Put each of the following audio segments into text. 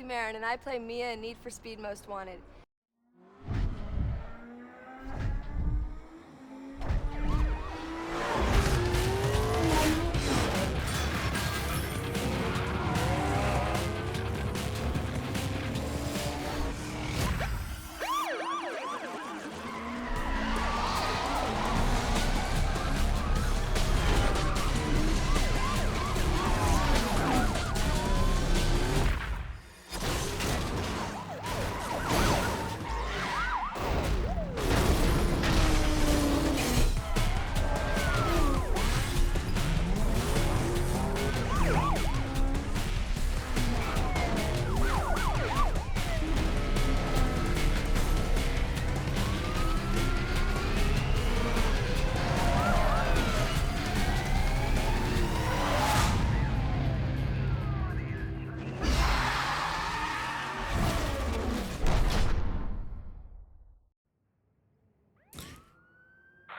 Marin, and I play Mia in Need for Speed Most Wanted.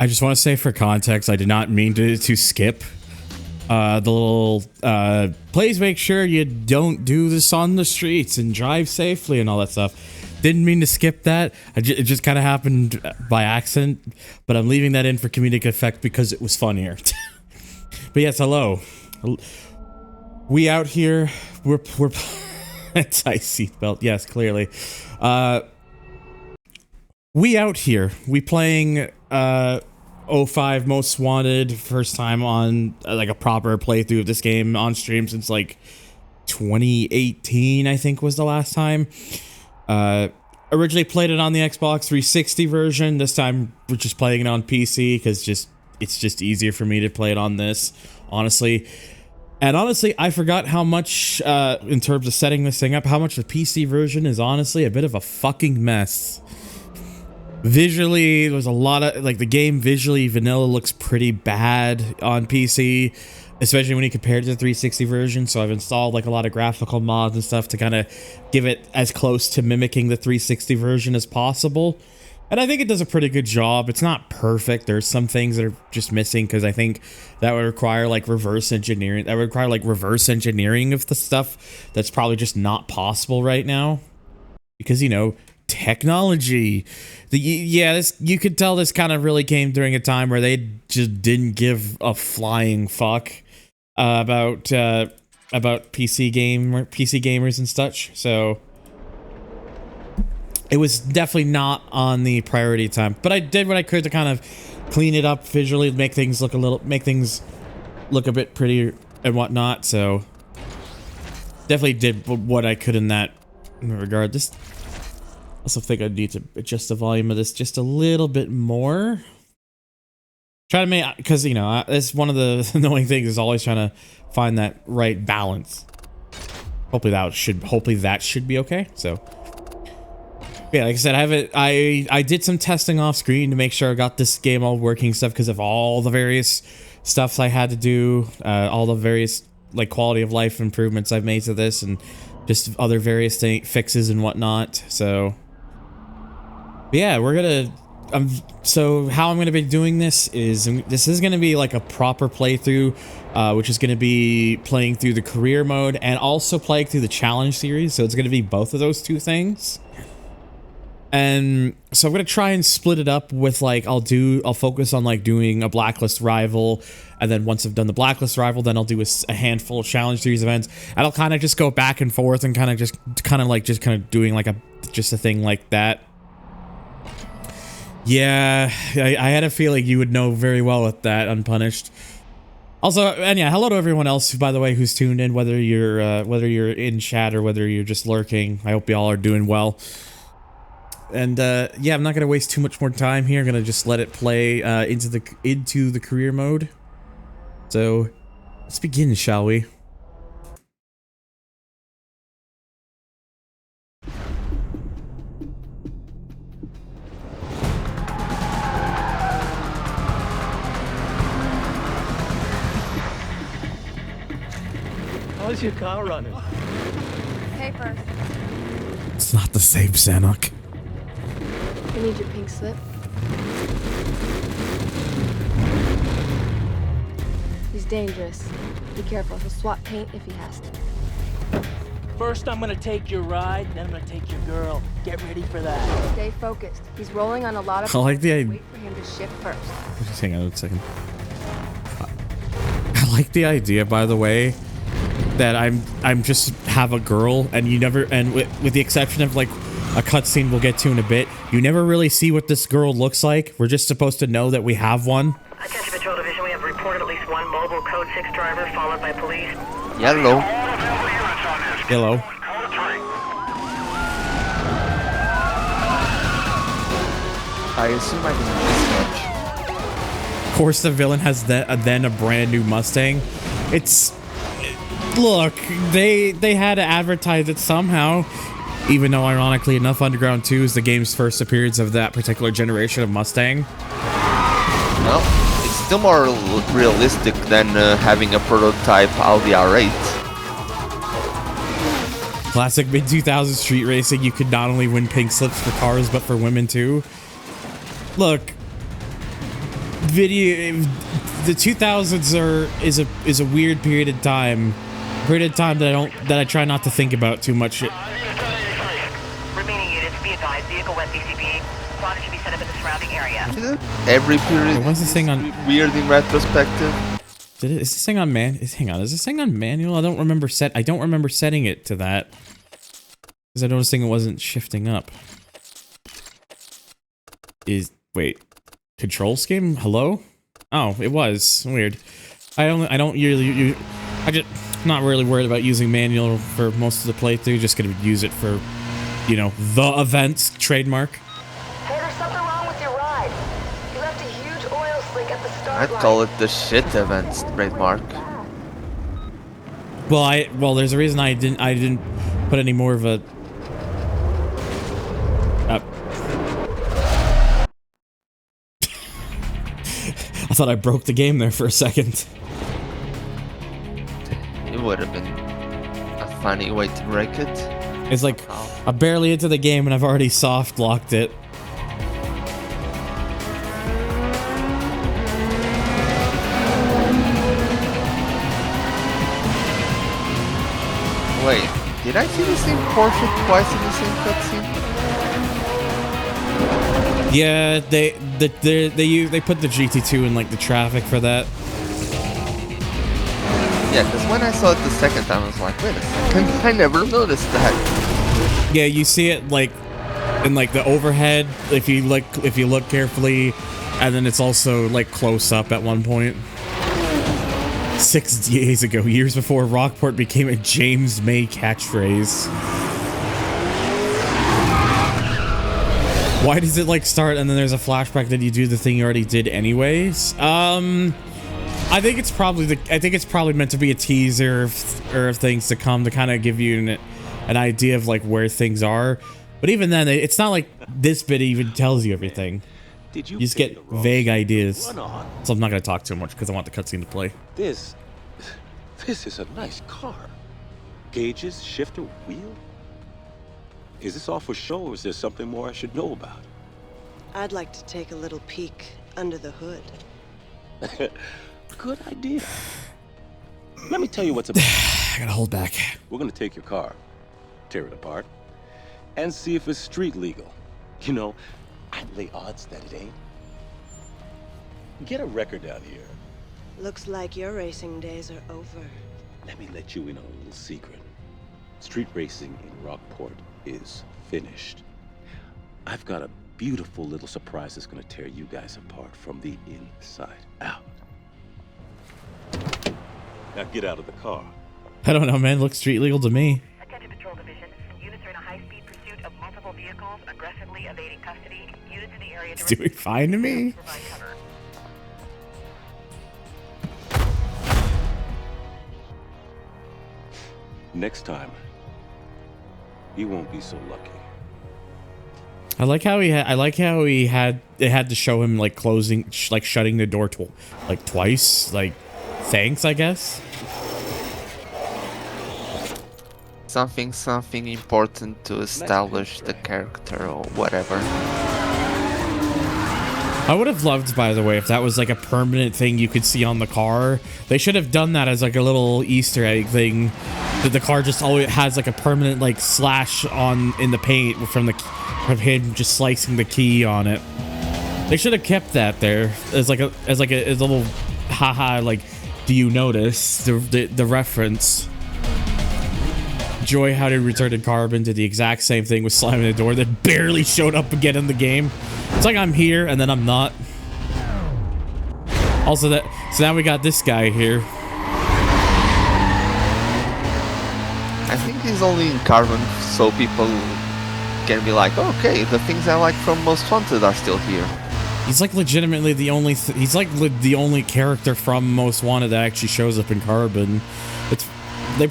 I just want to say for context, I did not mean to skip the little please make sure you don't do this on the streets and drive safely and all that stuff. Didn't mean to skip that. It just kind of happened by accident, but I'm leaving that in for comedic effect because it was funnier. But yes, hello. We out here. We're tight seatbelt. Yes, clearly. We out here. We playing 05 Most Wanted, first time on like a proper playthrough of this game on stream since like 2018, I think was the last time. Originally played it on the Xbox 360 version. This time we're just playing it on PC because it's just easier for me to play it on this, honestly. And honestly, I forgot how much, in terms of setting this thing up, how much the PC version is honestly a bit of a fucking mess. Visually, there's a lot of, like, the game visually, vanilla looks pretty bad on PC, especially when you compare it to the 360 version, so I've installed, like, a lot of graphical mods and stuff to kind of give it as close to mimicking the 360 version as possible, and I think it does a pretty good job. It's not perfect. There's some things that are just missing, because I think that would require, like, reverse engineering. That would require, like, reverse engineering of the stuff that's probably just not possible right now, because, you know, technology. This, you could tell this kind of really came during a time where they just didn't give a flying fuck about PC gamers and such. So it was definitely not on the priority time, but I did what I could to kind of clean it up visually, make things look a bit prettier and whatnot. So definitely did what I could in that regard. This, I also think I need to adjust the volume of this just a little bit more. Try to make, because, you know, it's one of the annoying things is always trying to find that right balance. Hopefully that should be okay. So yeah, like I said, I did some testing off screen to make sure I got this game all working stuff because of all the various stuffs I had to do, all the various like quality of life improvements I've made to this, and just other various fixes and whatnot. So yeah, we're gonna so how I'm gonna be doing this is gonna be like a proper playthrough, which is gonna be playing through the career mode and also playing through the challenge series. So it's gonna be both of those two things. And so I'm gonna try and split it up with, like, I'll focus on like doing a Blacklist rival, and then once I've done the Blacklist rival, then I'll do a handful of challenge series events, and I'll kind of just go back and forth and kind of doing like a thing like that. Yeah, I had a feeling you would know very well with that, Unpunished. Also, and yeah, hello to everyone else, by the way, who's tuned in, whether you're in chat or whether you're just lurking. I hope y'all are doing well. And yeah, I'm not gonna waste too much more time here. I'm gonna just let it play into the career mode. So let's begin, shall we? How's your car running? Paper. It's not the same, Sanok. I need your pink slip. He's dangerous. Be careful. He'll swap paint if he has to. First, I'm gonna take your ride, then I'm gonna take your girl. Get ready for that. Stay focused. He's rolling on a lot of. I like the Wait for him to shift first. Just hang on a second. I like the idea, by the way, that I'm just have a girl, and you never, and with the exception of like a cutscene we'll get to in a bit, you never really see what this girl looks like. We're just supposed to know that we have one. Attention Patrol Division, we have reported at least one mobile Code 6 driver followed by police. Yellow. Hello. I assume I didn't miss much. Of course, the villain has then a brand new Mustang. Look, they had to advertise it somehow. Even though, ironically enough, Underground 2 is the game's first appearance of that particular generation of Mustang. Well, it's still more realistic than having a prototype Audi R8. Classic mid-2000s street racing, you could not only win pink slips for cars, but for women too. Look, the 2000s is a weird period of time. That I try not to think about too much. Remaining units, be advised, vehicle west DCB. Spotter should be set up in the surrounding area. Every period What's this thing on? weird in retrospective. Is this thing on hang on, is this thing on manual? I don't remember setting it to that. Because I noticed it wasn't shifting up. Wait. Control scheme? Hello? Oh, it was. Weird. I'm not really worried about using manual for most of the playthrough, just gonna use it for, you know, the events trademark. Hey, there's something wrong with your ride. You left a huge oil slick at the start I'd call it the shit events trademark. Well, there's a reason I didn't put any more of a. I thought I broke the game there for a second. It would have been a funny way to break it. It's like I'm barely into the game and I've already soft locked it. Wait, did I see the same Porsche twice in the same cutscene? Yeah, they put the GT2 in like the traffic for that. Yeah, because when I saw it the second time, I was like, wait a second, I never noticed that. Yeah, you see it like in like the overhead if you look carefully, and then it's also like close up at one point. 6 days ago, years before Rockport became a James May catchphrase. Why does it like start and then there's a flashback that you do the thing you already did anyways? I think it's probably meant to be a teaser of things to come to kind of give you an idea of like where things are. But even then, it's not like this bit even tells you everything. You just get vague ideas. So I'm not going to talk too much because I want the cutscene to play. This is a nice car. Gauges, shifter, wheel. Is this all for show, or is there something more I should know about? I'd like to take a little peek under the hood. Good idea. Let me tell you what's about. I gotta hold back. We're gonna take your car, tear it apart, and see if it's street legal. You know, I'd lay odds that it ain't. Get a record down here. Looks like your racing days are over. Let me let you in on a little secret. Street racing in Rockport is finished. I've got a beautiful little surprise that's gonna tear you guys apart from the inside out. Now get out of the car. I don't know, man. Looks street legal to me. Attention Patrol Division. Units are in a high-speed pursuit of multiple vehicles, aggressively evading custody. Units in the area It's doing fine to me. provide cover. Next time, you won't be so lucky. I like how they had to show him like shutting the door twice. Like, thanks, I guess. Something important to establish the character or whatever. I would have loved, by the way, if that was like a permanent thing you could see on the car. They should have done that as like a little Easter egg thing. That the car just always has like a permanent like slash on in the paint from him just slicing the key on it. They should have kept that there as like a little haha, like, do you notice the reference? Joy how to Returned Carbon did the exact same thing with slamming the door that barely showed up again in the game. It's like I'm here and then I'm not. Also so now we got this guy here. I think he's only in Carbon so people can be like, okay, the things I like from Most Wanted are still here. He's like legitimately the only the only character from Most Wanted that actually shows up in Carbon. They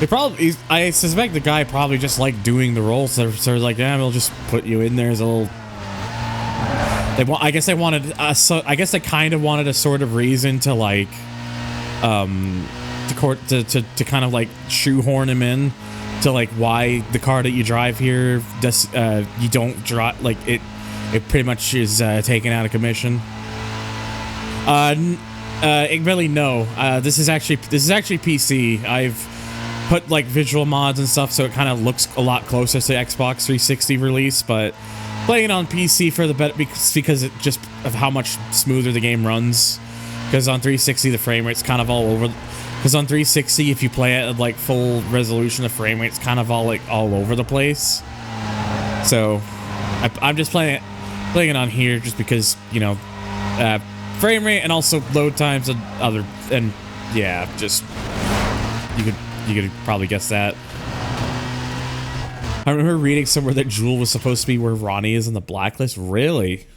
probably, I suspect the guy probably just liked doing the role, so they're like, yeah, we'll just put you in there as a little. I guess they wanted, I guess they kind of wanted a sort of reason to like, to kind of like shoehorn him in to like why the car that you drive here does you don't drive, like it pretty much is taken out of commission. Really no. This is actually PC. I've put like visual mods and stuff so it kind of looks a lot closer to Xbox 360 release, but playing on PC for the better because it just of how much smoother the game runs. Because on 360 the frame rate's kind of all over. Because on 360 if you play it at like full resolution, the frame rate's kind of all over the place. So I'm just playing it on here just because, you know, frame rate and also load times and yeah, just you could probably guess that. I remember reading somewhere that Jewel was supposed to be where Ronnie is in the Blacklist. Really?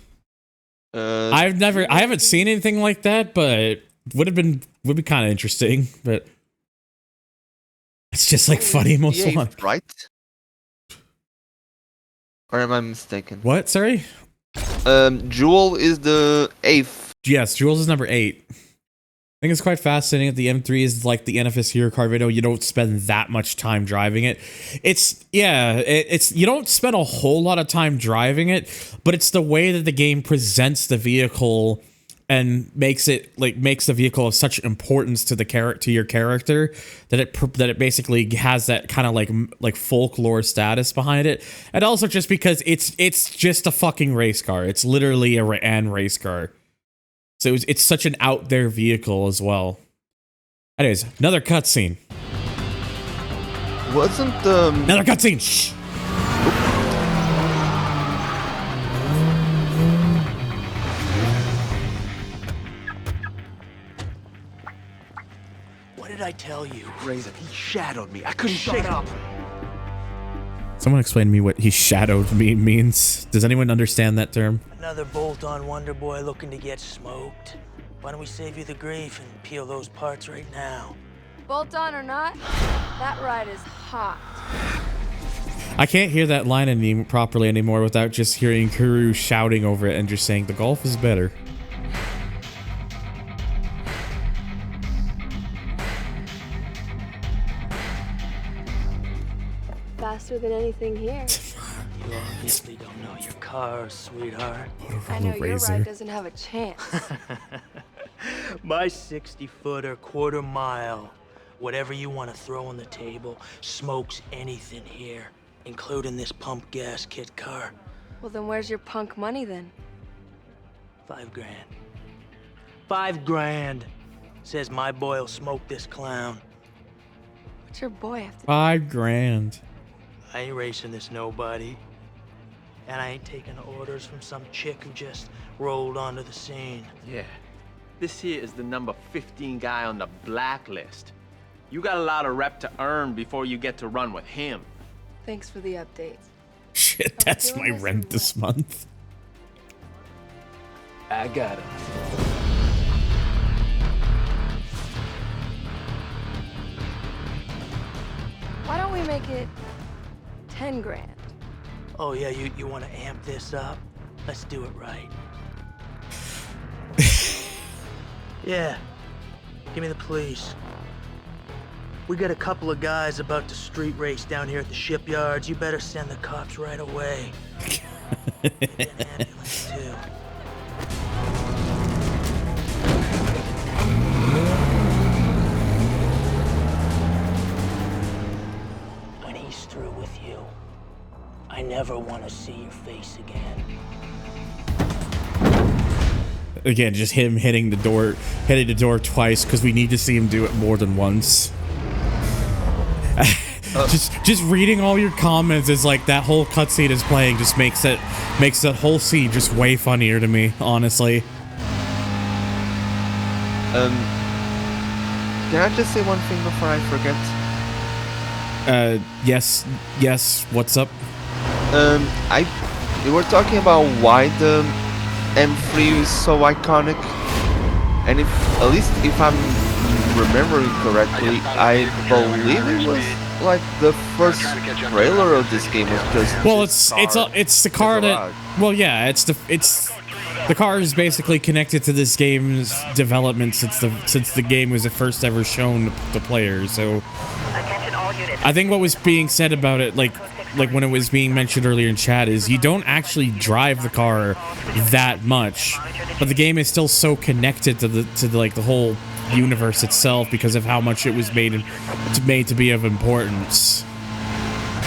I haven't seen anything like that, but would be kind of interesting. But it's just like funny most one, right? Or am I mistaken? What? Sorry. Jewel is the 8th. Yes, Jewel's is number 8. I think it's quite fascinating that the M3 is like the NFS Hero car video. You don't spend that much time driving it. It's you don't spend a whole lot of time driving it, but it's the way that the game presents the vehicle and makes the vehicle of such importance to your character that it basically has that kind of like folklore status behind it. And also just because it's just a fucking race car. It's literally a race car. So it's such an out there vehicle as well. Anyways, another cutscene. Wasn't another cutscene? Shh. What did I tell you? Razor, he shadowed me. I couldn't shake up. Someone explain to me what he shadowed me means. Does anyone understand that term? Another bolt-on Wonder Boy looking to get smoked. Why don't we save you the grief and peel those parts right now? Bolt on or not, that ride is hot. I can't hear that line properly anymore without just hearing Kuru shouting over it and just saying the Golf is better. Faster than anything here. You obviously don't know your car, sweetheart. I know your ride doesn't have a chance. My 60-footer, quarter mile, whatever you want to throw on the table, smokes anything here, including this pump gas kit car. Well, then where's your punk money then? $5 grand. $5 grand. Says my boy'll smoke this clown. What's your boy have to do? $5 grand. I ain't racing this nobody. And I ain't taking orders from some chick who just rolled onto the scene. Yeah. This here is the number 15 guy on the Blacklist. You got a lot of rep to earn before you get to run with him. Thanks for the update. Shit, that's my rent this month. I got him. Why don't we make it 10 grand? Oh yeah, you want to amp this up? Let's do it right. Yeah, give me the police. We got a couple of guys about to street race down here at the shipyards. You better send the cops right away. Get an ambulance too. never want to see your face again. Again, just him hitting the door twice because we need to see him do it more than once. Just reading all your comments is like that whole cutscene is playing just makes that whole scene just way funnier to me, honestly. Can I just say one thing before I forget? Yes, what's up? You were talking about why the M3 is so iconic, and at least if I'm remembering correctly, I believe it was like the first trailer of this game was just. Well, it's the car that. Well, yeah, it's the car is basically connected to this game's development since the game was the first ever shown to players. So, I think what was being said about it, like when it was being mentioned earlier in chat, is you don't actually drive the car that much, but the game is still so connected to the whole universe itself because of how much it was made to be of importance.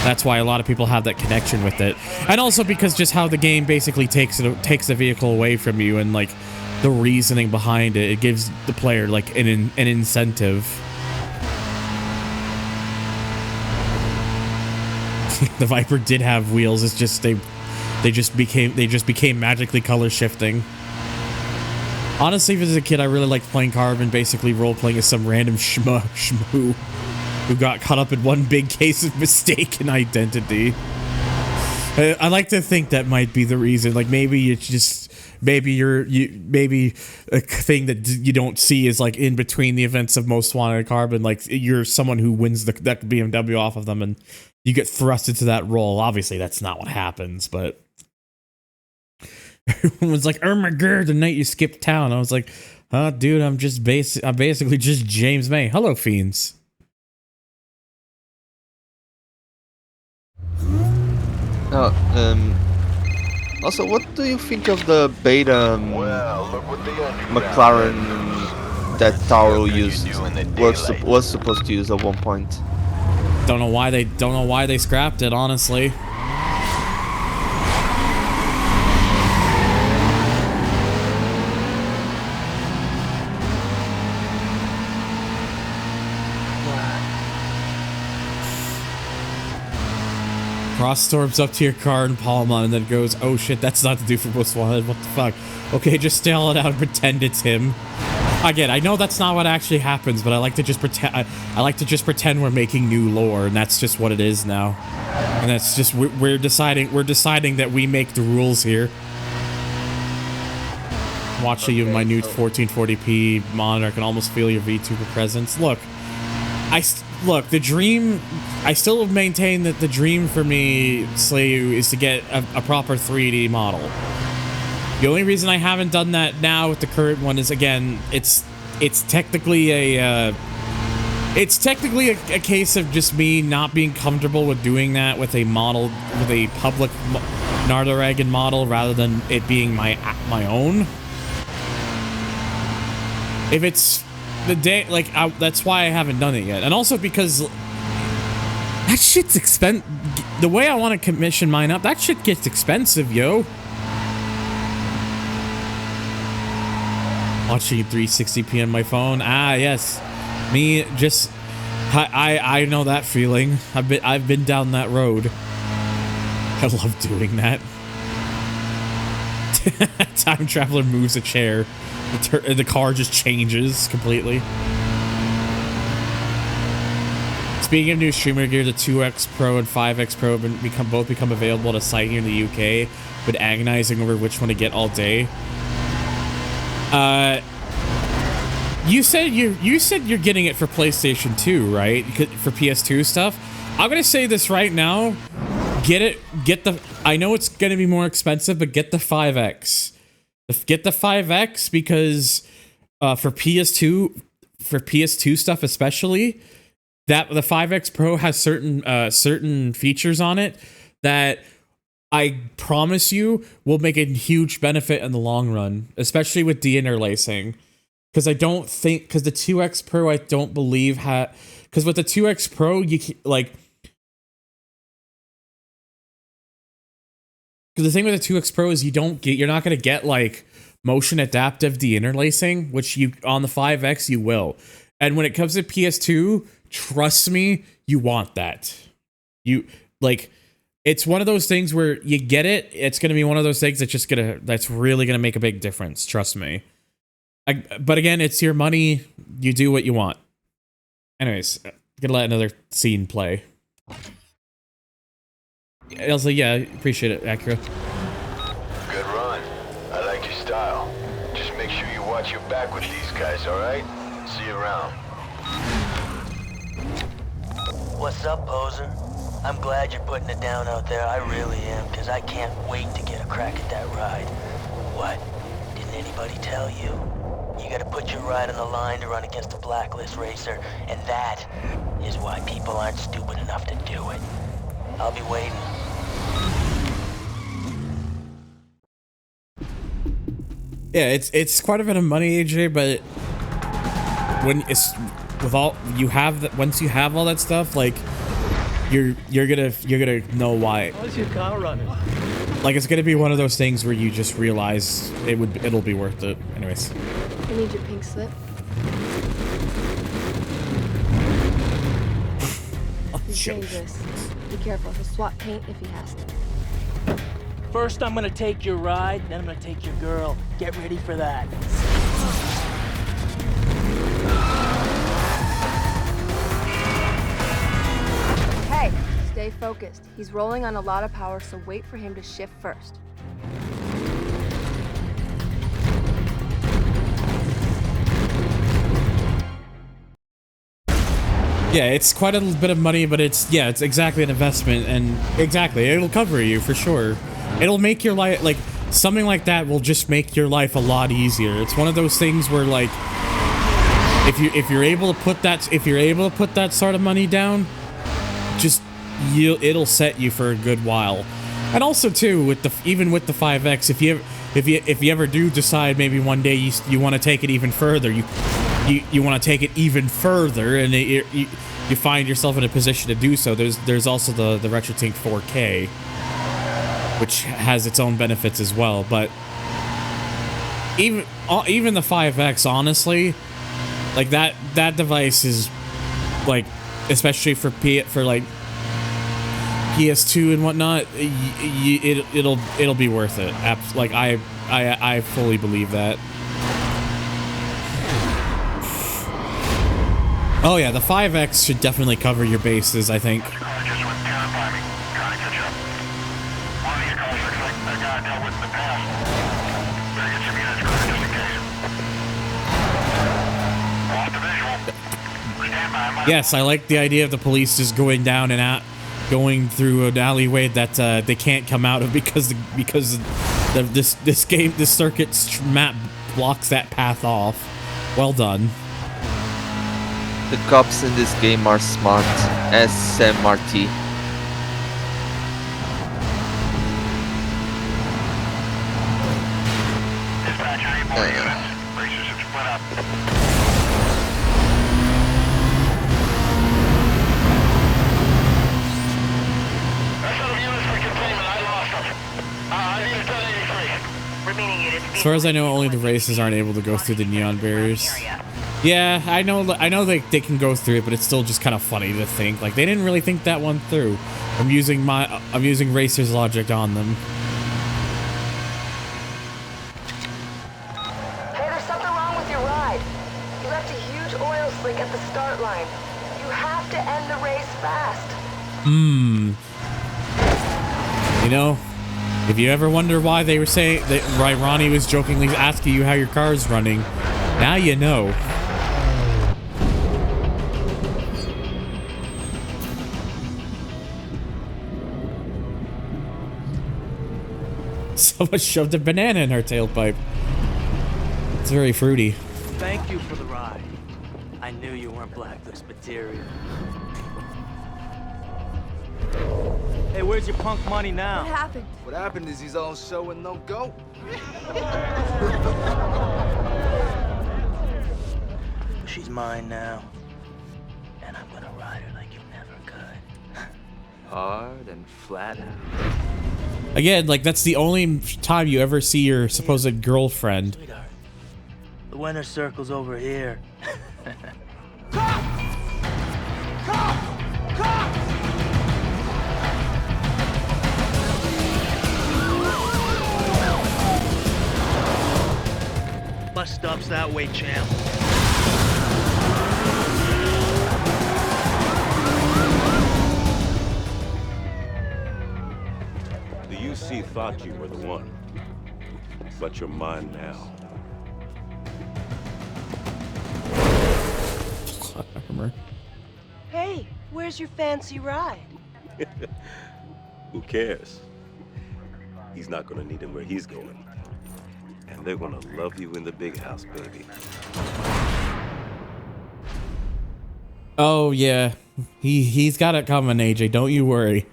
That's why a lot of people have that connection with it, and also because just how the game basically takes the vehicle away from you, and like the reasoning behind it, it gives the player like an incentive. The Viper did have wheels. It's just they just became magically color shifting. Honestly, as a kid, I really liked playing Carbon, basically role-playing as some random shmoo who got caught up in one big case of mistaken identity. I like to think that might be the reason. Like maybe it's just maybe a thing that you don't see is like in between the events of Most Wanted and Carbon. Like you're someone who wins that BMW off of them, and you get thrust into that role. Obviously, that's not what happens, but. Everyone was like, "Oh my god, the night you skipped town." I was like, dude, I'm basically just James May. Hello, fiends. Also, what do you think of the beta McLaren that Taro used was supposed to use at one point? Don't know why they scrapped it, honestly. Cross storms up to your car in Palma and then goes, "Oh shit, that's not the dude for Most Wanted. What the fuck?" Okay, just stall it out and pretend it's him. Again, I know that's not what actually happens, but I like to just pretend. I like to just pretend we're making new lore, and that's just what it is now. And that's just we're deciding that we make the rules here. Watching you in my new 1440p monitor, I can almost feel your VTuber presence. Look, the dream. I still maintain that the dream for me, Slayu, is to get a proper 3D model. The only reason I haven't done that now with the current one is, again, it's technically a case of just me not being comfortable with doing that with a model, with a public Nardoragon model, rather than it being my own. If it's the day, like, that's why I haven't done it yet, and also because that shit's expensive. The way I want to commission mine up, that shit gets expensive, yo. Watching 360p on my phone. Ah, yes. Me, just I know that feeling. I've been down that road. I love doing that. Time traveler moves a chair. The car just changes completely. Speaking of new streamer gear, the 2X Pro and 5X Pro have both become available at a site here in the UK, but agonizing over which one to get all day. You said you're getting it for PlayStation 2, right? For PS2 stuff. I'm gonna say this right now. Get the. I know it's gonna be more expensive, but get the 5X. Get the 5X because for PS2 stuff especially. That the 5X Pro has certain features on it that I promise you will make a huge benefit in the long run, especially with deinterlacing. Because the 2X Pro, I don't believe because with the 2X Pro, you like the thing with the 2X Pro is you're not going to get like motion adaptive deinterlacing, which you on the 5X you will. And when it comes to PS2, trust me, you want that. You like, it's one of those things where you get it. It's going to be one of those things that's really going to make a big difference. Trust me. But again, it's your money. You do what you want. Anyways, gonna let another scene play. I was like, yeah, appreciate it, Acura. Good run. I like your style. Just make sure you watch your back with these guys, alright? See you around. What's up, poser? I'm glad you're putting it down out there. I really am, because I can't wait to get a crack at that ride. What? Didn't anybody tell you? You gotta put your ride on the line to run against a Blacklist racer, and that is why people aren't stupid enough to do it. I'll be waiting. Yeah, it's quite a bit of money, AJ, but when it's with all you have that, once you have all that stuff, like you're gonna know why. How's your car running? Like, it's gonna be one of those things where you just realize it'll be worth it. Anyways. I need your pink slip. He's dangerous. Be careful. He'll swap paint if he has to. First, I'm gonna take your ride, then I'm gonna take your girl. Get ready for that. Hey, stay focused. He's rolling on a lot of power, so wait for him to shift first. Yeah, it's quite a bit of money, but it's exactly an investment, and exactly, it'll cover you for sure. It'll make your life, like, something like that will just make your life a lot easier. It's one of those things where, like, if you're able to put that sort of money down, just it'll set you for a good while. And also too, even with the 5X, if you ever do decide maybe one day you want to take it even further, you want to take it even further, and you find yourself in a position to do so. There's also the RetroTink 4K, which has its own benefits as well. But even the 5X, honestly, like that device is like, especially for like PS2 and whatnot, it'll be worth it. Like I fully believe that. Oh yeah, the 5X should definitely cover your bases, I think. Yes, I like the idea of the police just going down and out, going through an alleyway that they can't come out of because this circuit's map blocks that path off. Well done. The cops in this game are smart, as Sam Marty. As far as I know, only the races aren't able to go through the neon barriers. Yeah, I know they can go through it, but it's still just kind of funny to think like they didn't really think that one through. I'm using Racer's logic on them. Hey, there's something wrong with your ride. You left a huge oil slick at the start line. You have to end the race fast. You know, if you ever wonder why they were saying that, why Ronnie was jokingly asking you how your car's running, now you know. Someone shoved a banana in her tailpipe. It's very fruity. Thank you for the ride. I knew you weren't Blacklist material. Hey, where's your punk money now? What happened? What happened is he's all show and no go. She's mine now. And I'm gonna ride her like you never could. Hard and flat out. Again, like, that's the only time you ever see your supposed girlfriend. Sweetheart, the winner circle's over here. Bus stop's that way, champ. The UC thought you were the one, but you're mine now. Armor. Hey, where's your fancy ride? Who cares? He's not gonna need him where he's going. And they're gonna love you in the big house, baby. Oh yeah, he's got it coming, AJ. Don't you worry.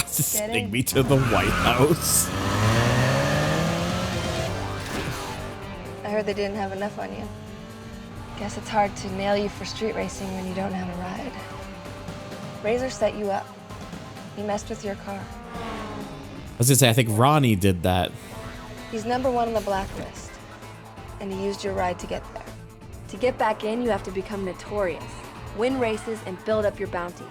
Sending me to the White House. I heard they didn't have enough on you. Guess it's hard to nail you for street racing when you don't have a ride. Razor set you up. He messed with your car. I was gonna say, I think Ronnie did that. He's #1 on the Blacklist. And he used your ride to get there. To get back in, you have to become notorious. Win races and build up your bounty.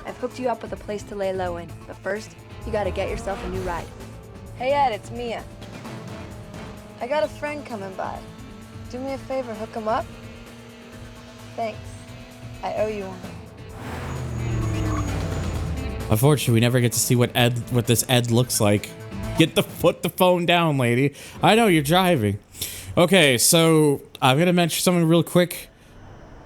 I've hooked you up with a place to lay low in. But first, you gotta get yourself a new ride. Hey Ed, it's Mia. I got a friend coming by. Do me a favor, hook him up? Thanks. I owe you one. Unfortunately, we never get to see what this Ed looks like. Put the phone down, lady. I know you're driving. Okay, so I'm gonna mention something real quick.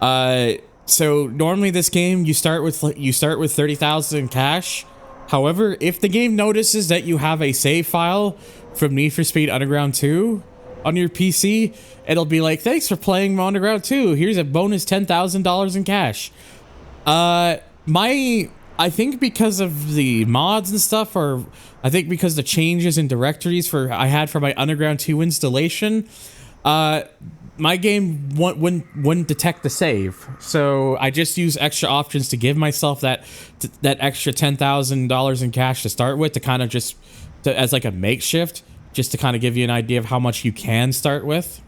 So normally this game you start with 30,000 in cash. However, if the game notices that you have a save file from Need for Speed Underground 2 on your PC, it'll be like, thanks for playing Underground 2. Here's a bonus $10,000 in cash. I think because of the mods and stuff, or I think because the changes in directories I had for my Underground 2 installation, my game wouldn't detect the save. So I just use extra options to give myself that extra $10,000 in cash to start with, to kind of as like a makeshift, just to kind of give you an idea of how much you can start with.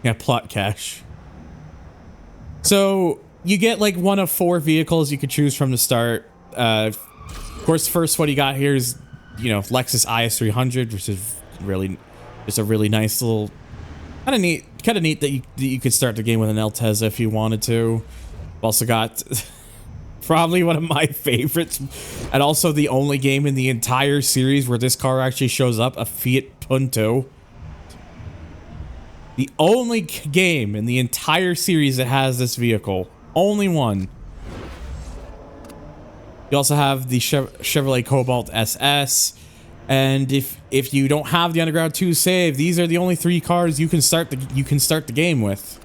Yeah, plot cash. So you get like one of 4 vehicles you could choose from to start. Of course, the first one you got here is, Lexus IS300, which is really just a really nice little, kind of neat that you could start the game with an Altezza if you wanted to. Also got probably one of my favorites, and also the only game in the entire series where this car actually shows up, a Fiat Punto. The only game in the entire series that has this vehicle. Only one. You also have the Chevrolet Cobalt SS. And if you don't have the Underground 2 save, these are the only 3 cars you can start the game with.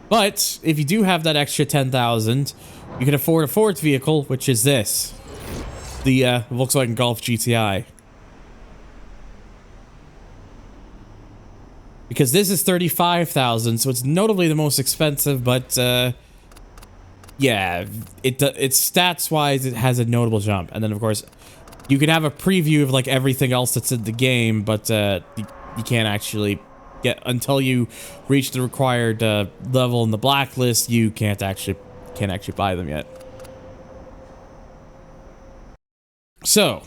But if you do have that extra 10,000, you can afford a 4th vehicle, which is this, the Volkswagen Golf GTI. Because this is 35,000, so it's notably the most expensive, but yeah, it's stats wise it has a notable jump. And then of course you can have a preview of like everything else that's in the game, but you can't actually get, until you reach the required level in the Blacklist, you can't actually buy them yet. So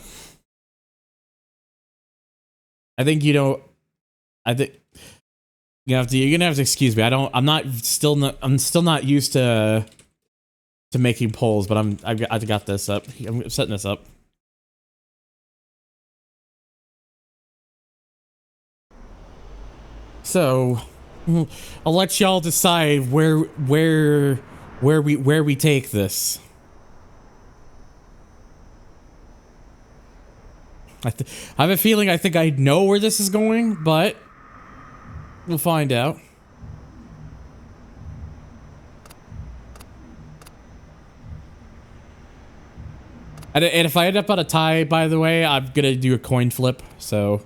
I think you're gonna have to excuse me. I'm still not used to making polls, but I've got this up. I'm setting this up. So I'll let y'all decide where we take this. I have a feeling I think I know where this is going, but we'll find out. And if I end up on a tie, by the way, I'm gonna do a coin flip, so.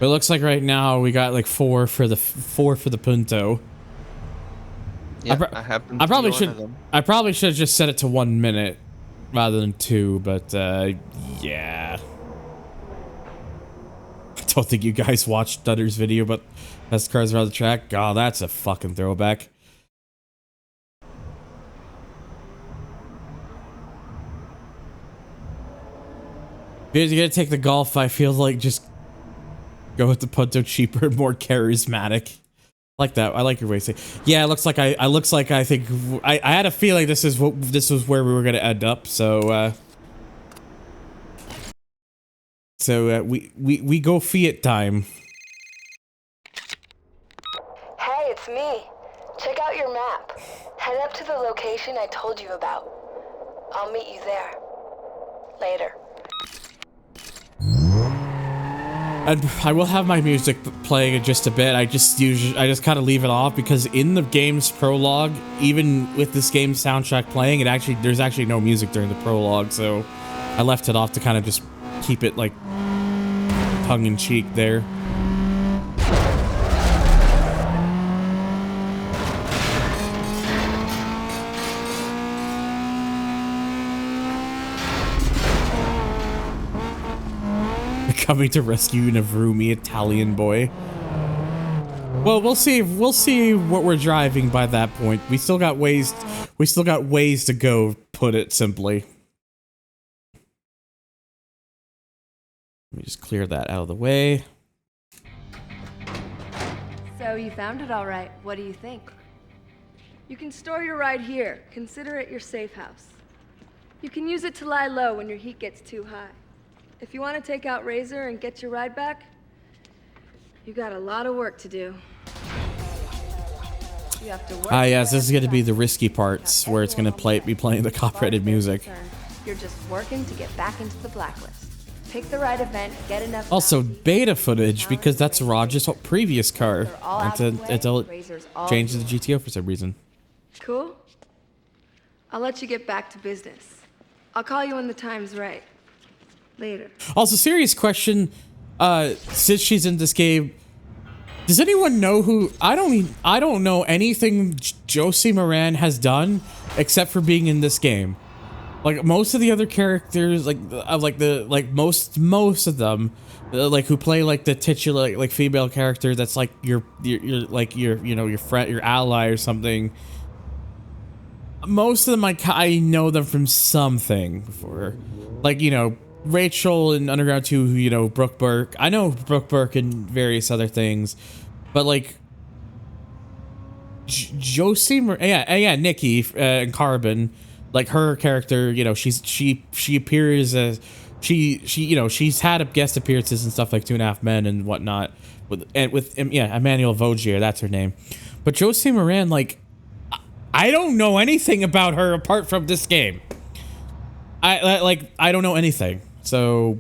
But it looks like right now we got like four for the punto. Yeah, I probably should have just set it to 1 minute rather than 2, but yeah. I don't think you guys watched Dutter's video about best cars around the track. God, that's a fucking throwback. If you're gonna take the Golf, I feel like just go with the punto, cheaper, more charismatic. Like that. I like your way to say. Yeah, it looks like I think I had a feeling this was where we were gonna end up. So we go Fiat time. Hey, it's me. Check out your map. Head up to the location I told you about. I'll meet you there. Later. And I will have my music playing in just a bit. I just kind of leave it off because in the game's prologue, even with this game's soundtrack playing, there's actually no music during the prologue, so I left it off to kind of just keep it like tongue-in-cheek there. Coming to rescue Navrumi, Italian boy. Well, we'll see what we're driving by that point. We still got ways to go, put it simply. Let me just clear that out of the way. So you found it all right. What do you think? You can store your ride here. Consider it your safe house. You can use it to lie low when your heat gets too high. If you want to take out Razor and get your ride back, you got a lot of work to do. You have to work. Yes, this is going to be the risky parts where it's going to be playing the copyrighted music. You're just working to get back into the blacklist. Pick the right event, get enough. Also, beta footage because that's Raj's previous car. Until it changed to the GTO for some reason. Cool. I'll let you get back to business. I'll call you when the time's right. Later. Also, serious question. Since she's in this game, does anyone know who? I don't know anything Josie Moran has done except for being in this game. Like most of the other characters, most of them, like who play like the titular like female character that's like your friend, your ally or something. Most of them I know them from something before, like Rachel in Underground 2, Brooke Burke. I know Brooke Burke and various other things, but like Josie, Nikki in Carbon, like her character, she appears as she's had guest appearances and stuff like 2.5 Men and whatnot with Emmanuel Vaugier, that's her name. But Josie Moran, like I don't know anything about her apart from this game. I don't know anything. So,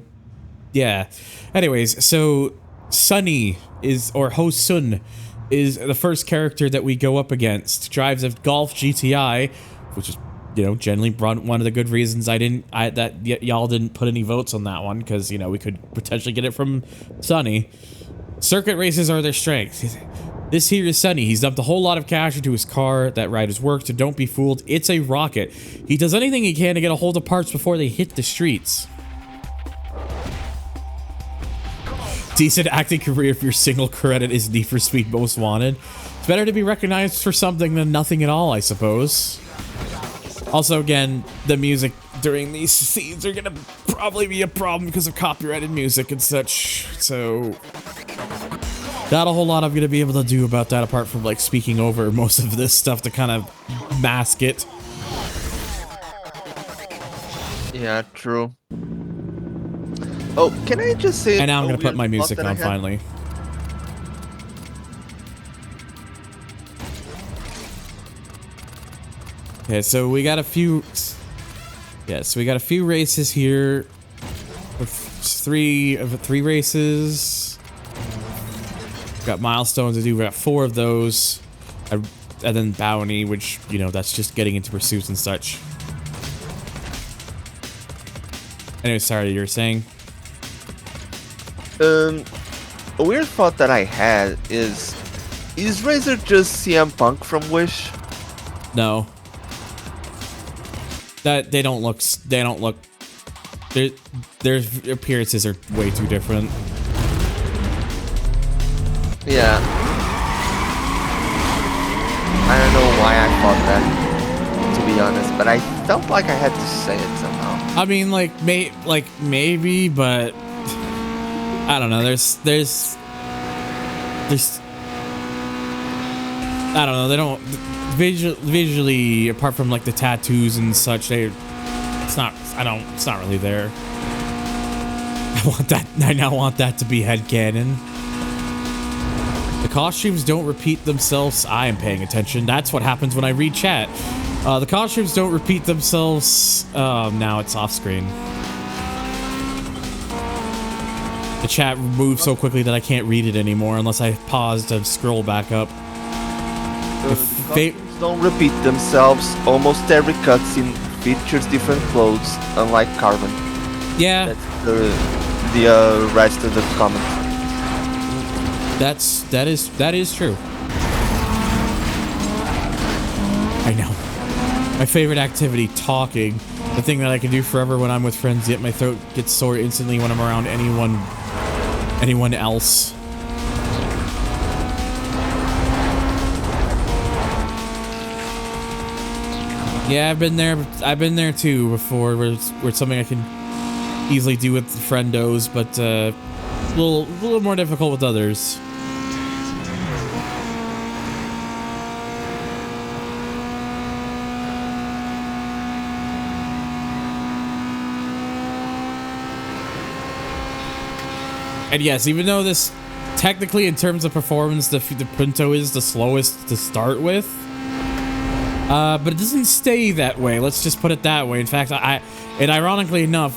yeah. Anyways, so Sunny Ho Sun is the first character that we go up against. Drives a Golf GTI, which is generally one of the good reasons y'all didn't put any votes on that one because we could potentially get it from Sunny. Circuit races are their strength. This here is Sunny. He's dumped a whole lot of cash into his car. That ride has worked, so don't be fooled. It's a rocket. He does anything he can to get a hold of parts before they hit the streets. Decent acting career if your single credit is Need for Speed Most Wanted. It's better to be recognized for something than nothing at all, I suppose. Also, again, the music during these scenes are gonna probably be a problem because of copyrighted music and such, so not a whole lot I'm gonna be able to do about that apart from like speaking over most of this stuff to kind of mask it. Yeah, true. Oh, can I just say? And now I'm gonna put my music on finally. Okay, so we got a few. Yeah, so we got a few races here. With three races. Got milestones to do. We got 4 of those. And then bounty, which, you know, that's just getting into pursuits and such. Anyway, sorry, you were saying? A weird thought that I had is Razor just CM Punk from Wish? No. That they don't look their appearances are way too different. Yeah. I don't know why I thought that, to be honest, but I felt like I had to say it somehow. I mean, maybe, but I don't know. There's I don't know. They don't visually, apart from like the tattoos and such. It's not really there. I now want that to be headcanon. The costumes don't repeat themselves. I am paying attention. That's what happens when I read chat. The costumes don't repeat themselves. Now it's off screen. The chat moves so quickly that I can't read it anymore unless I pause to scroll back up. The costumes don't repeat themselves. Almost every cutscene features different clothes, unlike Carbon. Yeah. That's the rest of the comment. That is true. I know. My favorite activity, talking. The thing that I can do forever when I'm with friends, yet my throat gets sore instantly when I'm around anyone else. Yeah, I've been there too before, where it's something I can easily do with the friendos, but a little more difficult with others. And yes, even though this, technically in terms of performance, the Punto is the slowest to start with, but it doesn't stay that way. Let's just put it that way. In fact, and ironically enough,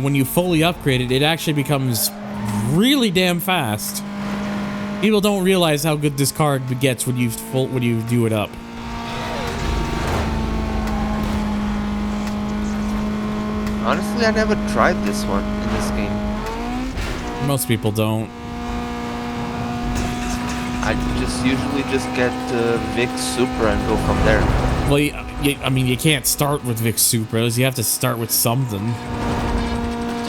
when you fully upgrade it, it actually becomes really damn fast. People don't realize how good this card gets when you do it up. Honestly, I never tried this one in this game. Most people don't. I usually just get Vic Supra and go from there. Well, I mean, you can't start with Vic Supras. You have to start with something.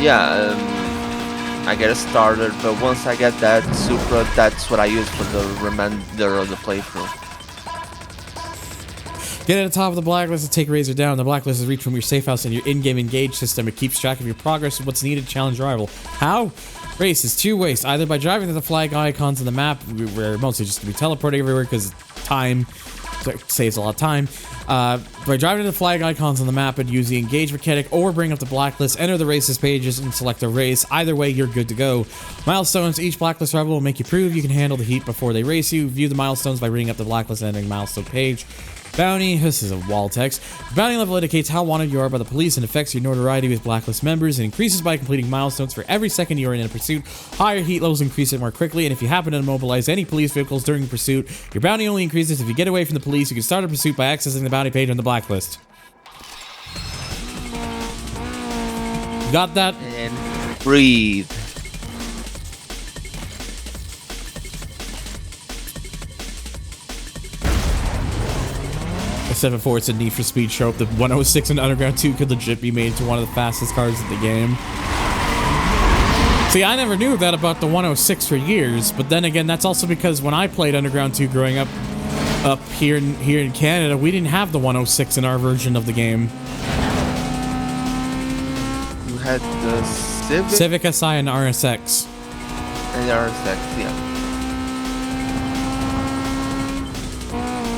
Yeah, I get a starter, but once I get that Supra, that's what I use for the remainder of the playthrough. Get at the top of the Blacklist and take Razor down. The Blacklist is reached from your safe house and your in-game engage system. It keeps track of your progress and what's needed to challenge your rival. How? Race is 2 ways. Either by driving to the flag icons on the map, where mostly just to be teleporting everywhere because time saves a lot of time. By driving to the flag icons on the map and use the engage mechanic, or bring up the Blacklist, enter the races pages and select a race. Either way, you're good to go. Milestones. Each Blacklist rival will make you prove you can handle the heat before they race you. View the milestones by bringing up the Blacklist and entering milestone page. Bounty. This is a wall text. Bounty level indicates how wanted you are by the police and affects your notoriety with Blacklist members. It increases by completing milestones for every second you are in a pursuit. Higher heat levels increase it more quickly, and if you happen to immobilize any police vehicles during the pursuit, your bounty only increases if you get away from the police. You can start a pursuit by accessing the bounty page on the Blacklist. Got that? And breathe. I said before, it's a Need for Speed show up. The 106 in Underground 2 could legit be made into one of the fastest cars in the game. See, I never knew that about the 106 for years, but then again, that's also because when I played Underground 2 growing up here in Canada, we didn't have the 106 in our version of the game. You had the Civic? Civic SI and RSX. And the RSX, yeah.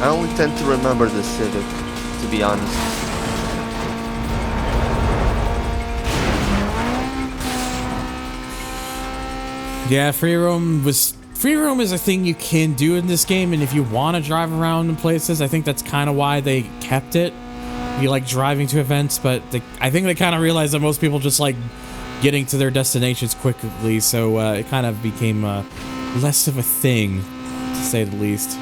I only tend to remember the Civic, to be honest. Yeah, free roam is a thing you can do in this game, and if you want to drive around in places, I think that's kind of why they kept it. You like driving to events, but I think they kind of realized that most people just like getting to their destinations quickly, so it kind of became less of a thing, to say the least.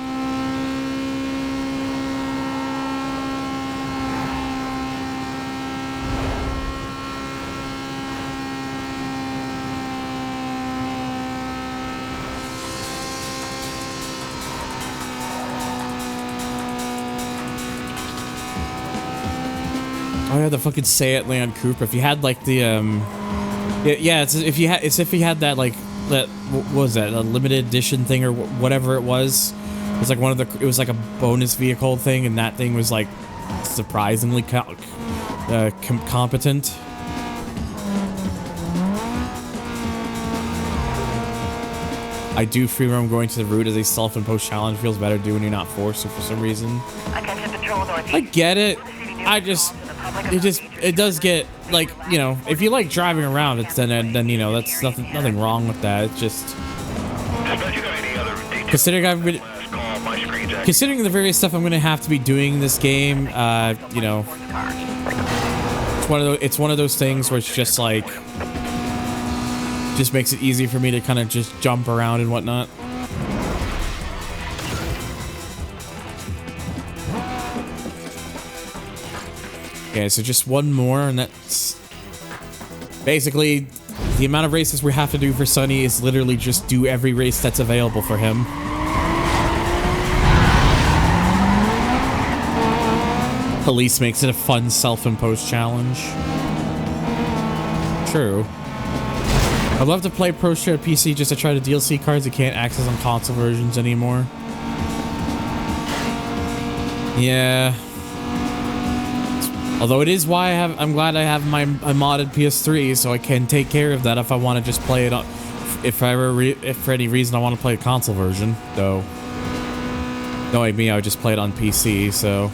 Oh yeah, the fucking Say It Land Cooper. If you had like the yeah, it's if you had that like that what was that, a limited edition thing or whatever it was. It was like one of the, it was like a bonus vehicle thing, and that thing was like surprisingly competent. I do free roam going to the route as a self-imposed challenge feels better doing you're not forced, so for some reason. I get it. It does get, like, you know, if you like driving around, it's then you know, that's nothing wrong with that. It's just considering the various stuff I'm gonna have to be doing in this game, you know, it's one of those things where it's just like, just makes it easy for me to kind of just jump around and whatnot. Okay, so just one more, and that's basically the amount of races we have to do for Sonny is literally just do every race that's available for him. Police makes it a fun self-imposed challenge. True. I'd love to play Pro Straight PC just to try the DLC cards you can't access on console versions anymore. Yeah. Although it is why I'm glad I have my modded PS3, so I can take care of that if I want to just play it. If for any reason I want to play a console version, though. Knowing me, I would just play it on PC. So.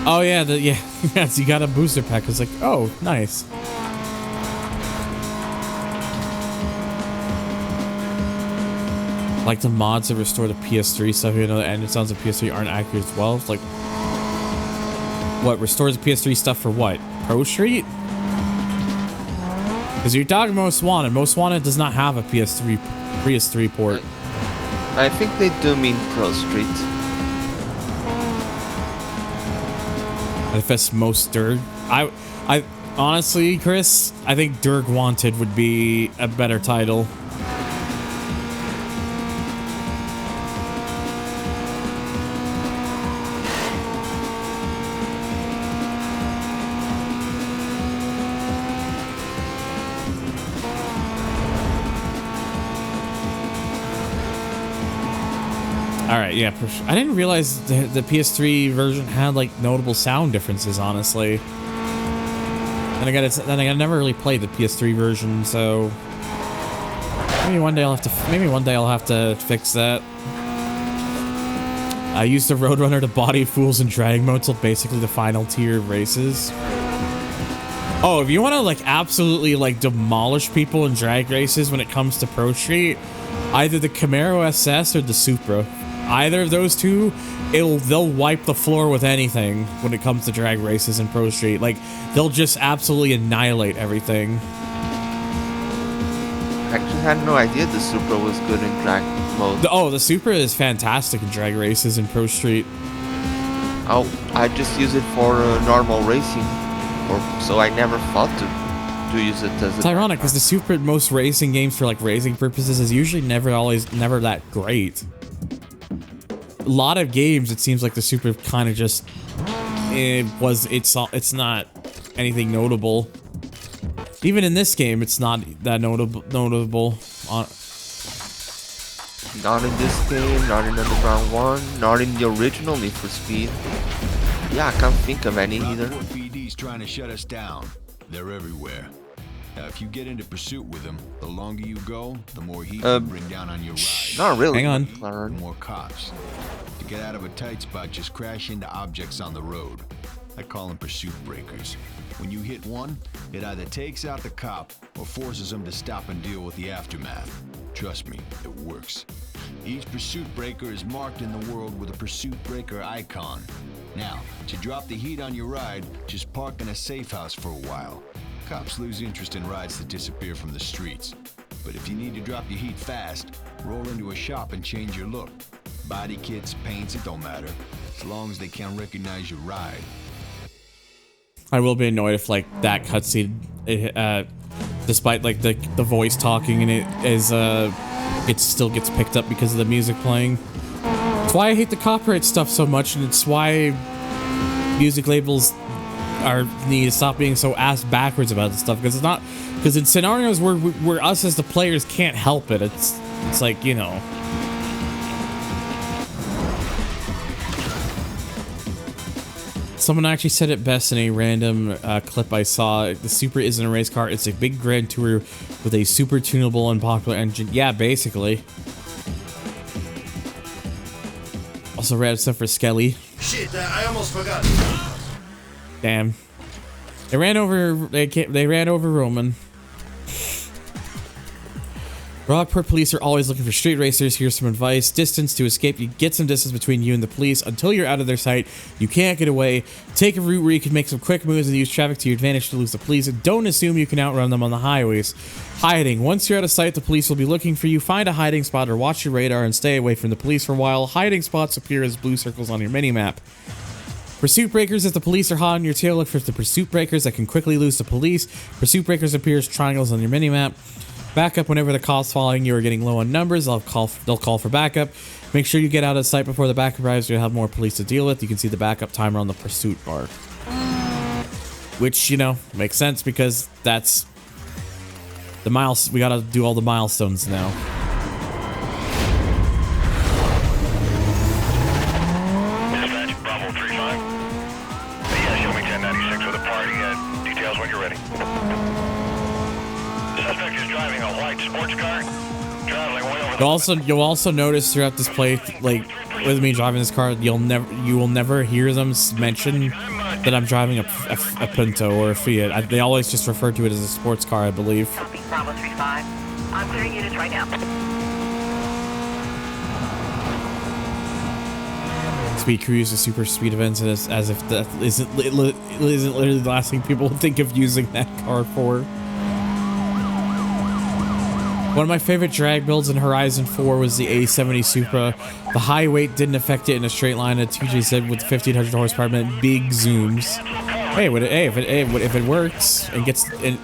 Oh yeah, yes, you got a booster pack. It's like, oh, nice. Like the mods that restore the PS3 stuff, you know, and it sounds like PS3 aren't accurate as well. It's like, what restores the PS3 stuff for what? Pro Street? Because you're talking Most Wanted. Most Wanted does not have a PS3 port. I think they do mean Pro Street. If it's most Dirg, I honestly, Chris, I think Dirg Wanted would be a better title. Alright, yeah, I didn't realize the PS3 version had like notable sound differences, honestly. And I never really played the PS3 version, so maybe one day I'll have to fix that. I used the Roadrunner to body fools in drag mode till basically the final tier of races. Oh, if you want to like absolutely like demolish people in drag races when it comes to Pro Street, either the Camaro SS or the Supra. Either of those two, they'll wipe the floor with anything when it comes to drag races in Pro Street. Like, they'll just absolutely annihilate everything. I actually had no idea the Supra was good in drag mode. The Supra is fantastic in drag races in Pro Street. Oh, I just use it for normal racing, so I never thought to use it as. It's ironic because the Supra in most racing games for like racing purposes is usually never that great. A lot of games, it seems like the Supra kind of just it's not anything notable. Even in this game, it's not that notable. Not in this game, not in Underground 1, not in the original Need for Speed. Yeah, I can't think of any either. PD's trying to shut us down. They're everywhere. Now, if you get into pursuit with them, the longer you go, the more heat you bring down on your ride. Not really. Hang on. The more cops. To get out of a tight spot, just crash into objects on the road. I call them pursuit breakers. When you hit one, it either takes out the cop or forces him to stop and deal with the aftermath. Trust me, it works. Each pursuit breaker is marked in the world with a pursuit breaker icon. Now, to drop the heat on your ride, just park in a safe house for a while. Cops lose interest in rides that disappear from the streets. But if you need to drop your heat fast, roll into a shop and change your look. Body kits, paints, it don't matter. As long as they can't recognize your ride. I will be annoyed if like that cutscene, despite like the voice talking and it still gets picked up because of the music playing. It's why I hate the copyright stuff so much, and it's why music labels need to stop being so ass backwards about this stuff, because in scenarios where us as the players can't help it, it's like, you know. Someone actually said it best in a random clip I saw. The Supra isn't a race car, it's a big grand tourer with a super tunable and popular engine. Yeah, basically. Also rad stuff for Skelly. Shit, I almost forgot. Damn. They ran over Roman. Rockport police are always looking for street racers. Here's some advice. Distance to escape. You get some distance between you and the police until you're out of their sight. You can't get away. Take a route where you can make some quick moves and use traffic to your advantage to lose the police. And don't assume you can outrun them on the highways. Hiding. Once you're out of sight, the police will be looking for you. Find a hiding spot or watch your radar and stay away from the police for a while. Hiding spots appear as blue circles on your minimap. Pursuit breakers. If the police are hot on your tail, look for the pursuit breakers that can quickly lose the police. Pursuit breakers appear as triangles on your minimap. Backup. Whenever the cops following you are getting low on numbers, they'll call for backup. Make sure you get out of sight before the backup arrives. You'll have more police to deal with. You can see the backup timer on the pursuit bar. Which, you know, makes sense because that's the miles. We gotta do all the milestones now. Dispatch, Bravo 3-5. Yeah, show me 1096 with a party. Details when you're ready. Suspect is driving a white sports car. Traveling way over You'll also notice throughout this play, like with me driving this car, you will never hear them mention that I'm driving a Pinto or a Fiat. They always just refer to it as a sports car, I believe. Bravo 3-5. I'm clearing units right now. Speed cruise to super speed events, and as if that isn't literally the last thing people think of using that car for. One of my favorite drag builds in Horizon 4 was the A70 Supra. The high weight didn't affect it in a straight line, as TJ said, with 1500 horsepower meant big zooms. Hey, if it works and gets in.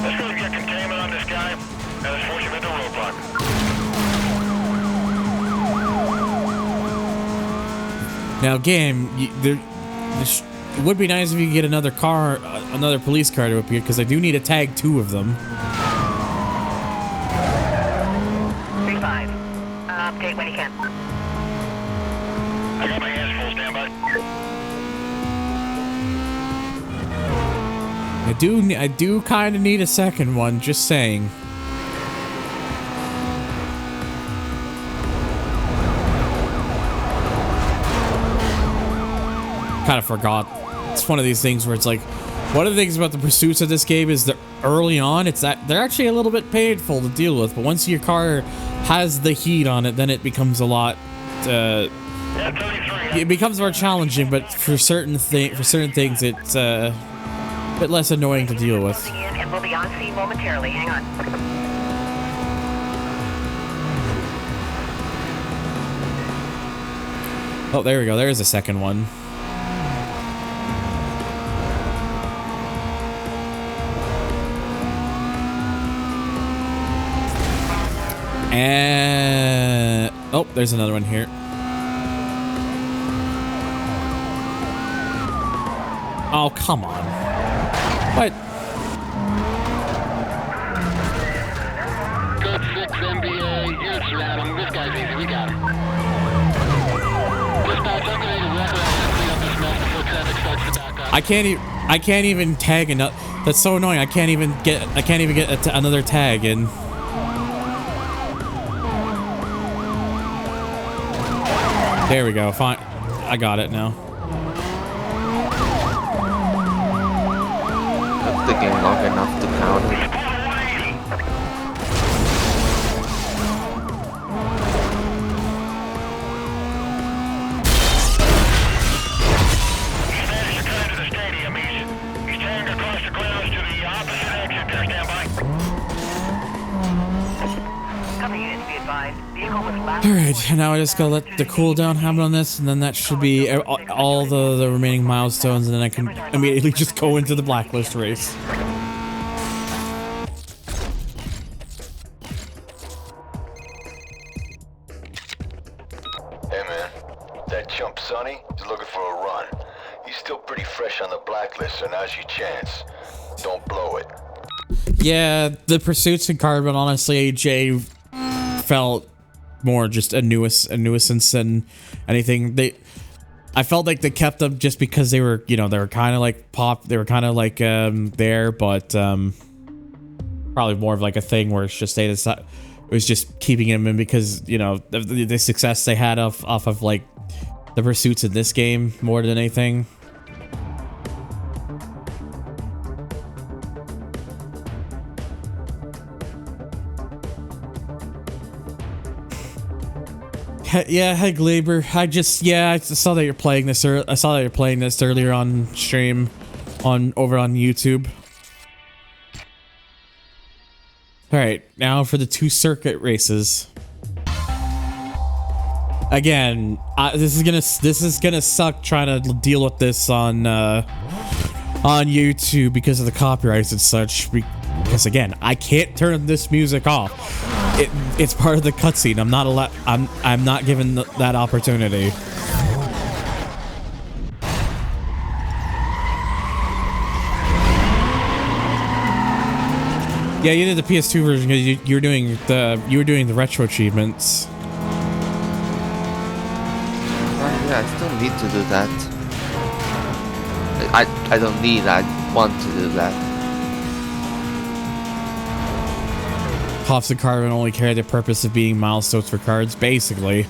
Let's go get containment on this guy. Let's force him into roadblock. Now, game, it would be nice if you could get another police car to appear, because I do need to tag 2 of them. 3-5. Update when you can. I got my hands full. Stand by. I do kind of need a second one, just saying. Kind of forgot. It's one of these things where it's like, one of the things about the pursuits of this game is that early on, it's that they're actually a little bit painful to deal with, but once your car has the heat on it, then it becomes a lot. It becomes more challenging, but for certain things, it's a bit less annoying to deal with. And we'll be on scene momentarily. Hang on. Oh, there we go. There's a second one. And oh, there's another one here. Oh, come on. What? Good 6 NBA. Units around him. This guy's easy. We got him. Dispatch, I'm going to walk around and clean up this mess before traffic starts to back up. I can't even tag enough. That's so annoying. I can't even get another tag in. There we go. Fine. I got it now. Not taking long enough to count. advised, vehicle was last. All right, now I just gotta let the cooldown happen on this, and then that should be all the remaining milestones, and then I can immediately just go into the Blacklist race. Hey man, that chump Sonny is looking for a run. He's still pretty fresh on the Blacklist, so now's your chance. Don't blow it. Yeah, the pursuits in Carbon, honestly, AJ felt more just a nuisance than anything. I felt like they kept them just because they were, you know, they were kind of like there, but probably more of like a thing where it's just it was just keeping him in because, you know, the success they had off of like the pursuits in this game more than anything. Yeah, hey Glaber. I saw that you're playing this. I saw that you're playing this earlier on stream, over on YouTube. All right, now for the 2 circuit races. Again, this is gonna suck trying to deal with this on YouTube because of the copyrights and such. Because again, I can't turn this music off. It's part of the cutscene. I'm not allowed. I'm not given that opportunity. Yeah, you did the PS2 version because you were doing the retro achievements. Yeah, I still need to do that. I don't need. I want to do that. Hoffs and Carbon only carry the purpose of being milestones for cards, basically.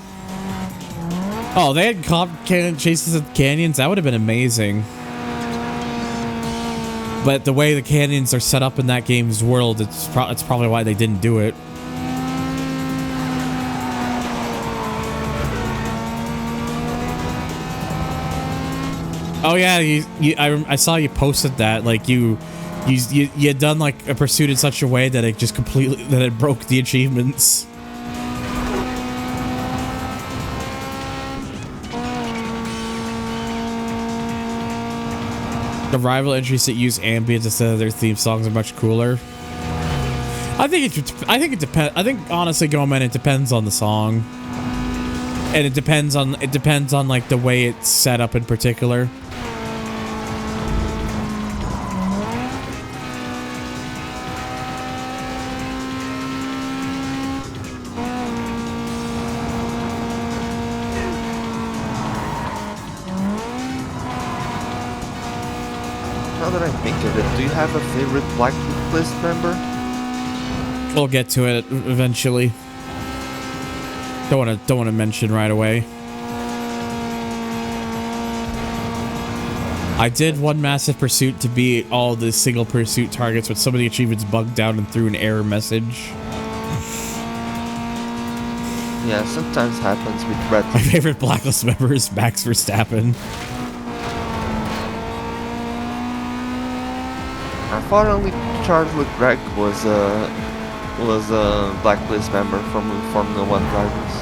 Oh, they had cop cannon chases at canyons? That would have been amazing. But the way the canyons are set up in that game's world, it's probably why they didn't do it. Oh yeah, I saw you posted that, like you had done like a pursuit in such a way that it just it broke the achievements. The rival entries that use ambience instead of their theme songs are much cooler. I think it depends. I think honestly, Goman, it depends on the song, and it depends on like the way it's set up in particular. Now that I think of it, do you have a favorite Blacklist member? We'll get to it eventually. Don't want to mention right away. I did one massive pursuit to beat all the single pursuit targets, but some of the achievements bugged out and threw an error message. Yeah, sometimes happens with Red. My favorite Blacklist member is Max Verstappen. I thought only Charles Leclerc was a Blacklist member from Formula 1 drivers.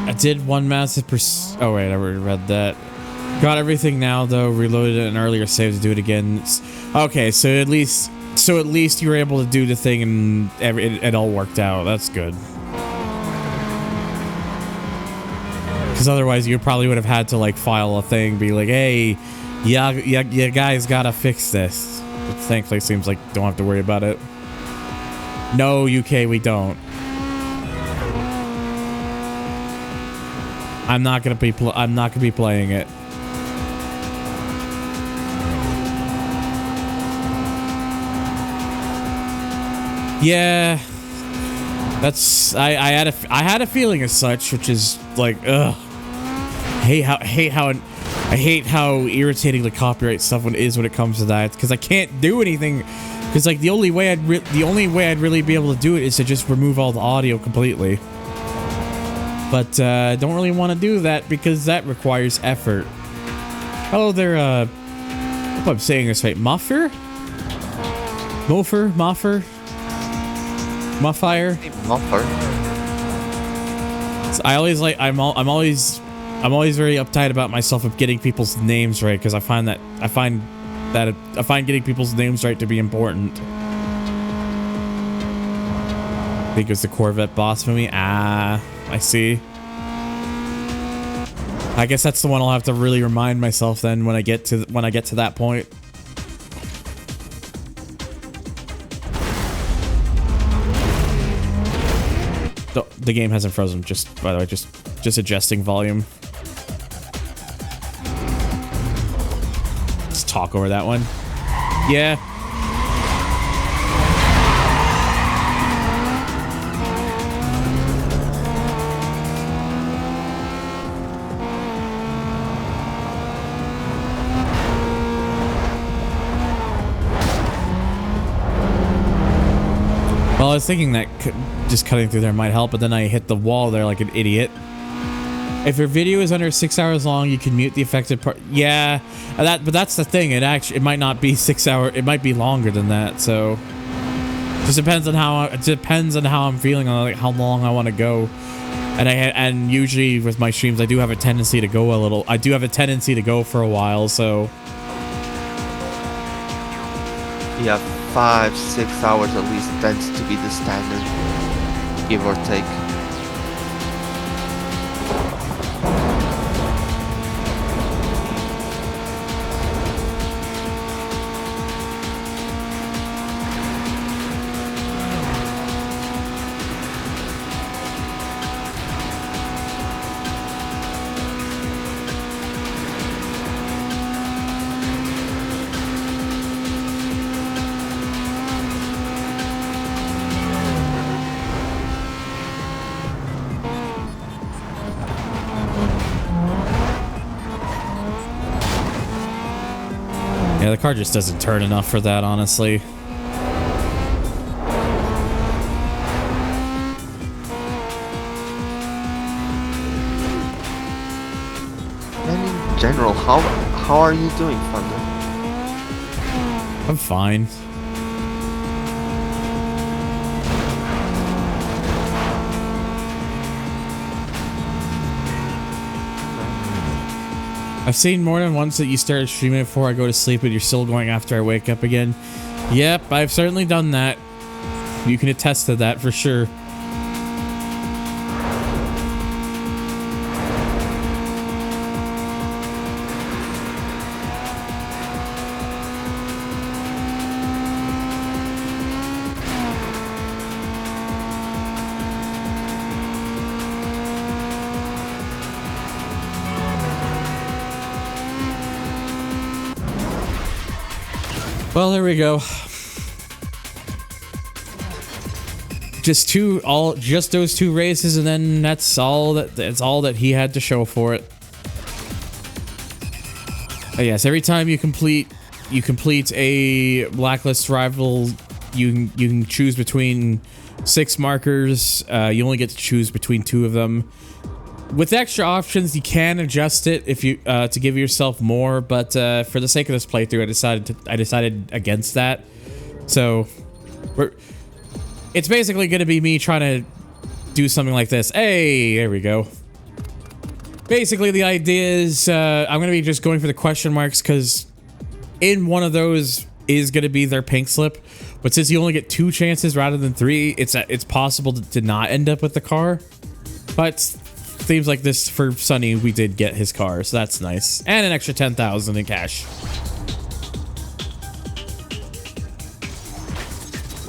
I did one massive oh wait, I already read that. Got everything now though, reloaded an earlier save to do it again. Okay, so at least you were able to do the thing and it all worked out. That's good. Because otherwise you probably would have had to like file a thing, be like, hey, yeah, you guys gotta fix this. But thankfully it seems like don't have to worry about it. No, UK, we don't. I'm not gonna be playing it. Yeah, that's I had a feeling as such, which is like, ugh. I hate how irritating the copyright stuff is when it comes to that, because I can't do anything. Because like the only way I'd really be able to do it is to just remove all the audio completely. But I don't really want to do that because that requires effort. Hello there, I hope I'm saying this right, Muffer? Muffer? Muffier? Muffer. So I always like, I'm always very uptight about myself of getting people's names right, because I find getting people's names right to be important. I think it was the Corvette boss movie. Ah, I see. I guess that's the one I'll have to really remind myself then when I get to that point. The game hasn't frozen, just by the way, just adjusting volume. Let's talk over that one. Yeah. Well, I was thinking that just cutting through there might help, but then I hit the wall there like an idiot. If your video is under 6 hours long, you can mute the affected part. Yeah, but that's the thing. It might not be 6 hours. It might be longer than that. So just depends on how I'm feeling, on like how long I want to go. And usually with my streams, I do have a tendency to go a little. I do have a tendency to go for a while. So Yeah, 5-6 hours at least tends to be the standard, give or take. yeah, the car just doesn't turn enough for that, honestly. And in general, how are you doing, Thunder? I'm fine. I've seen more than once that you started streaming before I go to sleep and you're still going after I wake up again. Yep, I've certainly done that. You can attest to that for sure. Well, there we go. Just those two races, and then that's all that he had to show for it. Yes, every time you complete a Blacklist rival, you can choose between 6 markers. You only get to choose between 2 of them. With extra options, you can adjust it if you to give yourself more, but for the sake of this playthrough, I decided against that. So it's basically going to be me trying to do something like this. Hey, there we go. Basically, the idea is I'm going to be just going for the question marks because in one of those is going to be their pink slip. But since you only get 2 chances rather than 3, it's possible to not end up with the car. But seems like this for Sonny, we did get his car, so that's nice. And an extra 10,000 in cash.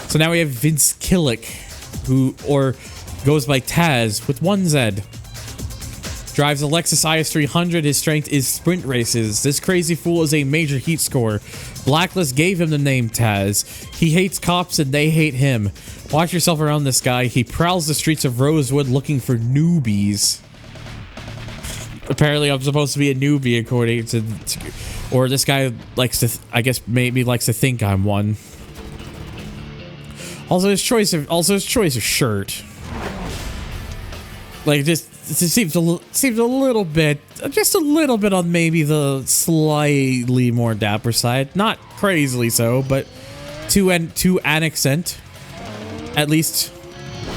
So now we have Vince Killick, who goes by Taz with 1 Z. Drives a Lexus IS300. His strength is sprint races. This crazy fool is a major heat scorer. Blacklist gave him the name Taz. He hates cops and they hate him. Watch yourself around this guy. He prowls the streets of Rosewood looking for newbies. Apparently I'm supposed to be a newbie according to or this guy likes to I guess maybe likes to think I'm one. Also his choice of shirt. Like it seems a little bit, just a little bit on maybe the slightly more dapper side. Not crazily so, but to an extent, at least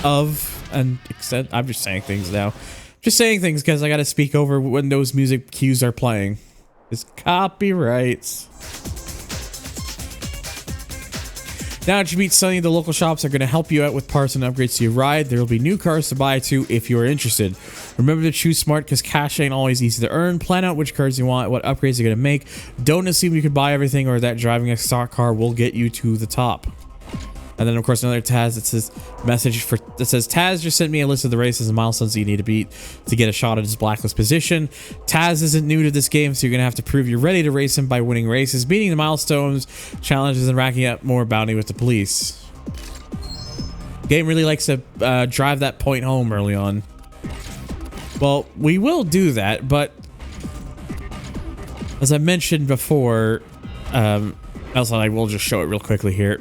of an extent. I'm just saying things now. Just saying things because I got to speak over when those music cues are playing. It's copyrights. Now that you meet Sunny, the local shops are going to help you out with parts and upgrades to your ride. There will be new cars to buy too if you are interested. Remember to choose smart because cash ain't always easy to earn. Plan out which cars you want, what upgrades you're going to make. Don't assume you can buy everything or that driving a stock car will get you to the top. And then, of course, another Taz that says Taz just sent me a list of the races and milestones that you need to beat to get a shot at his Blacklist position. Taz isn't new to this game, so you're going to have to prove you're ready to race him by winning races, beating the milestones, challenges, and racking up more bounty with the police. Game really likes to drive that point home early on. Well, we will do that, but as I mentioned before, also I will just show it real quickly here.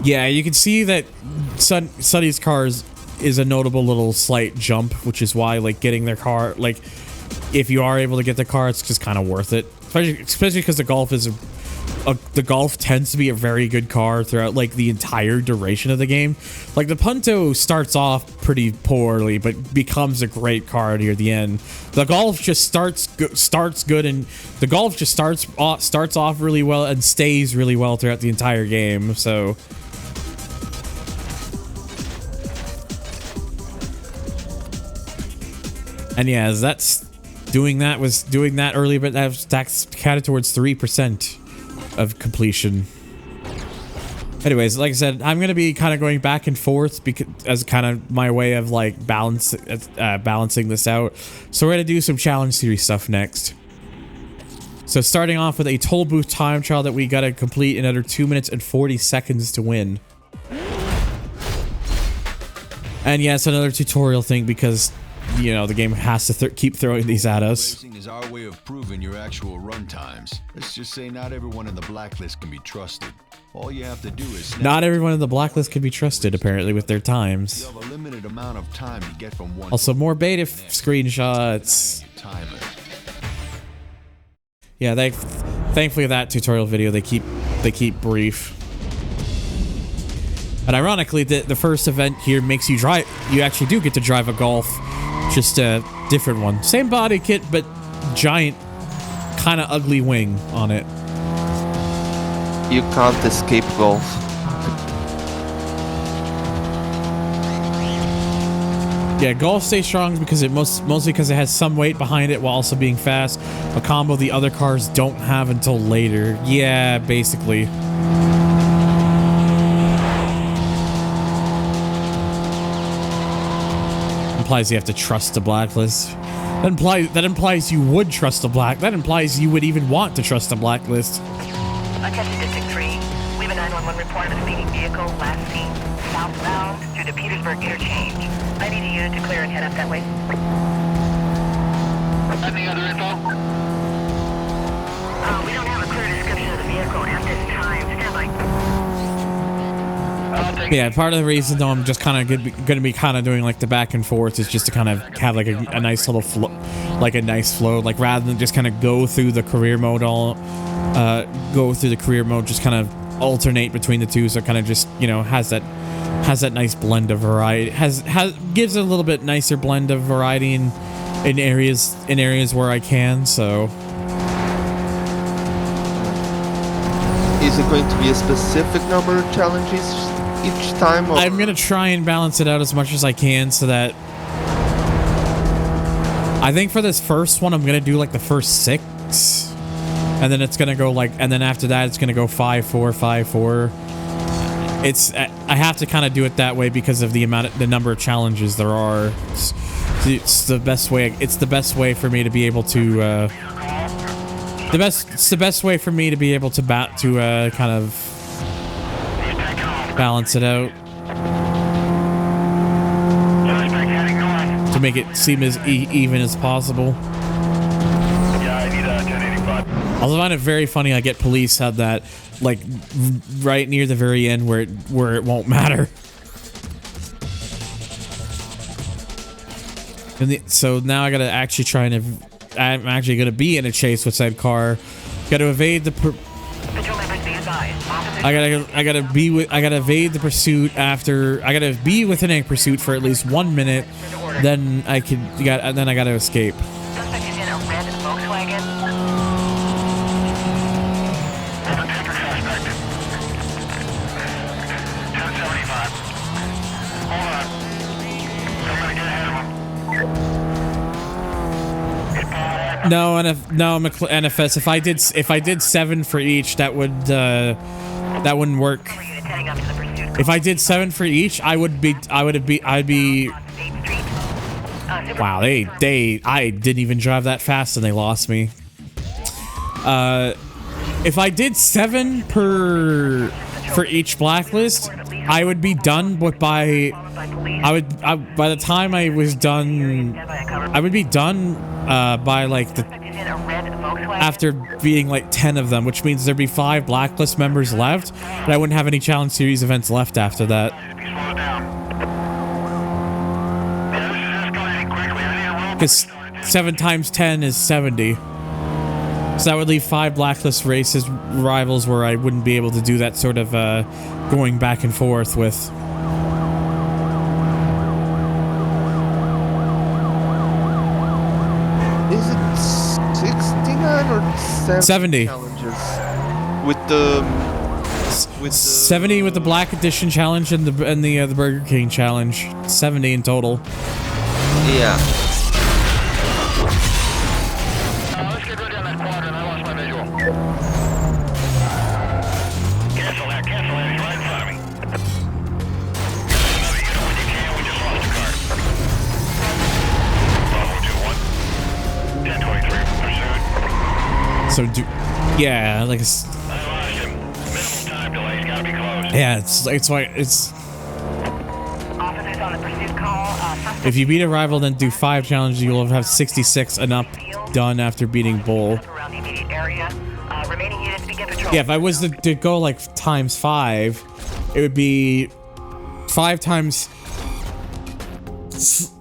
Yeah, you can see that Sunny's cars is a notable little slight jump, which is why, like, getting their car, like, if you are able to get the car, it's just kind of worth it. Especially because the Golf is the Golf tends to be a very good car throughout, like, the entire duration of the game. Like, the Punto starts off pretty poorly, but becomes a great car near the end. The Golf just starts good, and the Golf just starts off really well and stays really well throughout the entire game. So. And yeah, that's doing that early, but that's counted towards 3% of completion. Anyways, like I said, I'm gonna be kind of going back and forth because as kind of my way of like balancing this out. So we're gonna do some challenge series stuff next. So starting off with a toll booth time trial that we gotta complete in under 2 minutes and 40 seconds to win. And yeah, it's another tutorial thing because, you know, the game has to keep throwing these at us. Racing is our way of proving your actual run times. Let's just say not everyone in the Blacklist can be trusted. All you have to do is not everyone in the Blacklist can be trusted, apparently, with their times. You have a limited amount of time to get from one. Also, more beta screenshots. Yeah, thankfully that tutorial video they keep brief. And ironically, the first event here makes you drive. You actually do get to drive a Golf. Just a different one. Same body kit, but giant, kind of ugly wing on it. You can't escape Golf. Yeah, Golf stays strong because it mostly because it has some weight behind it while also being fast. A combo the other cars don't have until later. Yeah, basically. Implies you have to trust the Blacklist. That implies you would trust the That implies you would even want to trust the Blacklist. Attention District 3. We have a 911 report of a speeding vehicle last seen southbound through the Petersburg interchange. I need a unit to clear and head up that way. Any other info? We don't have a clear description of the vehicle at this time. Stand by. Yeah, part of the reason though I'm just kind of going to be kind of doing like the back and forth is just to kind of have like a nice little flow, like a nice flow, like rather than just kind of go through the career mode just kind of alternate between the two, so it kind of just, you know, has that nice blend of variety, gives it a little bit nicer blend of variety in areas where I can. So is it going to be a specific number of challenges each time? Or? I'm gonna try and balance it out as much as I can so that I think for this first one I'm gonna do like the first 6, and then it's gonna go like, and then after that it's gonna go 5, 4, 5, 4. I have to kind of do it that way because of the number of challenges there are. It's the best way. It's the best way for me to be able to. It's the best way for me to be able to kind of balance it out to make it seem as even as possible. Also, I find it very funny. I get police have that like right near the very end where it won't matter. So now I gotta actually I'm actually gonna be in a chase with said car. Got to evade the I gotta evade the pursuit after. I gotta be within a pursuit for at least 1 minute. Then I gotta escape. Suspect is in a red Volkswagen. No, NFS. If I did 7 for each, that wouldn't work. If I did 7 for each, I'd be. Wow, I didn't even drive that fast and they lost me. If I did 7 for each Blacklist, I would be done. But by the time I was done, I would be done by like after beating like 10 of them, which means there'd be 5 Blacklist members left, but I wouldn't have any Challenge Series events left after that. Because 7 times 10 is 70. So that would leave 5 Blacklist races rivals where I wouldn't be able to do that sort of going back and forth with. Is it 69 or 70 challenges? With the 70 with the Black Edition challenge and the Burger King challenge. 70 in total. Yeah. Let's get rid of that quadrant. I lost my visual. Cancel that. He's right in front of me. Get another unit when you can. We just lost a car. Bravo 2-1. 1023. Pursuit. So yeah, like I lost him. Minimal time delay. He's gotta be close. yeah, it's like it's. Officers on the pursuit call. If you beat a rival, then do 5 challenges, you'll have 66 and up done after beating Bull. Around the immediate area. Remaining units begin patrol. Yeah, if I was to go like times 5, it would be 5 times. It's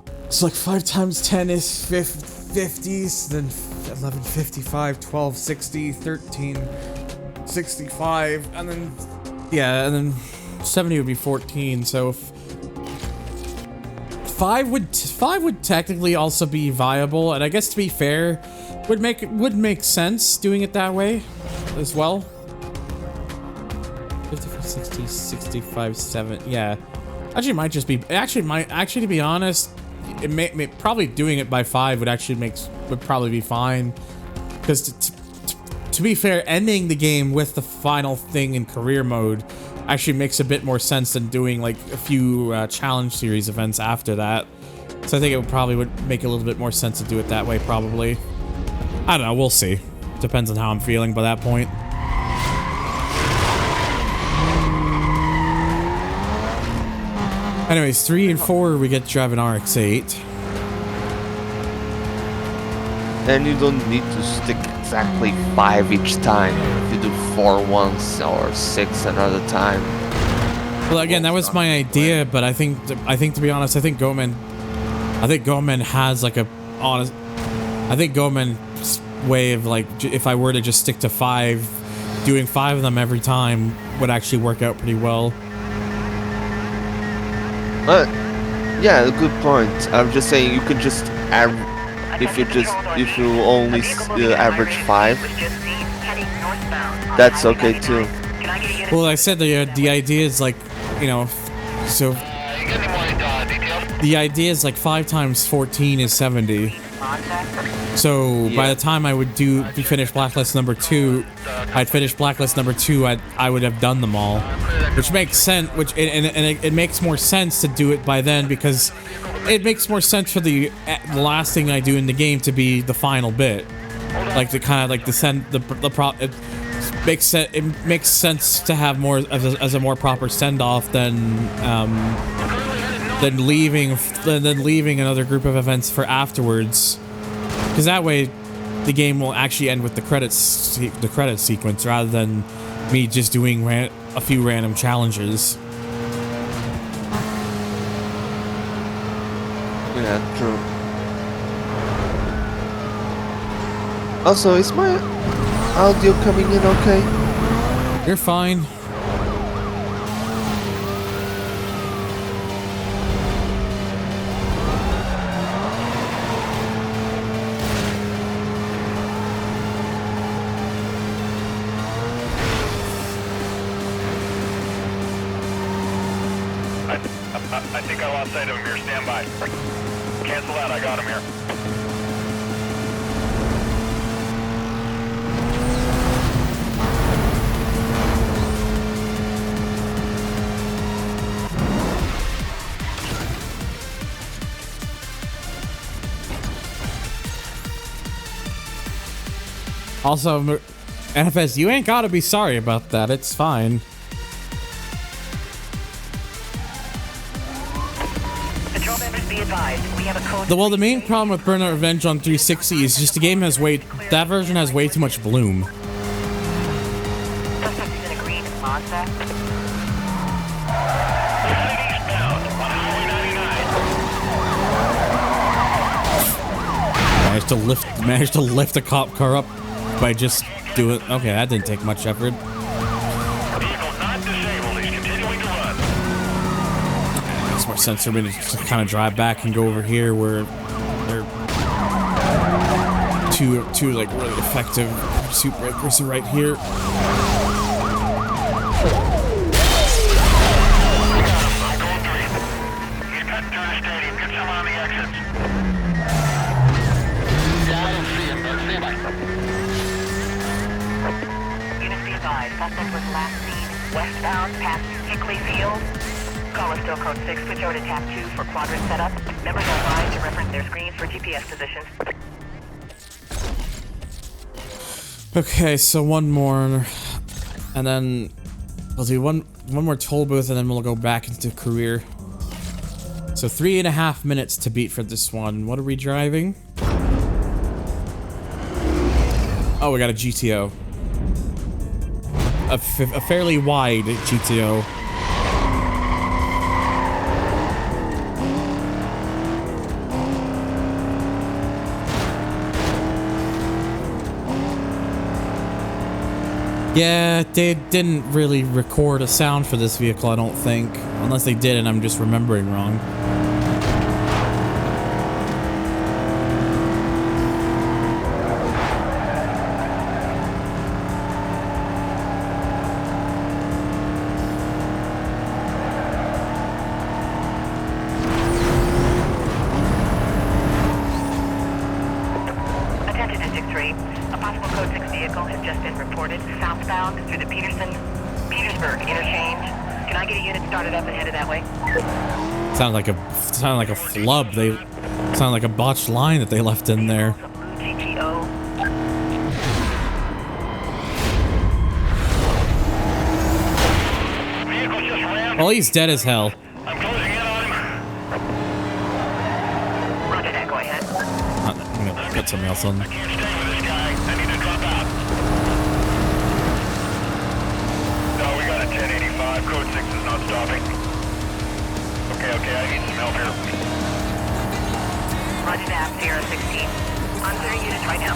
like 5 times 10 is 50, then 11, 55, 12, 60, 13, 65, and then yeah, and then 70 would be 14. So if 5 would technically also be viable, and I guess to be fair, would make sense doing it that way as well. 55, 60, 65, 7. Yeah, actually might just be actually to be honest, it may probably doing it by 5 would probably be fine, because to be fair, ending the game with the final thing in career mode actually makes a bit more sense than doing like a few challenge series events after that. So I think it would make a little bit more sense to do it that way, probably. I don't know, we'll see. Depends on how I'm feeling by that point. Anyways, 3 and 4 we get to drive an RX-8. And you don't need to stick exactly 5 each time. If you do 4 once or 6 another time. Well, again, that was my idea, but I think to be honest, I think Goman has like a honest. I think Goman's way of like, if I were to just stick to 5, doing 5 of them every time would actually work out pretty well. Yeah, a good point. I'm just saying you could just if you only average 5, that's okay too. Well, I said the idea is like, you know, so the idea is like 5 times 14 is 70. So by the time I would finish Blacklist number 2, I'd finish Blacklist number 2. I would have done them all, which makes sense. It makes more sense to do it by then, because it makes more sense for the last thing I do in the game to be the final bit, like the kind of like it makes sense to have more as a more proper send off than leaving another group of events for afterwards, because that way the game will actually end with the credit sequence rather than me just doing a few random challenges. Yeah, true. Also, is my audio coming in okay? You're fine. I think I lost sight of him here. Stand by. Cancel out. I got him here. Also, NFS, you ain't gotta be sorry about that. It's fine. Patrol members, be advised. We have a code. The main problem with Burnout Revenge on 360 is just the game has that version has way too much bloom. Suspect is in a green Mazda. Eastbound on Highway 99. Managed to lift a cop car up by just doing. Okay, that didn't take much effort. Vehicle not disabled. He's continuing to run. It makes more sense for me to just kind of drive back and go over here where they're two like really effective pursuit breakers are right here. He's cutting through the stadium. Get some on the exits. Units be advised. Suspect was last seen westbound past Hickley Field. Call is still code 6. Switch over to tab 2 for quadrant setup. Members are advised to reference their screens for GPS positions. Okay, so one more, and then we'll do one more toll booth, and then we'll go back into career. So 3.5 minutes to beat for this one. What are we driving? Oh, we got a GTO. A fairly wide GTO. Yeah, they didn't really record a sound for this vehicle, I don't think. Unless they did and I'm just remembering wrong. Attention District 3. A possible code 6 vehicle has just been reported southbound through the Petersburg interchange. Can I get a unit started up and headed that way? Sounded like a flub. They sound like a botched line that they left in there. GTO. Vehicle just ran. Well, he's dead as hell. I'm closing in on him. Roger that. Go ahead. I'm gonna put something else on. I can't stay with this guy. I need to drop out. No, we got a 1085. Code 6 is not stopping. Okay, I need some help here. Roger that. Sierra 16. I'm clearing units right now.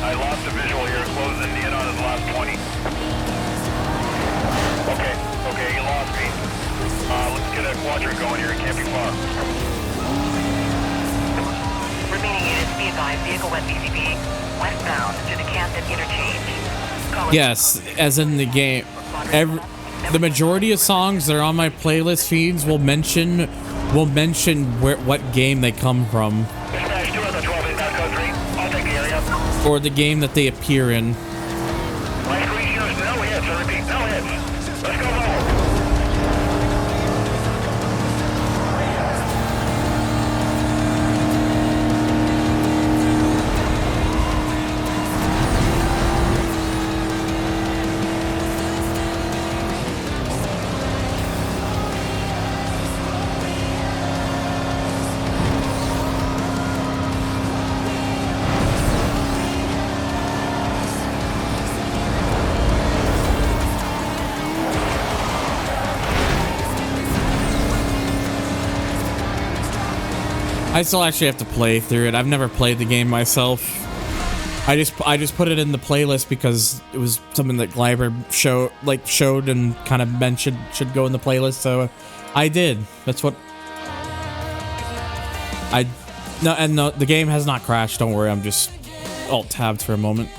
I lost the visual here. Closing in on his last 20. Okay, you lost me. Let's get a quadrant going here. It can't be far. Remaining units be advised. Vehicle went BCB westbound to the Camden interchange. Call Yes, as in the game. The majority of songs that are on my playlist feeds will mention what game they come from. Dispatch 2 on the 12 inbound code 3. I'll take the area. Or the game that they appear in. Last three units, no hits. I repeat, no hits. Let's go mobile. I still actually have to play through it. I've never played the game myself. I just put it in the playlist because it was something that Gleiber showed and kind of mentioned should go in the playlist. So I did. That's what no, the game has not crashed. Don't worry. I'm just alt tabbed for a moment.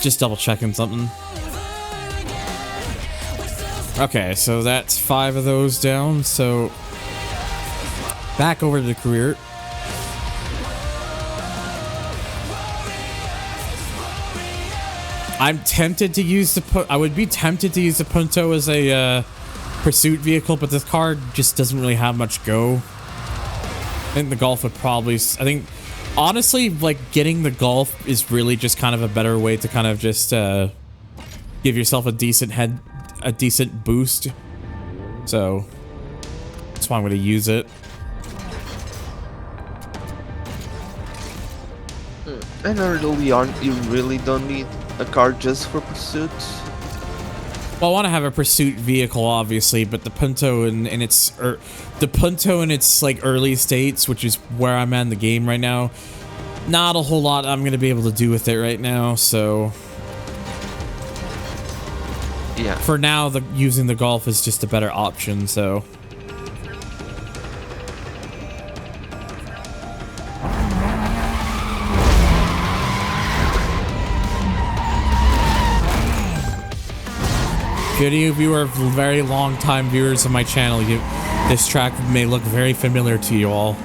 Just double checking something. Okay, so that's 5 of those down. So back over to the career. I'm tempted to use I would be tempted to use the Punto as a pursuit vehicle, but this car just doesn't really have much go. I think the Golf would probably. I think, honestly, like getting the Golf is really just kind of a better way to kind of just give yourself a decent boost. So that's why I'm going to use it. And early on, you really don't need a car just for pursuits. Well, I want to have a pursuit vehicle, obviously, but the Punto in its like early states, which is where I'm at in the game right now, not a whole lot I'm gonna be able to do with it right now. So yeah, for now, using the Golf is just a better option. So. If any of you are very long-time viewers of my channel, this track may look very familiar to you all.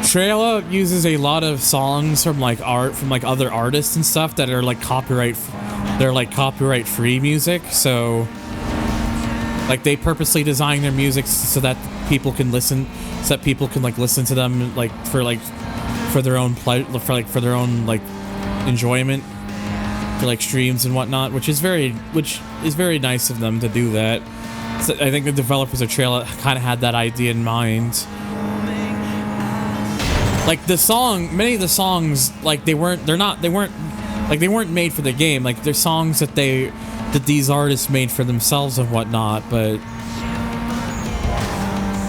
Trailer uses a lot of songs from other artists and stuff that are like copyright free music. So like they purposely design their music so that people can listen to them for their own enjoyment, for like streams and whatnot, which is very nice of them to do that. So I think the developers of Trailer kind of had that idea in mind. Like many of the songs, like they weren't made for the game. Like they're songs that these artists made for themselves and whatnot, but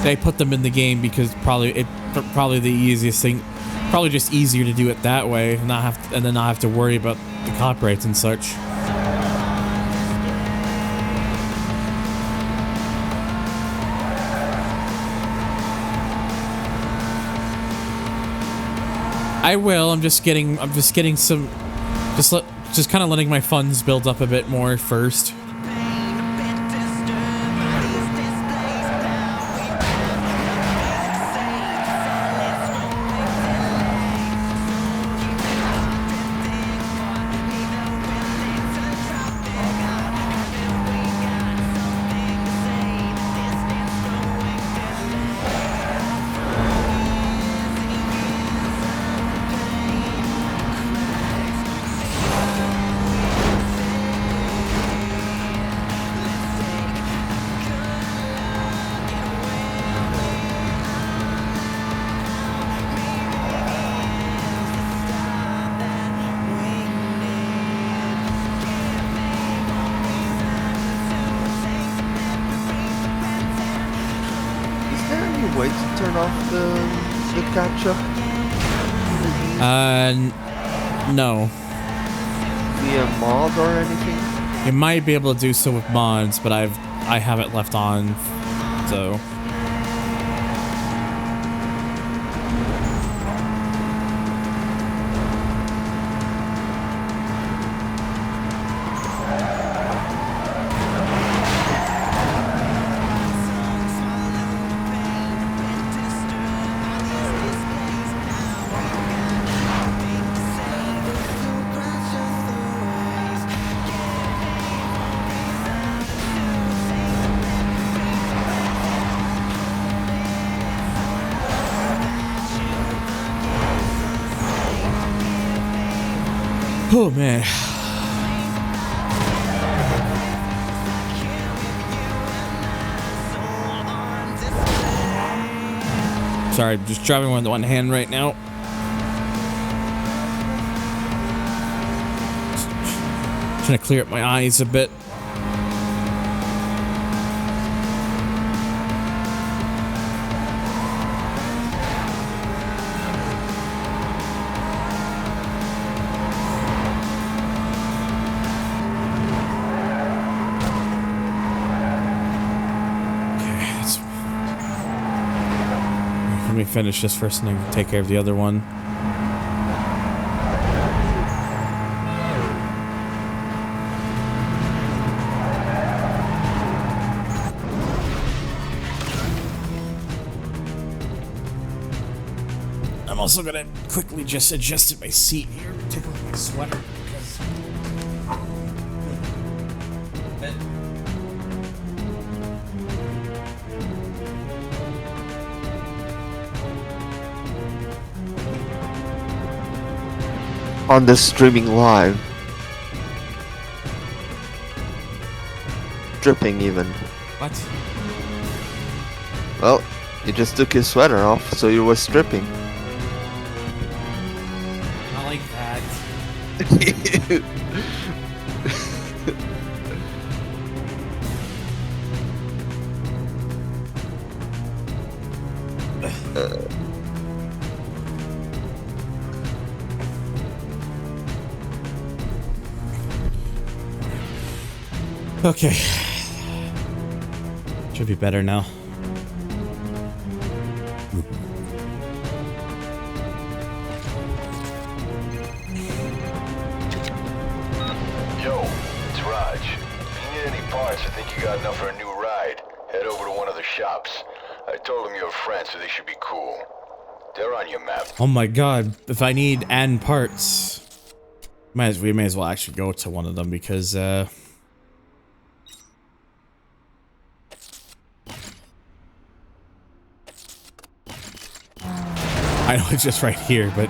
they put them in the game because probably the easiest thing. Probably just easier to do it that way and not have to worry about the copyrights and such. I will. I'm just kind of letting my funds build up a bit more first. Way to turn off the capture? No. Via mod or anything? You might be able to do so with mods, but I have it left on, so. Oh man. Sorry, I'm just driving with one hand right now. Trying to clear up my eyes a bit. me finish this first and then take care of the other one. I'm also gonna quickly just adjust my seat here, take off my sweater. On the streaming live. Dripping even. What? Well, you just took your sweater off, so you were stripping. I like that. Okay. Should be better now. Yo, it's Raj. If you need any parts or think you got enough for a new ride, head over to one of the shops. I told them you're friends, so they should be cool. They're on your map. Oh my god, if I need and parts, we may as well actually go to one of them because I know it's just right here, but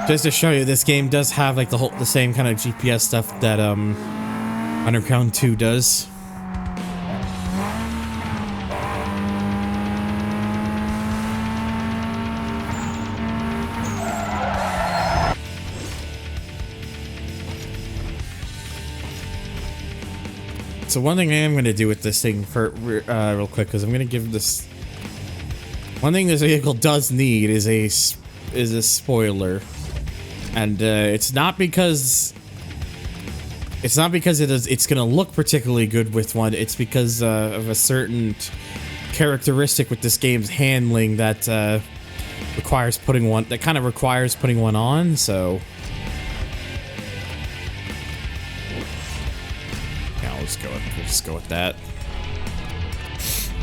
just to show you, this game does have like the same kind of GPS stuff that Underground 2 does. So one thing I am going to do with this thing for real quick, because I'm going to give this one thing this vehicle does need is a spoiler, and it's not because it's going to look particularly good with one. It's because of a certain characteristic with this game's handling that requires putting one on. So. We'll just go with that.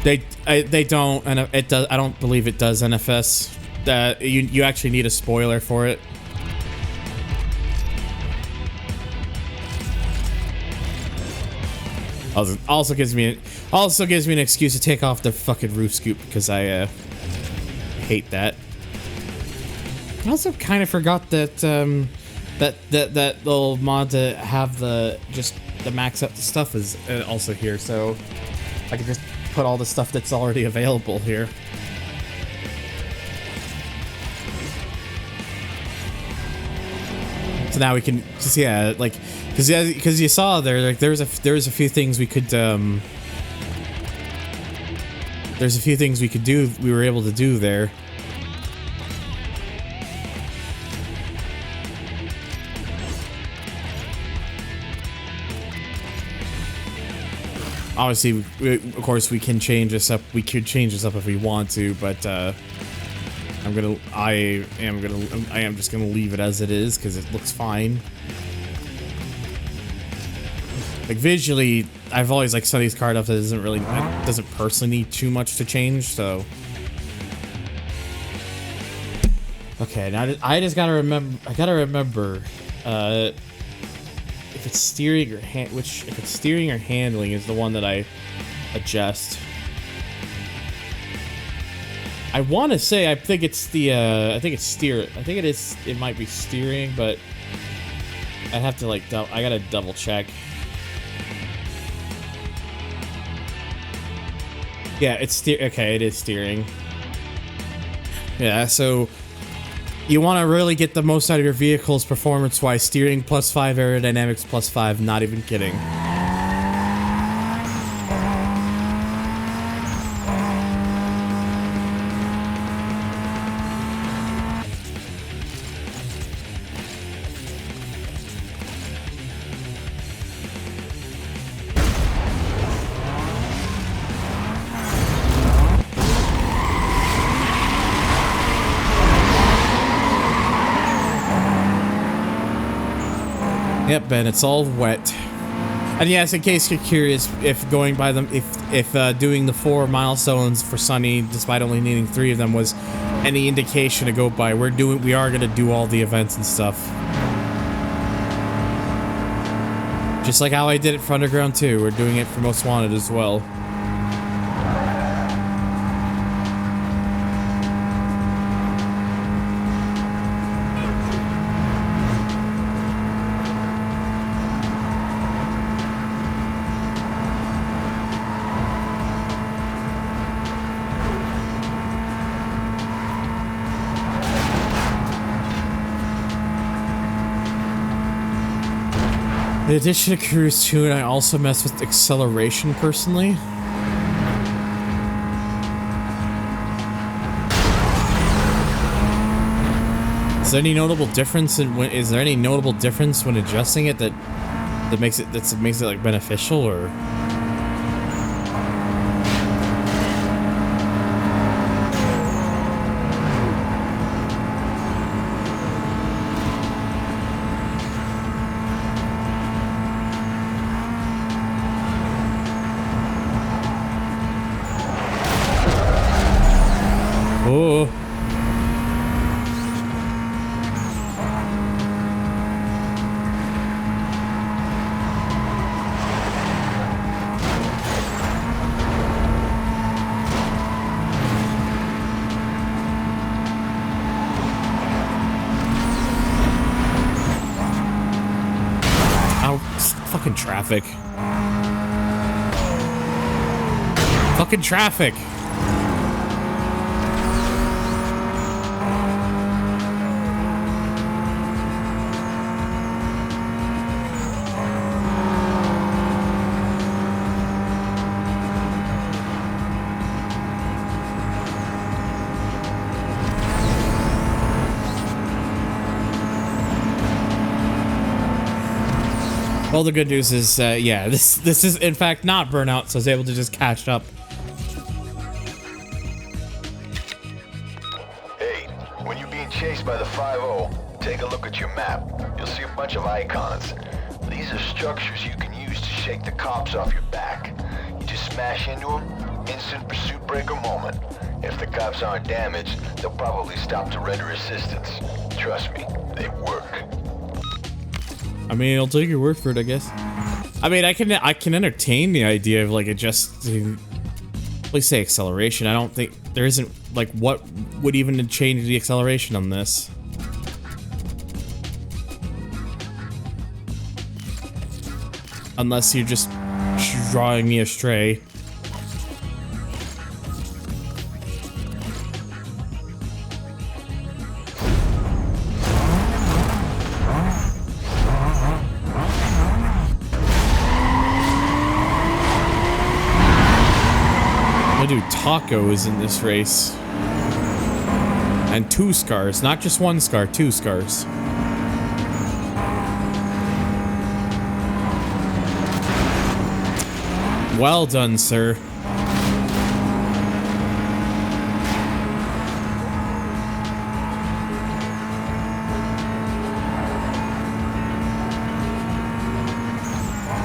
They don't, and it does. I don't believe it does NFS. You actually need a spoiler for it. Also gives me an excuse to take off the fucking roof scoop because I hate that. I also kind of forgot that that little mod to have the max up the stuff is also here, so I can just put all the stuff that's already available here. So now we can just because you saw there, like there was a few things we could there's a few things we could do. We were able to do there. Obviously, of course, we can change this up. We could change this up if we want to, but I am just gonna leave it as it is because it looks fine. Like visually, I've always liked Sunny's car enough that it doesn't personally need too much to change. So, okay, now I just gotta remember. I gotta remember. If it's steering or if it's steering or handling is the one that I adjust. I want to say I think it's the I think it might be steering, but I have to I gotta double check. Yeah, it's okay, it is steering. Yeah, so you want to really get the most out of your vehicle's performance-wise. Steering +5, aerodynamics +5. Not even kidding. Yep, Ben, it's all wet. And yes, in case you're curious, if going by them, if doing the 4 milestones for Sunny, despite only needing 3 of them, was any indication to go by, we are gonna do all the events and stuff. Just like how I did it for Underground 2, we're doing it for Most Wanted as well. In addition to Cruise 2, and I also mess with acceleration personally. Is there any notable difference in when adjusting it that makes it like beneficial, or? Oh. Fucking traffic. Fucking traffic. Well, the good news is, yeah, this is in fact not burnout, so I was able to just catch up. Hey, when you're being chased by the 5-0, take a look at your map. You'll see a bunch of icons. These are structures you can use to shake the cops off your back. You just smash into them, instant pursuit breaker moment. If the cops aren't damaged, they'll probably stop to render assistance. Trust me, they work. I mean, I'll take your word for it, I guess. I mean, I can entertain the idea of like adjusting, let's say acceleration. I don't think there isn't like what would even change the acceleration on this. Unless you're just drawing me astray. Tacos in this race, and 2 scars, not just 1 scar, 2 scars. Well done, sir.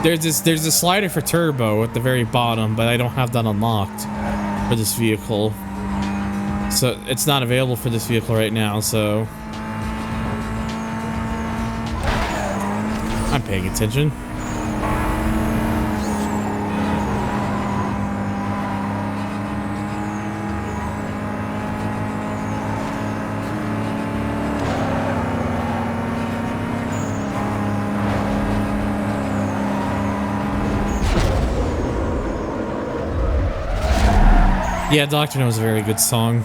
There's a slider for turbo at the very bottom, but I don't have that unlocked for this vehicle, so it's not available for this vehicle right now, so I'm paying attention. Yeah, Doctor No is a very good song.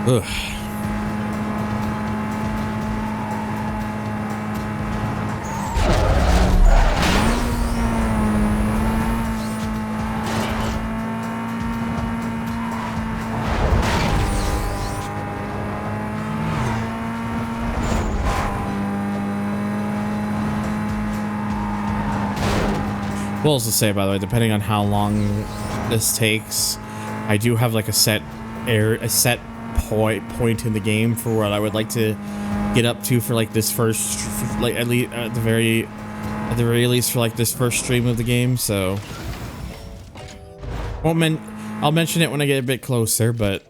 Ugh. We'll also say, by the way, depending on how long this takes, I do have like a set point in the game for what I would like to get up to for like this first, like at least at the very least for like this first stream of the game. So I'll mention it when I get a bit closer, but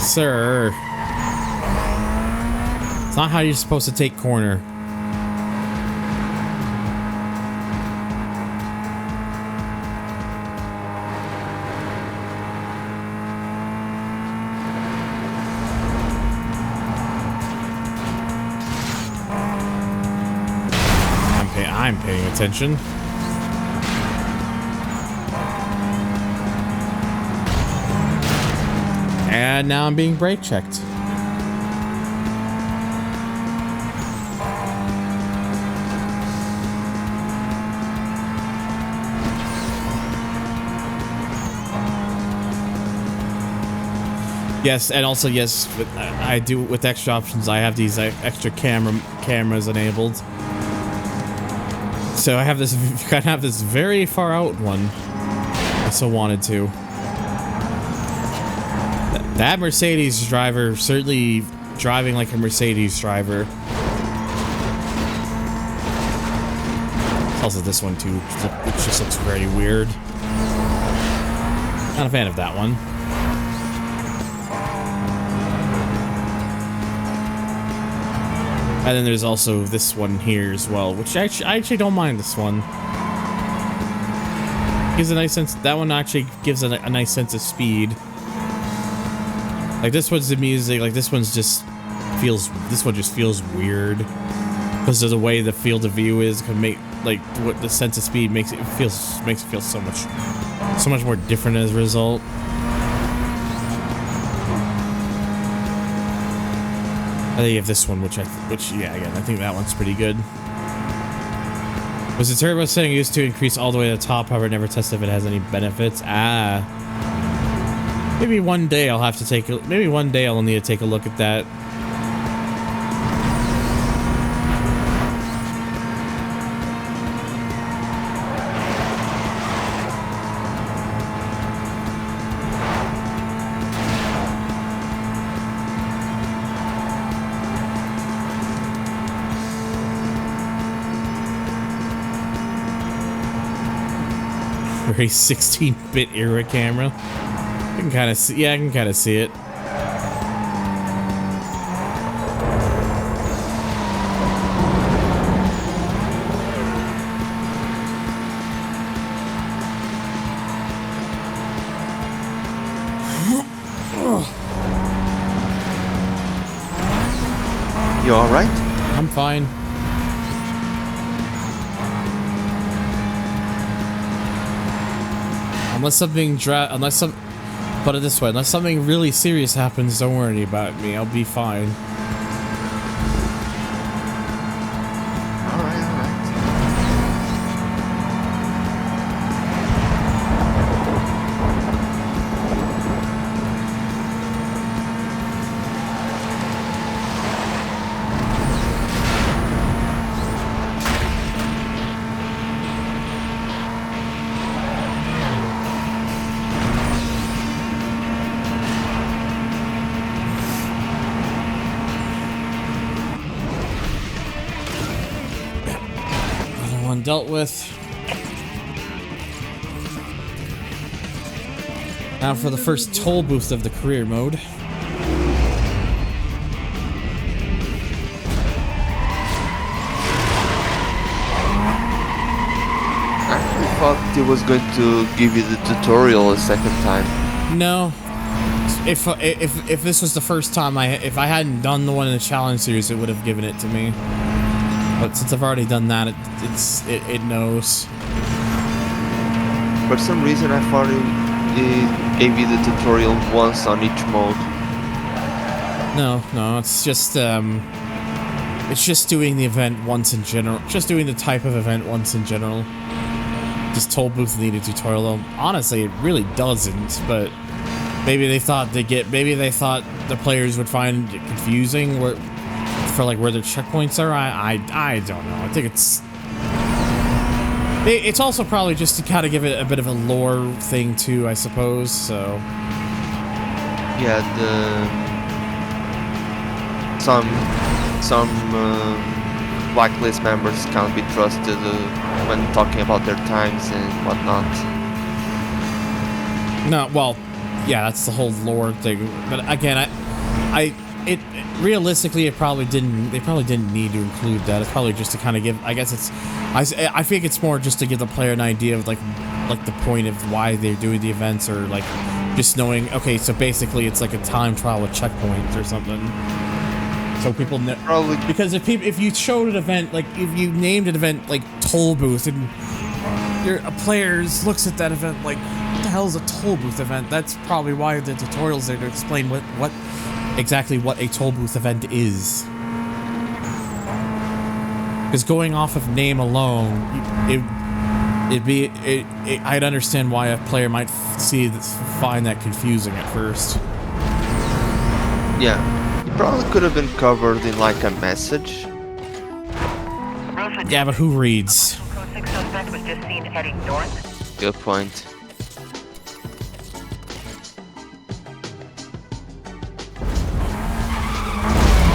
sir, it's not how you're supposed to take corner. I'm paying attention. And now I'm being brake checked. Yes, and also yes, I do with extra options. I have these extra cameras enabled. So I have this kind of have this very far out one. I so wanted to. That Mercedes driver certainly driving like a Mercedes driver. Also this one too, it just looks very weird. Not a fan of that one. And then there's also this one here as well, which I actually don't mind this one. Gives a nice sense. That one actually gives a nice sense of speed. Like this one's the music. Like this one's just feels. This one just feels weird because of the way the field of view is. Can make like what the sense of speed makes it feel so much more different as a result. I think you have this one, which yeah, again, I think that one's pretty good. Was the turbo setting used to increase all the way to the top? However, never tested if it has any benefits. Maybe one day I'll have to take. Maybe one day I'll need to take a look at that. Very 16-bit era camera. I can kind of see. Yeah, I can kind of see it. You all right? I'm fine. Unless put it this way, unless something really serious happens, don't worry about me. I'll be fine. Dealt with. Now for the first toll booth of the career mode. I actually thought it was going to give you the tutorial a second time. No. If this was the first time if I hadn't done the one in the challenge series, it would have given it to me. But since I've already done that, it knows. For some reason, I thought it gave you the tutorial once on each mode. No, it's just doing the event once in general. Just doing the type of event once in general. Does toll booth need a tutorial though? Honestly, it really doesn't, but maybe they thought the players would find it confusing where where their checkpoints are. I don't know. I think it's also probably just to kind of give it a bit of a lore thing too, I suppose. So yeah, some Blacklist members can't be trusted when talking about their times and whatnot. No, well, yeah, that's the whole lore thing. But again, it realistically, they probably didn't need to include that. It's probably just to kind of give. I guess I think it's more just to give the player an idea of like the point of why they're doing the events, or like just knowing. Okay, so basically, it's like a time trial with checkpoints or something. So people know, probably, because if you showed an event, like if you named an event like toll booth, and a player looks at that event like, what the hell is a toll booth event? That's probably why the tutorial's there to explain exactly what a toll booth event is. Because going off of name alone, I'd understand why a player might find that confusing at first. Yeah. Probably could have been covered in like a message. Yeah, but who reads? Code 6 suspect was just seen heading north. Good point.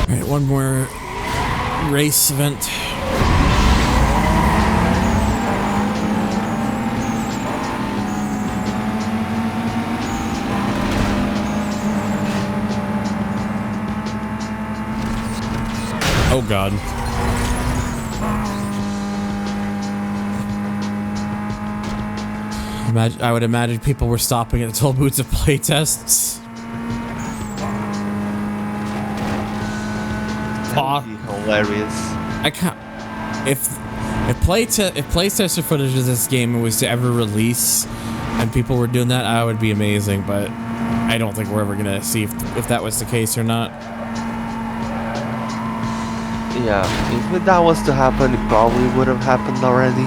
Alright, one more race event. Oh god. I would imagine people were stopping at the toll booths of playtests. That'd be hilarious. I can't. If playtester footage of this game was to ever release, and people were doing that, that would be amazing. But I don't think we're ever gonna see if that was the case or not. Yeah, if that was to happen, it probably would have happened already.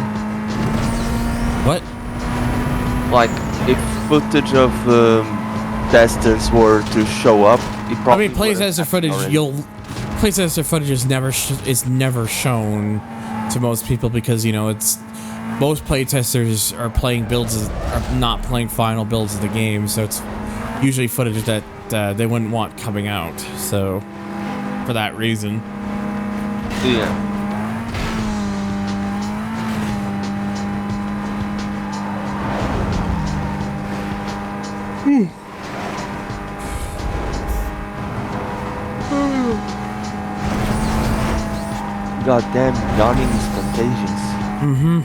What? Like, if footage of testers were to show up, it probably. I mean, playtester footage. Playtester footage is never shown to most people because most playtesters are playing are not playing final builds of the game, so it's usually footage that they wouldn't want coming out. So, for that reason. Yeah. Goddamn, yawning is contagious. Mm-hmm.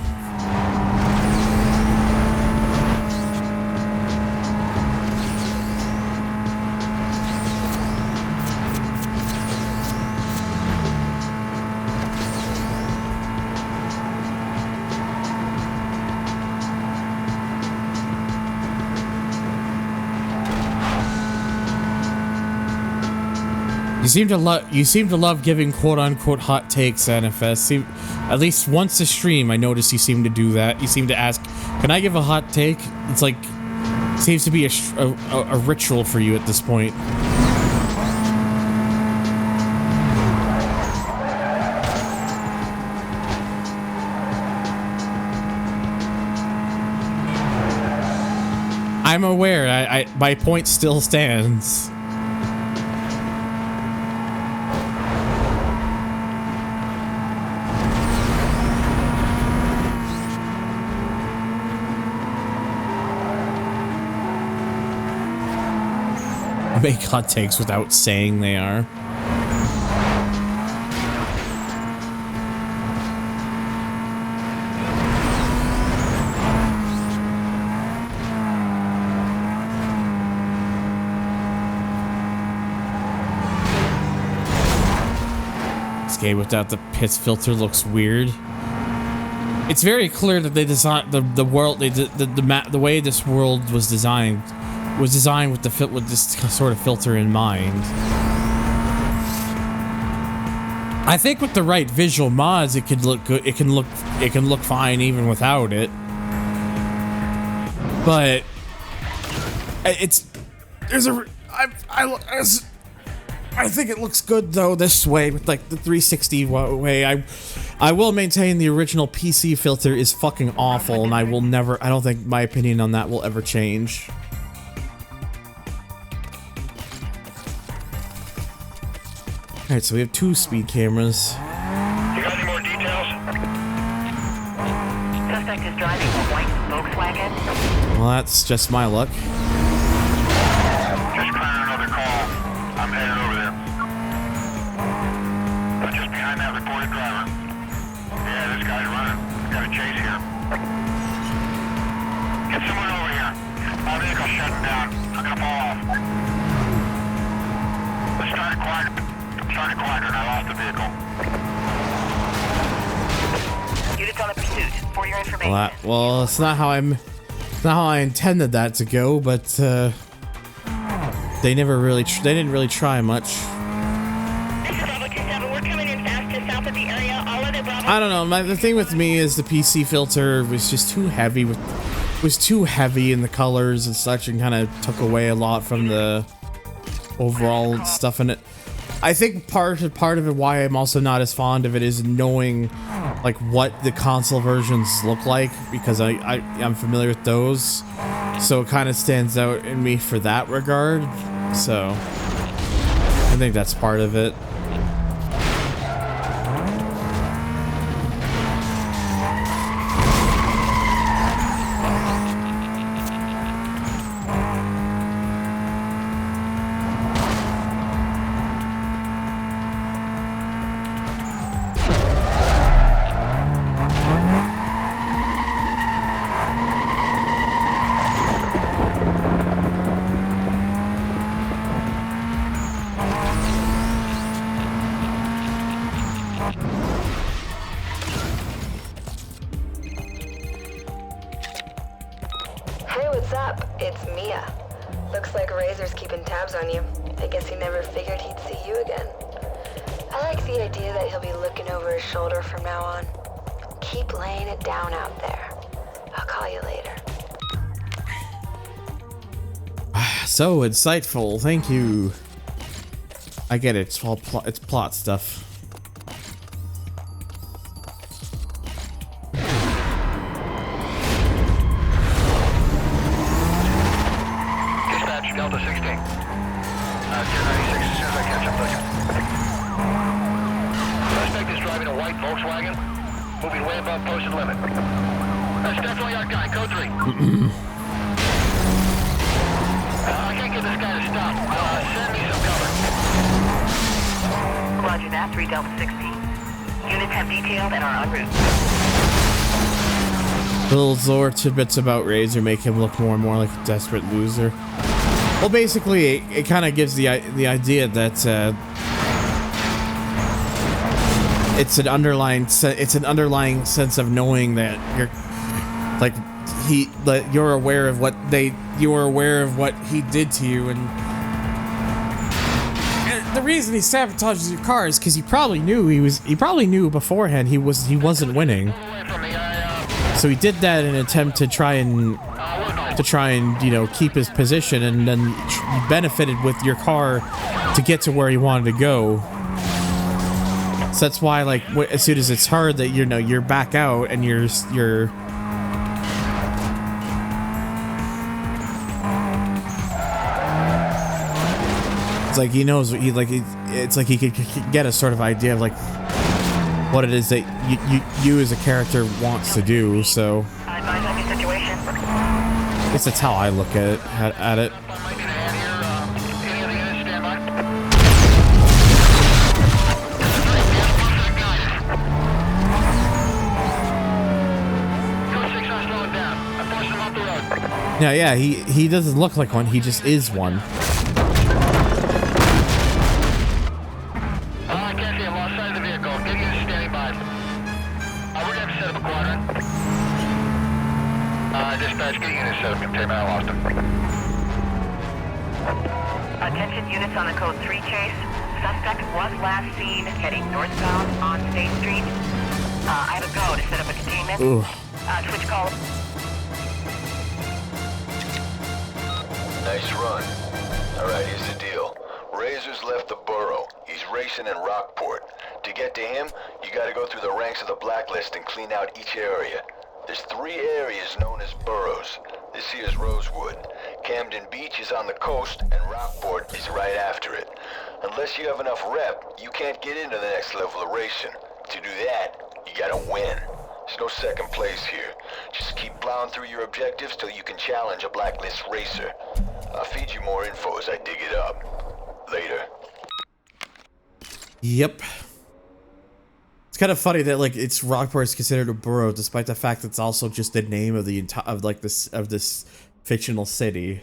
You seem to love giving quote-unquote hot takes, NFS. At least once a stream, I noticed you seem to do that. You seem to ask, "Can I give a hot take?" It's like seems to be a ritual for you at this point. I'm aware. My point still stands. Make hot takes without saying they are. This game without the pits filter looks weird. It's very clear that they designed the world. The way this world was designed with this sort of filter in mind. I think with the right visual mods, it could look good. It can look fine even without it. But I think it looks good though this way with like the 360 way. I will maintain the original PC filter is fucking awful, and I don't think my opinion on that will ever change. Alright, so we have 2 speed cameras. You got any more details? Suspect is driving a white Volkswagen. Well, that's just my luck. Just clearing another call. I'm headed over there. I'm just behind that reported driver. Yeah, this guy's running. Got a chase here. Get someone over here. My vehicle's shutting down. I'm gonna fall off. Let's try to quiet. Started quadrant. I lost the vehicle. Units on the pursuit. For your information. Well, it's not how I intended that to go, but they didn't really try much. This is Bravo 27. We're coming in fast to south of the area. All other Bravo. I don't know. The thing with me is the PC filter was just too heavy. Was too heavy in the colors and such, and kind of took away a lot from the overall stuff in it. I think part of it why I'm also not as fond of it is knowing like what the console versions look like, because I'm familiar with those, so it kind of stands out in me for that regard. So I think that's part of it. Hey, what's up? It's Mia. Looks like Razor's keeping tabs on you. I guess he never figured he'd see you again. I like the idea that he'll be looking over his shoulder from now on. Keep laying it down out there. I'll call you later. So insightful, thank you. I get it. It's all it's plot stuff. Dispatch, Delta 16. 296, as soon as I catch up with you. Suspect is driving a white Volkswagen, moving way above posted limit. That's definitely our guy, code 3. I can't get this guy to stop. Send me some cover. Roger that, 3 Delta 16. Units have detailed and are en route. Little lore tidbits about Razor make him look more and more like a desperate loser. Well, basically, it kind of gives the idea that it's an underlying sense of knowing that you're like you're aware of what he did to you, and the reason he sabotages your car is because he probably knew beforehand he wasn't winning. So he did that in an attempt to try and keep his position, and then he benefited with your car to get to where he wanted to go. So that's why, like, as soon as it's hard, that you're back out and you're it's like he knows it's like he could get a sort of idea of like what it is that you as a character wants to do. So I guess that's how I look at it. Yeah, he doesn't look like one, he just is one. I can't see him. Lost sight of the vehicle. Get you standing by. We're going to have to set up a quadrant. Dispatch, get units set up. Containment, I lost him. Attention units on the code 3 chase. suspect was last seen heading northbound on State Street. I have a go to set up a containment. Ooh. Switch call. Nice run. Alright, here's the deal. Razor's left the borough. He's racing in Rockport. To get to him, you gotta go through the ranks of the Blacklist and clean out each area. There's 3 areas known as boroughs. This here's Rosewood. Camden Beach is on the coast, and Rockport is right after it. Unless you have enough rep, you can't get into the next level of racing. To do that, you gotta win. There's no second place here. Just keep plowing through your objectives till you can challenge a Blacklist racer. I'll feed you more info as I dig it up. Later. Yep. It's kind of funny that like it's Rockport is considered a borough, despite the fact it's also just the name of the entire of this fictional city.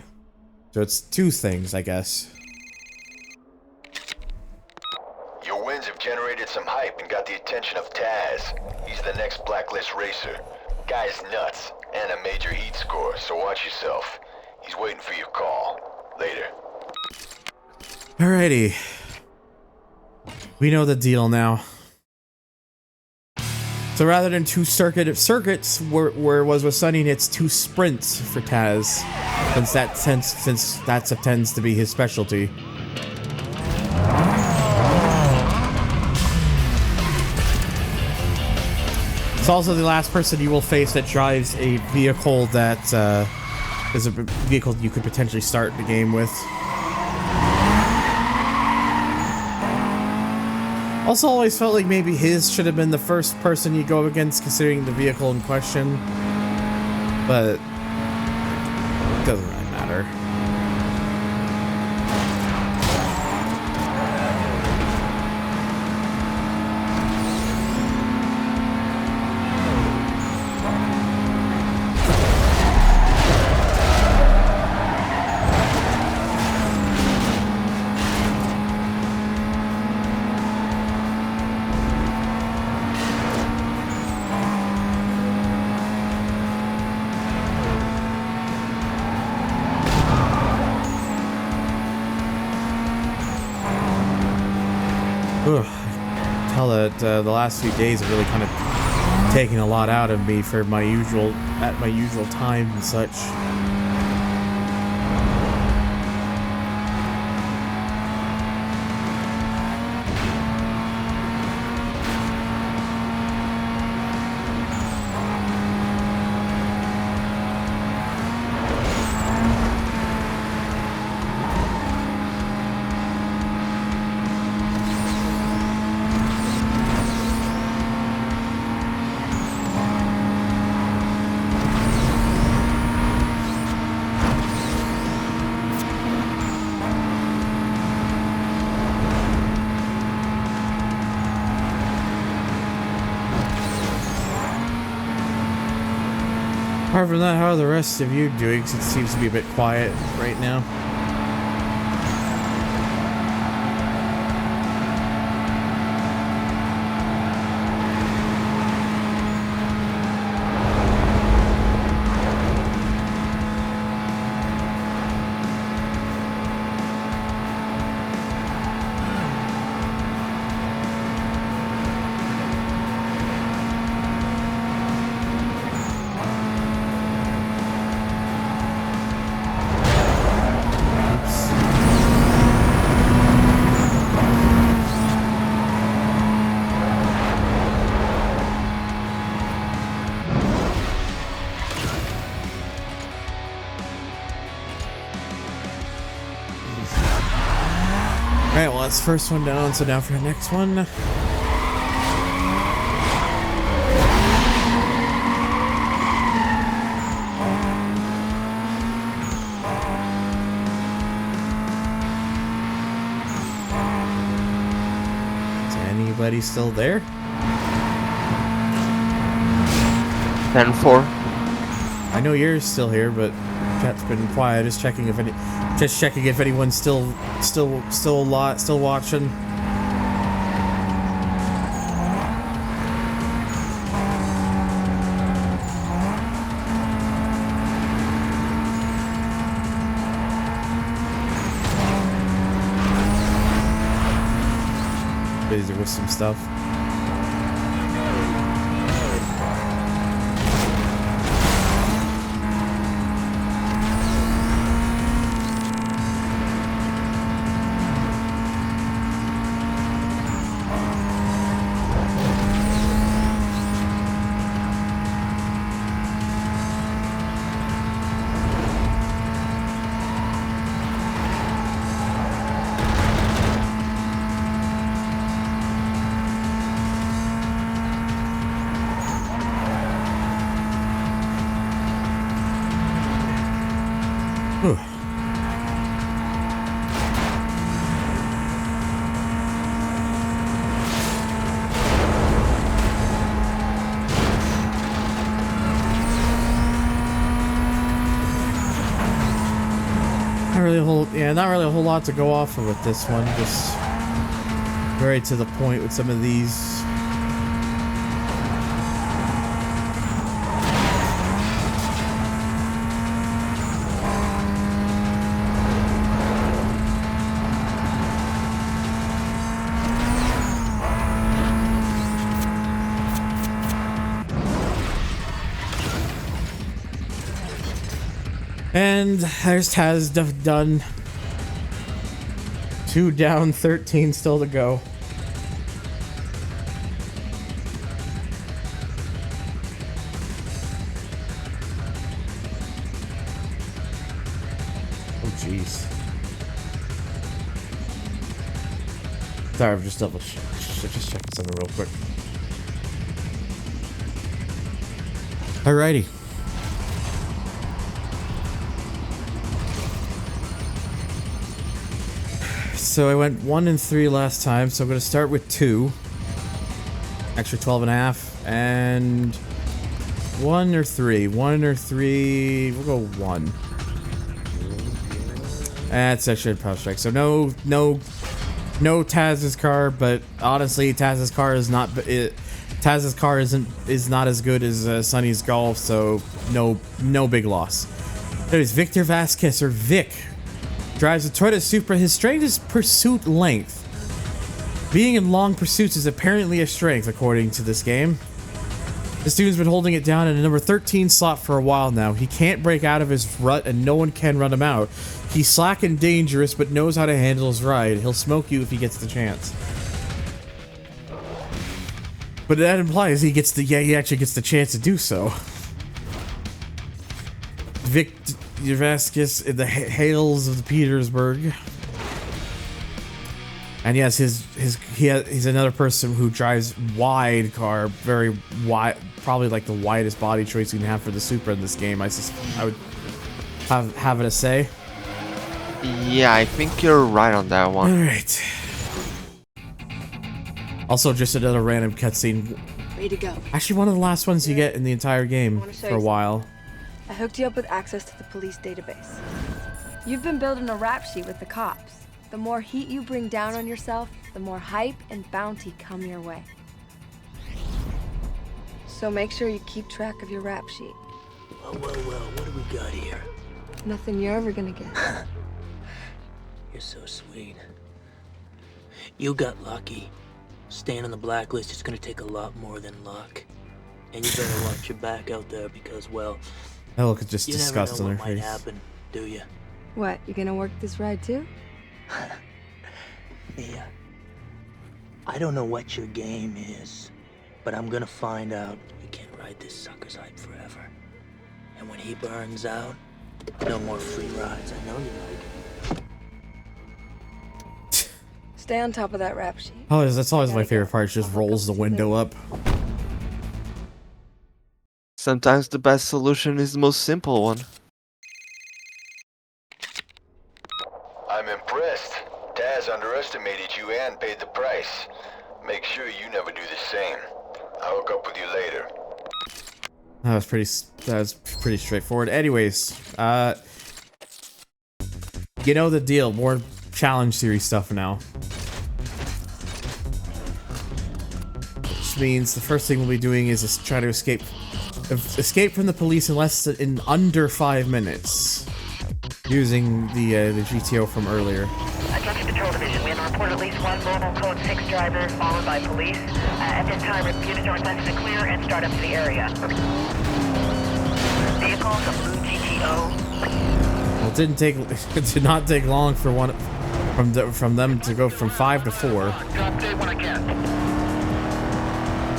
So it's 2 things, I guess. Your wins have generated some hype and got the attention of Taz. He's the next Blacklist racer. Guy's nuts and a major heat score, so watch yourself. He's waiting for your call. Later. Alrighty. We know the deal now. So rather than 2 circuits where it was with Sunny, it's 2 sprints for Taz, since that tends to be his specialty. It's also the last person you will face that drives a vehicle that is a vehicle you could potentially start the game with. Also, always felt like maybe his should have been the first person you go against, considering the vehicle in question. But it doesn't really matter. The last few days have really kind of taken a lot out of me for my usual time and such. Apart from that, how are the rest of you doing? Since it seems to be a bit quiet right now. Alright, well that's the first one down, so now for the next one. Is anybody still there? 10-4. I know you're still here, but chat's been quiet. Just checking if anyone's still watching. with some stuff. Whew. Not really a whole lot to go off of with this one. Just very to the point with some of these. And there's Taz done. 2 down, 13 still to go. Oh jeez. Sorry, I'm just checking something real quick. Alrighty. So I went 1 and 3 last time, so I'm going to start with 2. Extra 12 and a half. And 1 or 3. 1 or 3. We'll go 1. That's actually a power strike. So no Taz's car, but honestly, Taz's car is not. Taz's car is not as good as Sonny's Golf, so no big loss. There's Victor Vasquez, or Vic. Drives a Toyota Supra. His strength is pursuit length. Being in long pursuits is apparently a strength, according to this game. This dude's been holding it down in a number 13 slot for a while now. He can't break out of his rut, and no one can run him out. He's slack and dangerous, but knows how to handle his ride. He'll smoke you if he gets the chance. But that implies he actually gets the chance to do so. Vic Vasquez in the Hales of Petersburg. And yes, he's another person who drives wide car, very wide, probably like the widest body choice you can have for the Supra in this game. I would have it a say. Yeah, I think you're right on that one. All right. Also, just another random cutscene. Way to go. Actually, one of the last ones you get in the entire game for a while. I hooked you up with access to the police database. You've been building a rap sheet with the cops. The more heat you bring down on yourself, the more hype and bounty come your way. So make sure you keep track of your rap sheet. Well, what do we got here? Nothing you're ever gonna get. You're so sweet. You got lucky. Staying on the blacklist is gonna take a lot more than luck. And you better watch your back out there because, well, that look is just you disgust never on know their what might face. happen, do you? What, you gonna work this ride too? Yeah. I don't know what your game is, but I'm gonna find out. You can't ride this sucker's hype forever. And when he burns out, no more free rides. I know you like it. Stay on top of that rap sheet. Oh, that's always my favorite part. Just rolls the window up. Sometimes the best solution is the most simple one. I'm impressed. Taz underestimated you and paid the price. Make sure you never do the same. I'll hook up with you later. That was pretty straightforward. Anyways, you know the deal. More challenge series stuff now. Which means the first thing we'll be doing is try to escape from the police in under 5 minutes, using the GTO from earlier. A Attention Patrol Division. We have a report of at least one mobile Code 6 driver followed by police. At this time, units are requested to clear and start up to the area. Vehicles, a blue GTO. Well, it did not take long for from them to go from 5 to 4. Drop day when I can.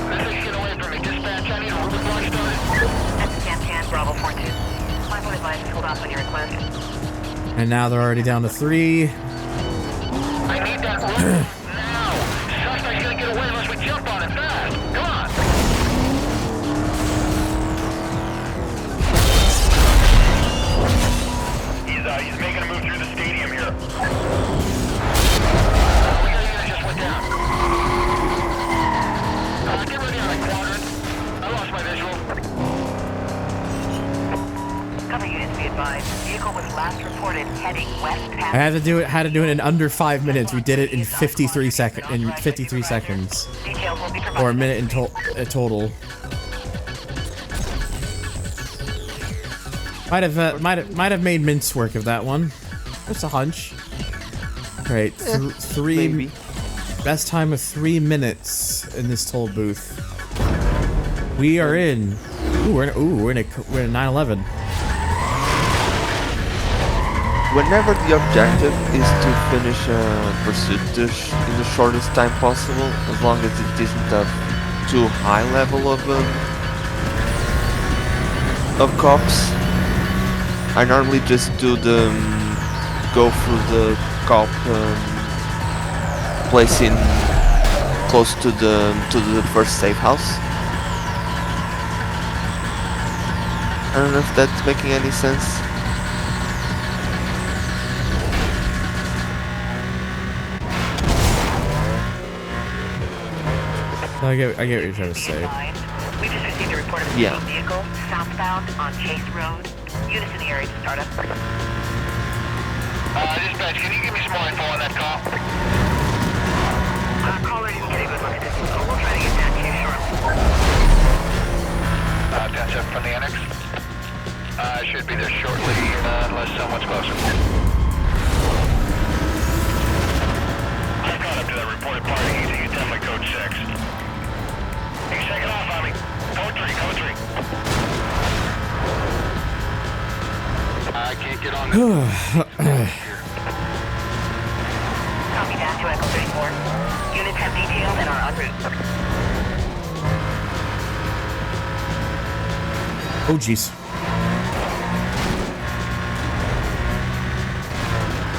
Message get away from me. Dispatch, I need a roadblock started. That's Can Bravo 42. My point advice is hold off on your request. And now they're already down to 3. I need that road now. Suspect's gonna get away unless we jump on it fast. Come on. He's making a move through the stadium here. We got a unit just went down. Get ready on that quadrant. I lost my visual. Cover units be advised. Vehicle was last reported heading west I past. had to do it in under 5 minutes. We did it in 53 seconds. Details will be provided. Or a minute in total. Might have made mince work of that one. Just a hunch. Right, Maybe. best time of 3 minutes in this toll booth. We are in. We're in a 9/11. Whenever the objective is to finish a pursuit in the shortest time possible, as long as it isn't a too high level of cops, I normally just do go through the cop place in close to the first safe house. I don't know if that's making any sense. I get what you're trying to say. We just received a report of a speeding vehicle southbound on Chase Road. Units in the area to start up. Dispatch, can you give me some more info on that call? Caller didn't get a good look at this, so we'll try to get that to you shortly. 10-7 from the annex. Should be there shortly, unless someone's closer. I've caught up to that reported party. He's definitely code 6. He's taking off on me. Code 3, code 3. I can't get on Copy that to Echo 34. Units have detailed and are en route. Oh jeez.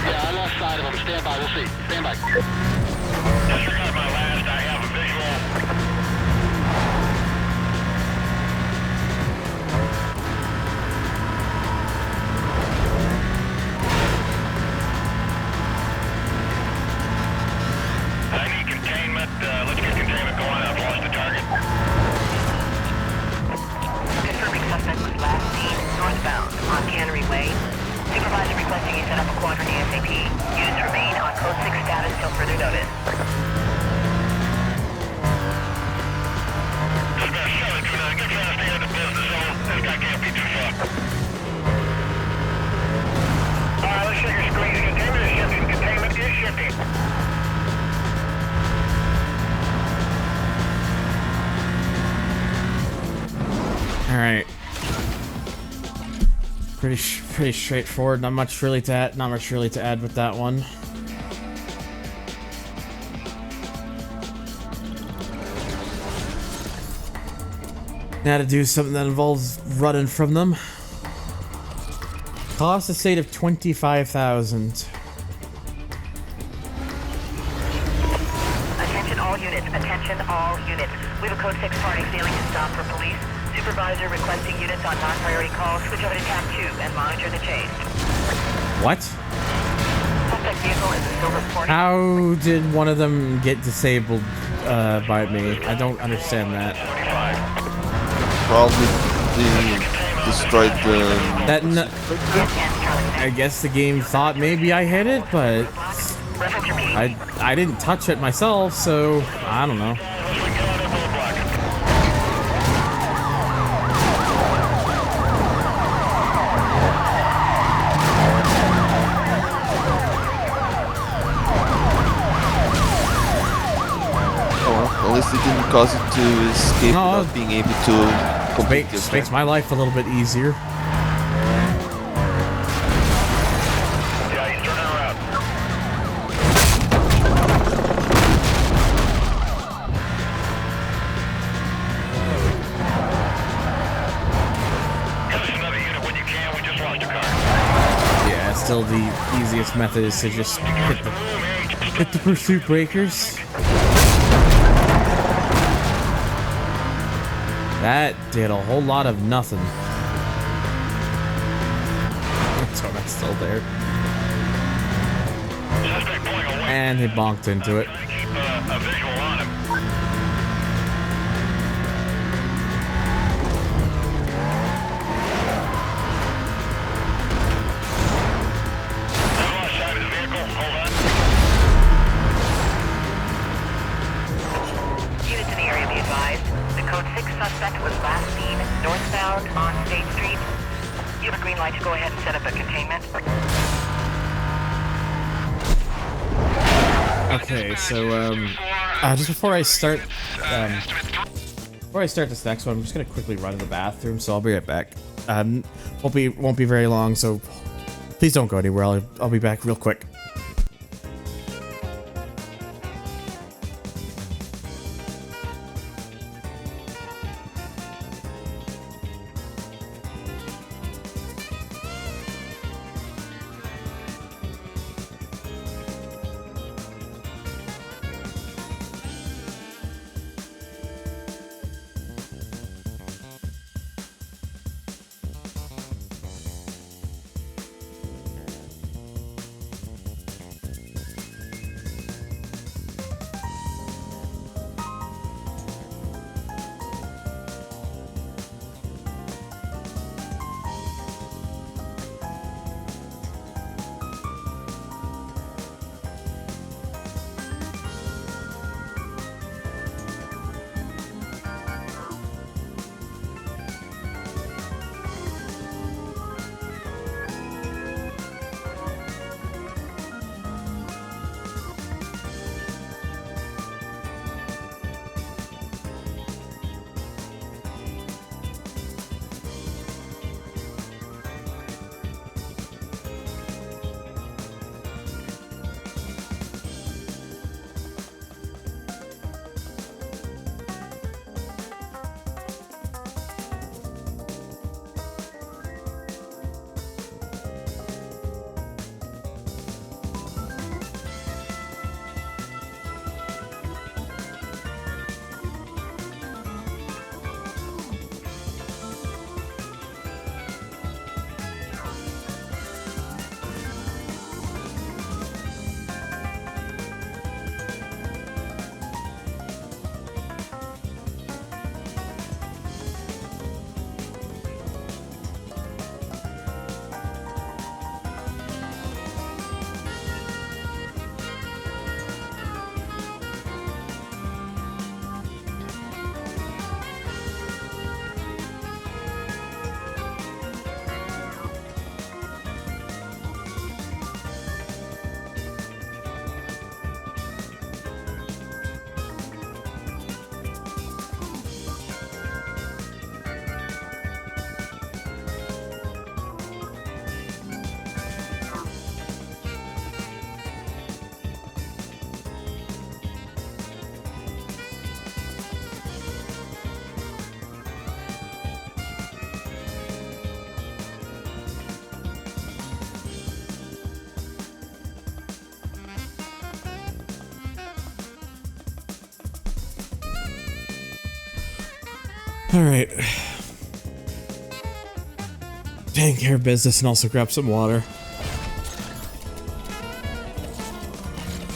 Yeah, I lost sight of him. Stand by, we'll see. Stand by. Disregard my last, I have a visual. I need containment. Let's get containment going. I've lost the target. Confirming suspect was last seen northbound on Cannery Way. Supervisor requesting you set up a quadrant ASAP. Units remain on code 6 status till further notice. Dispatch 729, get fast here in the business zone. This guy can't be too far. Alright, let's check your screen. Containment is shifting. Containment is shifting. All right. Pretty straightforward. Not much really to add with that one. Now to do something that involves running from them. Cost a state of 25,000. Attention all units. Attention all units. We have a code 6 party failing to stop for police. Supervisor requesting units on non-priority calls. Switch over to tab 2 and monitor the chase. What? Suspect vehicle is a silver Porsche. How did one of them get disabled by me? I don't understand that. Probably destroyed the... I guess the game thought maybe I hit it, but I didn't touch it myself, so I don't know. didn't cause you to escape No, without being able to complete your makes my life a little bit easier. Yeah, he's turning around. Catch another unit when you can. We just lost a car. Yeah, still the easiest method is to just hit the pursuit breakers. That did a whole lot of nothing. So that's still there. And he bonked into it. A visual on him. Side of the vehicle. Hold on. Units in the area be advised. The code 6 suspect was last seen northbound on State Street. You have a green light to go ahead and set up a containment. Okay, so just before I start this next one, I'm just gonna quickly run to the bathroom, so I'll be right back. Won't be very long, so please don't go anywhere. I'll be back real quick. Alright. Taking care of business and also grab some water.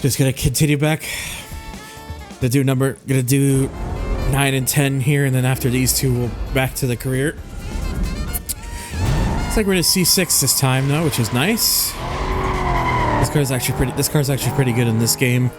Just gonna continue back. Gonna do 9 and 10 here, and then after these two, we'll back to the career. Looks like we're gonna C6 this time though, which is nice. This car's actually pretty good in this game.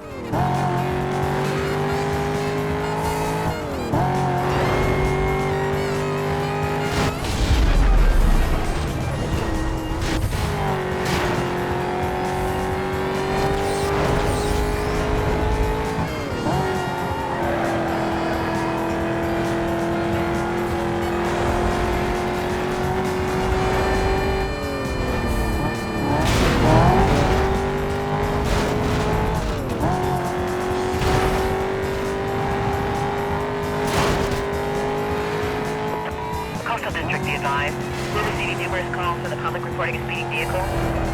reporting a speeding vehicle.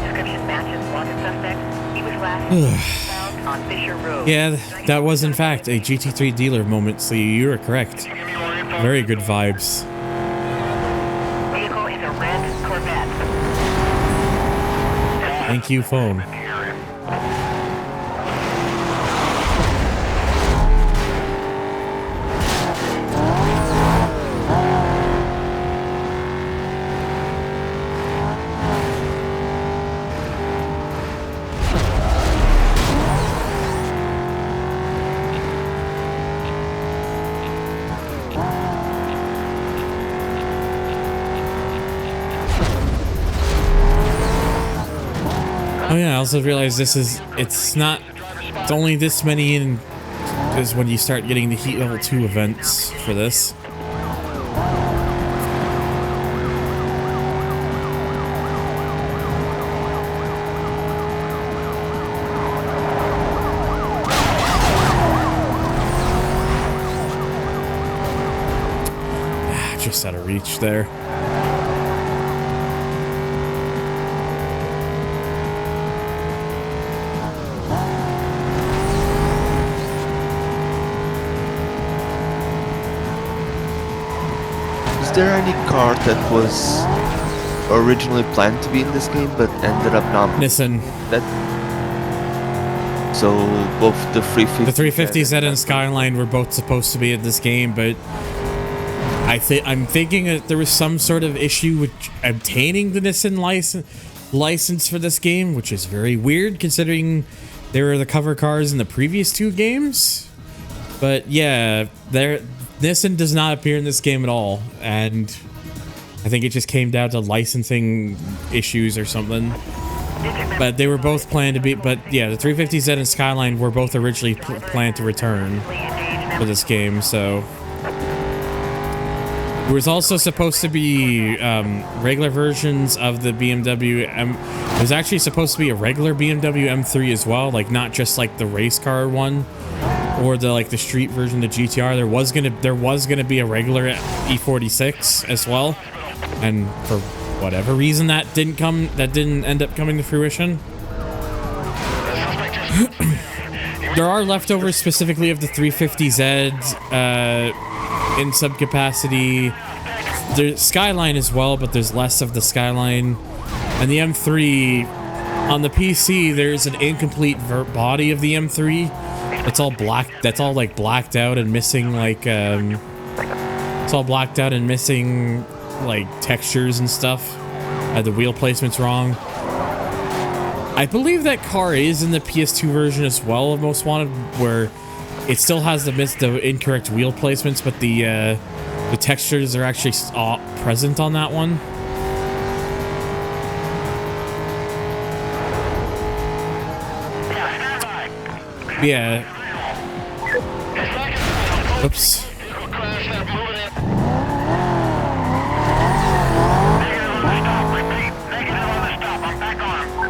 Description matches wanted suspect. He was last found on Fisher Road. Yeah, that was in fact a GT3 dealer moment, so you were correct. Very good vibes. Vehicle is a red Corvette. Thank you, phone. Oh yeah, I also realized it's only this many in is when you start getting the Heat Level 2 events for this. Just out of reach there. Is there any car that was originally planned to be in this game but ended up not? Listen. So both the 350. The 350Z and Skyline were both supposed to be in this game, but I'm thinking that there was some sort of issue with obtaining the Nissan license for this game, which is very weird considering they were the cover cars in the previous two games. But yeah, Nissan does not appear in this game at all, and I think it just came down to licensing issues or something. But they were both planned to be, but yeah, the 350Z and Skyline were both originally planned to return for this game, so. There was also supposed to be regular versions of the BMW It was actually supposed to be a regular BMW M3 as well, like not just like the race car one or the street version, the GTR. There was gonna be a regular E46 as well, and for whatever reason that didn't end up coming to fruition. There are leftovers specifically of the 350Z in subcapacity. There's Skyline as well, but there's less of the Skyline. And the M3 on the PC, there's an incomplete body of the M3. It's all black. That's all like blacked out and missing it's all blacked out and missing like textures and stuff. The wheel placement's wrong. I believe that car is in the PS2 version as well of Most Wanted, where it still has the incorrect wheel placements, but the textures are actually present on that one. Yeah. Oops.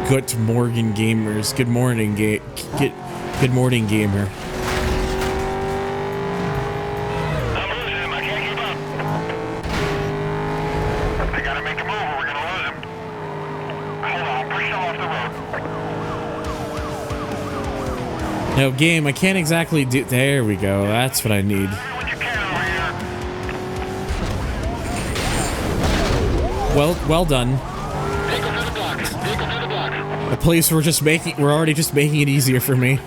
Good morning, gamers. Good morning, good morning, gamer. No, game, I can't exactly do... There we go. That's what I need. Well done. The police were already just making it easier for me.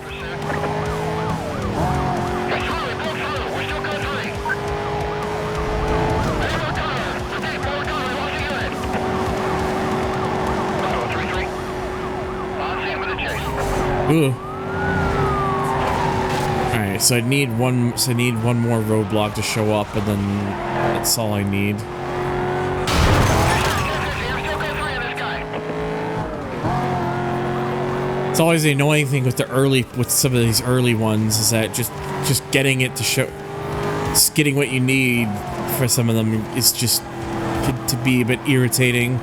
Ooh. Alright, so I need one more roadblock to show up, and then that's all I need. It's always the annoying thing with some of these early ones is that just getting it to show, just getting what you need for some of them is just to be a bit irritating.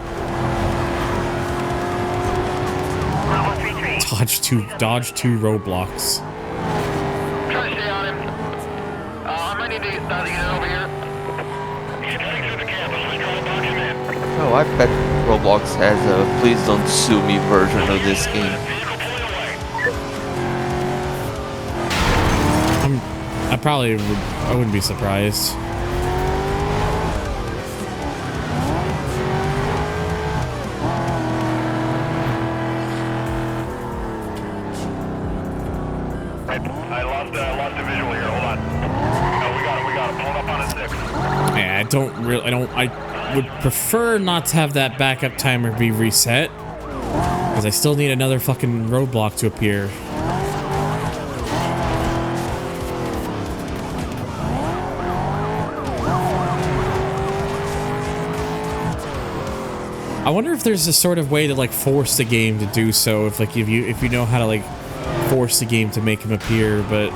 Dodge two roadblocks. Try to stay on him. I might need to get over here. He's heading through the campus. Let's try to box him in. Oh, I bet Roblox has a please don't sue me version of this game. I wouldn't be surprised. I lost the visual here. Hold on. No, we got it. Pull up on a 6. Yeah, I would prefer not to have that backup timer be reset, because I still need another fucking roadblock to appear. I wonder if there's a sort of way to like force the game to do so, if you know how to like force the game to make him appear, but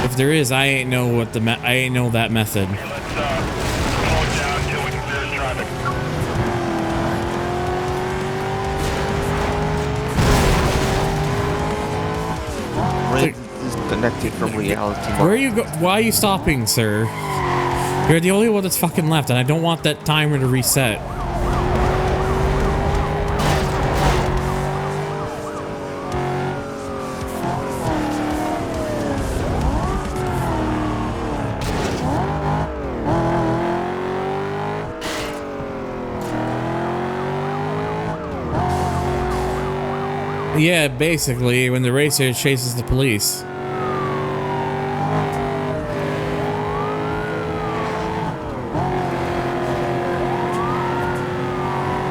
if there is, I ain't know that method. Let's slow it down until we can clear traffic. Really disconnected from reality. Where are you go? Why are you stopping, sir? You're the only one that's fucking left, and I don't want that timer to reset. Yeah, basically, when the racer chases the police.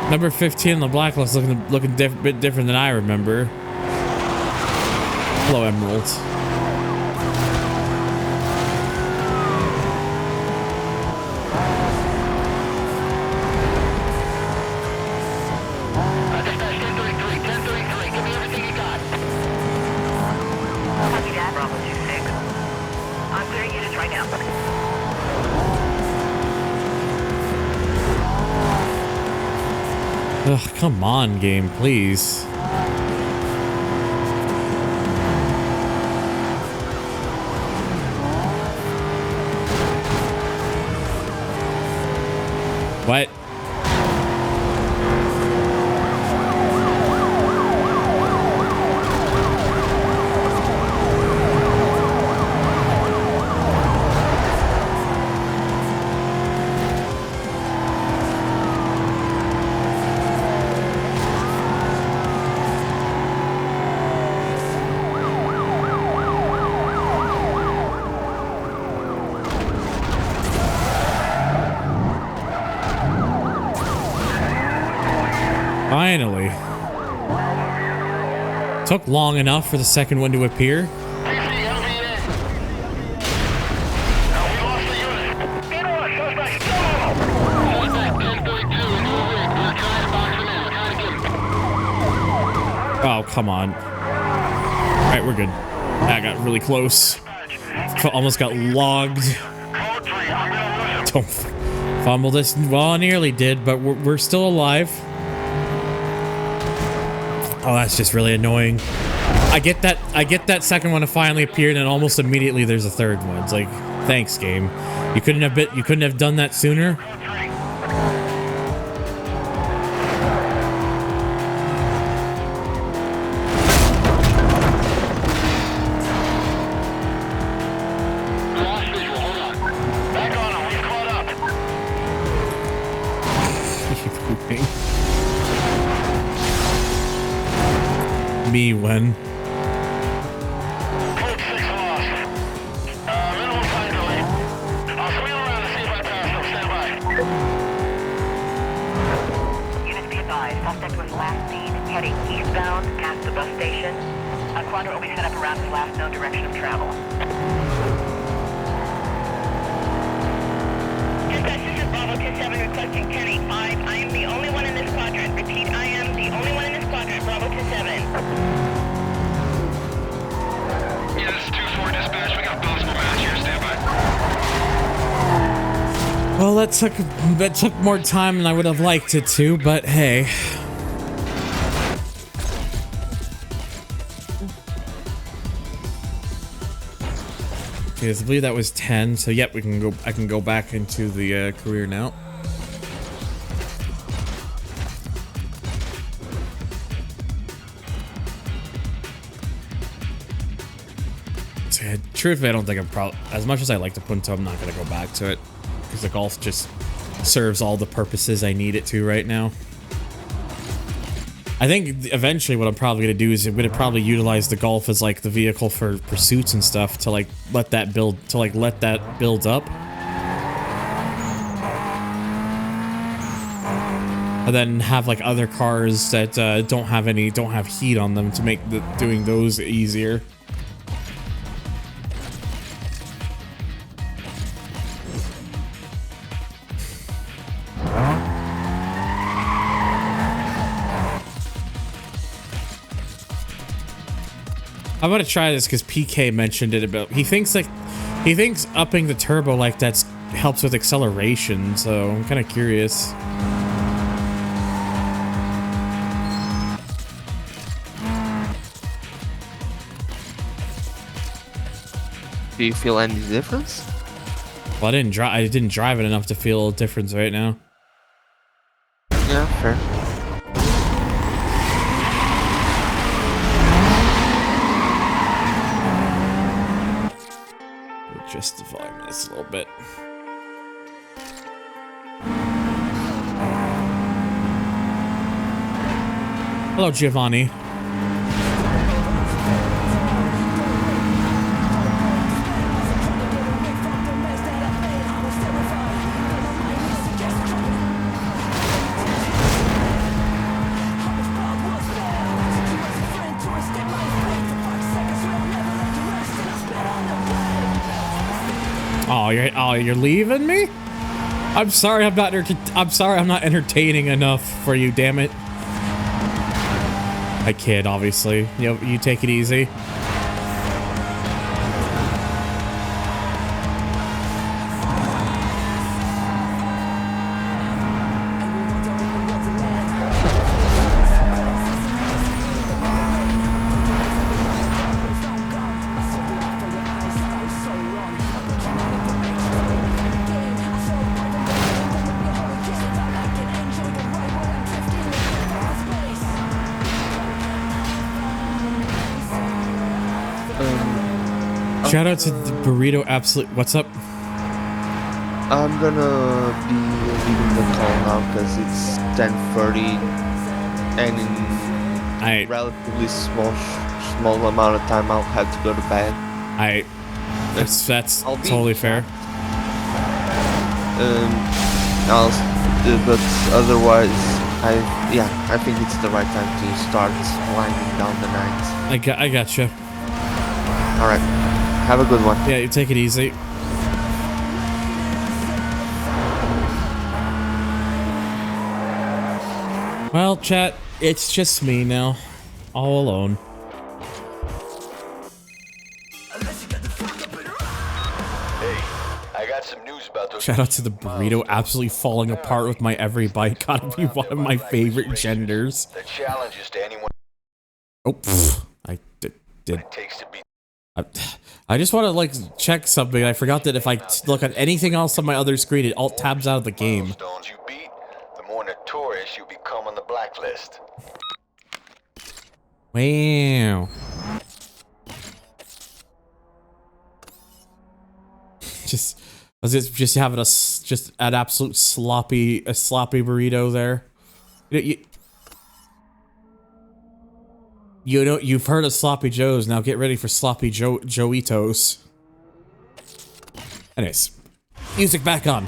Number 15 on the blacklist looking bit different than I remember. Hello, Emerald. Ugh, come on, game, please. What? Finally. Took long enough for the second one to appear. Oh, come on. Alright, we're good. That got really close. Almost got logged. Don't fumble this. Well, I nearly did, but we're still alive. Oh, that's just really annoying. I get that second one to finally appear, and then almost immediately there's a third one. It's like, thanks, game. You couldn't have done that sooner. Me when Units be advised, suspect was last seen heading eastbound past the bus station. A quadrant will be set up around his last known direction of travel. Dispatch, this is Bravo 27 requesting 1085. I am the only one in this quadrant. Repeat, I am the only one in this quadrant. Bravo 27. Yeah, this is 2-4 dispatch. We got a possible match here. Stand by. well, that took more time than I would have liked it to, but hey. Okay, so I believe that was 10. So yep, we can go. I can go back into the career now. So, truthfully, I don't think I'm probably, as much as I like the Punto, I'm not gonna go back to it because the Golf just serves all the purposes I need it to right now. I think eventually what I'm probably going to do is I'm going to probably utilize the Golf as like the vehicle for pursuits and stuff to like let that build up. And then have like other cars that don't have heat on them to make doing those easier. I'm gonna try this because PK mentioned it about. He thinks upping the turbo like that helps with acceleration. So I'm kind of curious. Do you feel any difference? Well, I didn't drive it enough to feel a difference right now. Yeah, fair. Justifying this a little bit. Hello, Giovanni. Oh, you're leaving me? I'm sorry I'm not entertaining enough for you, damn it. I kid, obviously. You take it easy. Shout out to the Burrito Absolute. What's up? I'm gonna be leaving the call now because it's 10:30 and in a relatively small amount of time I'll have to go to bed. That's totally fair. But otherwise, I think it's the right time to start winding down the night. I gotcha. All right. Have a good one. Yeah, you take it easy. Well, chat, it's just me now. All alone. Hey, I got some news about those. Shout out to the Burrito absolutely falling apart with my every bite. Gotta be one of my favorite genders. The challenges to anyone. Oh, pfft. I did. I just want to like check something. I forgot that if I look at anything else on my other screen, it alt tabs out of the game. Milestones you beat, the more notorious you become on the blacklist. Wow. Was it just having just an absolute sloppy burrito there? You know, you've heard of Sloppy Joes. Now get ready for Sloppy Joitos. Anyways, music back on.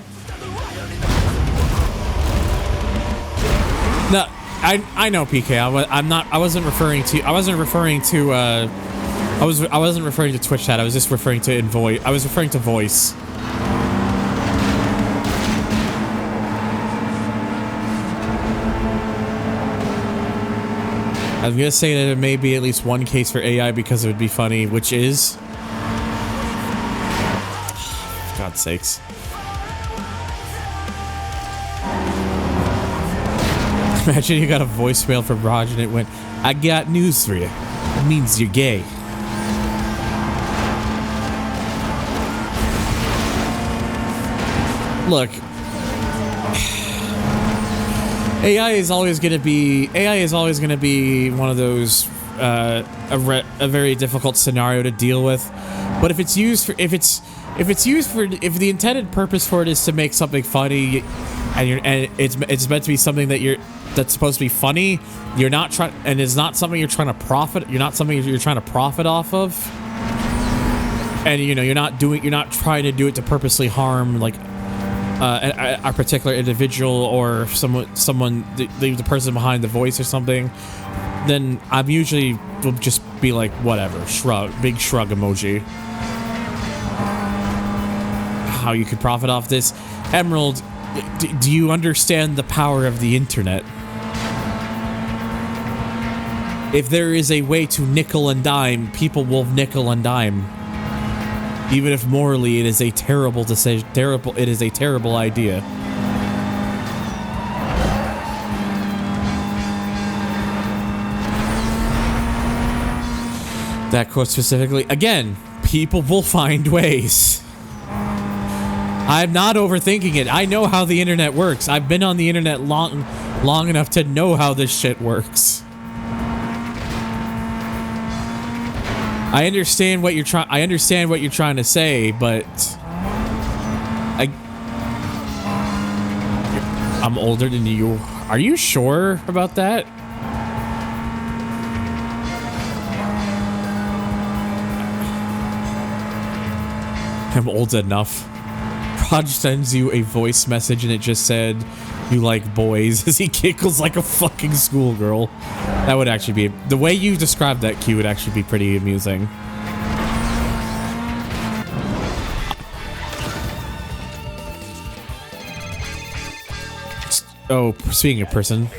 No, I know PK. I wasn't referring to Twitch chat. I was just referring to voice. I was referring to voice. I'm gonna say that there may be at least one case for AI because it would be funny, which is... God's sakes. Imagine you got a voicemail from Raj and it went, "I got news for you. It means you're gay." look, AI is always going to be one of those a very difficult scenario to deal with. But if the intended purpose for it is to make something funny, and it's meant to be something that's supposed to be funny, you're not trying, and it's not something you're trying to profit. You're not something you're trying to profit off of. And you're not trying to do it to purposely harm like a particular individual or someone the person behind the voice or something. Then I'm usually will just be like, whatever, big shrug emoji. How you could profit off this, Emerald? Do you understand the power of the internet? If there is a way to nickel and dime, people will nickel and dime. Even if morally it is a terrible decision, it is a terrible idea. That quote specifically, again, people will find ways. I'm not overthinking it. I know how the internet works. I've been on the internet long enough to know how this shit works. I understand what you're trying to say, but I'm older than you. Are you sure about that? I'm old enough. Raj sends you a voice message and it just said, "You like boys," as he giggles like a fucking schoolgirl. That would actually be... The way you described that, Q, would actually be pretty amusing. Oh, speaking of person.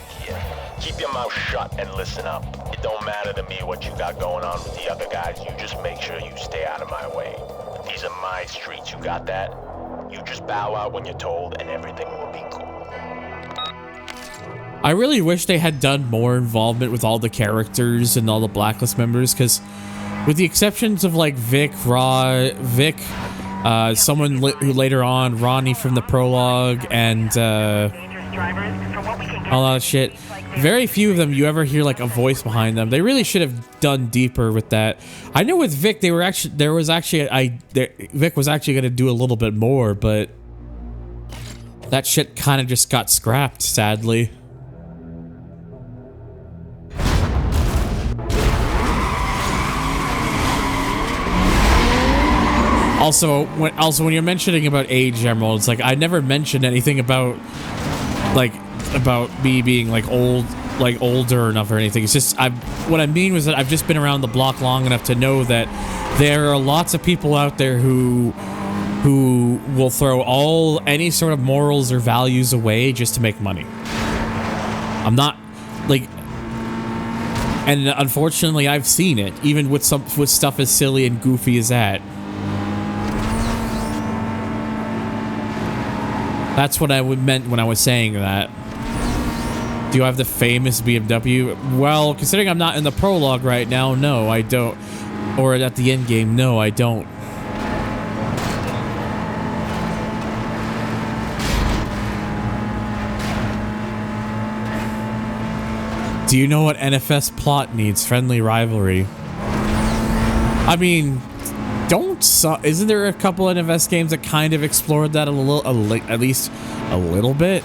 Keep your mouth shut and listen up. It don't matter to me what you got going on with the other guys. You just make sure you stay out of my way. These are my streets, you got that? You just bow out when you're told and everything will be cool. I really wish they had done more involvement with all the characters and all the Blacklist members, because with the exceptions of like Vic, someone who later on, Ronnie from the Prologue, and all that shit, very few of them you ever hear like a voice behind them. They really should have done deeper with that. I know with Vic, Vic was actually going to do a little bit more, but that shit kind of just got scrapped, sadly. Also, when you're mentioning about age, Emerald, it's like I never mentioned anything about me being like older enough or anything. It's just what I mean was that I've just been around the block long enough to know that there are lots of people out there who will throw any sort of morals or values away just to make money. I'm not like, and unfortunately I've seen it even with stuff as silly and goofy as that. That's what I meant when I was saying that. Do you have the famous BMW? Well, considering I'm not in the prologue right now, no, I don't. Or at the end game, no, I don't. Do you know what NFS plot needs? Friendly rivalry. I mean, isn't there a couple NFS games that kind of explored that at least a little bit?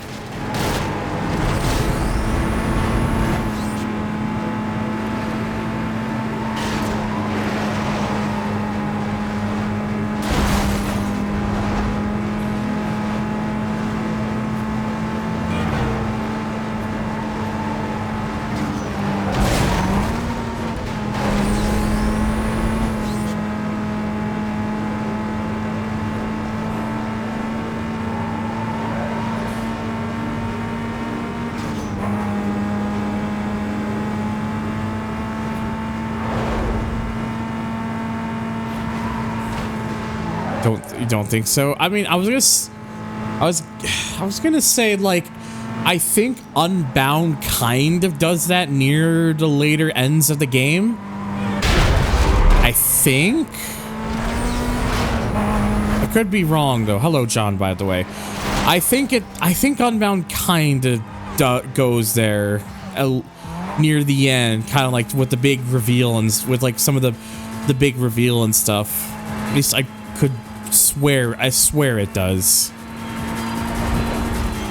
You don't think so? I mean, I was gonna say, like, I think Unbound kind of does that near the later ends of the game. I think. I could be wrong though. Hello, John, by the way. I think Unbound kind of goes there near the end, kind of like with the big reveal and with like some of the big reveal and stuff. At least I swear it does.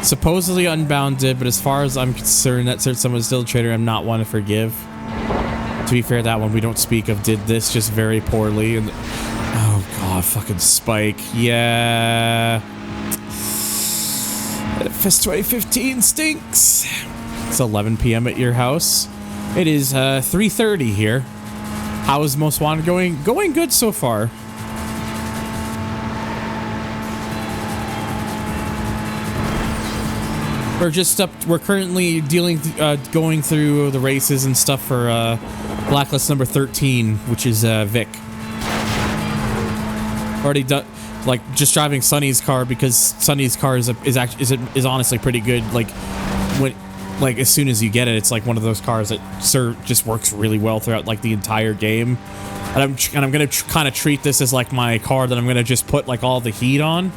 Supposedly Unbound did, but as far as I'm concerned, that certain someone still a traitor I'm not one to forgive. To be fair, that one we don't speak of did this just very poorly. And oh god, fucking Spike. Yeah. FS 2015 stinks. It's 11 p.m. at your house. It is 3:30 here. How is Most Wanted going? Going good so far. We're currently going through the races and stuff for Blacklist number 13, which is Vic. Already done, like just driving Sunny's car because Sunny's car is honestly pretty good. Like as soon as you get it, it's like one of those cars that just works really well throughout like the entire game. And I'm gonna kind of treat this as like my car that I'm gonna just put like all the heat on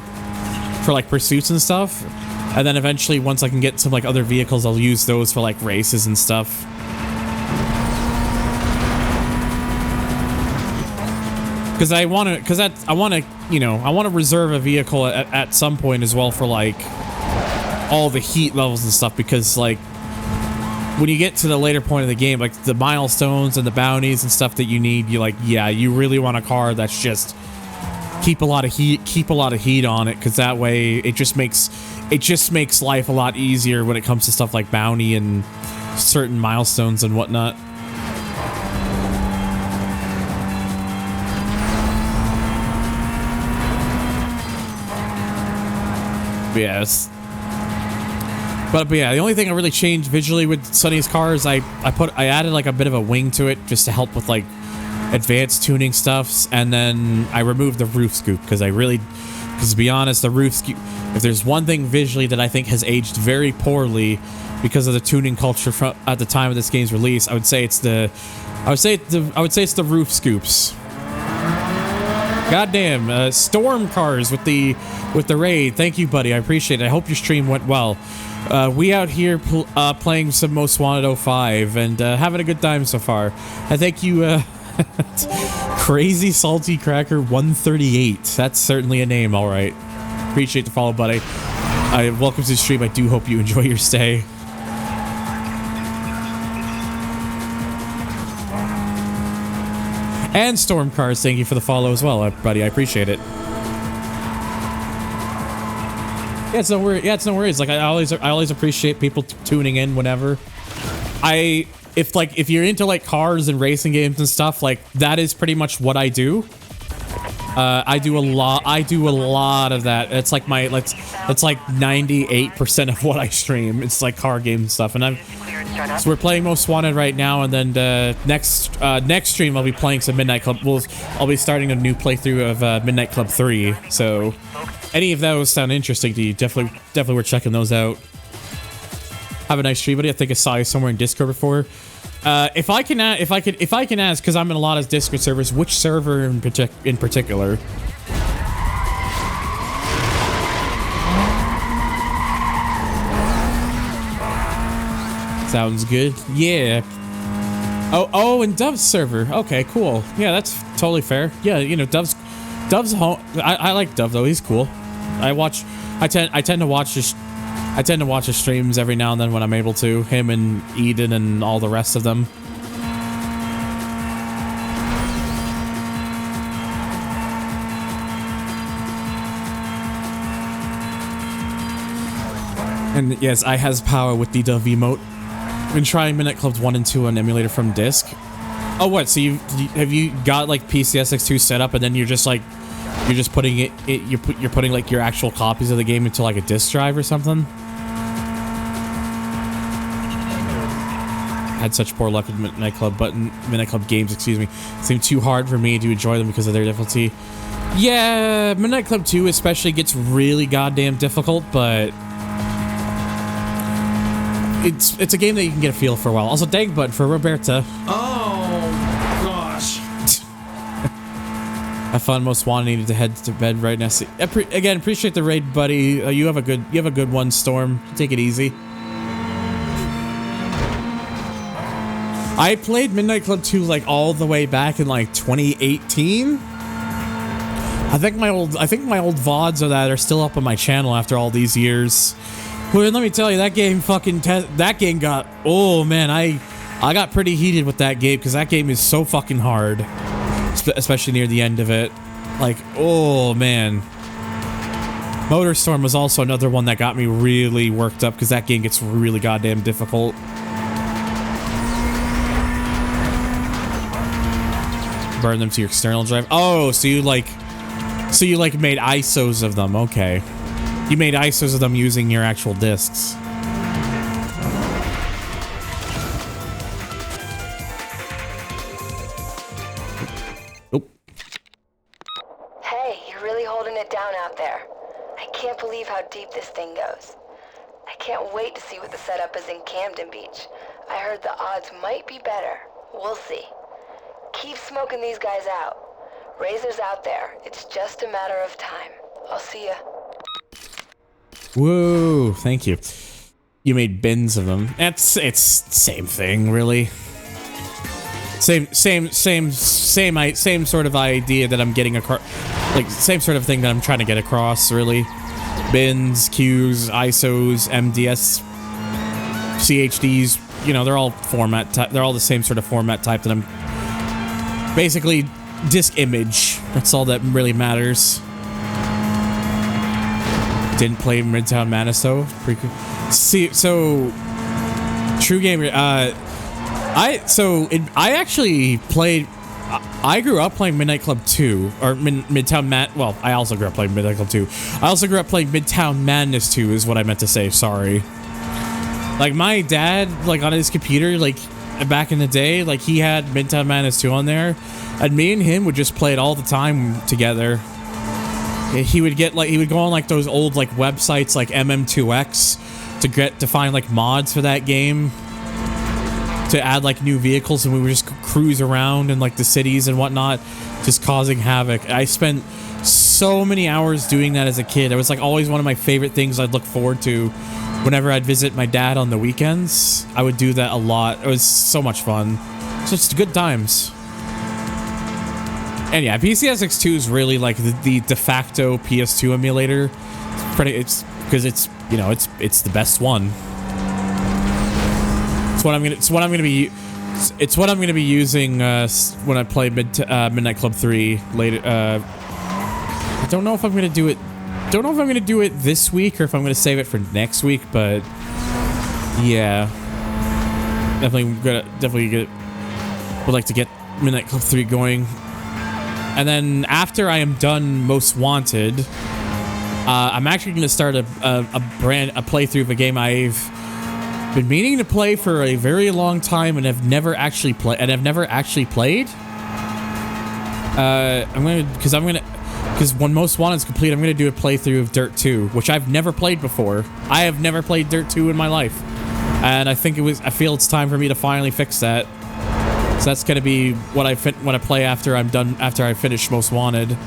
for like pursuits and stuff. And then eventually, once I can get some like other vehicles, I'll use those for like races and stuff. Because I want to reserve a vehicle at some point as well for like all the heat levels and stuff. Because like when you get to the later point of the game, like the milestones and the bounties and stuff that you need, you really want a car that's just keep a lot of heat on it, because that way it just makes life a lot easier when it comes to stuff like bounty and certain milestones and whatnot. Yes. But yeah, the only thing I really changed visually with Sunny's car is I added like a bit of a wing to it just to help with like advanced tuning stuffs, and then I removed the roof scoop because to be honest, the roof scoop, if there's one thing visually that I think has aged very poorly because of the tuning culture at the time of this game's release, I would say it's the roof scoops. Goddamn, Storm Cars with the raid. Thank you, buddy. I appreciate it. I hope your stream went well. We out here playing some Most Wanted 05 and having a good time so far. I thank you, Crazy Salty Cracker 138. That's certainly a name, all right. Appreciate the follow, buddy. Welcome to the stream. I do hope you enjoy your stay. And Storm Cars, thank you for the follow as well, buddy. I appreciate it. Yeah, it's no worries. Like I always appreciate people tuning in whenever. If you're into like cars and racing games and stuff, like that is pretty much what I do. I do a lot of that. It's like it's like 98% of what I stream. It's like car games and stuff, and so we're playing Most Wanted right now, and then next stream I'll be playing some Midnight Club. I'll be starting a new playthrough of Midnight Club 3. So any of those sound interesting to you, definitely worth checking those out. Have a nice stream, buddy. I think I saw you somewhere in Discord before. If I can ask, because I'm in a lot of Discord servers, which server in particular? Sounds good. Yeah. Oh, and Dove's server. Okay, cool. Yeah, that's totally fair. Yeah, you know, Dove's home. I like Dove though. He's cool. I tend to watch his streams every now and then when I'm able to. Him and Eden and all the rest of them. And yes, I has power with the Dove emote. Been trying Midnight Clubs 1 and 2 on emulator from disc. Oh, what? So have you got like PCSX2 set up, and then you're just putting you're putting like your actual copies of the game into like a disc drive or something? Had such poor luck with Midnight Club games, excuse me. Seemed too hard for me to enjoy them because of their difficulty. Yeah, Midnight Club 2 especially gets really goddamn difficult, but it's a game that you can get a feel for a while. Also, Dagbud for Roberta. Oh gosh. I found most wanted needed to head to bed right now. Again, appreciate the raid, buddy. You have a good one, Storm. Take it easy. I played Midnight Club 2 like all the way back in like 2018. I think my old VODs of that are still up on my channel after all these years. Well, let me tell you, that game got, oh man, I got pretty heated with that game because that game is so fucking hard, especially near the end of it. Like, oh man. Motorstorm was also another one that got me really worked up because that game gets really goddamn difficult. Burn them to your external drive. Oh, so you made ISOs of them. Okay. You made ISOs of them using your actual discs. Oop. Hey, you're really holding it down out there. I can't believe how deep this thing goes. I can't wait to see what the setup is in Camden Beach. I heard the odds might be better. We'll see. Keep smoking these guys out. Razor's out there. It's just a matter of time. I'll see ya. Whoa, thank you. You made bins of them. It's same thing, really. Same sort of idea that I'm getting across. Like, same sort of thing that I'm trying to get across, really. Bins, queues, ISOs, MDS, CHDs, you know, they're all format type. They're all the same sort of format type that I'm basically disk image. That's all that really matters. Didn't play Midtown Madness though. See, so True Gamer. I actually played. I grew up playing Midnight Club 2 or Midtown Mad. Well, I also grew up playing Midnight Club 2. I also grew up playing Midtown Madness 2 is what I meant to say. Sorry. Like my dad, like on his computer, like back in the day, like he had Midtown Madness 2 on there, and me and him would just play it all the time together. He would go on like those old like websites like MM2X to find like mods for that game, to add like new vehicles, and we would just cruise around in like the cities and whatnot, just causing havoc. I spent so many hours doing that as a kid. It was like always one of my favorite things I'd look forward to whenever I'd visit my dad on the weekends. I would do that a lot. It was so much fun. Just good times. And yeah, PCSX2 is really like the de facto PS2 emulator. It's because it's, you know, it's the best one. It's what I'm gonna be using when I play Midnight Club 3 later. I don't know if I'm gonna do it. Don't know if I'm gonna do it this week or if I'm gonna save it for next week. But yeah, definitely would like to get Midnight Club 3 going. And then after I am done Most Wanted, I'm actually going to start a playthrough of a game I've been meaning to play for a very long time and have never actually played. Because when Most Wanted is complete, I'm gonna do a playthrough of Dirt 2, which I've never played before. I have never played Dirt 2 in my life, and I feel it's time for me to finally fix that. So that's gonna be what I play after I finish Most Wanted.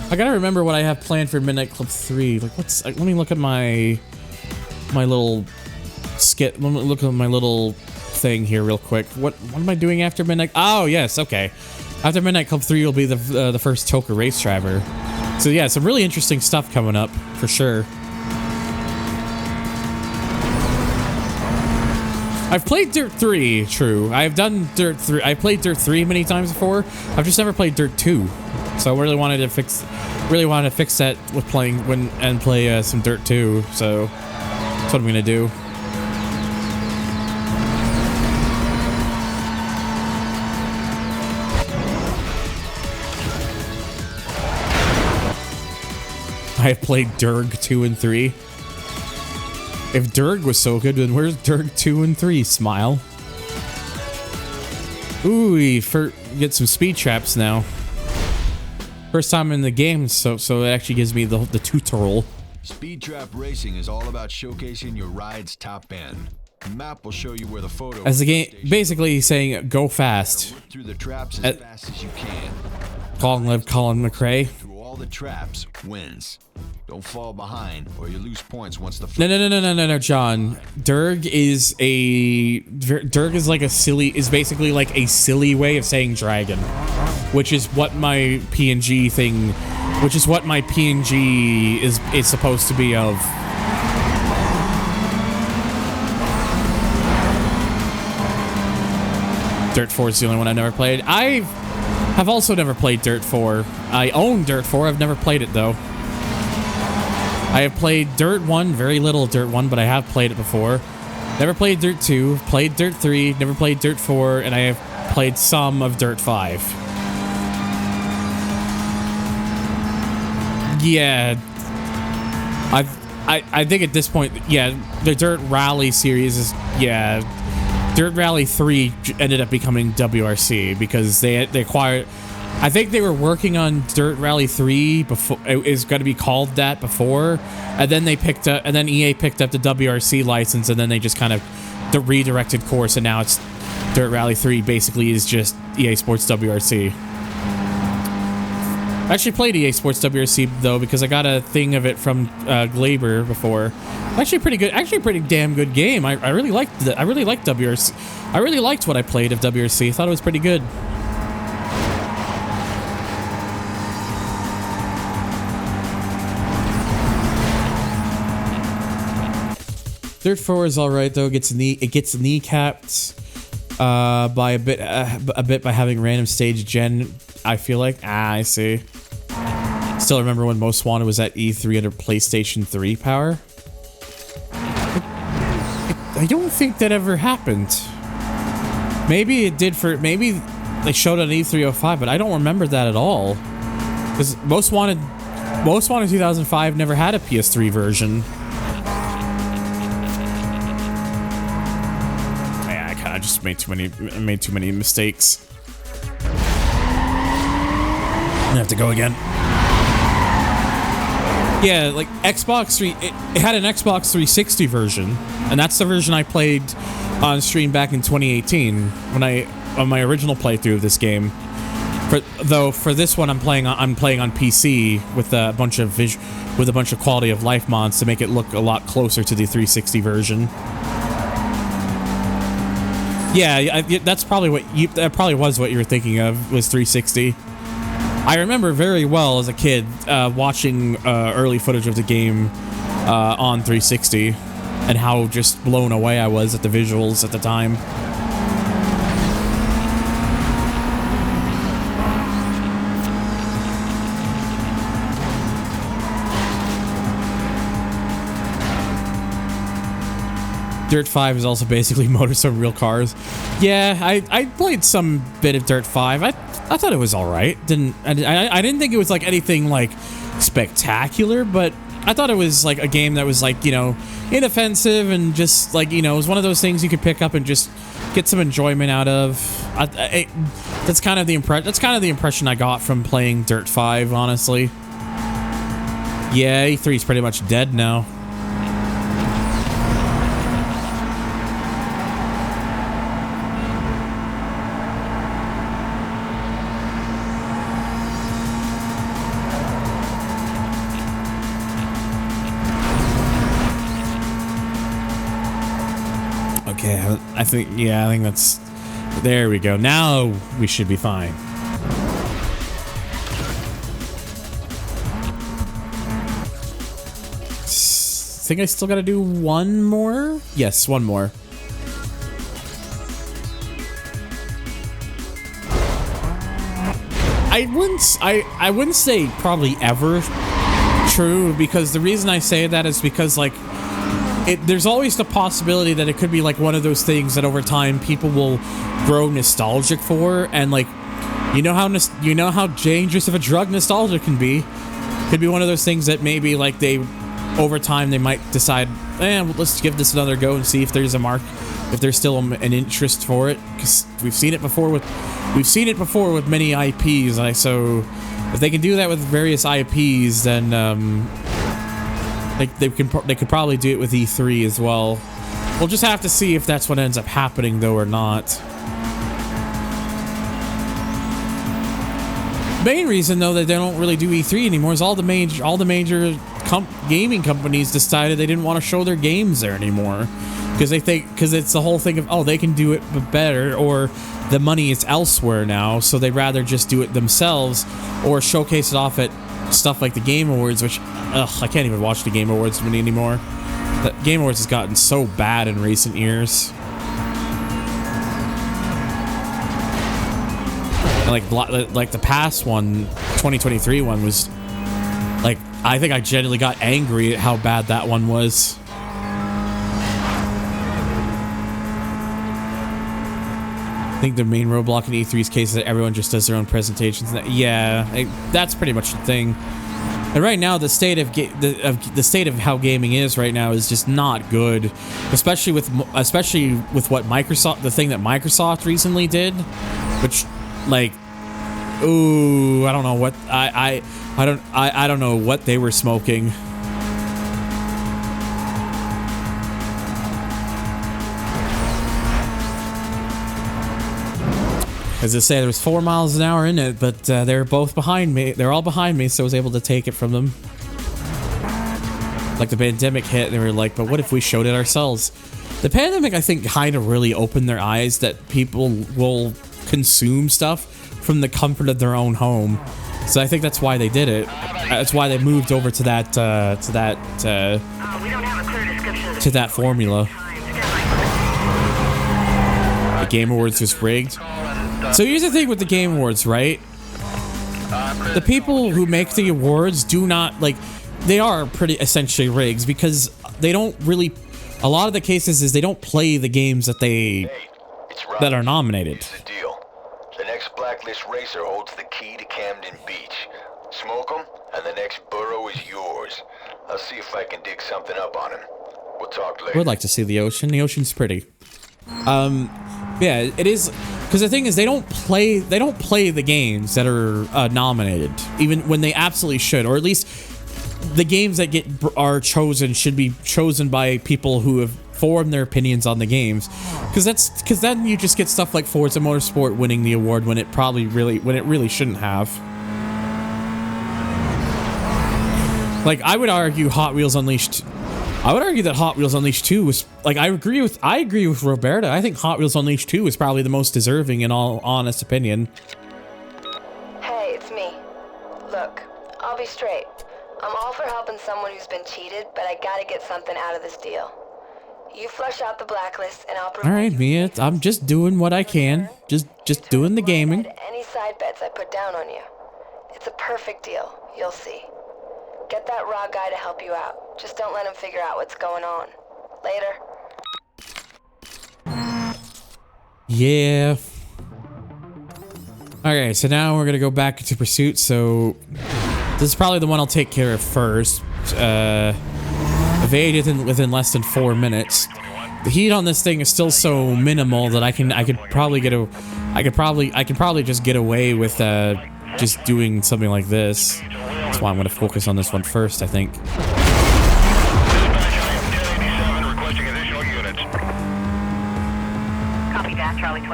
I gotta remember what I have planned for Midnight Club 3. Like, let me look at my little skit. Let me look at my little thing here real quick. What am I doing after Midnight? Oh yes, okay. After Midnight Club 3 will be the first Toka race driver. So yeah, some really interesting stuff coming up for sure. I've played Dirt 3, true. I've done Dirt 3. I played Dirt 3 many times before. I've just never played Dirt 2. So I really wanted to fix that with play some Dirt 2. So that's what I'm gonna do. I have played Durg 2 and 3. If Durg was so good, then where's Durg 2 and 3? Smile. Ooh, we get some speed traps now. First time in the game, so it actually gives me the tutorial. Speed trap racing is all about showcasing your ride's top end. The map will show you where the photo. As the game basically saying, go fast. Rip through the traps as fast as you can. Colin McRae. Through all the traps wins. Don't fall behind, or you lose points once the. No, John. Durg is basically like a silly way of saying dragon, which is what my PNG is supposed to be of. Dirt 4 is the only one I never played. I have also never played Dirt 4. I own Dirt 4. I've never played it though. I have played Dirt 1, very little Dirt 1, but I have played it before. Never played Dirt 2, played Dirt 3, never played Dirt 4, and I have played some of Dirt 5. Yeah. I think at this point, yeah, the Dirt Rally series is, yeah. Dirt Rally 3 ended up becoming WRC because they acquired. I think they were working on Dirt Rally 3 before it was going to be called that before, and then EA picked up the WRC license, and then they just kind of redirected course, and now it's Dirt Rally 3 basically is just EA Sports WRC. I actually played EA Sports WRC though because I got a thing of it from Glaber before. Actually pretty good. Actually a pretty damn good game. I really liked WRC. I really liked what I played of WRC. I thought it was pretty good. Dirt 4 is all right though. It gets kneecapped by a bit by having random stage gen. I feel like I see. Still remember when Most Wanted was at E3 under PlayStation 3 power. I don't think that ever happened. Maybe it did maybe they showed it on E305, but I don't remember that at all. Because Most Wanted 2005 never had a PS3 version. Yeah, I kind of just made too many mistakes. I have to go again. Yeah, like Xbox 3, it had an Xbox 360 version, and that's the version I played on stream back in 2018 on my original playthrough of this game. For this one, I'm playing on PC with a bunch of quality of life mods to make it look a lot closer to the 360 version. Yeah, that probably was what you were thinking of, was 360. I remember very well as a kid watching early footage of the game on 360 and how just blown away I was at the visuals at the time. Dirt 5 is also basically Motorsport Real Cars. Yeah, I played some bit of Dirt 5. I thought it was all right. I didn't think it was like anything like spectacular, but I thought it was like a game that was like, you know, inoffensive and just like, you know, it was one of those things you could pick up and just get some enjoyment out of. That's kind of the impression I got from playing Dirt 5, honestly. Yeah, E3 is pretty much dead now. I think that's... There we go. Now we should be fine. Think I still gotta do one more? Yes, one more. I wouldn't say probably ever true, because the reason I say that is because, like, there's always the possibility that it could be like one of those things that over time people will grow nostalgic for, and like, you know how dangerous of a drug nostalgia can be. Could be one of those things that maybe like over time they might decide, well, let's give this another go and see if there's still an interest for it, because we've seen it before with many IPs. So if they can do that with various IPs, then they could probably do it with E3 as well. We'll just have to see if that's what ends up happening, though, or not. Main reason, though, that they don't really do E3 anymore is all the major gaming companies decided they didn't want to show their games there anymore, because it's the whole thing of, oh, they can do it better, or the money is elsewhere now, so they'd rather just do it themselves or showcase it off at stuff like the Game Awards, which, I can't even watch the Game Awards anymore. The Game Awards has gotten so bad in recent years. Like the past one, 2023 one was like, I think I genuinely got angry at how bad that one was. I think the main roadblock in E3's case is that everyone just does their own presentations. Yeah, that's pretty much the thing. And right now, the state of how gaming is right now is just not good, especially with what Microsoft, the thing that Microsoft recently did, which, like, ooh, I don't know what I don't know what they were smoking. As I say, there was 4 miles an hour in it, but they're both behind me. They're all behind me, so I was able to take it from them. Like the pandemic hit, they were like, but what if we showed it ourselves? The pandemic, I think, kind of really opened their eyes that people will consume stuff from the comfort of their own home. So I think that's why they did it. That's why they moved over to that formula. The Game Awards was rigged. So here's the thing with the Game Awards, right? The people who make the awards do not, like, they are pretty essentially rigs, because they don't really, a lot of the cases is they don't play the games that that are nominated. Here's the deal. The next Blacklist racer holds the key to Camden Beach. Smoke him, and the next borough is yours. I'll see if I can dig something up on him. We'll talk later. I would like to see the ocean. The ocean's pretty. Yeah, it is, because the thing is, they don't play the games that are nominated, even when they absolutely should, or at least the games that are chosen should be chosen by people who have formed their opinions on the games, because then you just get stuff like Forza Motorsport winning the award when it really shouldn't have. Like, I would argue Hot Wheels Unleashed. I would argue that Hot Wheels Unleashed 2 was, like, I agree with Roberta. I think Hot Wheels Unleashed 2 is probably the most deserving, in all honest opinion. Hey, it's me. Look, I'll be straight. I'm all for helping someone who's been cheated, but I gotta get something out of this deal. You flush out the blacklist, and I'll. All right, Mia. I'm just doing what I can. Just doing the gaming. Any side bets I put down on you. It's a perfect deal. You'll see. Get that raw guy to help you out. Just don't let him figure out what's going on. Later. Yeah. Okay, so now we're gonna go back to Pursuit. So this is probably the one I'll take care of first. Evade within less than 4 minutes. The heat on this thing is still so minimal that I can probably just get away with just doing something like this. That's why I'm going to focus on this one first, I think.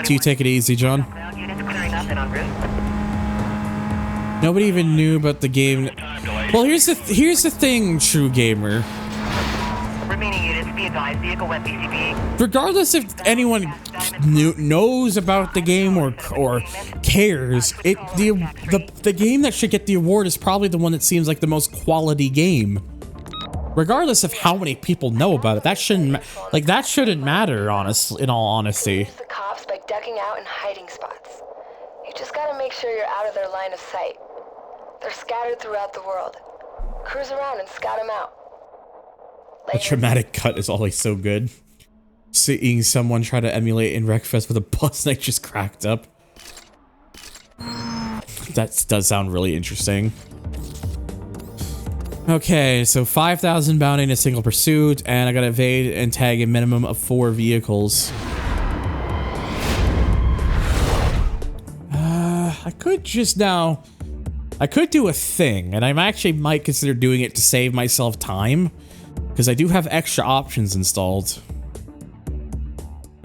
So you take it easy, John. Nobody even knew about the game. Well, here's the thing, true gamer. Remaining units, be advised, vehicle web BCB. Regardless if anyone knows about the game or cares, the game that should get the award is probably the one that seems like the most quality game. Regardless of how many people know about it, that shouldn't matter. In all honesty. The cops by ducking out in hiding spots. You just gotta make sure you're out of their line of sight. They're scattered throughout the world. Cruise around and scout them out. A dramatic cut is always so good. Seeing someone try to emulate in Wreckfest with a bus that just cracked up. That does sound really interesting. Okay, so 5,000 bounty in a single pursuit, and I gotta evade and tag a minimum of 4 vehicles. I could do a thing, and I actually might consider doing it to save myself time, because I do have extra options installed.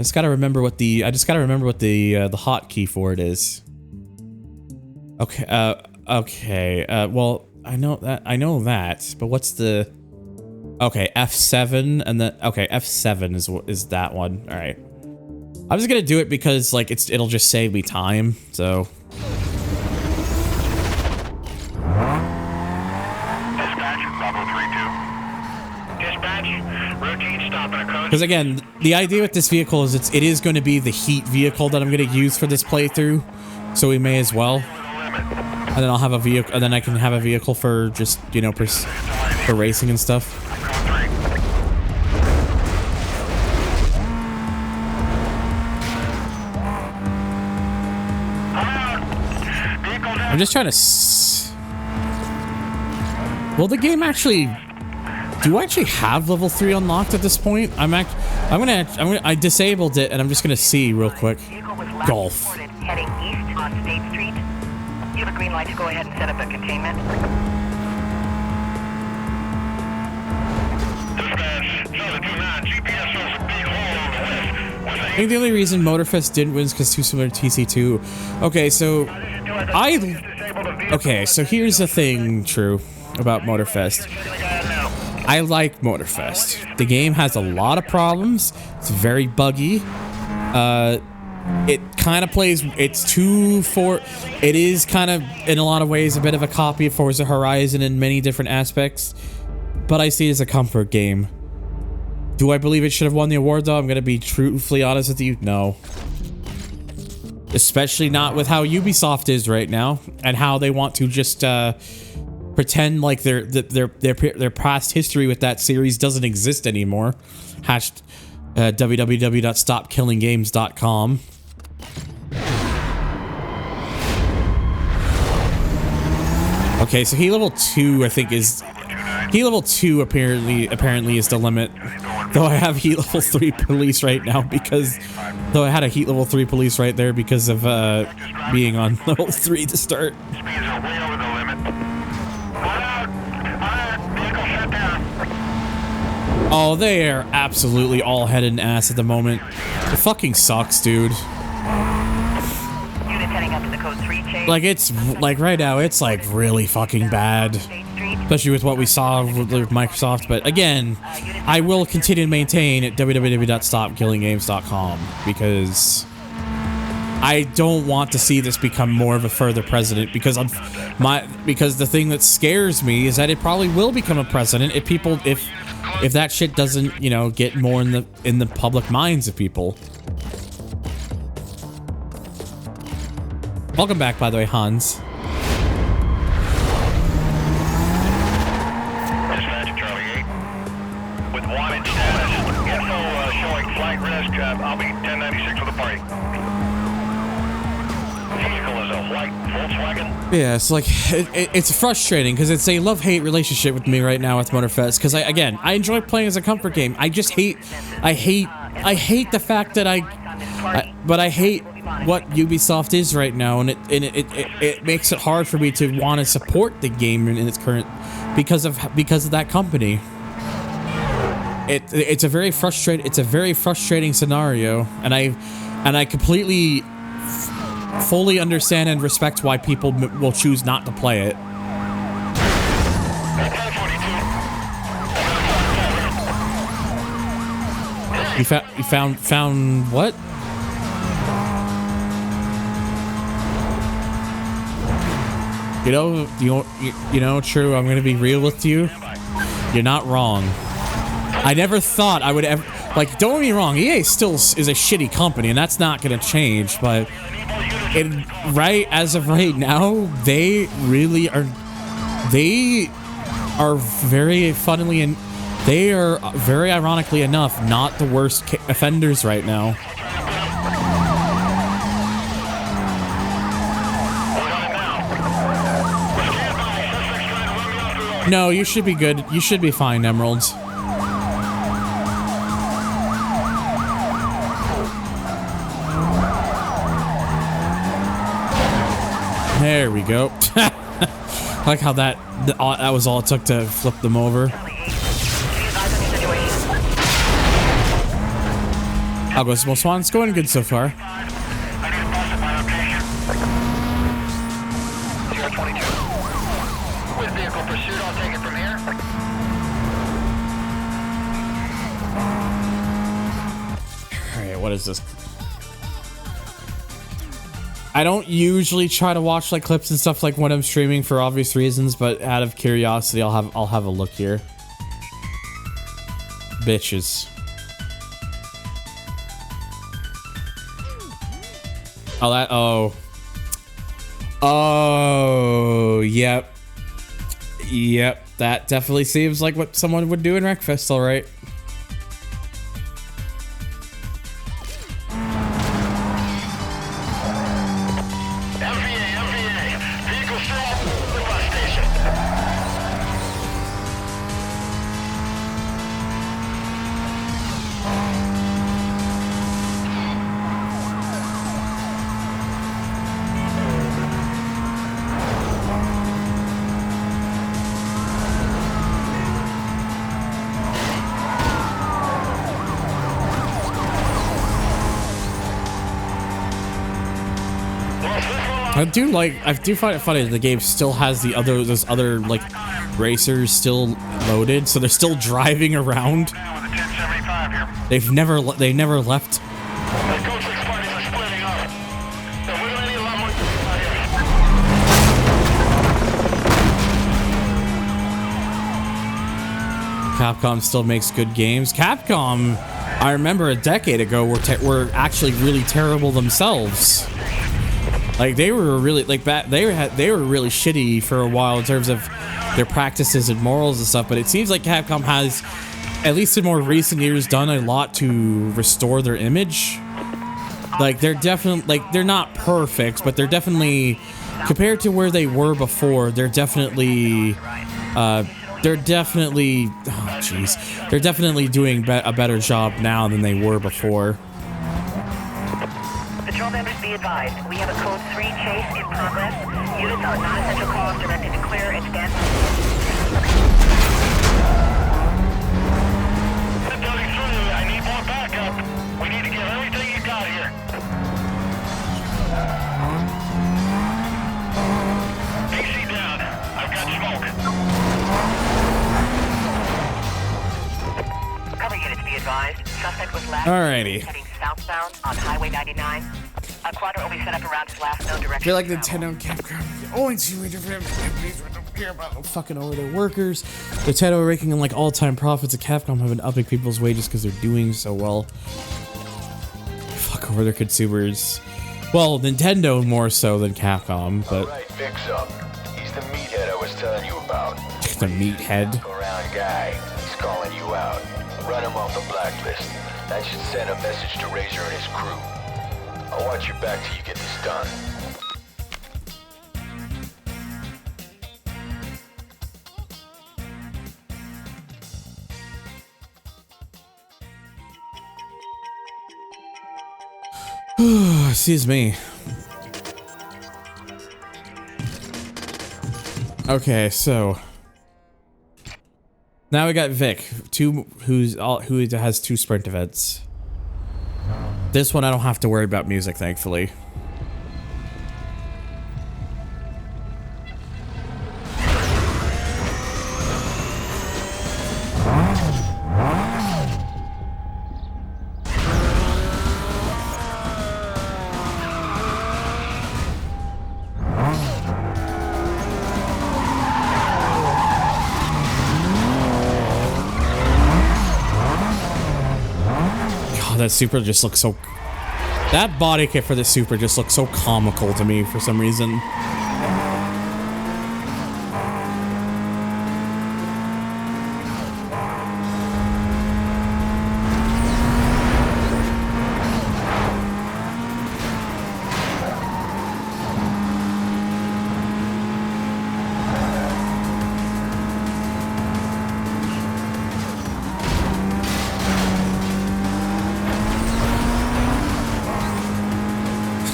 just gotta remember what the hotkey for it is. Okay. Okay. Well, I know that, but what's the? Okay, F7 and then okay, F7 is that one. All right. I'm just gonna do it because like it'll just save me time. So. Because again, the idea with this vehicle is it is going to be the heat vehicle that I'm going to use for this playthrough, so we may as well. And then I'll have a vehicle, and then I can have a vehicle for just for racing and stuff. I'm just trying to. Will the game actually? Do I actually have level 3 unlocked at this point? I disabled it and I'm just gonna see real quick. Golf. Heading east on State Street. You have a green light to go ahead and set up a containment. I think the only reason Motorfest didn't win is because too similar to TC2. Okay, so so here's the thing, true, about Motorfest. I like Motorfest. The game has a lot of problems. It's very buggy. It kind of plays. It is kind of in a lot of ways a bit of a copy of Forza Horizon in many different aspects. But I see it as a comfort game. Do I believe it should have won the award though? I'm gonna be truthfully honest with you. No. Especially not with how Ubisoft is right now and how they want to just pretend like their past history with that series doesn't exist anymore. www.stopkillinggames.com. Okay, so level 2 I think is level 2 apparently is the limit. Though I have heat level 3 police right now because I had a heat level 3 police right there because of being on level 3 to start. Oh, they are absolutely all head and ass at the moment. It fucking sucks, dude. Like, it's, like, right now, it's, like, really fucking bad. Especially with what we saw with Microsoft. But, again, I will continue to maintain at www.stopkillinggames.com because I don't want to see this become more of a further precedent because the thing that scares me is that it probably will become a precedent if that shit doesn't, you know, get more in the public minds of people. Welcome back, by the way, Hans. Dispatch, Charlie 8. With wanted status. Info showing flight risk. I'll be 1096 for the party. Vehicle is a white Volkswagen. Yeah, it's like it's frustrating because it's a love-hate relationship with me right now with Motorfest. Because I enjoy playing as a comfort game. I just hate the fact that I hate what Ubisoft is right now, and it makes it hard for me to want to support the game in its current because of that company. It's a very frustrating scenario, and I completely fully understand and respect why people will choose not to play it. You found what? You know, true, I'm gonna be real with you. You're not wrong. I never thought I would ever, like, don't get me wrong, EA still is a shitty company, and that's not gonna change, but as of right now, they really are, they are very funnily, and they are very ironically enough, not the worst offenders right now. No, you should be good. You should be fine, Emeralds. There we go. I like how that was all it took to flip them over. I'll go small swan. It's going good so far. 022. With vehicle pursuit, I'll take it from here. Alright, what is this? I don't usually try to watch like clips and stuff like when I'm streaming for obvious reasons, but out of curiosity, I'll have a look here. Bitches. Oh, yep. Yep, that definitely seems like what someone would do in Wreckfest, alright. I do find it funny that the game still has those other like racers still loaded, so they're still driving around. They've never left. Capcom still makes good games. Capcom, I remember a decade ago, were actually really terrible themselves. Like they were really they were really shitty for a while in terms of their practices and morals and stuff. But it seems like Capcom has, at least in more recent years, done a lot to restore their image. Like they're definitely they're not perfect, but they're definitely, compared to where they were before, they're definitely doing a better job now than they were before. Patrol members be advised. We have a code 3 chase in progress. Units on non-essential calls directed to clear and stand. I need more backup. We need to get everything you got here. AC down. I've got smoke. Cover units be advised. Suspect was last Alrighty. heading southbound on Highway 99. A quadrant will be set up around his last known direction. I feel like Nintendo and Capcom only two independent companies who don't care about fucking over their workers. Nintendo are raking in like all-time profits, and Capcom have been upping people's wages because they're doing so well. Fuck over their consumers. Well, Nintendo more so than Capcom, but. Alright, fix up. He's the meathead I was telling you about. The meathead. Around guy. He's calling you out. Run him off the blacklist. That should send a message to Razor and his crew. I'll watch your back till you get this done. Excuse me. Okay, so now we got Vic, who has 2 sprint events. This one I don't have to worry about music, thankfully. That Super just looks so... That body kit for the Super just looks so comical to me for some reason.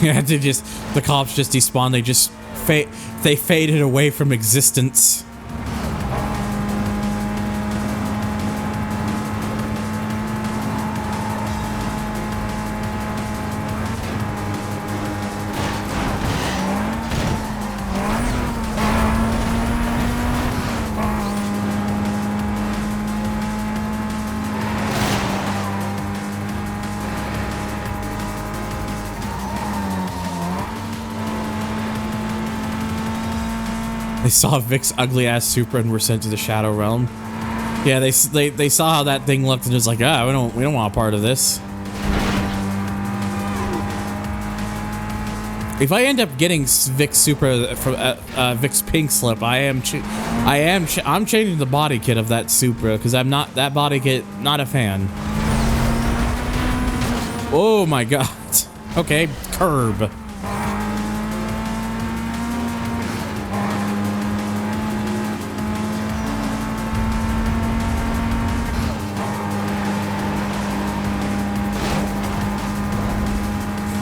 Yeah, the cops just despawned. They faded away from existence. They saw Vic's ugly ass Supra and were sent to the Shadow Realm. Yeah, they saw how that thing looked and was like, we don't want a part of this. If I end up getting Vic's Supra from Vic's Pink Slip, I'm changing the body kit of that Supra because I'm not that body kit, not a fan. Oh my god. Okay, curb.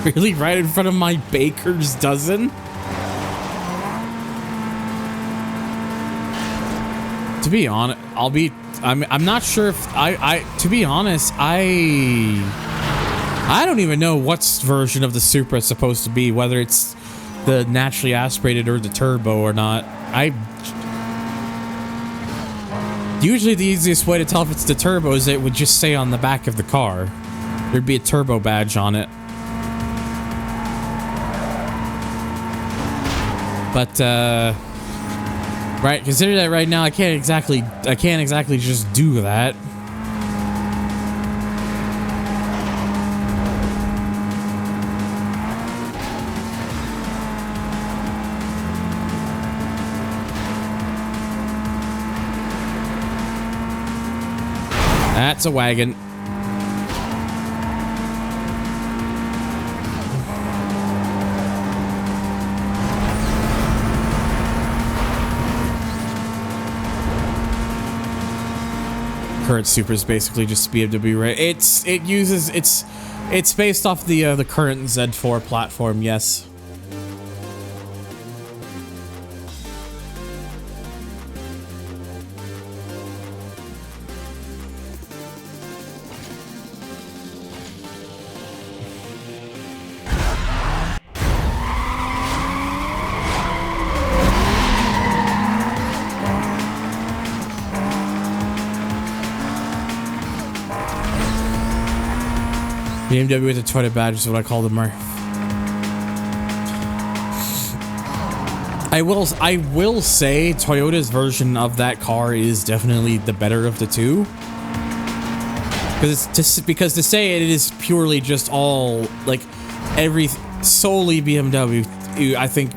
Really? Right in front of my baker's dozen? To be honest, I'm not sure if to be honest, I don't even know what version of the Supra is supposed to be, whether it's the naturally aspirated or the turbo or not. Usually the easiest way to tell if it's the turbo is it would just say on the back of the car. There'd be a turbo badge on it. But, right, consider that right now I can't exactly just do that. That's a wagon. Current Supra is basically just BMW, right? It's based off the current Z4 platform, yes. BMW with a Toyota badge is what I call them. I will say Toyota's version of that car is definitely the better of the two. Because to say it is purely just all like solely BMW, I think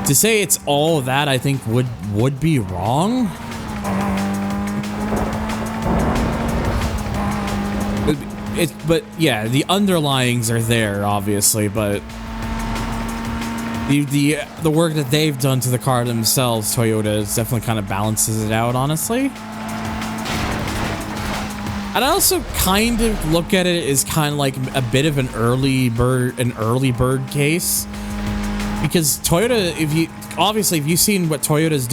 to say it's all of that I think would be wrong. But yeah, the underlyings are there, obviously, but the work that they've done to the car themselves, Toyota, definitely kind of balances it out, honestly. And I also kind of look at it as kind of like a bit of an early bird case, because Toyota, if you've seen what Toyota's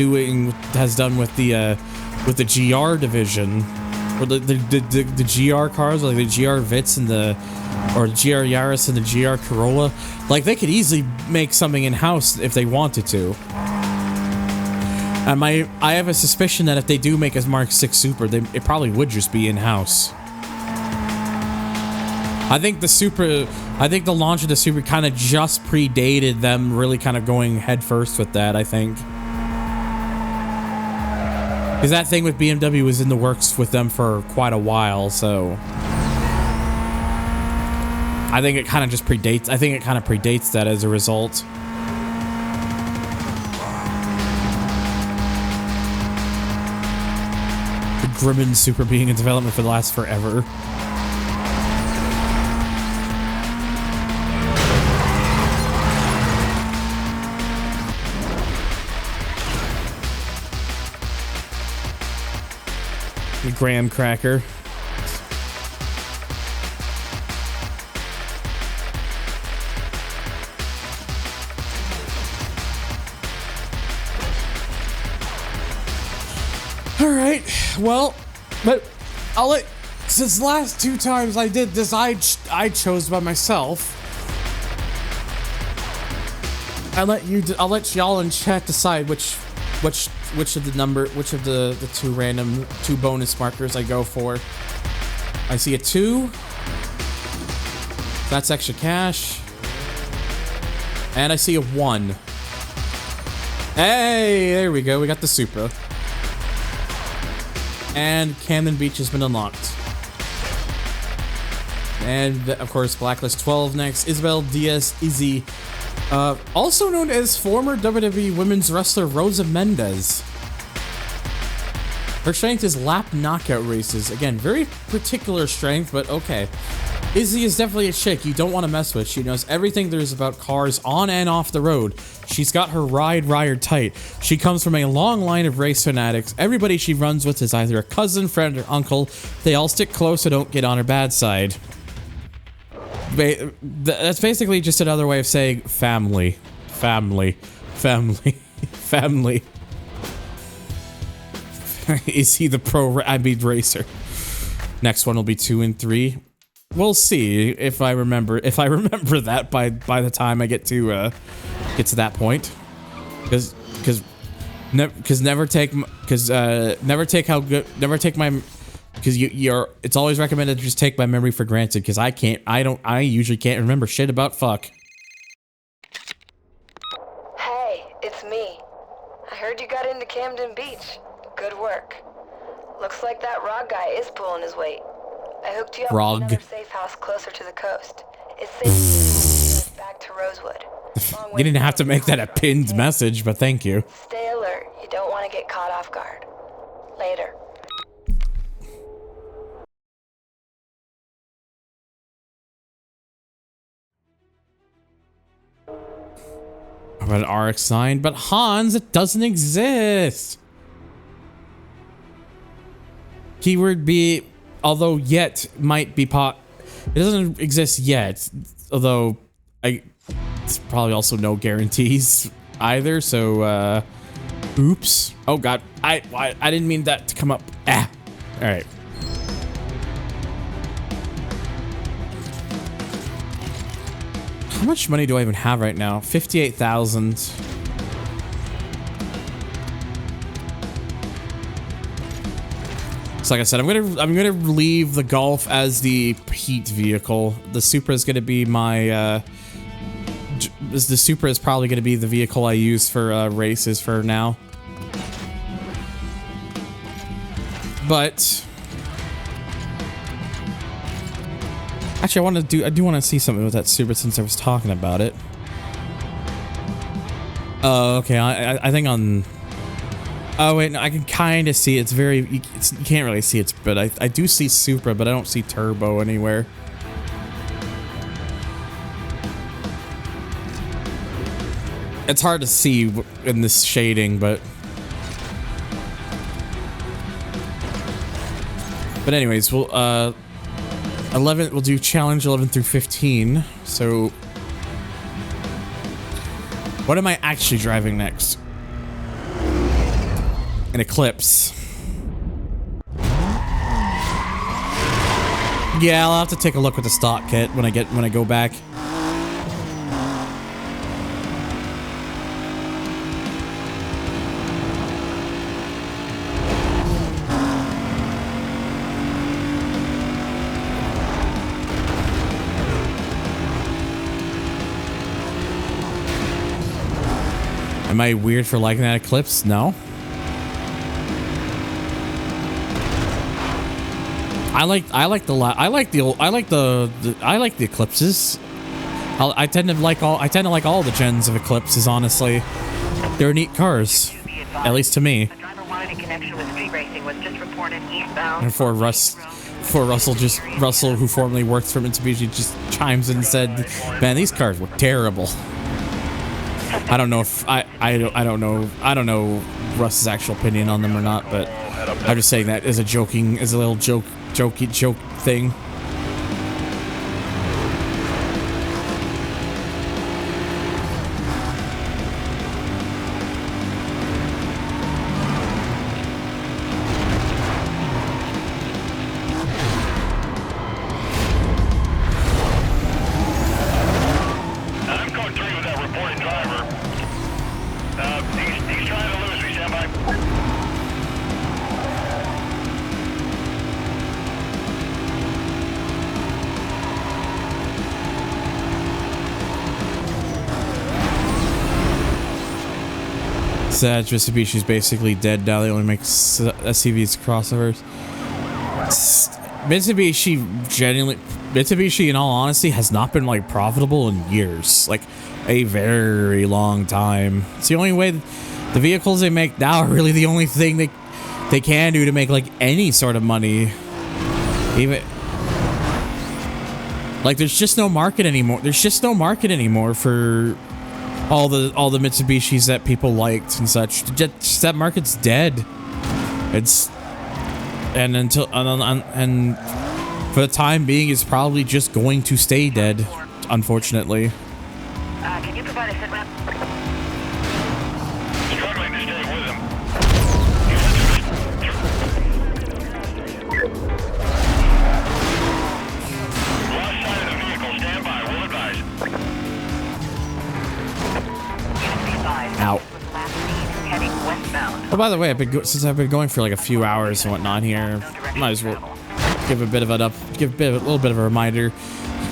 has done with the GR division. Or the GR cars, like the GR Vitz and the GR Yaris and the GR Corolla, like they could easily make something in-house if they wanted to. And I have a suspicion that if they do make a Mark 6 Supra, it probably would just be in-house. I think the launch of the Supra kind of just predated them really kind of going head first with that, I think. Because that thing with BMW was in the works with them for quite a while, so I think it kind of just predates. I think it kind of predates that as a result. The Grimmin Supra being in development for the last forever. The graham cracker. All right. Well, but I'll let. Since the last two times I did this, I chose by myself. I'll let y'all in chat decide which of the two bonus markers I go for. I see a 2. That's extra cash. And I see a 1. Hey, there we go. We got the Supra. And Camden Beach has been unlocked. And, of course, Blacklist 12 next. Isabel Diaz Izzy. Also known as former WWE Women's Wrestler Rosa Mendez. Her strength is lap knockout races. Again, very particular strength, but okay. Izzy is definitely a chick you don't want to mess with. She knows everything there is about cars on and off the road. She's got her ride tight. She comes from a long line of race fanatics. Everybody she runs with is either a cousin, friend, or uncle. They all stick close so don't get on her bad side. That's basically just another way of saying family. Family. Family. Family. Is he the racer? Next one will be 2 and 3. We'll see if I remember that by the time I get to that point. It's always recommended to just take my memory for granted because I usually can't remember shit about fuck. Hey, it's me. I heard you got into Camden Beach. Good work. Looks like that Rog guy is pulling his weight. I hooked you up with another safe house closer to the coast. It's safe back to Rosewood. You didn't have to make that a pinned message, but thank you. Stay alert. You don't want to get caught off guard. Later. About an RX sign, but Hans, it doesn't exist. Keyword B, although yet might be it doesn't exist yet, although it's probably also no guarantees either, so oops. Oh god, I didn't mean that to come up. All right. How much money do I even have right now? 58,000. So like I said, I'm gonna leave the Golf as the heat vehicle. The Supra is gonna be my the Supra is probably gonna be the vehicle I use for races for now. But actually, I do want to see something with that Supra since I was talking about it. Oh, okay. I think on. Oh wait, no, I can kind of see it's very. You can't really see it, but I do see Supra, but I don't see Turbo anywhere. It's hard to see in this shading, but anyways, we'll 11. We'll do challenge 11 through 15. So, what am I actually driving next? An Eclipse. Yeah, I'll have to take a look at the stock kit when I go back. Am I weird for liking that Eclipse? No. I like the Eclipses. I tend to like all the gens of Eclipses, honestly. They're neat cars. At least to me. And before Russell, who formerly worked for Mitsubishi, just chimes in and said, "Man, these cars were terrible." I don't know if I don't know Russ's actual opinion on them or not, but I'm just saying that as a little joke thing. Mitsubishi's basically dead now. They only make SUVs crossovers. Mitsubishi, in all honesty, has not been like profitable in years, like a very long time. It's the only way. The vehicles they make now are really the only thing they can do to make like any sort of money. Even like there's just no market anymore. There's just no market anymore for all the Mitsubishis that people liked and such. Just, that market's dead. It's and for the time being, it's probably just going to stay dead, unfortunately. Can you provide a sit rep? Struggling to stay with him. Lost sight of the vehicle. Stand by. Will advise. Out. Heading westbound. Oh, by the way, since I've been going for like a few hours and whatnot here, might as well give a little bit of a reminder.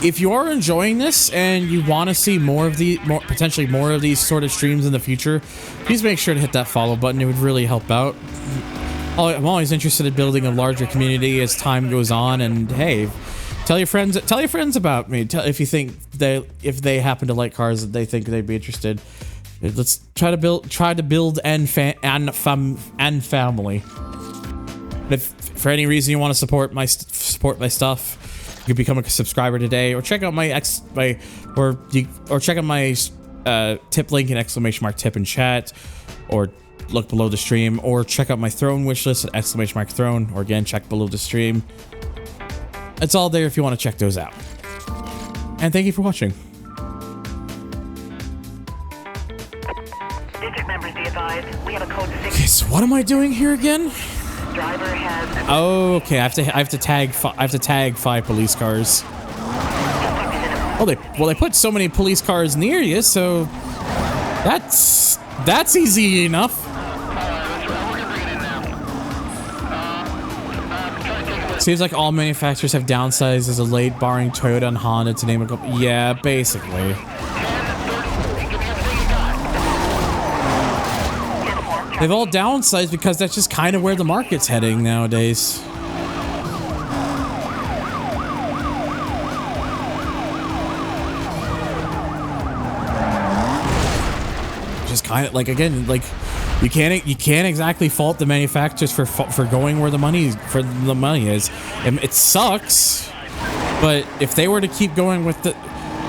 If you are enjoying this and you want to see potentially more of these sort of streams in the future, please make sure to hit that follow button. It would really help out. I'm always interested in building a larger community as time goes on. And hey, tell your friends about me. If they happen to like cars that they think they'd be interested. Let's try to build and family. If for any reason you want to support my stuff, you can become a subscriber today, or check out check out my tip link and !tip in chat, or look below the stream, or check out my throne wishlist at !throne, or again check below the stream. It's all there if you want to check those out. And thank you for watching. District members be advised, we have a code 6. Okay, so what am I doing here again? Driver has. Oh, okay. I have to tag 5 police cars. Well, they put so many police cars near you, so that's easy enough. Seems like all manufacturers have downsized as of late, barring Toyota and Honda, to name a couple. Yeah, basically. They've all downsized because that's just kind of where the market's heading nowadays. Just kind of like, again, like you can't exactly fault the manufacturers for going where the money is. It sucks, but if they were to keep going with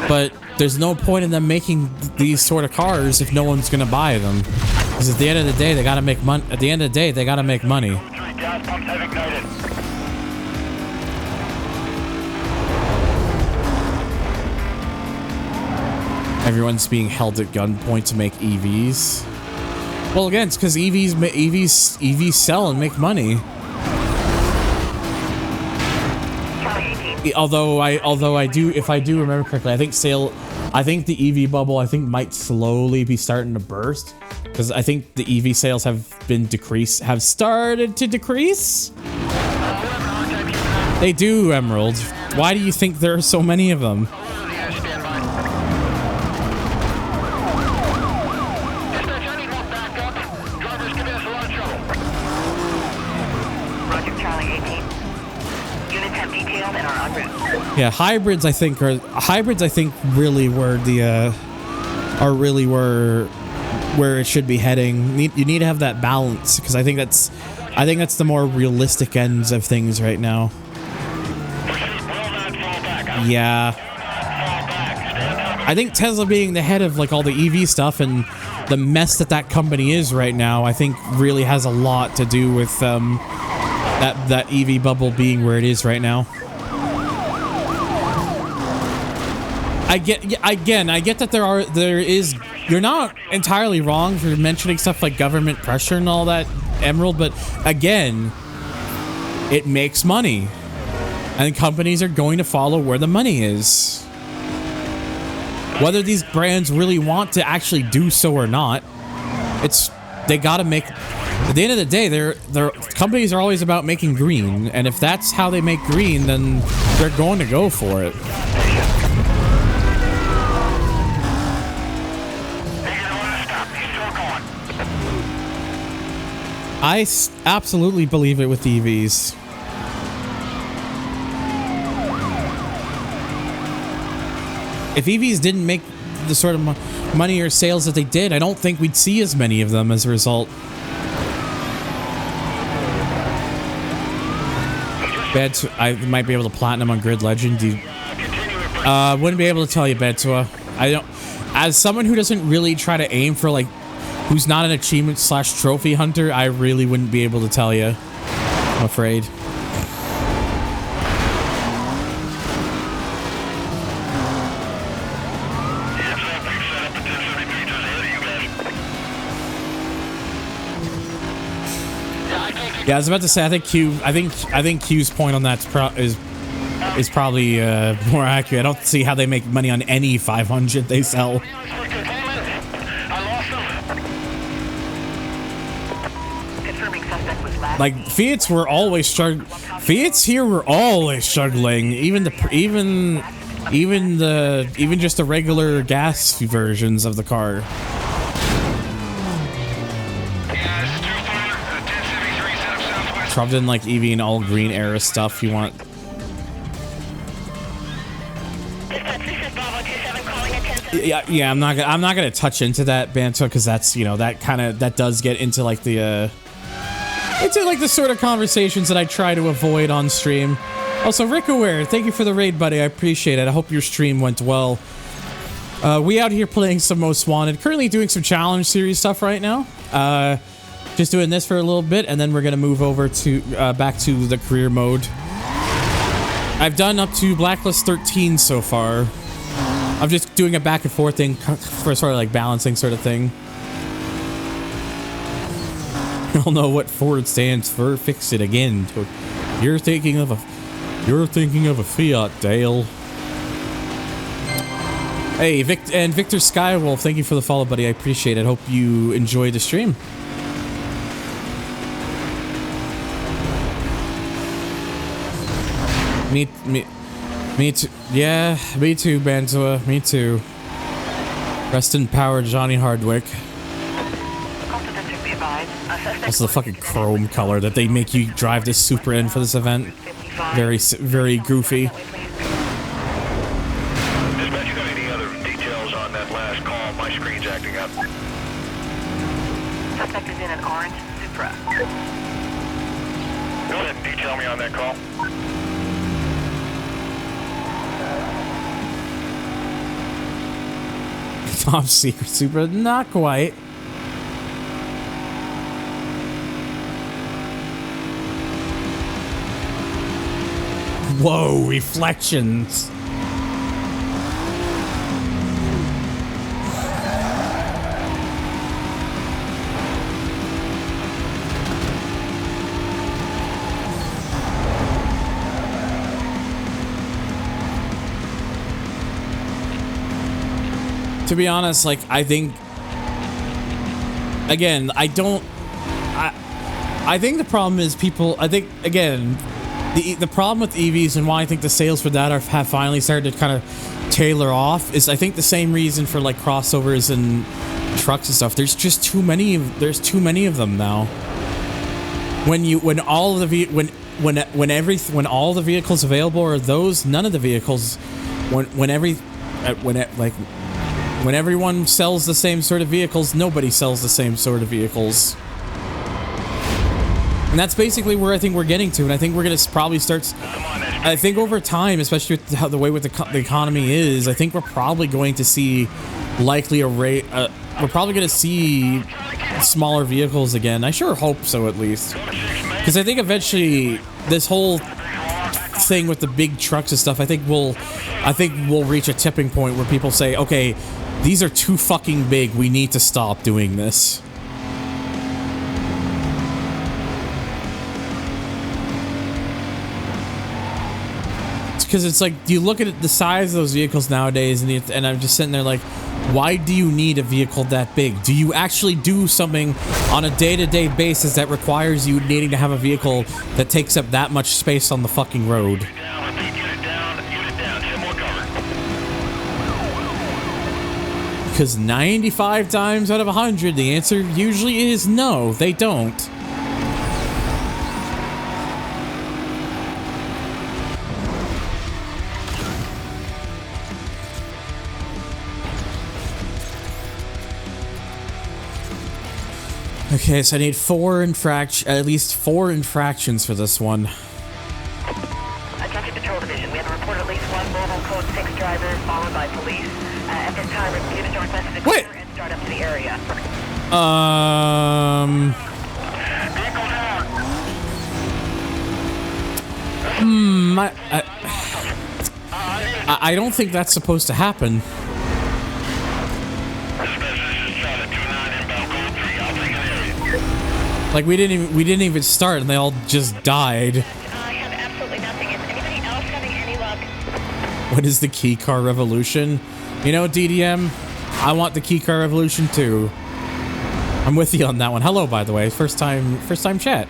but there's no point in them making these sort of cars if no one's gonna buy them. Because at the end of the day, they gotta make money. Gas pumps have ignited. Everyone's being held at gunpoint to make EVs. Well, again, it's because EVs sell and make money. Although I do, if I do remember correctly, I think the EV bubble might slowly be starting to burst. Because I think the EV sales have started to decrease. They do, Emerald. Why do you think there are so many of them? Roger, Charlie 18. Units have detailed and are en route. Yeah, hybrids I think really were where it should be heading. You need to have that balance, because I think that's the more realistic ends of things right now. Yeah. I think Tesla being the head of like all the EV stuff and the mess that company is right now, I think really has a lot to do with that EV bubble being where it is right now. I get that you're not entirely wrong for mentioning stuff like government pressure and all that, Emerald, but again, it makes money. And companies are going to follow where the money is. Whether these brands really want to actually do so or not, they gotta make, at the end of the day, their companies are always about making green, and if that's how they make green, then they're going to go for it. I absolutely believe it with EVs. If EVs didn't make the sort of money or sales that they did, I don't think we'd see as many of them as a result. Beds, I might be able to platinum on Grid Legend. Wouldn't be able to tell you, Bedsua. I don't. As someone who doesn't really try to aim for like, who's not an achievement / trophy hunter, I really wouldn't be able to tell you. I'm afraid. Yeah, I was about to say. I think Q's point on that is probably more accurate. I don't see how they make money on any 500 they sell. Like Fiats were always struggling. Fiats here were always struggling. Even just the regular gas versions of the car. Shoved in like EV and all green era stuff you want. Yeah, I'm not gonna touch into that, Banto, because that's, you know, that does get into like the sort of conversations that I try to avoid on stream. Also, Rick Aware, thank you for the raid, buddy. I appreciate it. I hope your stream went well. We out here playing some Most Wanted. Currently doing some challenge series stuff right now. Just doing this for a little bit, and then we're gonna move over to back to the career mode. I've done up to Blacklist 13 so far. I'm just doing a back and forth thing for sort of like balancing sort of thing. You all know what Ford stands for. Fix it again. You're thinking of a Fiat, Dale. Hey, Victor Skywolf, thank you for the follow, buddy. I appreciate it. Hope you enjoyed the stream. Me too. Yeah, me too, Bantua. Me too. Rest in power, Johnny Hardwick. Also, the fucking chrome color that they make you drive this Supra in for this event. Very, very goofy. Dispatch, you got any other details on that last call? My screen's acting up. Suspect is in an orange Supra. Go ahead and detail me on that call. Top secret Supra, not quite. Whoa, reflections. To be honest, like, I think, again, I think the problem is people, I think, again, the problem with EVs and why I think the sales for that have finally started to kind of tailor off is I think the same reason for like crossovers and trucks and stuff. There's just too many of them now. When all the vehicles available are those, none of the vehicles, when everyone sells the same sort of vehicles, nobody sells the same sort of vehicles. And that's basically where I think we're getting to, and I think we're going to probably start... I think over time, especially with how the way with the economy is, I think we're probably going to see likely a rate... we're probably going to see smaller vehicles again. I sure hope so, at least. Because I think eventually this whole thing with the big trucks and stuff, I think we'll reach a tipping point where people say, okay, these are too fucking big, we need to stop doing this. Because it's like, you look at the size of those vehicles nowadays, and I'm just sitting there like, why do you need a vehicle that big? Do you actually do something on a day-to-day basis that requires you needing to have a vehicle that takes up that much space on the fucking road? Because 95 times out of 100, the answer usually is no, they don't. Okay, so I need at least four infractions for this one. Attention Patrol Division, we have a report of at least one mobile Code 6 driver followed by police. At this time, units are requested to clear and start up to the area. I don't think that's supposed to happen. Like we didn't even start and they all just died. I have absolutely nothing. Is anybody else having any luck? What is the key car revolution? You know, DDM, I want the key car revolution too. I'm with you on that one. Hello, by the way, first time chat.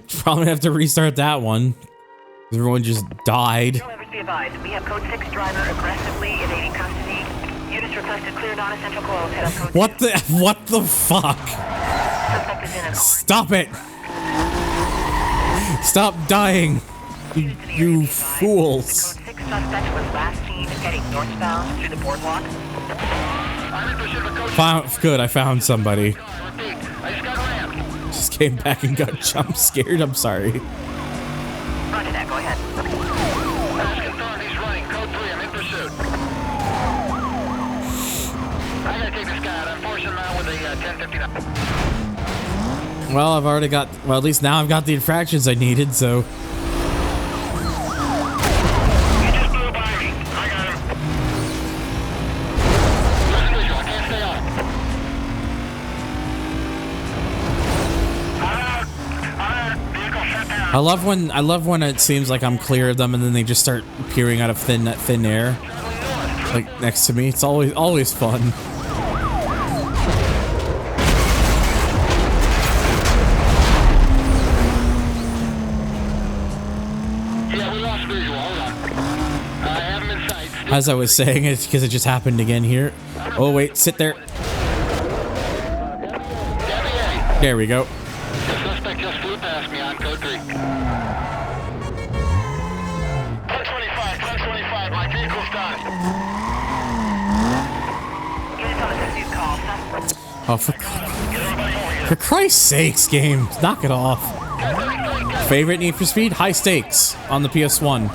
Probably have to restart that one. Everyone just died. Be advised, we have Code 6 driver aggressively evading custody. Units requested clear non-essential calls. Head up Code What the fuck? Stop it! Stop dying! You fools! Code 6 suspect was last seen heading northbound through the boardwalk. Good, I found somebody. Just came back and got jump scared. I'm sorry. Roger that, go ahead. He's running. Code 3, I'm in pursuit. I gotta take this guy out. I'm forcing him out with a 1059. Well, I've already got... Well, at least now I've got the infractions I needed, so... I love when it seems like I'm clear of them and then they just start appearing out of thin air, like next to me. It's always fun. Yeah, we lost visual. Hold on. I have him in sight. As I was saying, it's because it just happened again here. Oh wait, sit there. There we go. The suspect just flew past me on Code 3. 1025, my vehicle's done. Oh, for Christ's sakes, game, knock it off. Favorite Need for Speed? High Stakes on the PS1.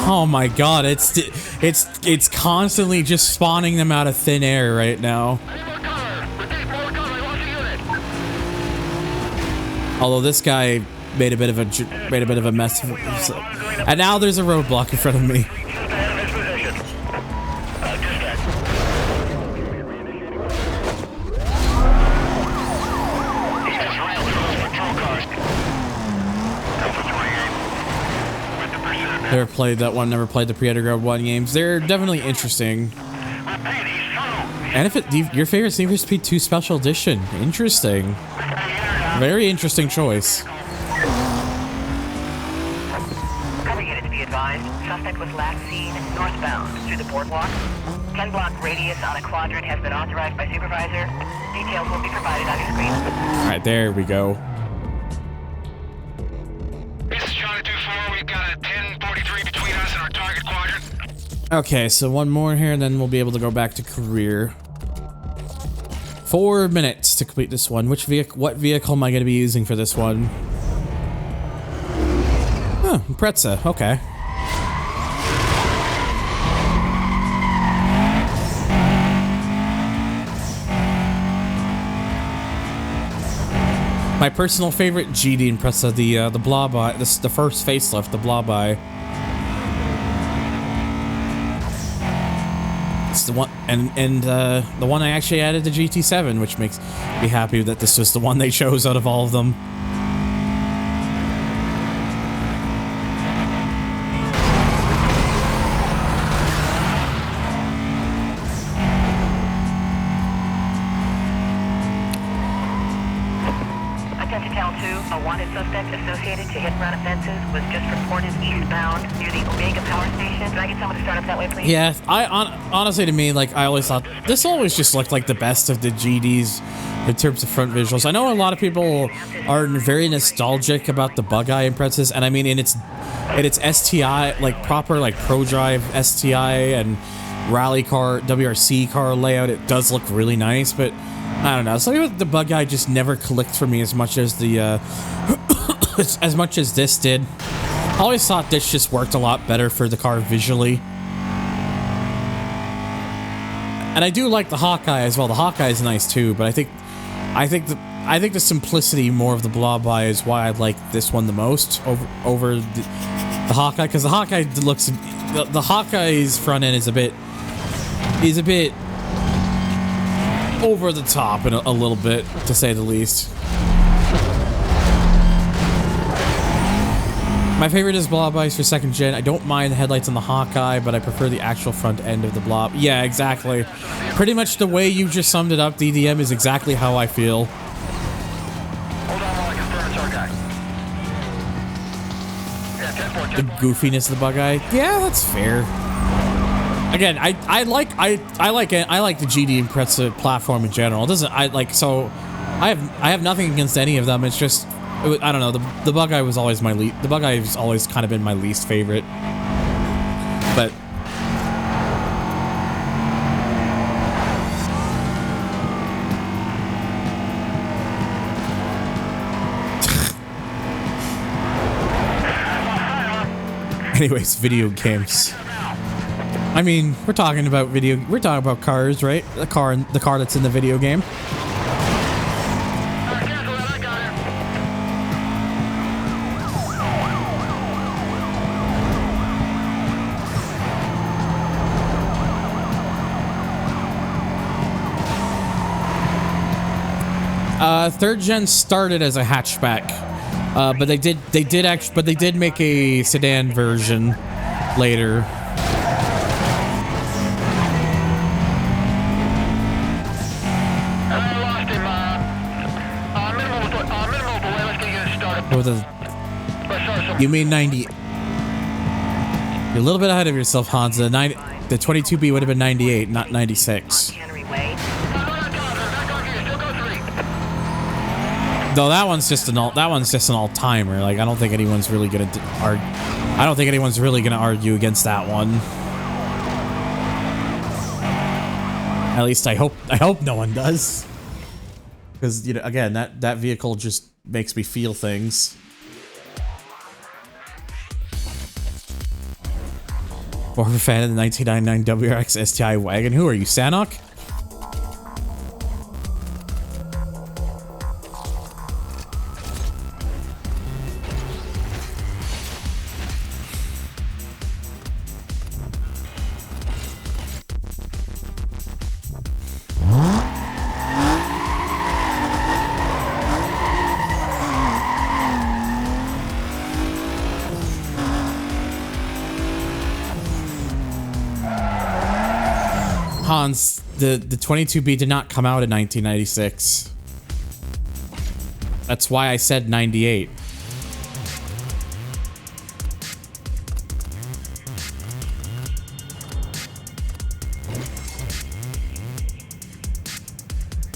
Oh my god, it's constantly just spawning them out of thin air right now. Although this guy made a bit of a mess of himself. And now there's a roadblock in front of me. Never played that one, never played the Prologue 1 games. They're definitely interesting. And if your favorite Need for Speed 2 Special Edition. Interesting. Very interesting choice. Cover units be advised. Suspect was last seen northbound through the boardwalk. 10-block radius on a quadrant has been authorized by supervisor. Details will be provided on your screen. Alright, there we go. This is Charlie 2-4. We've got a 1043 between us and our target quadrant. Okay, so one more here, and then we'll be able to go back to career. 4 minutes to complete this one. What vehicle am I going to be using for this one? Oh, Preza. Okay. My personal favorite GD in Preza, the Blob Eye, the first facelift, the Blob Eye. It's the one, and the one I actually added to GT7, which makes me happy that this was the one they chose out of all of them. to hit and run offenses was just reported eastbound near the Omega Power Station. Can I get someone to start up that way, please? Yeah, honestly, to me, like, I always thought this always just looked like the best of the GDs in terms of front visuals. I know a lot of people are very nostalgic about the Bug-Eye Imprezas, and I mean, in its STI, like proper like Pro Drive STI and rally car WRC car layout, it does look really nice, but I don't know. Something with the Bug-Eye just never clicked for me as much as the as much as this did. I always thought this just worked a lot better for the car visually. And I do like the Hawkeye as well. The Hawkeye is nice too, but I think the simplicity more of the Blob-Eye is why I like this one the most over the Hawkeye, because the Hawkeye looks the Hawkeye's front end is a bit over the top and a little bit, to say the least. My favorite is Blob-Eyes for 2nd gen. I don't mind the headlights on the Hawkeye, but I prefer the actual front end of the Blob. Yeah, exactly. Pretty much the way you just summed it up, DDM, is exactly how I feel. The goofiness of the Bug-Eye. Yeah, that's fair. Again, I like the GD Impreza platform in general. It doesn't I have nothing against any of them. It's just I don't know, the Bug-Eye was always the Bug-Eye has always kind of been my least favorite. But anyways, video games. I mean, we're talking about cars, right? The car that's in the video game. Third gen started as a hatchback, but they did make a sedan version later. You mean 90? You're a little bit ahead of yourself, Hansa. The 22B would have been 98, not 96. Though that one's just an all-timer. Like, I don't think anyone's really gonna argue against that one. At least I hope no one does. Because, you know, again, that vehicle just makes me feel things. More of a fan of the 1999 WRX STI wagon. Who are you, Sanok? Hans, the 22B did not come out in 1996. That's why I said 98.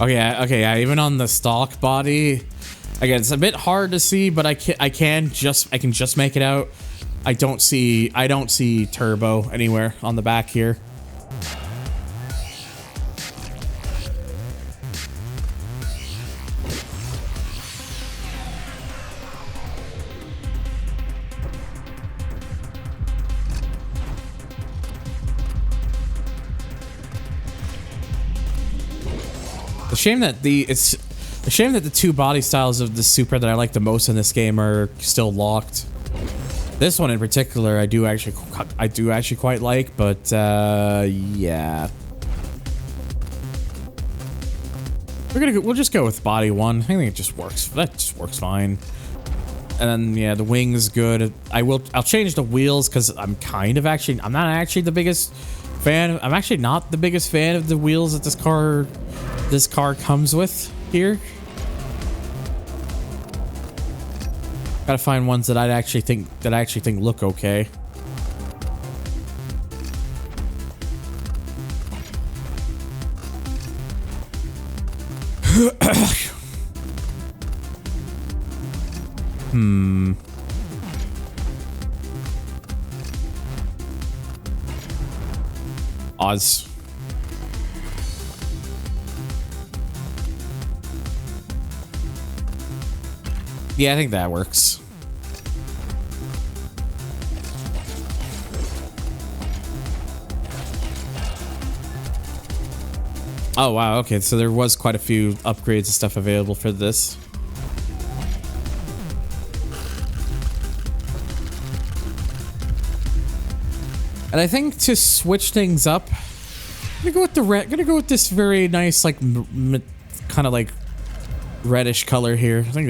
Okay, yeah, even on the stock body, again, it's a bit hard to see, but I can just make it out. I don't see turbo anywhere on the back here. It's a shame that the two body styles of the Supra that I like the most in this game are still locked. This one in particular, I do actually quite like, but yeah. We'll just go with body one. I think it just works. That just works fine. And then yeah, the wings good. I'll change the wheels because I'm not actually the biggest fan. I'm actually not the biggest fan of the wheels that this car comes with here. Gotta find ones that I actually think look okay. Oz. Yeah, I think that works. Oh, wow. Okay, so there was quite a few upgrades and stuff available for this. And I think to switch things up, I'm gonna go with the red. Gonna go with this very nice, like, kind of like reddish color here. I think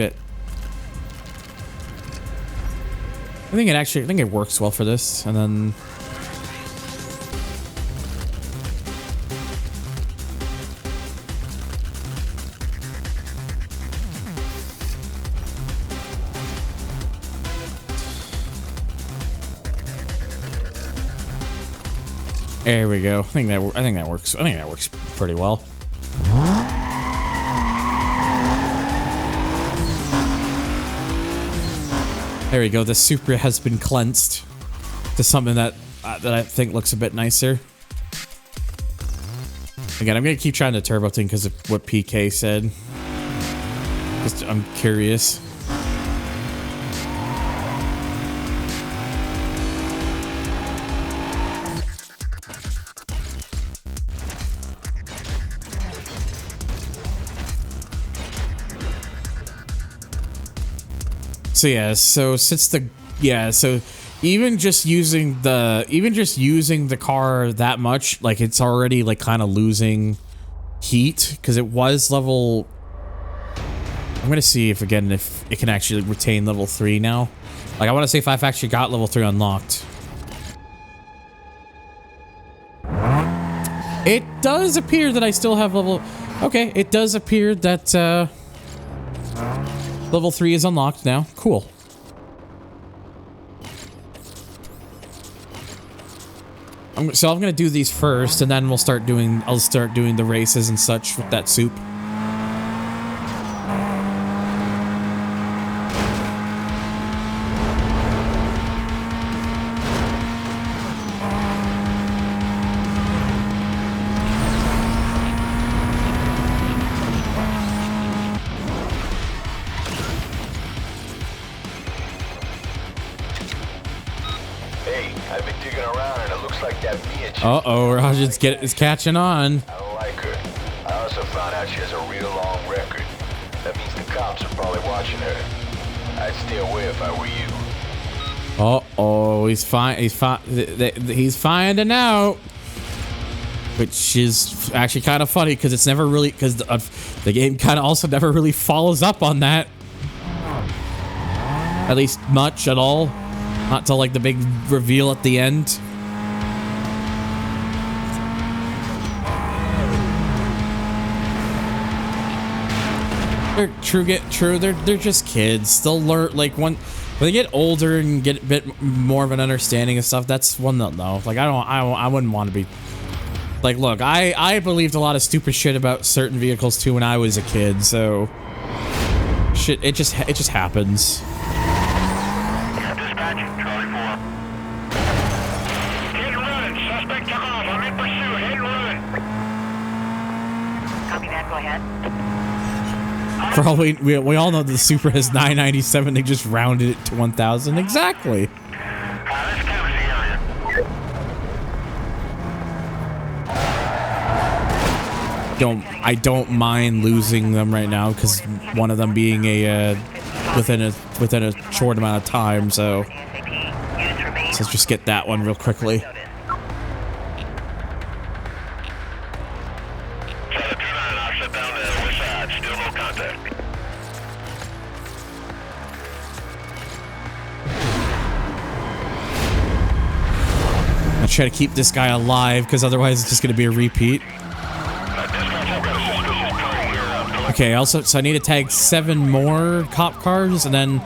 it works well for this. And then there we go. I think that works. I think that works pretty well. There we go. The Supra has been cleansed to something that I think looks a bit nicer. Again, I'm gonna keep trying the turbo thing because of what PK said. Just, I'm curious. So yeah, so even just using the car that much, like, it's already like kind of losing heat because it was level. I'm gonna see if it can actually retain level 3 now. Like, I want to see if I've actually got level 3 unlocked. It does appear that I still have level. Okay, it does appear that level 3 is unlocked now. Cool. So I'm gonna do these first, and then I'll start doing the races and such with that soup. Uh-oh, Roger's catching on. I don't like her. I also found out she has a real long record. That means the cops are probably watching her. I'd stay away if I were you. Uh-oh, he's finding out. Which is actually kind of funny because it's never really, because the game kind of also never really follows up on that. At least much at all. Not till like the big reveal at the end. They're just kids. They'll learn, like, when they get older and get a bit more of an understanding of stuff. That's one they'll know. Like, I wouldn't want to be like, look, I believed a lot of stupid shit about certain vehicles too when I was a kid. So shit, it just happens. Dispatch, Charlie 4. Hit and run. Suspect took off. I'm in pursuit. Hit and run. Copy that. Go ahead. For all we all know that the Supra has 997. They just rounded it to 1,000 exactly. I don't mind losing them right now because one of them being within a short amount of time. So let's just get that one real quickly. Try to keep this guy alive because otherwise it's just going to be a repeat. Okay, so I need to tag 7 more cop cars, and then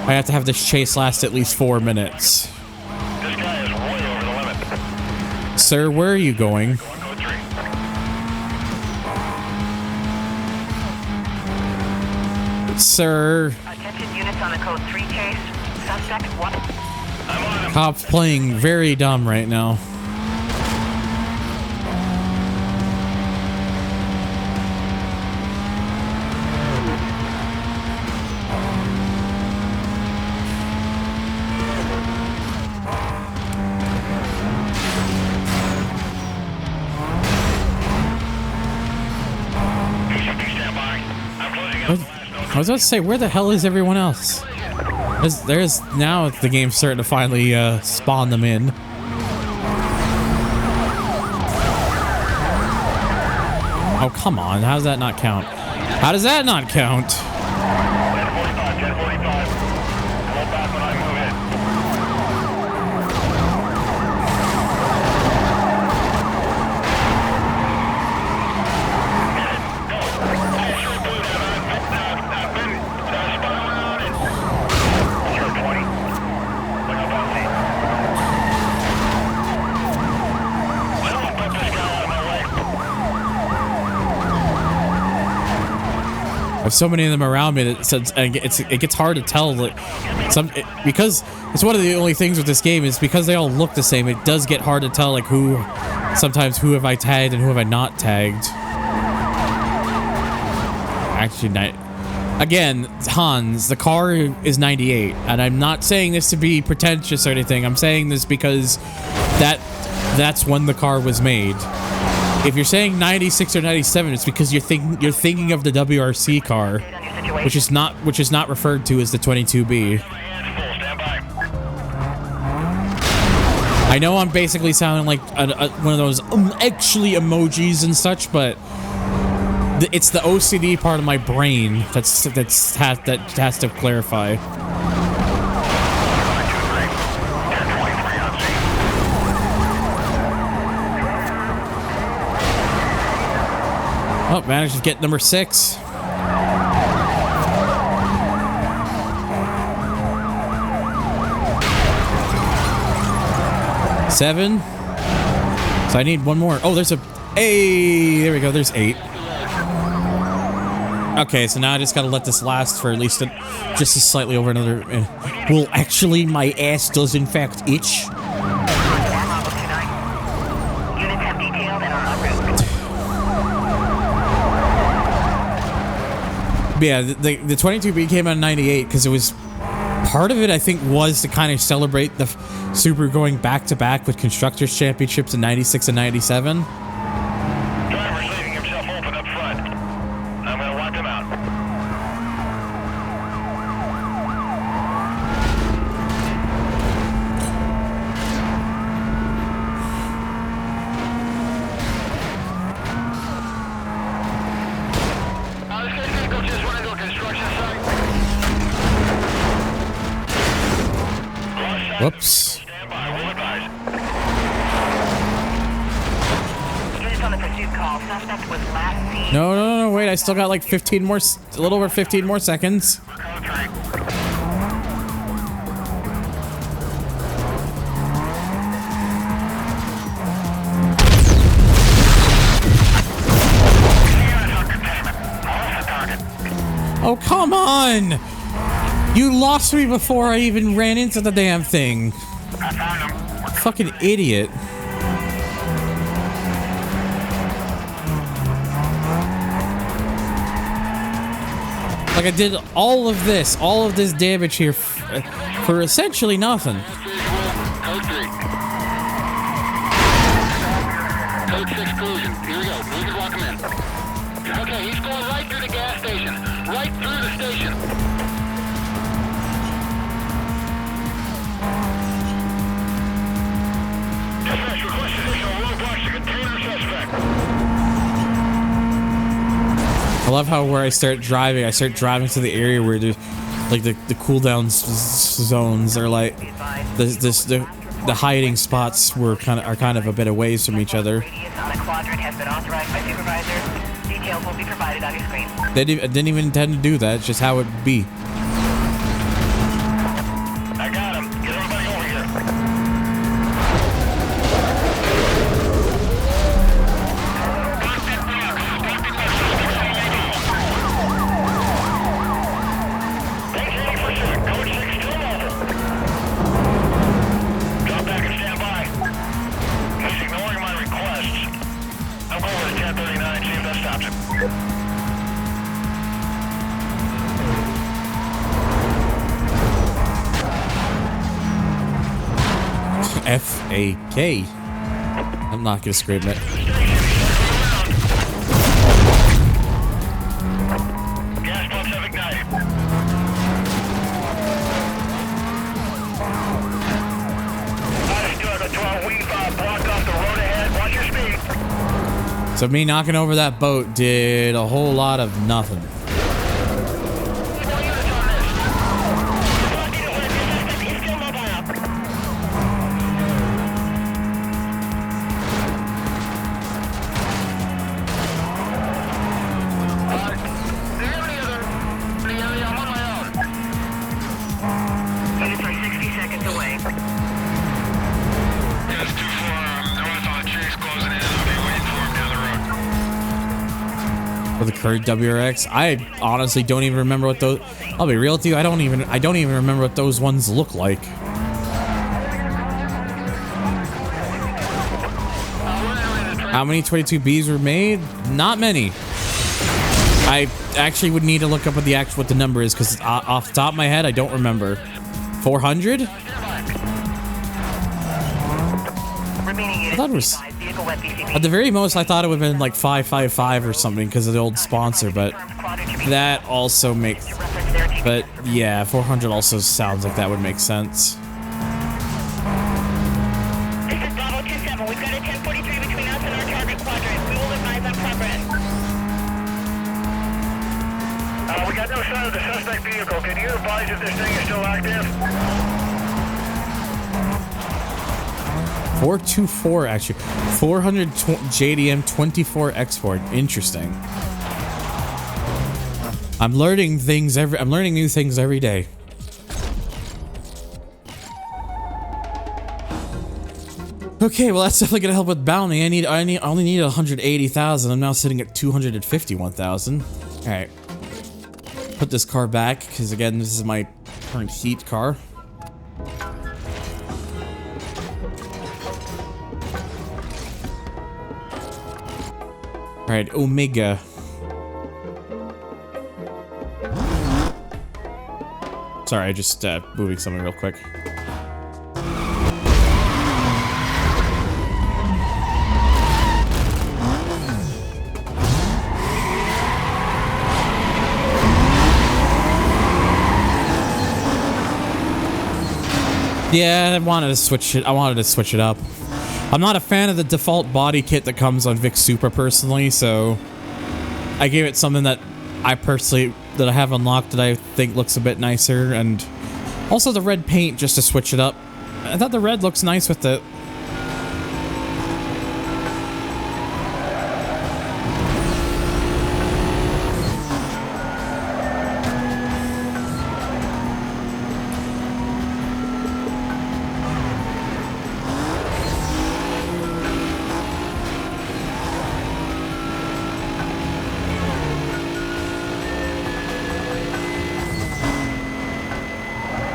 I have to have this chase last at least 4 minutes. This guy is way over the limit. Sir, where are you going? Code 3. Sir. Attention units on a code 3 chase. Suspect 1. I'm on him. Cop's playing very dumb right now. I was about to say, where the hell is everyone else? There's now the game's starting to finally spawn them in. Oh, come on. How does that not count? How does that not count? 1045. Hold back when I move in. There's so many of them around me that it gets hard to tell that because it's one of the only things with this game is because they all look the same. It does get hard to tell like who have I tagged and who have I not tagged. Actually, again, Hans, the car is 98, and I'm not saying this to be pretentious or anything. I'm saying this because that's when the car was made. If you're saying 96 or 97, it's because you're thinking of the WRC car, which is not referred to as the 22B. I know I'm basically sounding like one of those actually emojis and such, but it's the OCD part of my brain that has to clarify. Oh, managed to get number 6. 7. So I need one more. Oh, there's a... Hey, there we go. There's 8. Okay, so now I just gotta let this last for at least just slightly over another... Well, actually, my ass does in fact itch. Yeah, the 22B came out in 98 because it was part of it, I think, was to kind of celebrate the Subaru going back to back with Constructors Championships in 96 and 97. Driver's leaving himself open up front. I'm gonna lock him out. Whoops. No, wait, I still got like 15 more, a little over 15 more seconds. Oh, come on! You lost me before I even ran into the damn thing. I found him. Fucking idiot. Like I did all of this damage here for essentially nothing. Code 3. Code 6 collision. Here we go. We can lock him in. Okay, he's going right through the gas station. Right through the station. Dispatch request additional roadblocks to contain our suspect. I love how where I start driving to the area where there's like the cooldown zones are like the hiding spots are kind of a bit of ways from each other. They didn't even intend to do that. It's just how it would be. FAK. I'm not gonna scream it. Gas pumps have ignited. Nice, 12 wing 5 blocked off the road ahead. Watch your speed. So me knocking over that boat did a whole lot of nothing. For the current WRX, I honestly don't even remember what those. I'll be real with you. I don't even remember what those ones look like. How many 22Bs were made? Not many. I actually would need to look up what the number is, because off the top of my head, I don't remember. 400? I thought it was. At the very most, I thought it would have been like 555 or something because of the old sponsor, but that also makes. But yeah, 400 also sounds like that would make sense. This is Bravo 27. We've got a 1043 between us and our target quadrant. We will advise on progress. We got no sign of the suspect vehicle. Can you advise if this thing is still active? 424 actually. 400 JDM 24 export. Interesting. I'm learning new things every day. Okay, well that's definitely gonna help with bounty. I only need 180,000. I'm now sitting at 251,000. All right. Put this car back because again, this is my current heat car. All right, Omega. Sorry, I just moving something real quick. Yeah, I wanted to switch it up. I'm not a fan of the default body kit that comes on Vic Supra personally, so I gave it something that I have unlocked that I think looks a bit nicer, and also the red paint just to switch it up. I thought the red looks nice with it.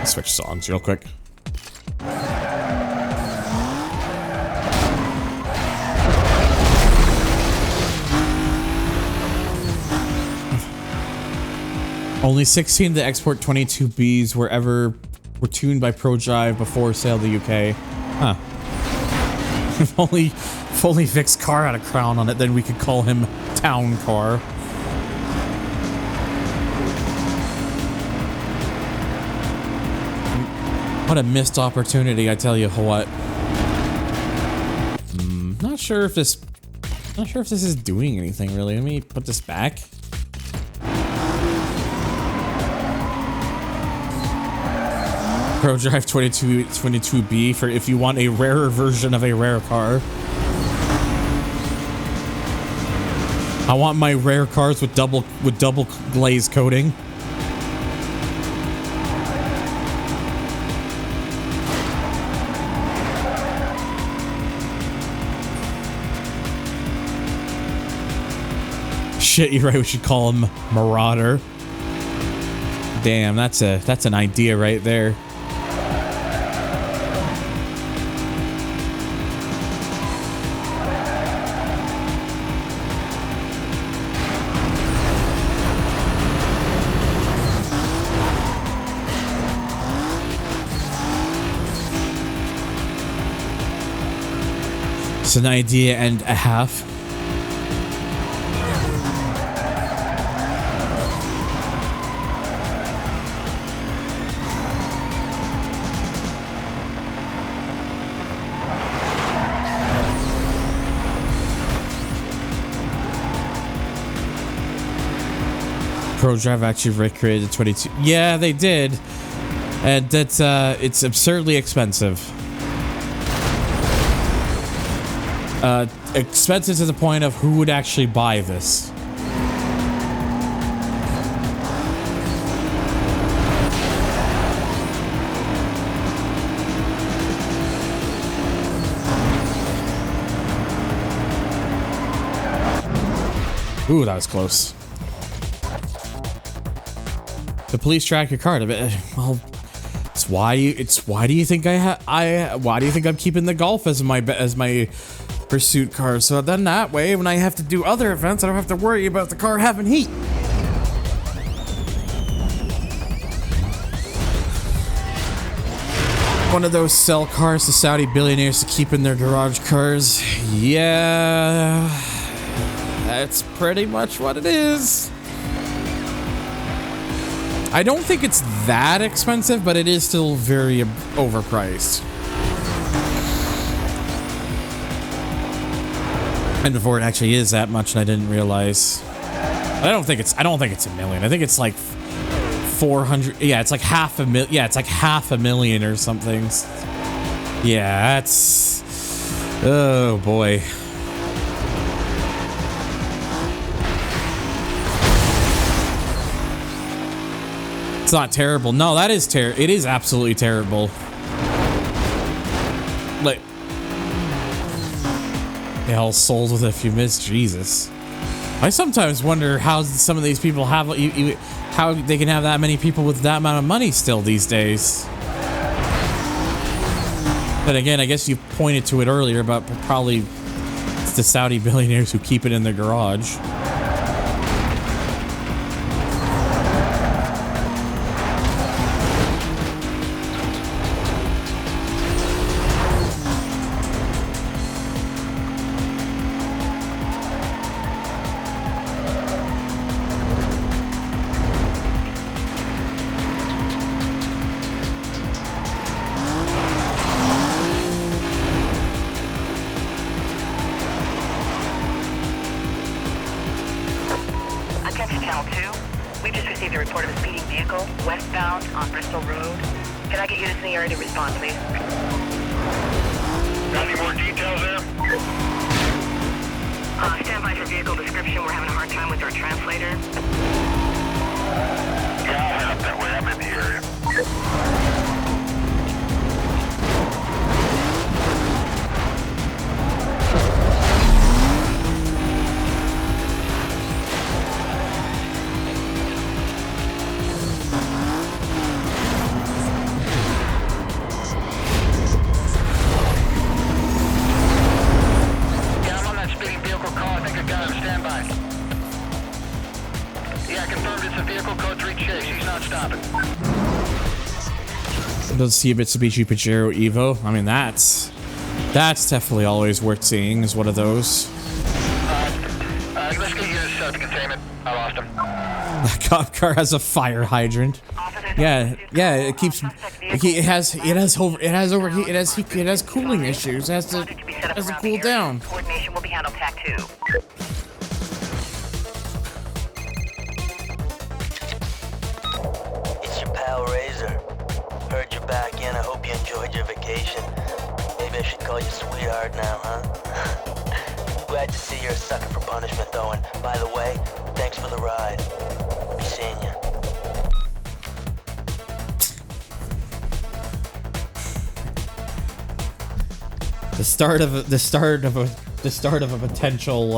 Switch songs real quick. Only 16 to export 22Bs were tuned by ProDrive before sale to the UK. Huh. If only Vic's car had a crown on it, then we could call him Town Car. What a missed opportunity, I tell you what. Not sure if this is doing anything really. Let me put this back. ProDrive 22B for if you want a rarer version of a rare car. I want my rare cars with double glaze coating. Shit, you're right. We should call him Marauder. Damn, that's an idea right there. It's an idea and a half. ProDrive actually recreated 22. Yeah, they did. And that's it's absurdly expensive. Expensive to the point of who would actually buy this. Ooh, that was close. The police track your car. Well, why do you think why do you think I'm keeping the Golf as my pursuit car? So then that way, when I have to do other events, I don't have to worry about the car having heat. One of those sell cars to Saudi billionaires to keep in their garage cars. Yeah, that's pretty much what it is. I don't think it's that expensive, but it is still very overpriced. And before it actually is that much, and I didn't realize. I don't think it's $1 million. I think it's like 400. Yeah, it's like half a million. Yeah, it's like $500,000 or something. Yeah, that's. Oh boy. It's not terrible. No, that is it is absolutely terrible. Like, hell, sold with a few minutes. Jesus. I sometimes wonder how some of these people have how they can have that many people with that amount of money still these days. But again, I guess you pointed to it earlier about probably it's the Saudi billionaires who keep it in their garage. Does see a Mitsubishi Pajero Evo. I mean, that's definitely always worth seeing. Is one of those. Let's get you to containment. I lost him. The cop car has a fire hydrant. Yeah. It keeps. It has cooling issues. It has to cool down. Coordination will be handled TAC 2. It's your pal Razor. Heard you're back in. I hope you enjoyed your vacation. Maybe I should call you sweetheart now, huh? Glad to see you're a sucker for punishment, though. And by the way, thanks for the ride. Be seeing you. The start of a potential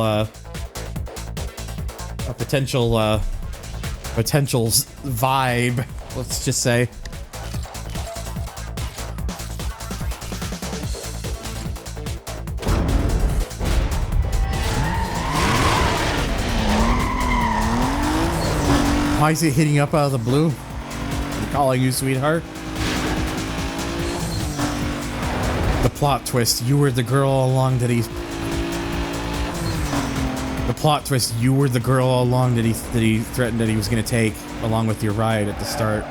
vibe. Let's just say. Why is it hitting up out of the blue? I'm calling you sweetheart. The plot twist, you were the girl all along that he... The plot twist, you were the girl all along that he threatened that he was going to take along with your ride at the start.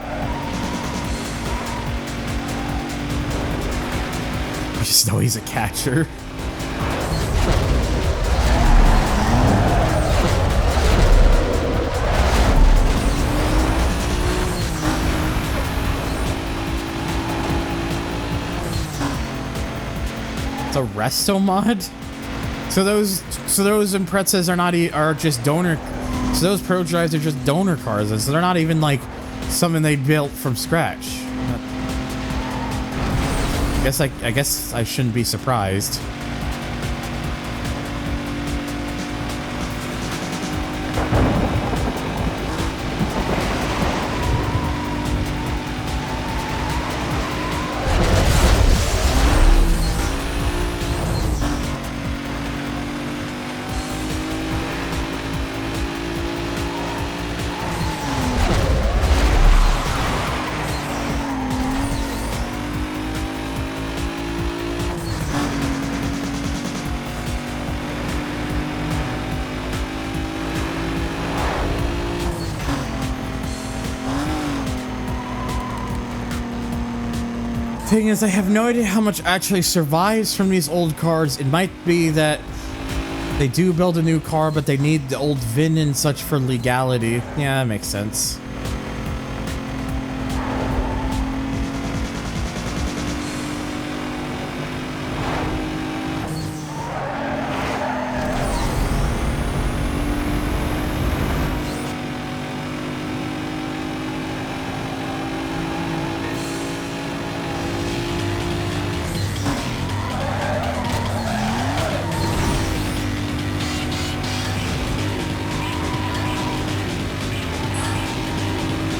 You just know he's a catcher. It's a resto mod? So those Imprezas are just donor. So those Pro Drives are just donor cars, and so they're not even like something they built from scratch. I guess I shouldn't be surprised. Thing is, I have no idea how much actually survives from these old cars. It might be that they do build a new car, but they need the old VIN and such for legality. Yeah, that makes sense.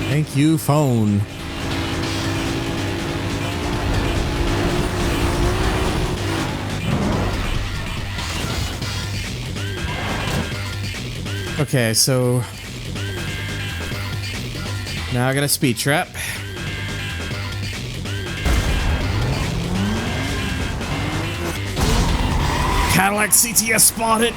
Thank you, phone. Okay, so now I got a speed trap. Cadillac CTS spotted.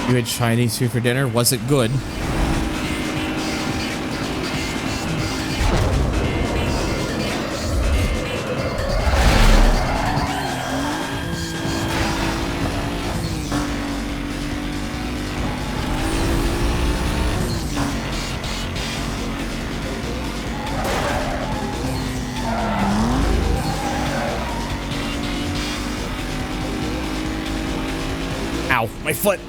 You had Chinese food for dinner? Was it good? Ow, my foot.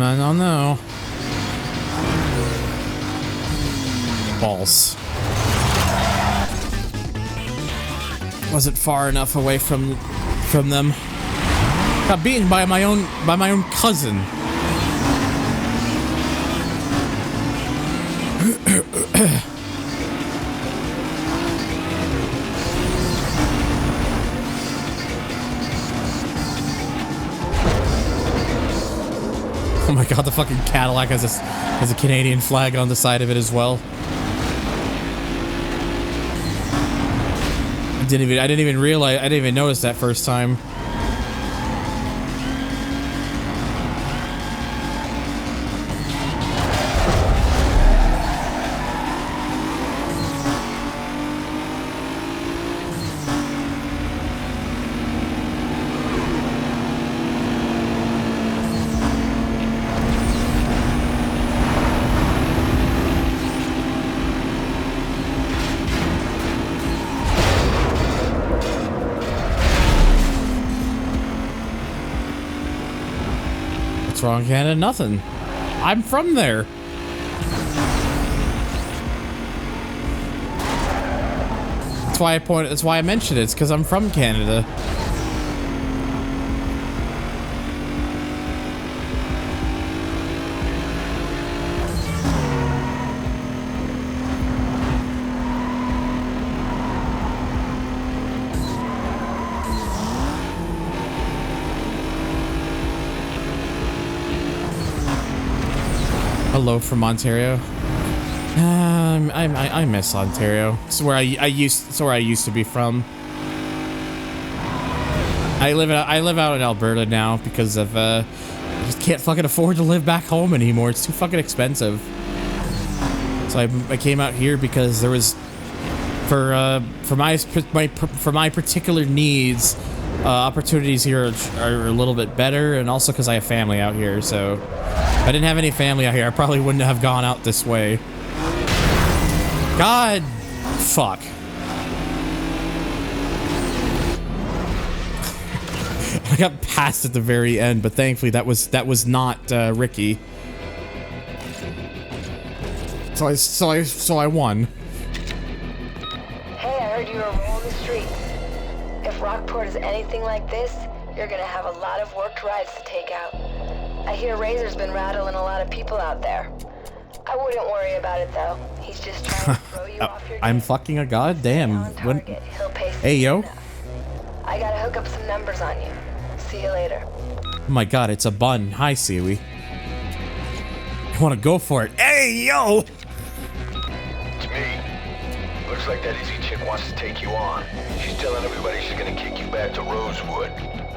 I don't know. Balls. Wasn't far enough away from them. Got beaten by my own cousin. Oh my god, the fucking Cadillac has a Canadian flag on the side of it as well. I didn't even realize, I didn't even notice that first time. What's wrong, Canada? Nothing. I'm from there. That's why I mentioned it. It's because I'm from Canada. Hello from Ontario. I miss Ontario. It's where I used to be from. I live out in Alberta now because of I just can't fucking afford to live back home anymore. It's too fucking expensive. So I came out here because there was for my particular needs, opportunities here are a little bit better, and also because I have family out here. So if I didn't have any family out here, I probably wouldn't have gone out this way. God, fuck. I got passed at the very end, but thankfully that was not Ricky. So I won. Hey, I heard you were rolling the streets. If Rockport is anything like this, you're gonna have a lot of worked rides to take out. I hear Razor's been rattling a lot of people out there. I wouldn't worry about it though. He's just trying to throw you off your game. I'm fucking a goddamn. Hey yo. I gotta hook up some numbers on you. See you later. Oh my god, it's a bun. Hi, Sealy. I want to go for it. Hey yo. It's me. Looks like that Izzy chick wants to take you on. She's telling everybody she's gonna kick you back to Rosewood.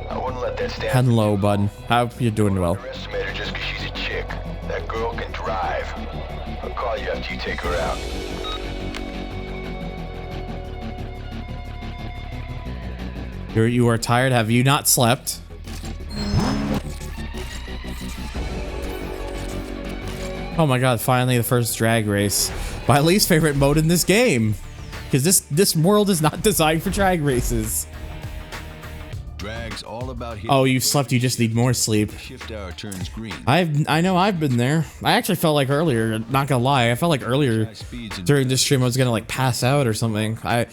I wouldn't let that stand. Hello, bud. How you doing? Well. Underestimate her just because she's a chick. That girl can drive. I'll call you after you take her out. You are tired? Have you not slept? Oh my god, finally the first drag race. My least favorite mode in this game. Because this world is not designed for drag races. Drag's all about oh, you slept, you just need more sleep. Shift hour turns green. I know I've been there. I actually felt like earlier, not gonna lie, I felt like earlier during this stream I was gonna like pass out or something. I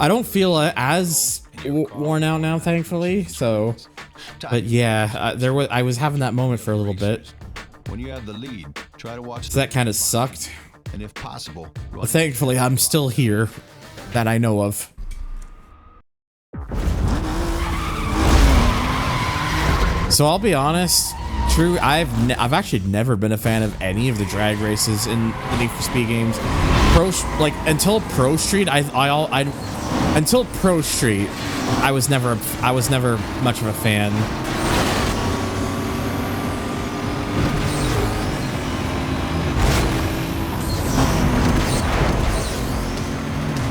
don't feel as worn out now, thankfully. So, but yeah, I was having that moment for a little bit. When you have the lead, try to watch. So that kind of sucked. And if possible, but thankfully I'm still here, that I know of. So I'll be honest, true. I've actually never been a fan of any of the drag races in Need for Speed games. Until Pro Street, until Pro Street, I was never much of a fan.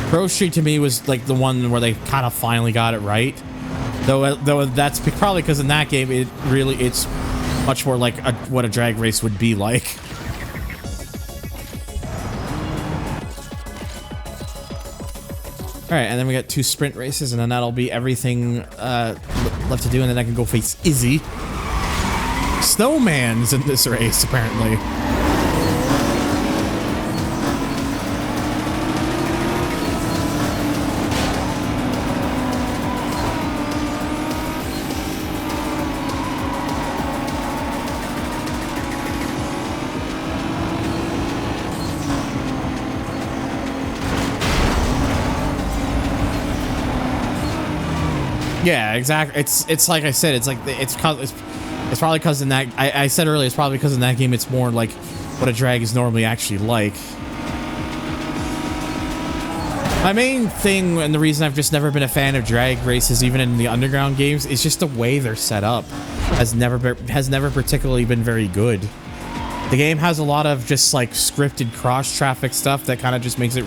Pro Street to me was like the one where they kind of finally got it right. Though that's probably because in that game it's much more like what a drag race would be like. All right, and then we got 2 sprint races, and then that'll be everything left to do, and then I can go face Izzy. Snowman's in this race apparently. Yeah, exactly. It's like I said. It's like it's It's probably because in that, I said earlier, it's probably because in that game it's more like what a drag is normally actually like. My main thing and the reason I've just never been a fan of drag races, even in the underground games, is just the way they're set up. Has never particularly been very good. The game has a lot of just like scripted cross-traffic stuff that kind of just makes it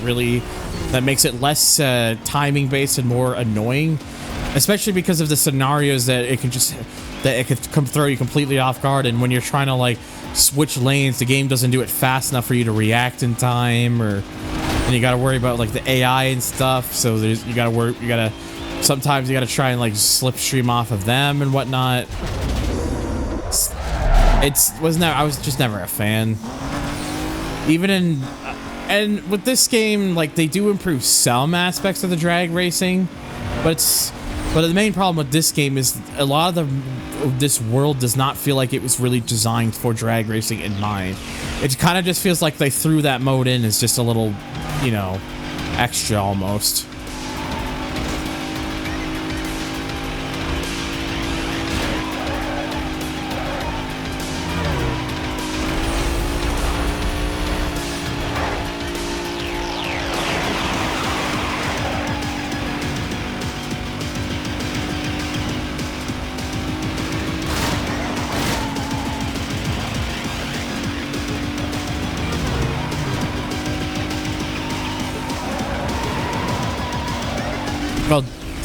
less timing based and more annoying, especially because of the scenarios that it could come throw you completely off guard. And when you're trying to like switch lanes, the game doesn't do it fast enough for you to react in time, and you got to worry about like the AI and stuff. So sometimes you got to try and like slipstream off of them and whatnot. I was just never a fan. And with this game, like they do improve some aspects of the drag racing, but the main problem with this game is a lot of this world does not feel like it was really designed for drag racing in mind. It kind of just feels like they threw that mode in as just a little, extra almost.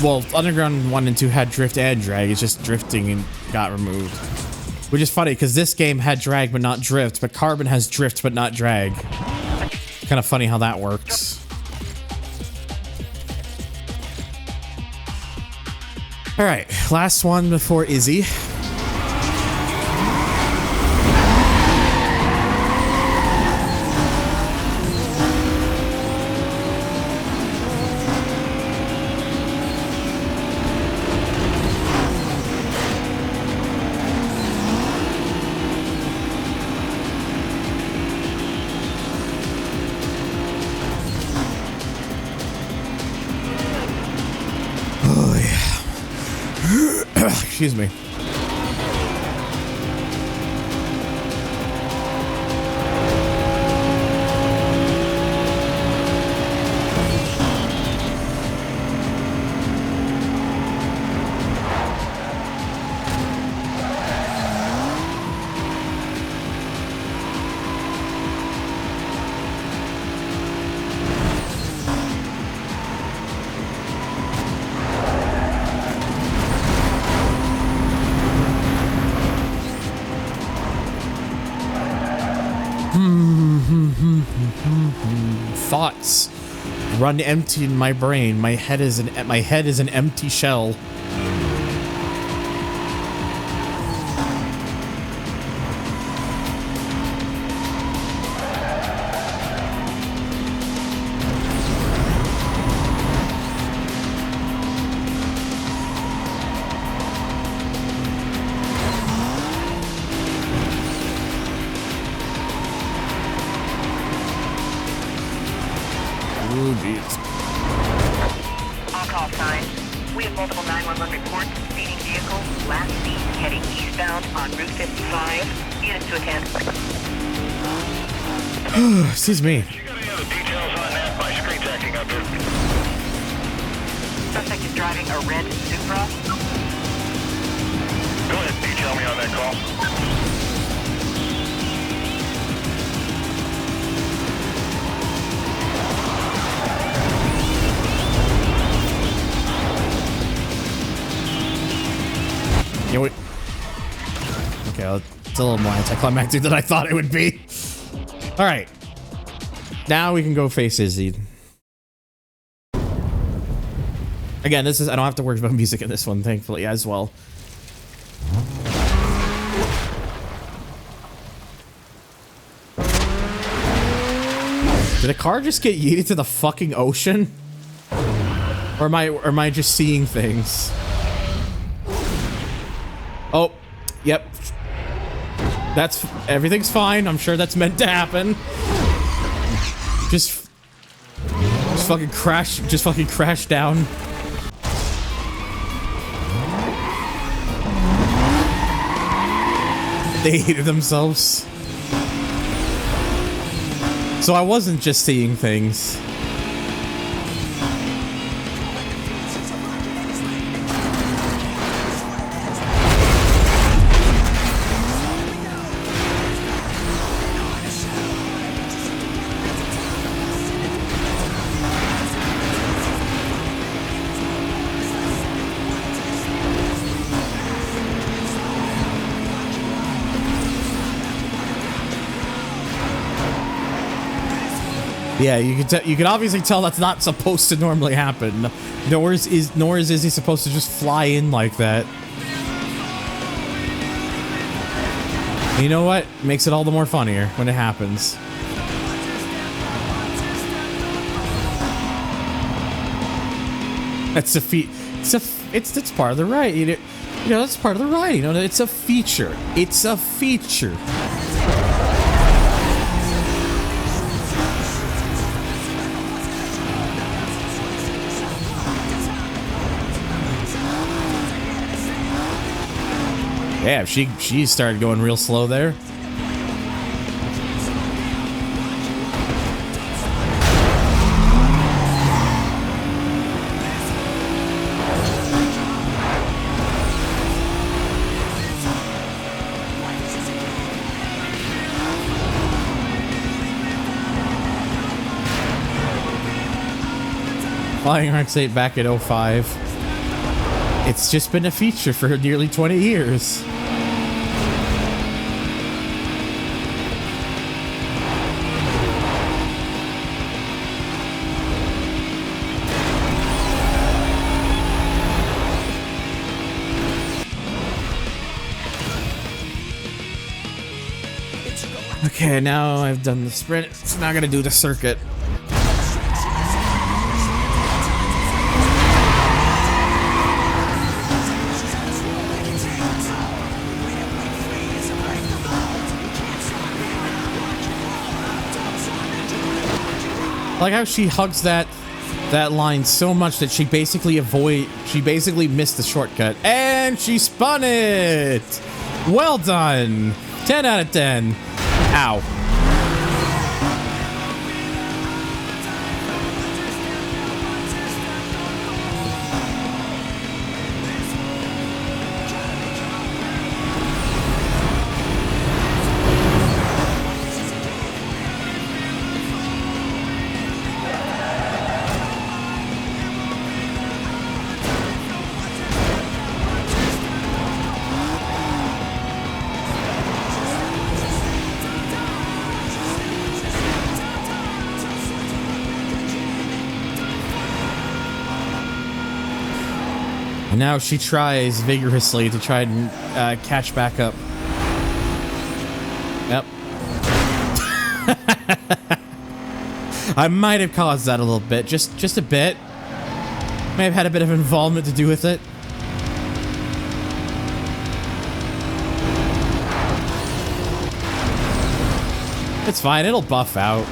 Well, Underground 1 and 2 had drift and drag. It's just drifting and got removed. Which is funny, because this game had drag but not drift, but Carbon has drift but not drag. Kind of funny how that works. Alright, last one before Izzy. Excuse me. Thoughts run empty in my brain. My head is an empty shell. Excuse me. Suspect is driving a red Supra. Go ahead, detail me on that call. Yeah, wait. Okay, it's a little more anticlimactic than I thought it would be. All right. Now we can go face Izzy. Again, I don't have to worry about music in this one, thankfully, as well. Did a car just get yeeted to the fucking ocean? Or am I just seeing things? Oh, yep. Everything's fine. I'm sure that's meant to happen. Just fucking crash down. They hated themselves. So I wasn't just seeing things. Yeah, you can obviously tell that's not supposed to normally happen. Nor is Izzy supposed to just fly in like that. You know what? Makes it all the more funnier when it happens. That's a feat. It's part of the ride. You know, that's part of the ride. You know, it's a feature. It's a feature. Yeah, she started going real slow there. Flying RX-8 back at 05. It's just been a feature for nearly 20 years. Okay, now I've done the sprint. So now I gotta do the circuit. Like how she hugs that line so much that she basically missed the shortcut. And she spun it! Well done! 10 out of 10. Ow. And now she tries vigorously to try and catch back up. Yep. I might have caused that a little bit, just a bit. May have had a bit of involvement to do with it. It's fine, it'll buff out.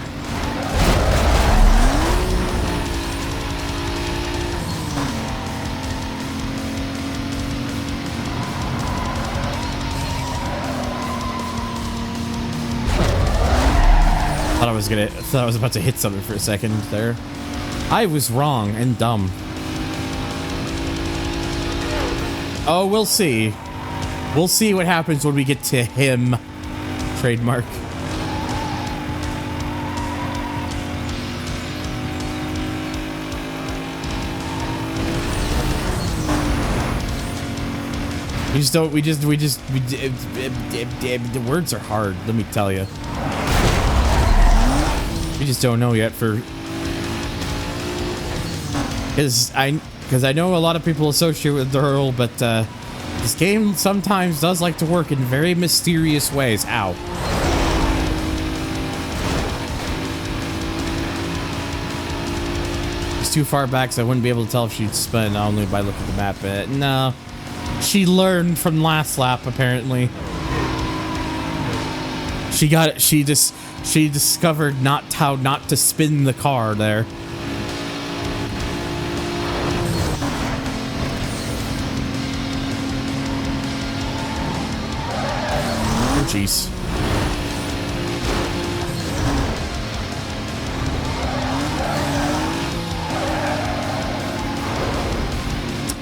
Thought I was about to hit something for a second there. I was wrong and dumb. Oh, we'll see. We'll see what happens when we get to him. Trademark. The words are hard, let me tell you. We just don't know yet because I know a lot of people associate with the hurl, but this game sometimes does like to work in very mysterious ways. Ow. It's too far back, so I wouldn't be able to tell if she'd spin only by looking at the map. But no, she learned from last lap apparently. She got it. She discovered how not to spin the car there. jeez.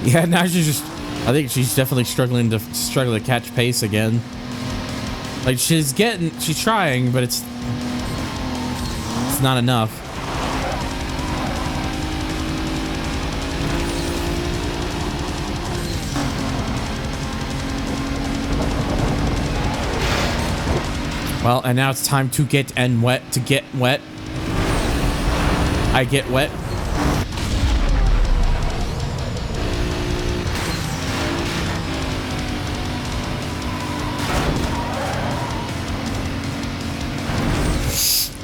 Yeah, now she's just, I think she's definitely struggling to catch pace again. Like she's trying, but it's not enough. Well, and now it's time to get wet. I get wet.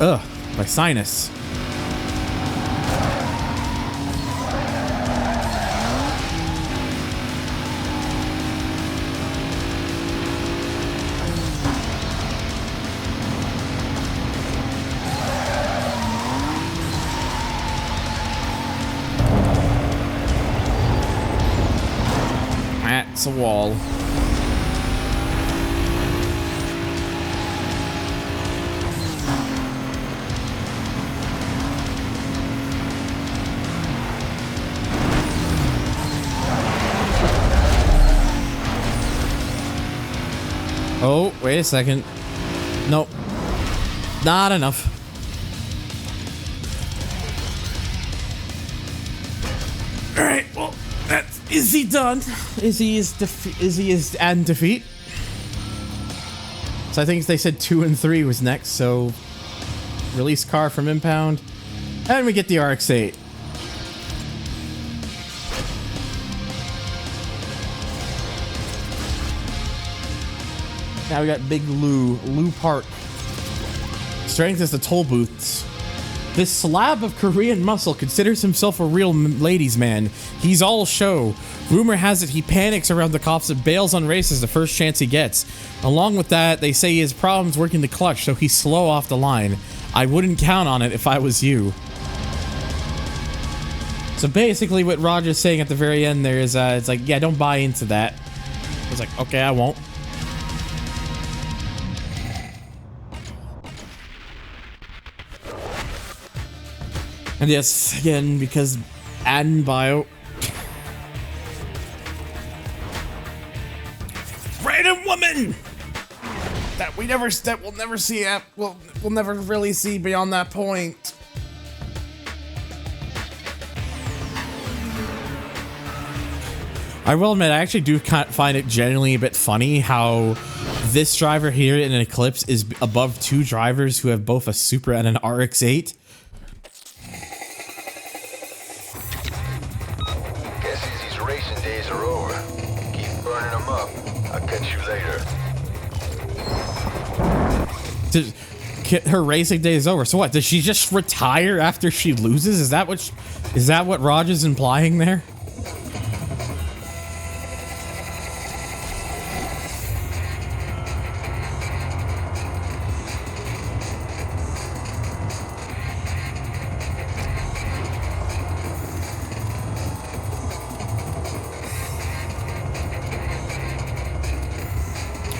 Ugh, my sinus. That's a wall. Oh, wait a second. Nope. Not enough. Alright, well, that's Izzy done. Izzy is and defeat. So I think they said 2 and 3 was next, so release car from impound. And we get the RX-8. Now we got Big Lou Park. Strength is the toll booths. This slab of Korean muscle considers himself a real ladies' man. He's all show. Rumor has it he panics around the cops and bails on races the first chance he gets. Along with that, they say he has problems working the clutch, so he's slow off the line. I wouldn't count on it if I was you. So basically what Roger's saying at the very end there is, it's like, yeah, don't buy into that. I was like, okay, I won't. And yes, again, because and bio. Random woman that we'll never see we'll never really see beyond that point. I will admit, I actually do find it genuinely a bit funny how this driver here in an Eclipse is above 2 drivers who have both a Supra and an RX-8. Her racing day is over. So what? Does she just retire after she loses? Is that what Roger's implying there?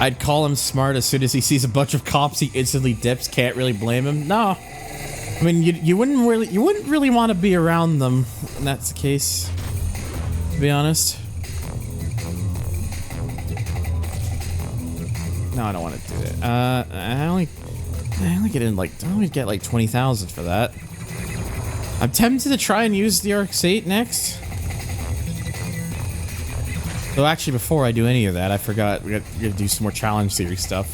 I'd call him smart as soon as he sees a bunch of cops. He instantly dips. Can't really blame him. No, I mean you wouldn't really want to be around them when that's the case. To be honest. No, I don't want to do it. I only get like 20,000 for that. I'm tempted to try and use the RX-8 next. Though actually, before I do any of that, I forgot we got to do some more challenge series stuff.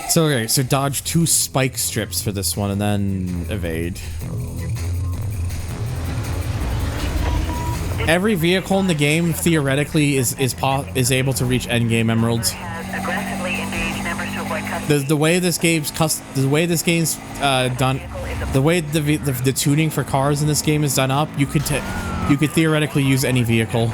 So okay, so dodge 2 spike strips for this one, and then evade. Every vehicle in the game theoretically is able to reach endgame emeralds. The way this game's done. The way the tuning for cars in this game is done up, you could theoretically use any vehicle.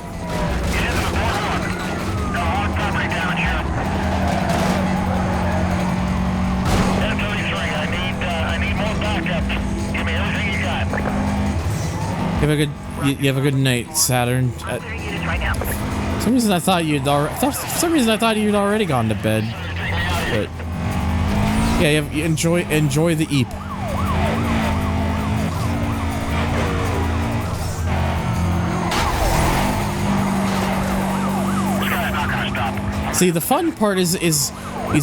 You have a good night, Saturn. right now. For some reason I thought you'd already gone to bed. But yeah, enjoy the eep. See, the fun part is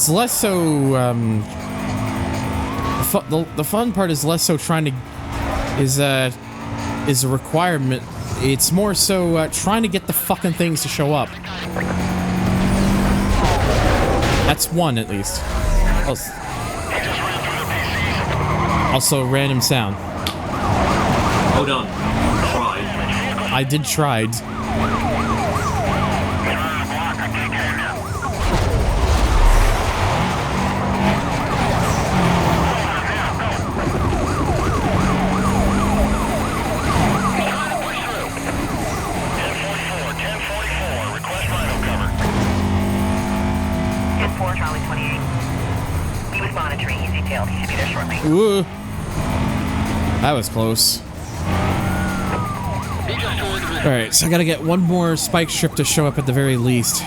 less so. The fun part is less so trying to is a requirement. It's more so trying to get the fucking things to show up. That's one at least. Also, random sound. Hold on. Tried. I did tried. Charlie 28. He was monitoring. He's detailed. He should be there shortly. Ooh. That was close. Alright, so I gotta get one more spike strip to show up at the very least.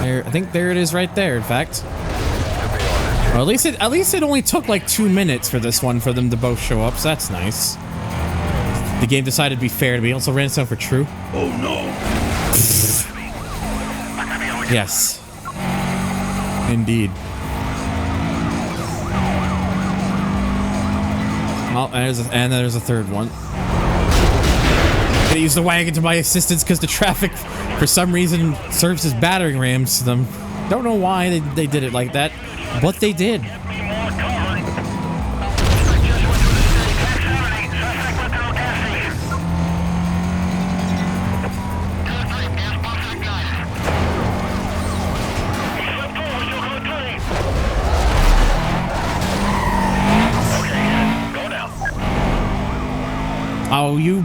There, I think there it is right there, in fact. Or at least it only took like 2 minutes for this one for them to both show up, so that's nice. The game decided to be fair to me. Also ran some for true. Oh no. Yes. Indeed. Well, and there's a third one. Gonna use the wagon to my assistance because the traffic, for some reason, serves as battering rams to them. Don't know why they did it like that, but they did. Oh, you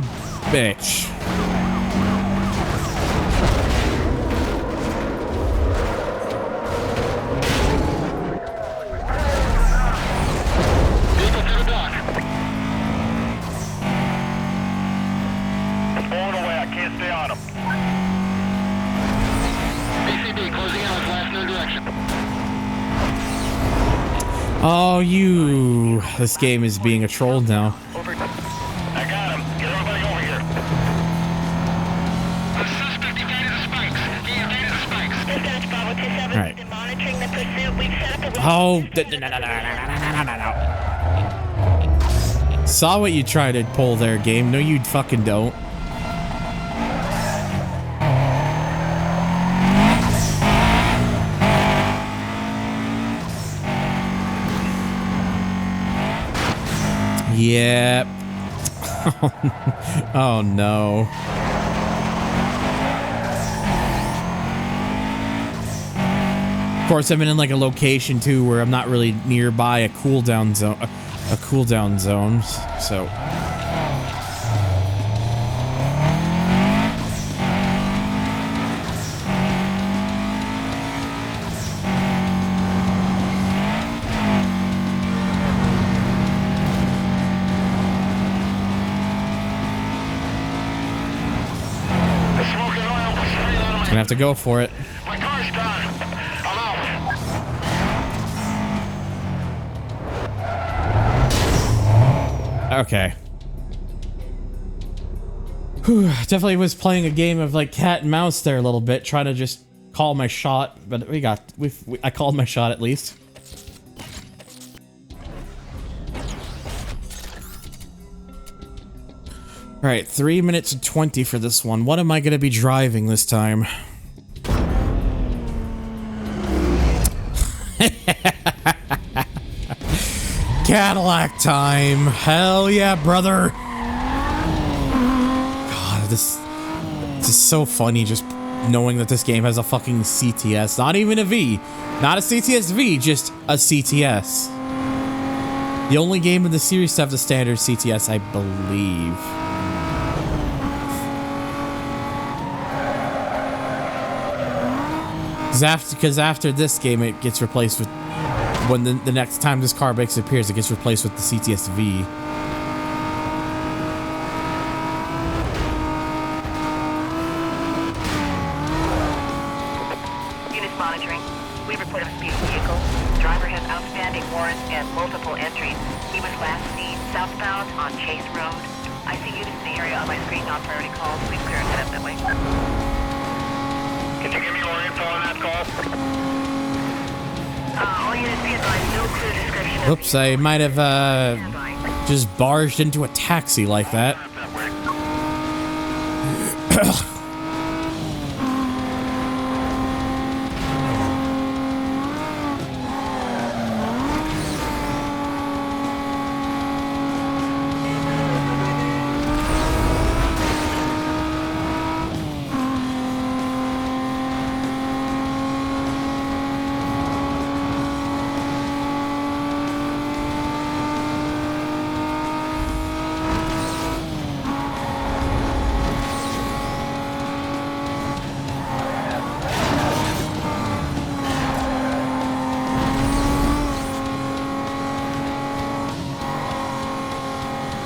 bitch. Oh, you. This game is being a troll now. I got him. Get everybody over here. The suspect evaded the spikes. He evaded the spikes. Dispatch Bravo 27 All right. is monitoring the pursuit. We've set up a... Oh, no. Saw what you tried to pull there, game. No, you fucking don't. Yep. Oh no. Of course, I'm in like a location too where I'm not really nearby a cooldown zone, so. Gonna have to go for it. My car's done. I'm out. Okay. Whew, definitely was playing a game of like cat and mouse there a little bit, trying to just call my shot, but I called my shot at least. All right, 3 minutes and 20 for this one. What am I going to be driving this time? Cadillac time. Hell yeah, brother. God, this is so funny just knowing that this game has a fucking CTS. Not even a V. Not a CTS V, just a CTS. The only game in the series to have the standard CTS, I believe. Because after this game, it gets replaced with when the next time this car makes appears, it gets replaced with the CTSV. Units monitoring. We report a speeding vehicle. Driver has outstanding warrants and multiple entries. He was last seen southbound on Chase Road. I see units in the area on my screen, non-priority calls. Please clear and head up that way. Can you give me more info on that call? All units be advised, no clear description of... Oops, I might have just barged into a taxi like that.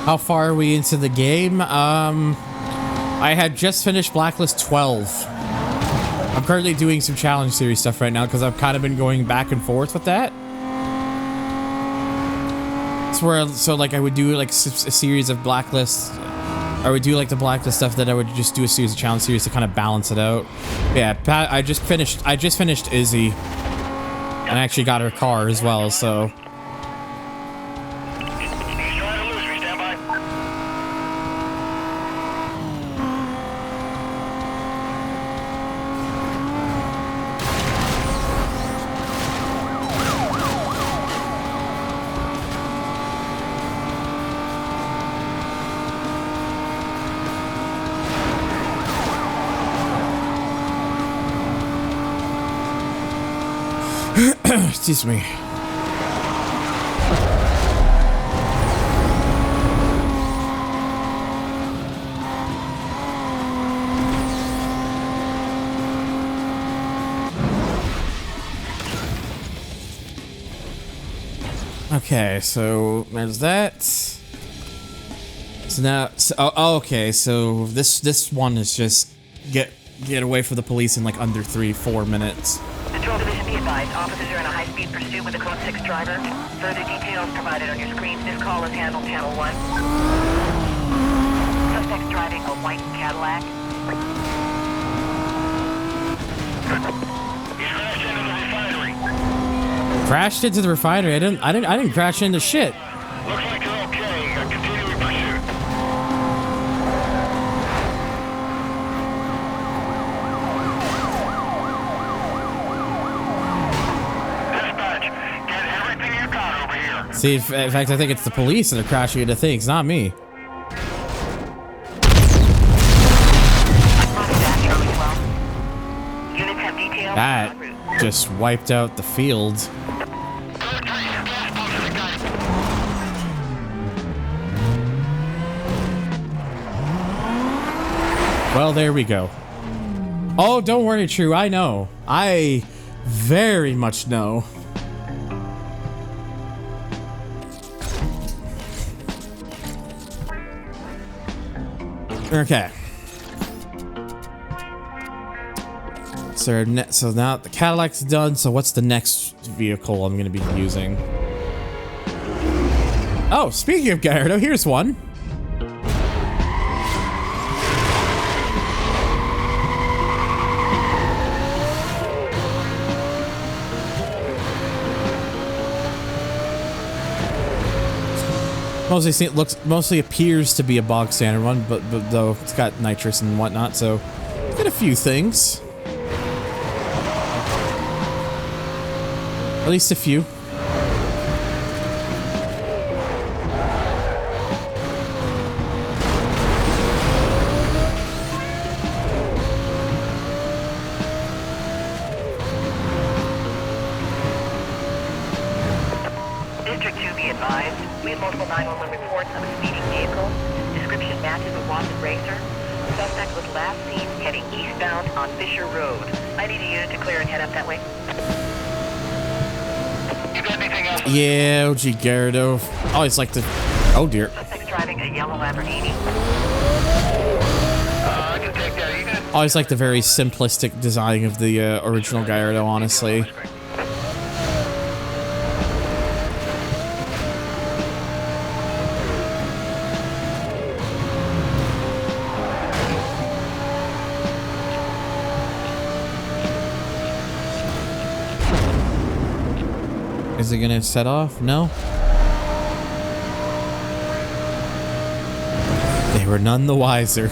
How far are we into the game? I had just finished Blacklist 12. I'm currently doing some challenge series stuff right now because I've kind of been going back and forth with that. It's where, so like I would do like a series of Blacklist. I would do like the Blacklist stuff, that I would just do a series of challenge series to kind of balance it out. Yeah, I just finished Izzy. And I actually got her car as well, so. Excuse me. Okay, so there's that. So now, okay, so this one is just get away from the police in like under 3-4 minutes. Patrol Division, be advised. Officers are in a high-speed pursuit with a Code 6 driver. Further details provided on your screens. This call is handled Channel 1. Suspect driving a white Cadillac. Crashed into the refinery. I didn't crash into shit. Looks like you're okay. Continuing pursuit. See, in fact, I think it's the police that are crashing into things, not me. That just wiped out the field. Well, there we go. Oh, don't worry, True. I know. I very much know. Okay. So now the Cadillac's done. So what's the next vehicle I'm going to be using? Oh, speaking of Gallardo, here's one. Mostly appears to be a bog standard one, but though it's got nitrous and whatnot, so it's got a few things. At least a few. District 2, be advised. We have multiple 911 reports of a speeding vehicle. Description matches a wanted racer. Suspect was last seen heading eastbound on Fisher Road. I need a unit to clear and head up that way. You got anything else? Yeah, OG Gyarados. Always like to. Oh dear. Suspect's driving a yellow Lamborghini. I can take that. You gonna... Always like the very simplistic design of the original Gyarados, honestly. Is it gonna set off? No. They were none the wiser.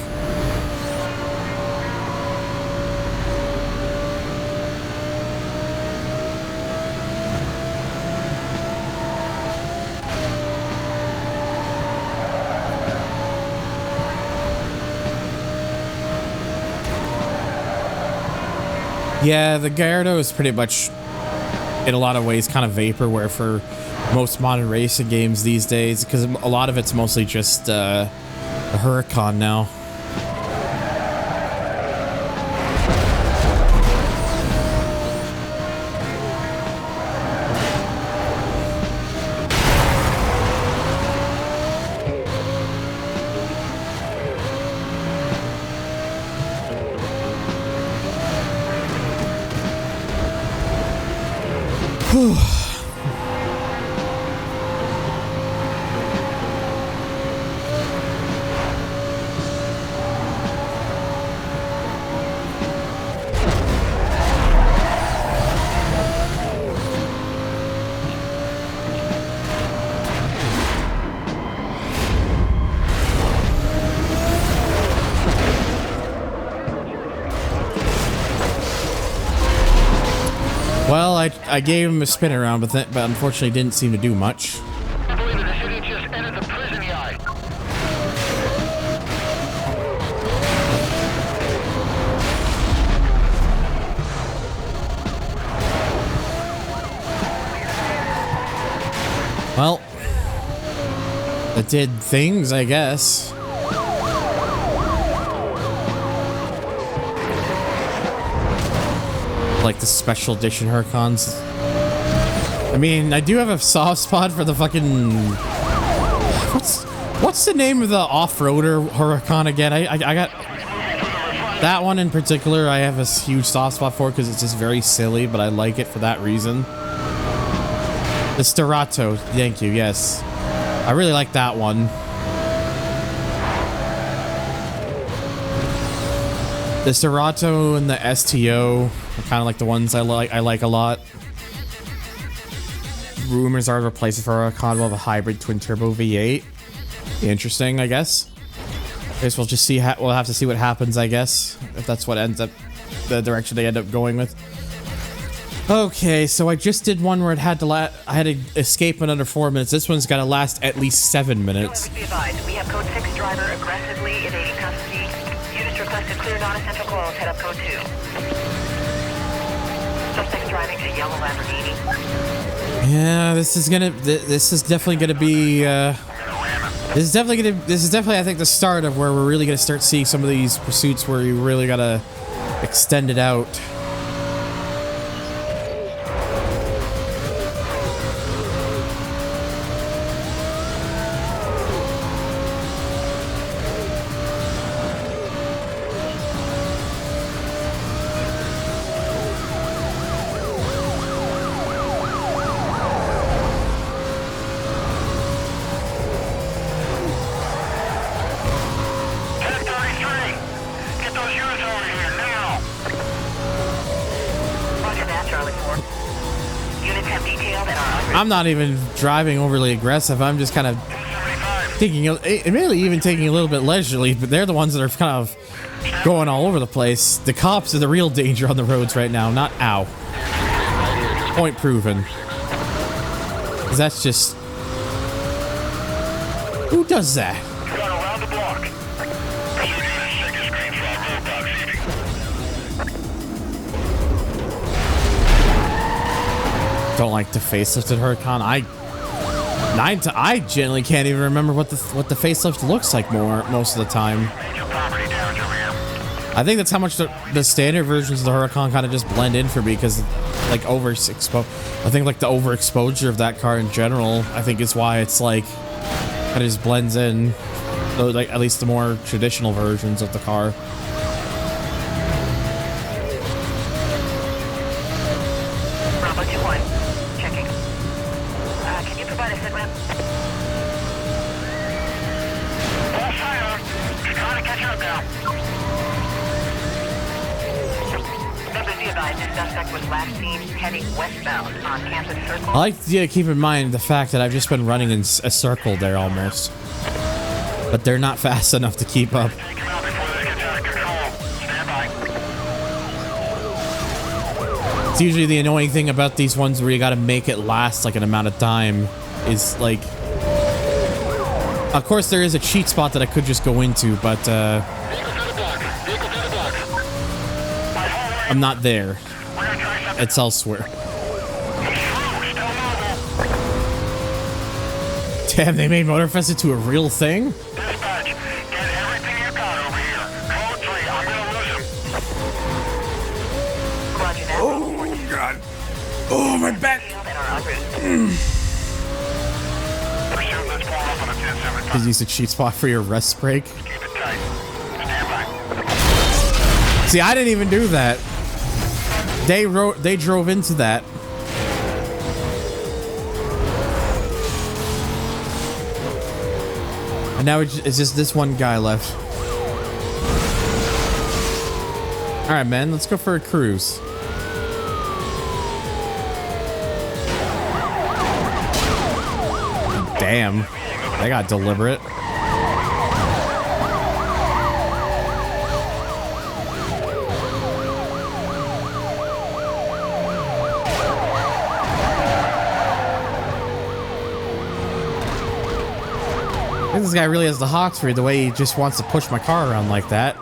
Yeah, the Gyarados is pretty much, in a lot of ways, kind of vaporware for most modern racing games these days, because a lot of it's mostly just a Huracan now. Well, I gave him a spin around, but unfortunately didn't seem to do much. I believe it. The city just entered the prison yard. Well, it did things, I guess. Like the special edition Huracans. I mean, I do have a soft spot for the fucking... What's the name of the off-roader Huracan again? I got... That one in particular, I have a huge soft spot for because it's just very silly, but I like it for that reason. The Sterato, thank you, yes. I really like that one. The Sterato and the STO are kind of like the ones I like a lot. Rumors are to replace it for a Huracan with a hybrid twin turbo V8. Interesting, I guess. I guess we'll just see. We'll have to see what happens, I guess, if that's what ends up the direction they end up going with. Okay, so I just did one where it had to I had to escape in under 4 minutes. This one's got to last at least 7 minutes. Be advised, we have code 6 driver aggressively evading custody. Units requested clear non-essential calls. Head up code 2. Suspect driving a yellow Lamborghini. Yeah, this is definitely gonna be. This is definitely, I think, the start of where we're really gonna start seeing some of these pursuits where you really gotta extend it out. I'm not even driving overly aggressive. I'm just kind of admittedly even taking a little bit leisurely, but they're the ones that are kind of going all over the place. The cops are the real danger on the roads right now, not ow. Point proven. 'Cause that's just... Who does that? Don't like the facelifted Huracan. I generally can't even remember what the facelift looks like most of the time. Property damage I think that's how much the standard versions of the Huracan kind of just blend in for me, because like I think like the overexposure of that car in general, I think is why it's like it just blends in. So, like at least the more traditional versions of the car. Bravo 2-1, checking. Can you provide a sit rep? All fire. You're trying to catch up now. Members be advised, this suspect was last seen heading westbound on Kansas Circle. I like to keep in mind the fact that I've just been running in a circle there almost. But they're not fast enough to keep up. It's usually the annoying thing about these ones where you gotta make it last like an amount of time is like... Of course there is a cheat spot that I could just go into, but I'm not there. It's elsewhere. Damn, they made Motorfest into a real thing? Dispatch, get everything you got over here. Code 3, I'm gonna lose him. Oh, God. Oh, my back. Pursuit, let's pull up on a 10-7. Because use a cheat spot for your rest break. Keep it tight. Stand by. See, I didn't even do that. They drove into that. And now it's just this one guy left. Alright, man, let's go for a cruise. Damn. They got deliberate. I think this guy really has the hots for the way he just wants to push my car around like that.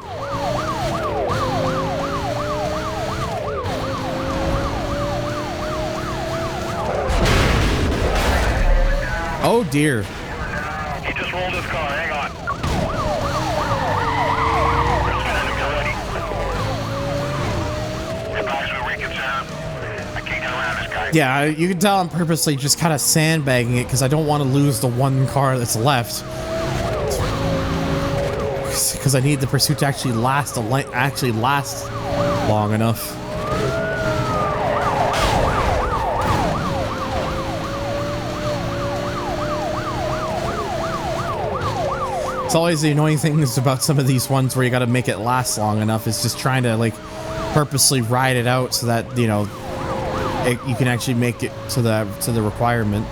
Oh dear. He just rolled his car, hang on. Get back to the reconsider. I can't get around this guy. Yeah, you can tell I'm purposely just kind of sandbagging it because I don't want to lose the one car that's left. Because I need the pursuit to actually last long enough. It's always the annoying things about some of these ones where you got to make it last long enough is just trying to like purposely ride it out so that, you know, you can actually make it to the requirement.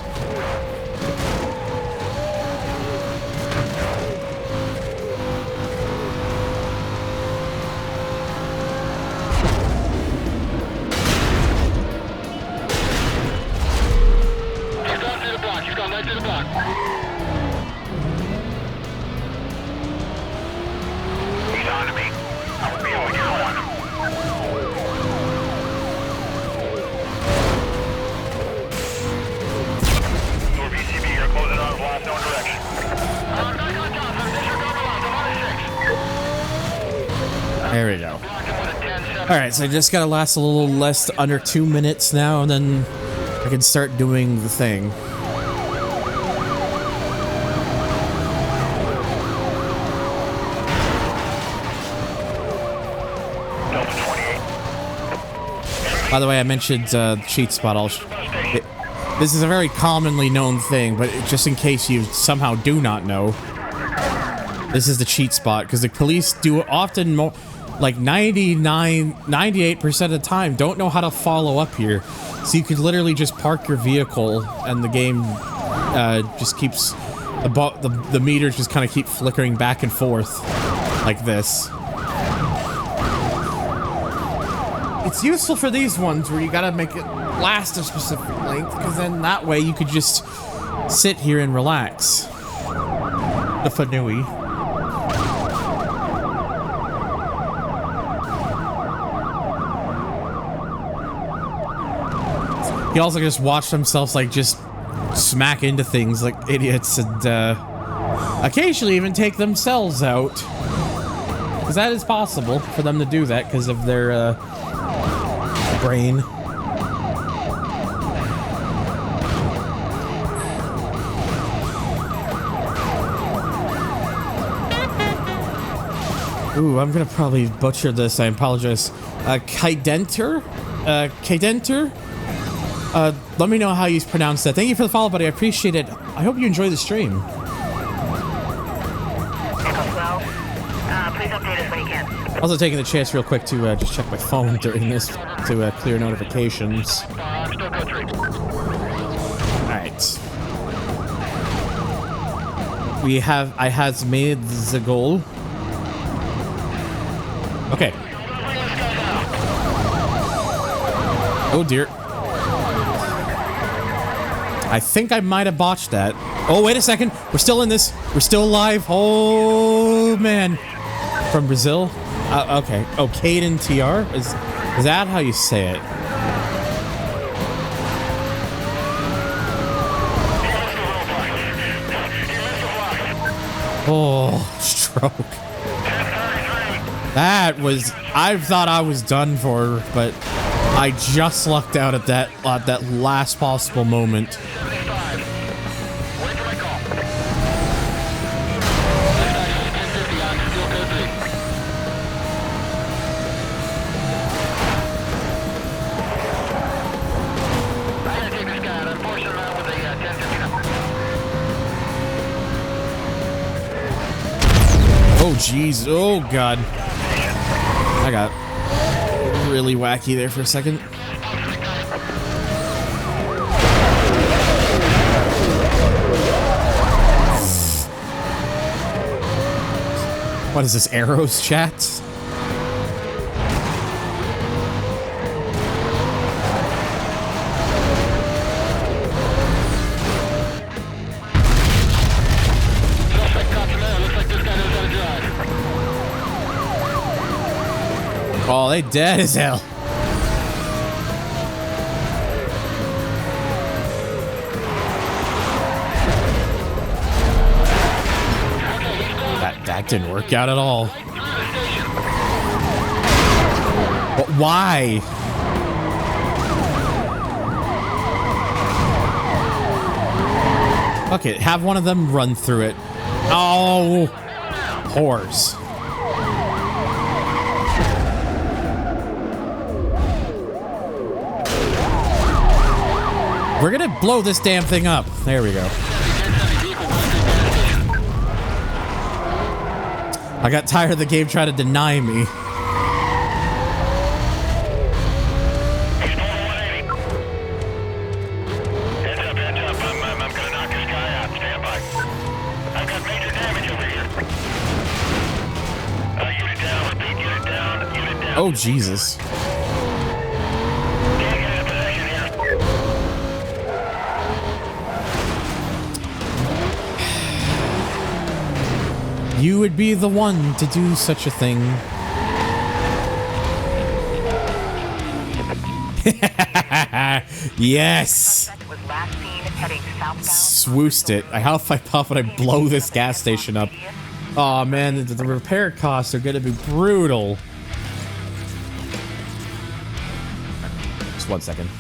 There we go. Alright, so I just gotta last a little less under 2 minutes now, and then I can start doing the thing. By the way, I mentioned cheat spot. This is a very commonly known thing, but just in case you somehow do not know, this is the cheat spot, because the police do often like 98% of the time don't know how to follow up here. So you could literally just park your vehicle and the game just keeps the meters just kind of keep flickering back and forth like this. It's useful for these ones where you gotta make it last a specific length, because then that way you could just sit here and relax. The Fanui. He also just watched themselves like just smack into things like idiots and occasionally even take themselves out. Because that is possible for them to do that because of their brain. Ooh, I'm gonna probably butcher this. I apologize. Kaidenter? Kaidenter? Let me know how you pronounce that. Thank you for the follow, buddy. I appreciate it. I hope you enjoy the stream. Please update us when you can. Also taking the chance real quick to just check my phone during this to clear notifications. Alright. I has made the goal. Okay. Oh dear. I think I might have botched that. Oh, wait a second. We're still in this. We're still alive. Oh, man. From Brazil? Okay. Oh, Caden TR? Is that how you say it? Oh, stroke. That was... I thought I was done for, but I just lucked out at that last possible moment. Oh, jeez. Oh, God. I got really wacky there for a second. What is this, arrows chat? Oh, they dead as hell. That didn't work out at all. But why? Okay, have one of them run through it. Oh, whores. We're gonna blow this damn thing up. There we go. I got tired of the game trying to deny me. Heads up, I'm gonna knock this guy out. Stand by. I've got major damage over here. Unit down, repeat, unit down, unit down. Oh, Jesus. You would be the one to do such a thing. Yes! Swoosed it. How would I blow this gas station up? Oh man, the repair costs are gonna be brutal. Just 1 second.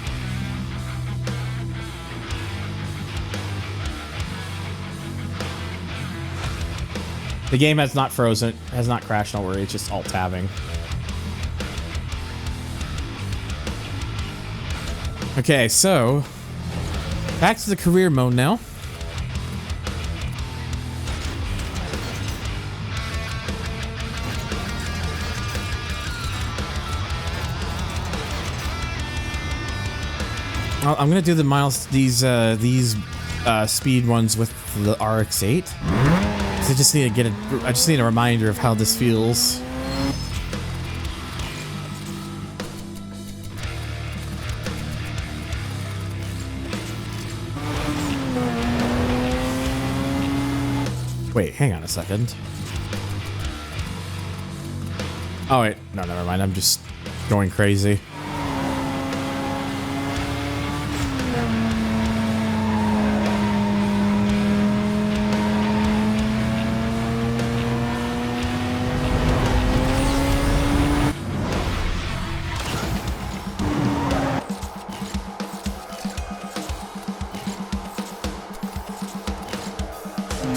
The game has not frozen, has not crashed, don't worry, it's just alt-tabbing. Okay, so back to the career mode now. I'm gonna do the these speed ones with the RX-8. I just need to I just need a reminder of how this feels. Wait, hang on a second. Oh wait, no, never mind. I'm just going crazy.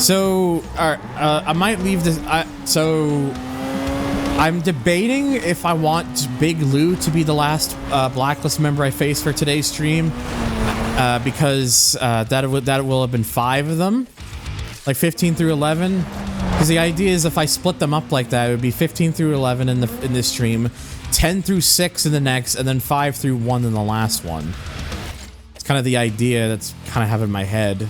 So, I might leave this. So, I'm debating if I want Big Lou to be the last Blacklist member I face for today's stream, because that will have been 5 of them, like 15 through 11. Because the idea is if I split them up like that, it would be 15 through 11 in this stream, 10 through 6 in the next, and then 5 through 1 in the last one. It's kind of the idea that's kind of have in my head.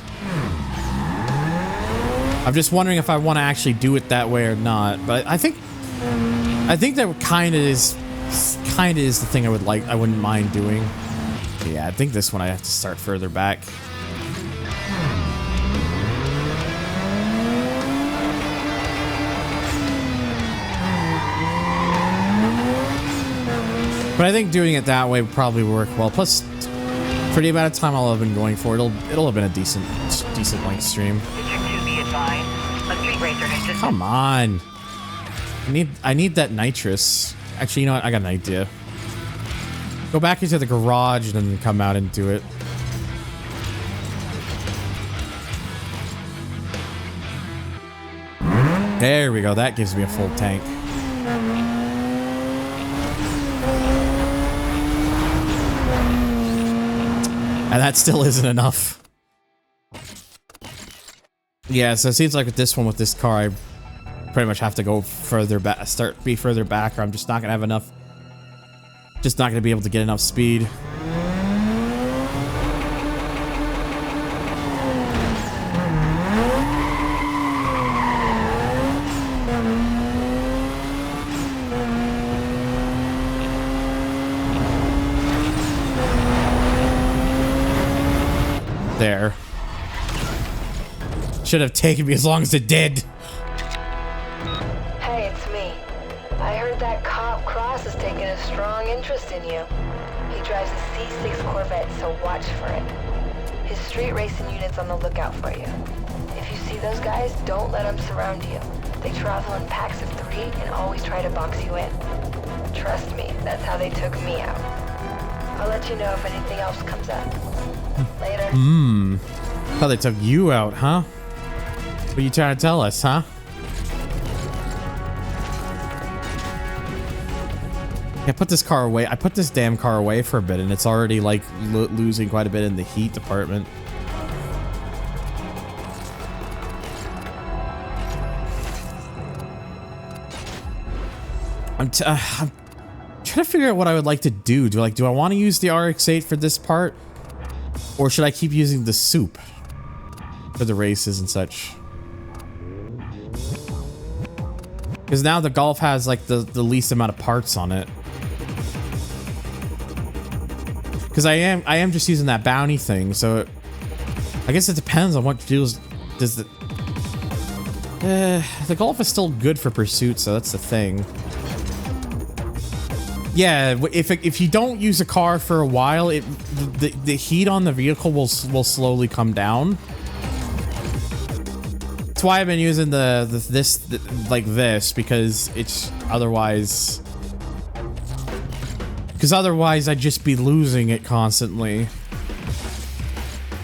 I'm just wondering if I want to actually do it that way or not. But I think that kind of is the thing I wouldn't mind doing. Yeah, I think this one I have to start further back. But I think doing it that way would probably work well. Plus, for the amount of time I'll have been going for, it'll have been a decent length stream. Come on. I need that nitrous. Actually, you know what? I got an idea. Go back into the garage and then come out and do it. There we go. That gives me a full tank. And that still isn't enough. Yeah, so it seems like with this one, with this car, I pretty much have to go further back, be further back, or I'm just not gonna have enough. Just not gonna be able to get enough speed. There. Should have taken me as long as it did. Hey, it's me. I heard that cop Cross is taking a strong interest in you. He drives a C6 Corvette, so watch for it. His street racing unit's on the lookout for you. If you see those guys, don't let them surround you. They travel in packs of 3 and always try to box you in. Trust me, that's how they took me out. I'll let you know if anything else comes up. Later. How they took you out, huh? What are you trying to tell us, huh? Yeah, put this car away. I put this damn car away for a bit, and it's already like losing quite a bit in the heat department. I'm trying to figure out what I would like to do. Do I want to use the RX-8 for this part? Or should I keep using the soup for the races and such? Because now the Golf has like the least amount of parts on it. Because I am just using that bounty thing, so I guess it depends on what does the Golf is still good for pursuit, so that's the thing. Yeah, if you don't use a car for a while, the heat on the vehicle will slowly come down. That's why I've been using this like this, because it's otherwise I'd just be losing it constantly,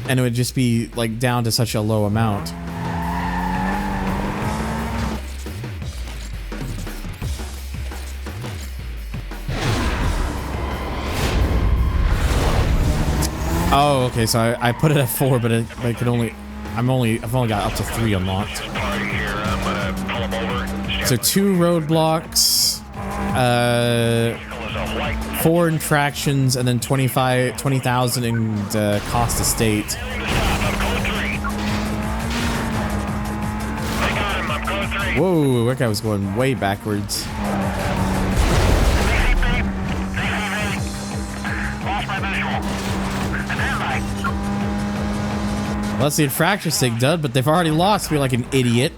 and it would just be like down to such a low amount. Oh, okay. So I put it at 4, but I could only. I've only got up to 3 unlocked. So 2 roadblocks, 4 infractions, and then 20,000 in cost estate. Whoa, that guy was going way backwards. Well, that's the infraction sig done, but they've already lost me like an idiot.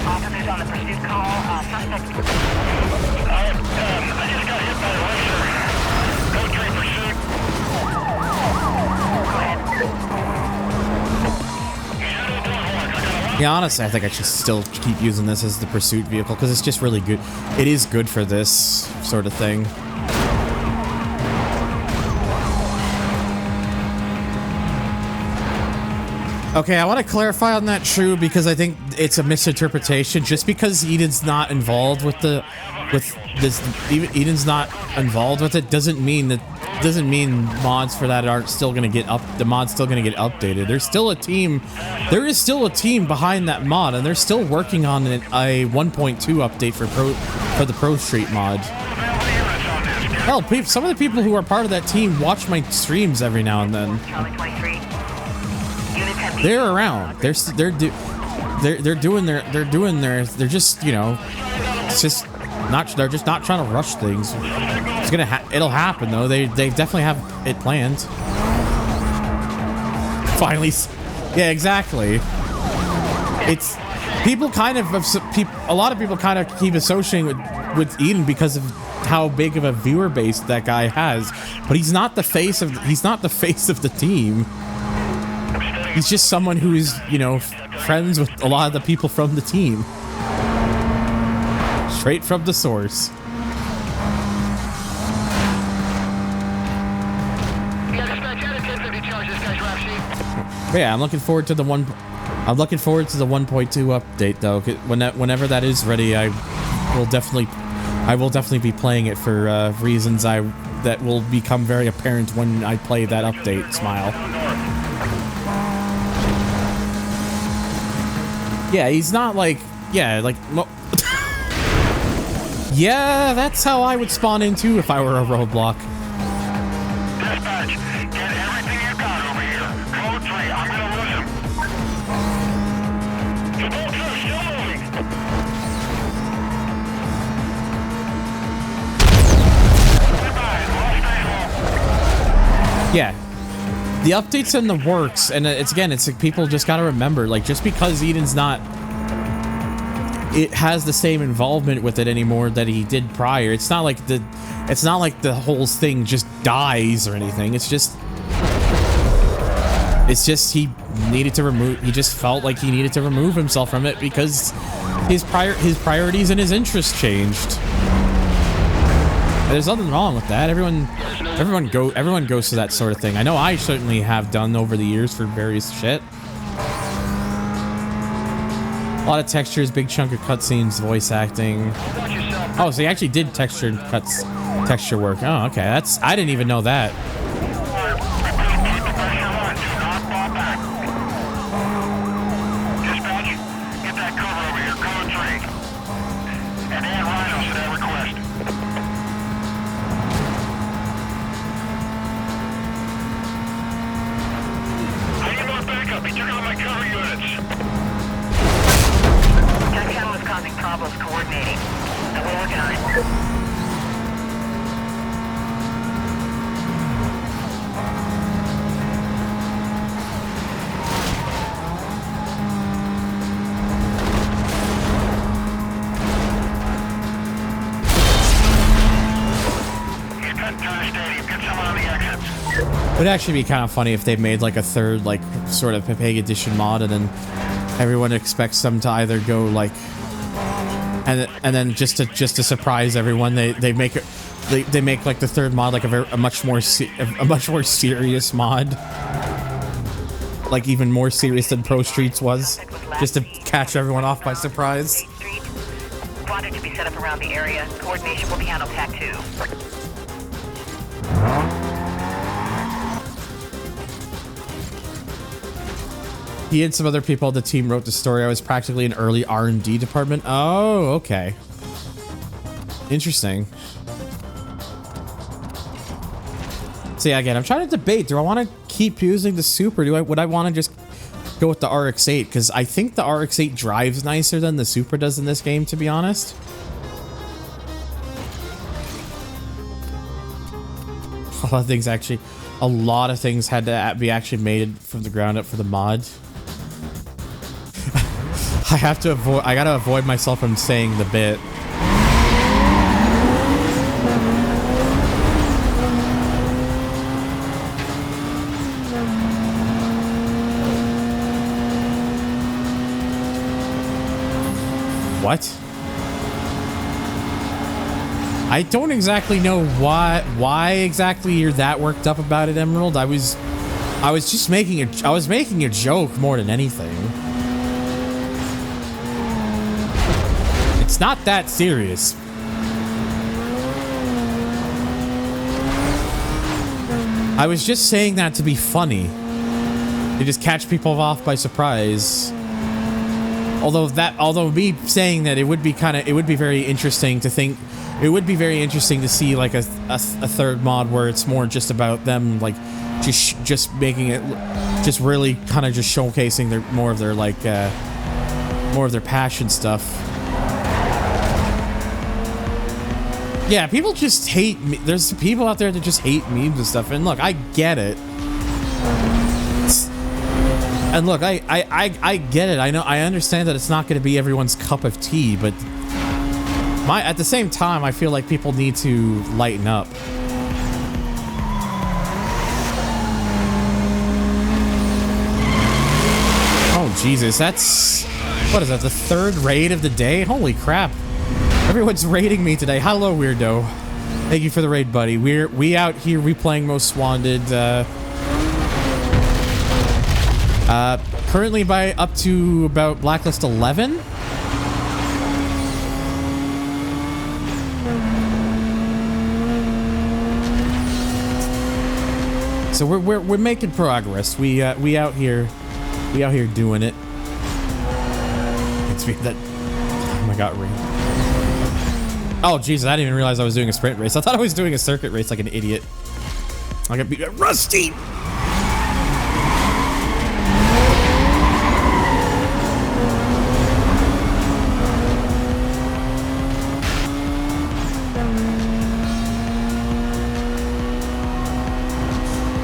Officers on the pursuit call. Suspect. I just got hit by a racer. Code 3 pursuit. Go ahead. Yeah, honestly, I think I should still keep using this as the pursuit vehicle because it's just really good. It is good for this sort of thing. Okay, I want to clarify on that, True, because I think it's a misinterpretation. Just because Eden's not involved with Eden's not involved with it doesn't mean mods for that aren't still gonna get the mod's still gonna get updated. There's still a team. There is still a team behind that mod, and they're still working on a 1.2 update for the Pro Street mod. Hell, some of the people who are part of that team watch my streams every now and then. They're around. They're just, you know, it's just not, they're just not trying to rush things. It's it'll happen though. They definitely have it planned. Finally, yeah, exactly. It's people kind of a lot of people kind of keep associating with Eden because of how big of a viewer base that guy has, but he's not the face of the team. He's just someone who is, you know, friends with a lot of the people from the team. Straight from the source. But yeah, I'm looking forward to the 1.2 update though. Whenever that is ready, I will definitely be playing it for reasons that will become very apparent when I play that update. Smile. Yeah, he's not like, yeah, like, yeah, that's how I would spawn into if I were a roadblock. Dispatch, get everything you got over here. Code 3, I'm gonna lose him. Code 2, still moving. Yeah. The update's in the works, and it's like people just gotta remember, like, just because Eden's not, it has the same involvement with it anymore that he did prior. It's not like the whole thing just dies or anything. It's just he just felt like he needed to remove himself from it because his priorities and his interests changed. There's nothing wrong with that. Everyone goes through that sort of thing. I know I certainly have done over the years for various shit. A lot of textures, big chunk of cutscenes, voice acting. Oh, so he actually did texture work. Oh, okay. I didn't even know that. Dispatch, get that cover over here. Code 3. And add Rhinos to that request. I need more backup. He took out my cover units. That channel is causing problems coordinating. And we're working on it. It would actually be kind of funny if they made like a third, like, sort of Pepeg edition mod, and then everyone expects them to either go like, and then just to surprise everyone, they make like the third mod like a much more serious mod, like even more serious than Pro Streets was, just to catch everyone off by surprise. Squadron to be set up around the area. Coordination will be handled TAC 2. He and some other people on the team wrote the story. I was practically an early R&D department. Oh, okay. Interesting. See, again, I'm trying to debate. Do I want to keep using the Super? Would I want to just go with the RX-8? Because I think the RX-8 drives nicer than the Super does in this game, to be honest. A lot of things had to be actually made from the ground up for the mod. I gotta avoid myself from saying the bit. What? I don't exactly know why exactly you're that worked up about it, Emerald. I was I was just making a joke more than anything. It's not that serious. I was just saying that to be funny. To just catch people off by surprise. Although me saying that, it would be very interesting to think. It would be very interesting to see like a third mod where it's more just about them like just making it just really kind of just showcasing more of their passion stuff. Yeah, people just hate me. There's people out there that just hate memes and stuff. And look, I get it. And look, I get it. I understand that it's not going to be everyone's cup of tea, but at the same time, I feel like people need to lighten up. Oh, Jesus, what is that, the third raid of the day? Holy crap. Everyone's raiding me today. Hello, weirdo. Thank you for the raid, buddy. We out here replaying Most Wanted. Currently up to about Blacklist 11. So we're making progress. We out here doing it. It's that. Oh my God, ring. Oh Jesus, I didn't even realize I was doing a sprint race. I thought I was doing a circuit race like an idiot. I got beat Rusty.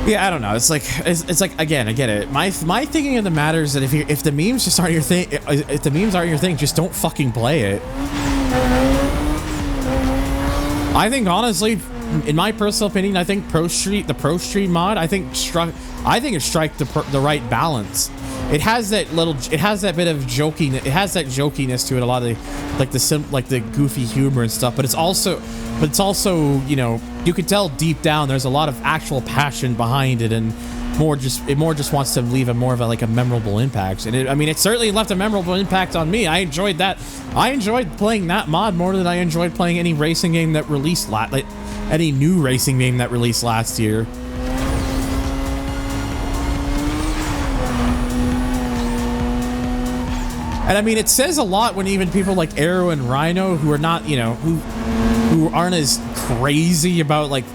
Yeah, I don't know. It's like again, I get it. My thinking of the matter is that if the memes just aren't your thing, if the memes aren't your thing, just don't fucking play it. I think honestly, in my personal opinion, I think the Pro Street mod, I think it struck the right balance. It has that bit of joking. It has that jokiness to it. A lot of the goofy humor and stuff. But it's also, you know, you could tell deep down there's a lot of actual passion behind it, and it more just wants to leave a more of a memorable impact. And it certainly left a memorable impact on me. I enjoyed that. I enjoyed playing that mod more than I enjoyed playing any racing game that released any new racing game that released last year. And I mean, it says a lot when even people like Arrow and Rhino, who are not, you know, who aren't as crazy about like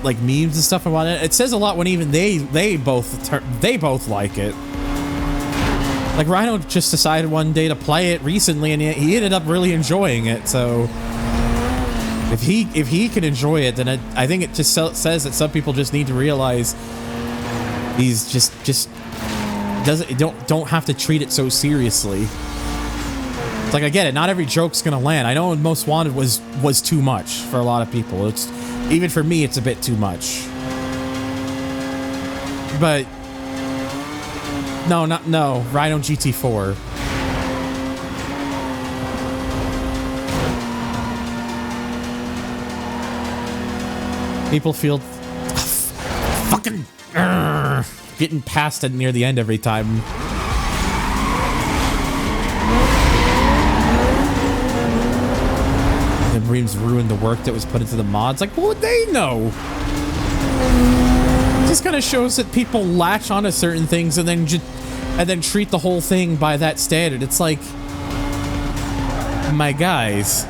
memes and stuff about it. It says a lot when even they both like it. Like Rhino just decided one day to play it recently, and he ended up really enjoying it. So if he can enjoy it, then I think it just says that some people just need to realize he's just don't have to treat it so seriously. It's like, I get it, not every joke's gonna land. I know Most Wanted was too much for a lot of people. It's even for me, it's a bit too much. But no, Rhino GT4. People feel fucking getting past it near the end every time. The Breams ruined the work that was put into the mods. Like, what would they know? It just kind of shows that people latch onto certain things and then treat the whole thing by that standard. It's like, my guys,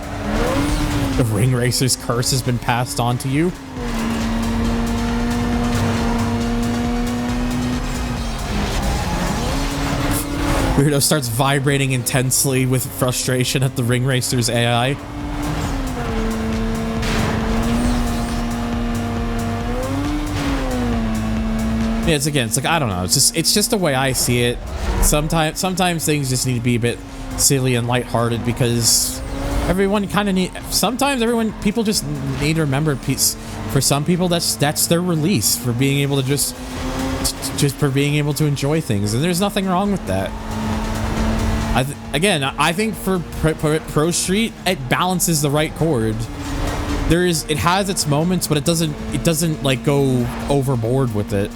the Ring Racer's curse has been passed on to you. Weirdo starts vibrating intensely with frustration at the Ring Racer's AI. Yeah, it's like, I don't know. It's just the way I see it. Sometimes things just need to be a bit silly and lighthearted because everyone kind of people just need to remember, for some people that's their release for being able to just for being able to enjoy things, and there's nothing wrong with that. I think for Pro Street, it balances the right chord. It has its moments, but it doesn't like go overboard with it.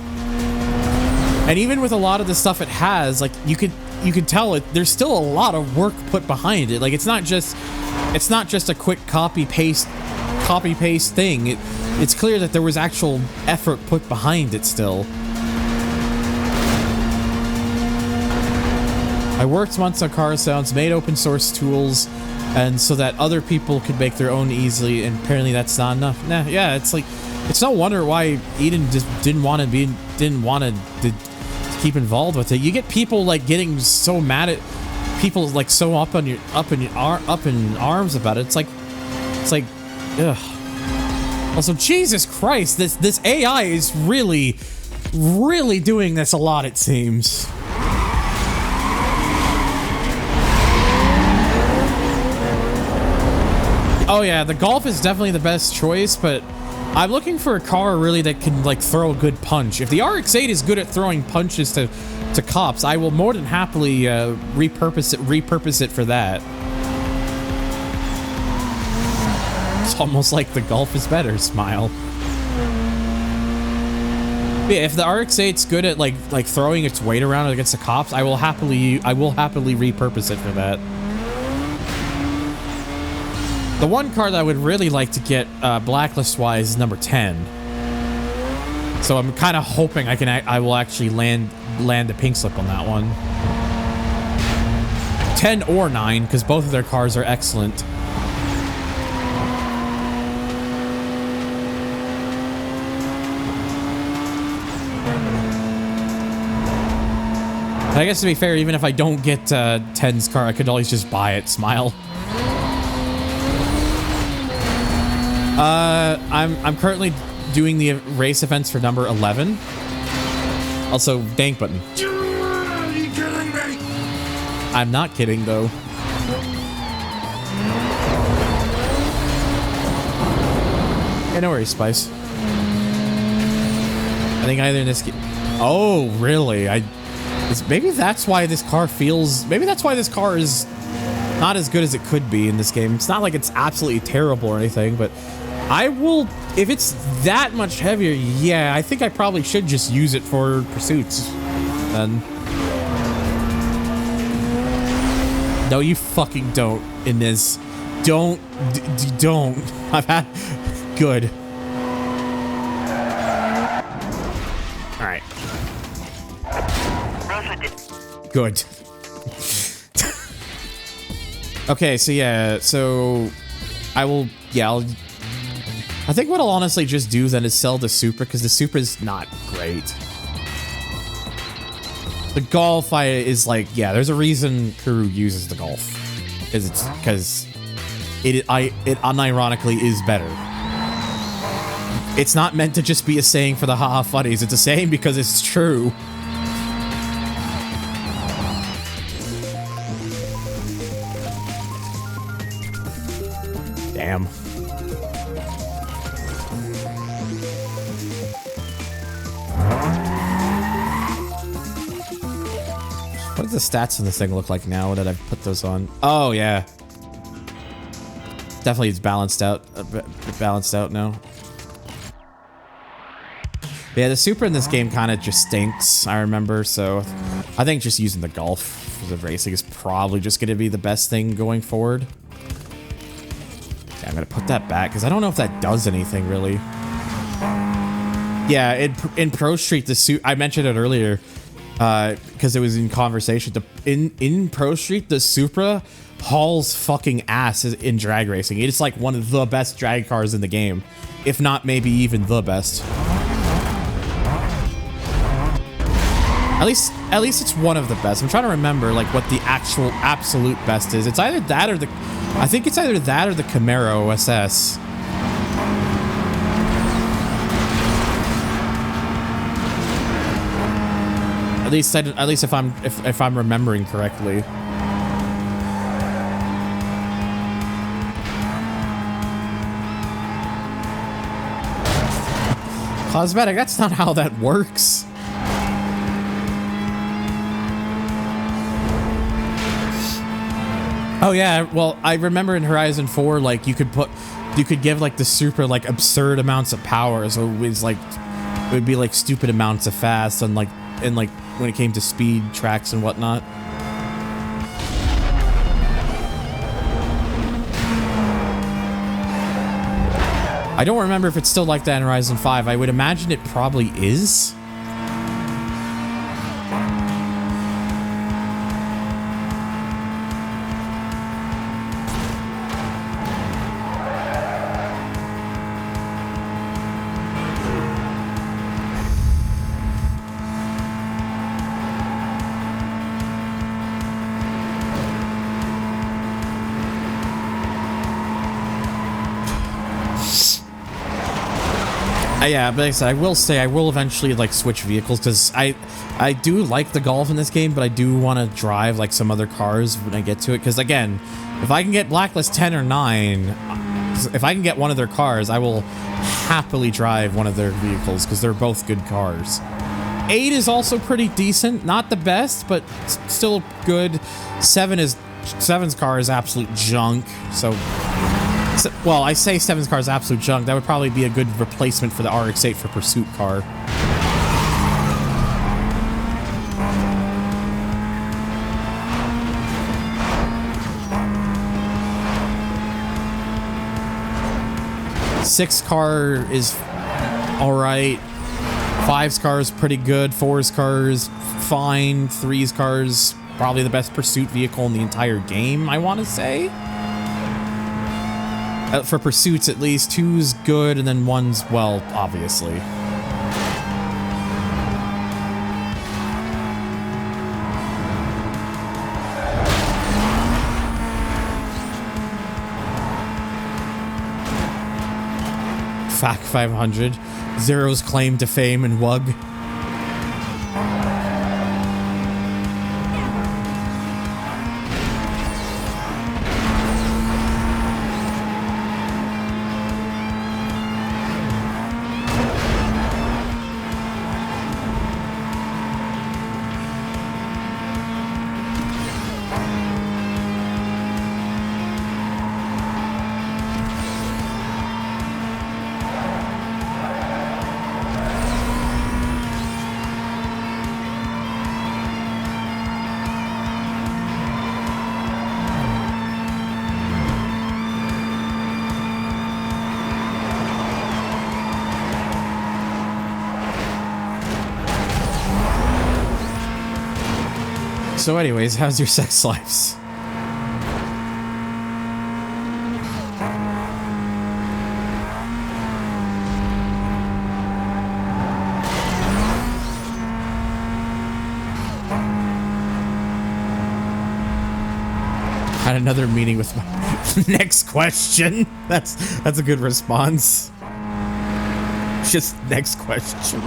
And even with a lot of the stuff it has, like you can tell it. There's still a lot of work put behind it. Like it's not just a quick copy paste thing. It's clear that there was actual effort put behind it still. I worked months on car sounds, made open source tools, and so that other people could make their own easily, and apparently that's not enough. Nah, yeah, it's like, it's no wonder why Eden just didn't want to keep involved with it. You get people like getting so mad at people, like so up in arms about it. It's like, ugh. Also, Jesus Christ, this AI is really doing this a lot, it seems. Oh yeah, the Golf is definitely the best choice, but I'm looking for a car really that can like throw a good punch. If the RX-8 is good at throwing punches to cops, I will more than happily repurpose it for that. It's almost like the Golf is better, smile. But yeah, if the RX-8's good at like throwing its weight around against the cops, I will happily repurpose it for that. The one car that I would really like to get Blacklist-wise is number 10. So I'm kind of hoping I will actually land a pink slip on that one. 10 or 9, because both of their cars are excellent. And I guess to be fair, even if I don't get 10's car, I could always just buy it, smile. I'm currently doing the race events for number 11. Also, dank button. Are you kidding me? I'm not kidding, though. Yeah, no worries, Spice. I think either in this game... Oh, really? Maybe that's why this car feels... Maybe that's why this car is not as good as it could be in this game. It's not like it's absolutely terrible or anything, but I will... If it's that much heavier, yeah, I think I probably should just use it for pursuits. Then. No, you fucking don't, Inez. Don't. Don't. I've had... Good. Alright. Good. Okay, so yeah, so I think what I'll honestly just do then is sell the Supra, because the Supra is not great. The Golf is like, yeah, there's a reason Kuru uses the Golf. Because it unironically is better. It's not meant to just be a saying for the haha funnies. It's a saying because it's true. Damn. What does the stats in this thing look like now that I've put those on? Oh, yeah. Definitely it's balanced out now. Yeah, the Supra in this game kind of just stinks, I remember, so I think just using the Golf for the racing is probably just going to be the best thing going forward. Okay, I'm going to put that back, because I don't know if that does anything, really. Yeah, in Pro Street, I mentioned it earlier, because it was in conversation. In Pro Street, the Supra hauls fucking ass in drag racing. It's like one of the best drag cars in the game, if not maybe even the best. At least it's one of the best. I'm trying to remember like what the actual absolute best is. It's either that or I think it's either that or the Camaro SS. At least if I'm remembering correctly. Cosmetic, that's not how that works. Oh yeah, well, I remember in Horizon 4, like you could give like the Supra like absurd amounts of power, so it would be like stupid amounts of fast, and like in like when it came to speed tracks and whatnot. I don't remember if it's still like that in Horizon 5. I would imagine it probably is. Yeah, but like I said, I will eventually like switch vehicles because I do like the Golf in this game, but I do want to drive like some other cars when I get to it. Because again, if I can get Blacklist 10 or 9, if I can get one of their cars, I will happily drive one of their vehicles because they're both good cars. 8 is also pretty decent, not the best, but still good. 7's car is absolute junk, so. Well, I say 7's car is absolute junk. That would probably be a good replacement for the RX-8 for Pursuit car. Six car is alright. 5's car is pretty good. 4's car is fine. 3's car is probably the best Pursuit vehicle in the entire game, I want to say. For Pursuits, at least. 2's good, and then 1's, well, obviously. FAC 500. Zero's claim to fame and WUG. So anyways, how's your sex lives? Had another meeting with my next question. That's a good response. Just next question.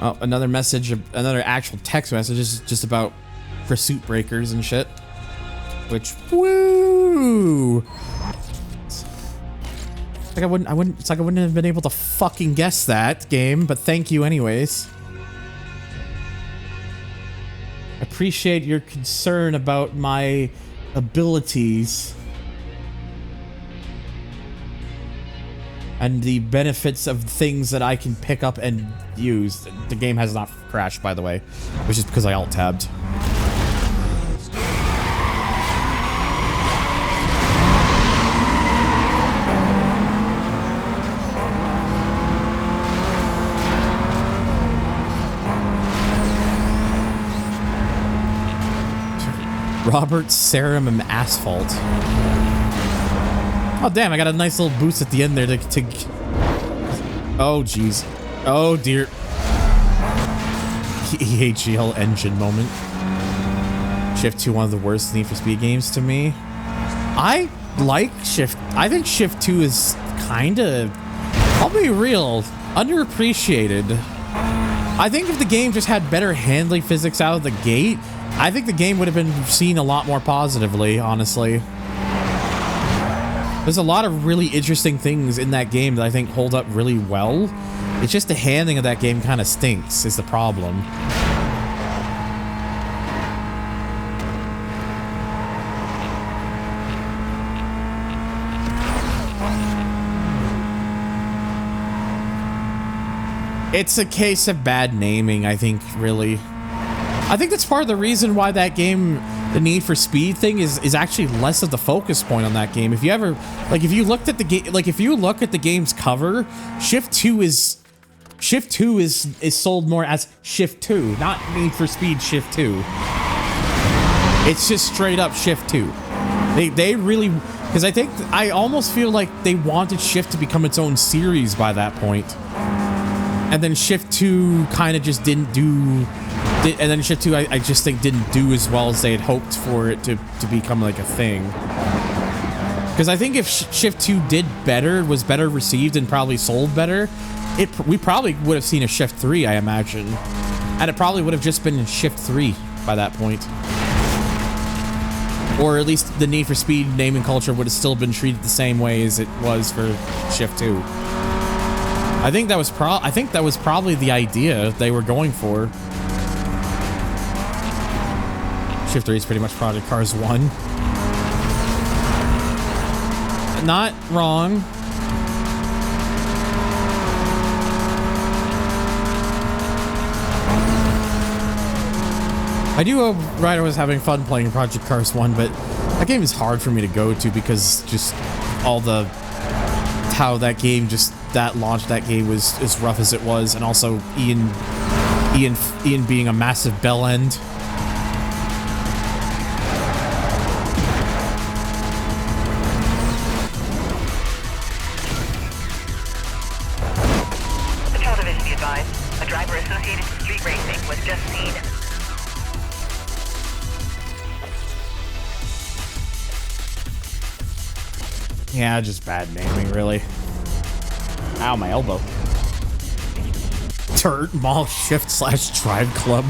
Oh, another message, another actual text message is just about pursuit breakers and shit. Which, woo! It's like I wouldn't have been able to fucking guess that game, but thank you anyways. Appreciate your concern about my abilities. And the benefits of things that I can pick up and use. The game has not crashed, by the way, which is because I alt-tabbed. Robert Ceram Asphalt. Oh damn, I got a nice little boost at the end there to oh jeez. Oh dear. EHL engine moment. Shift 2, one of the worst Need for Speed games to me. I like Shift. I think Shift 2 is kinda, I'll be real, underappreciated. I think if the game just had better handling physics out of the gate, I think the game would have been seen a lot more positively, honestly. There's a lot of really interesting things in that game that I think hold up really well. It's just the handling of that game kind of stinks is the problem. It's a case of bad naming, I think, really. I think that's part of the reason why that game, the Need for Speed thing, is actually less of the focus point on that game. If you ever, like, if you looked at the game, like, if you look at the game's cover, Shift 2 is sold more as Shift 2, not Need for Speed Shift 2. It's just straight up Shift 2. They really, because I almost feel like they wanted Shift to become its own series by that point. And then Shift 2 kind of just didn't do, and then Shift 2 I just think didn't do as well as they had hoped for it to become like a thing. Because I think if Shift 2 did better, was better received and probably sold better, we probably would have seen a Shift 3, I imagine. And it probably would have just been Shift 3 by that point. Or at least the Need for Speed naming culture would have still been treated the same way as it was for Shift 2. I think that was probably the idea they were going for. Shift 3 is pretty much Project Cars 1. Not wrong. I do hope Ryder was having fun playing Project Cars 1, but that game is hard for me to go to because just all the how that game that launch that game was as rough as it was, and also Ian being a massive bell end. Patrol Division be advised. A driver associated with street racing was just seen. Yeah, just bad naming, really. Ow, my elbow. Turret Mall Shift / Drive Club.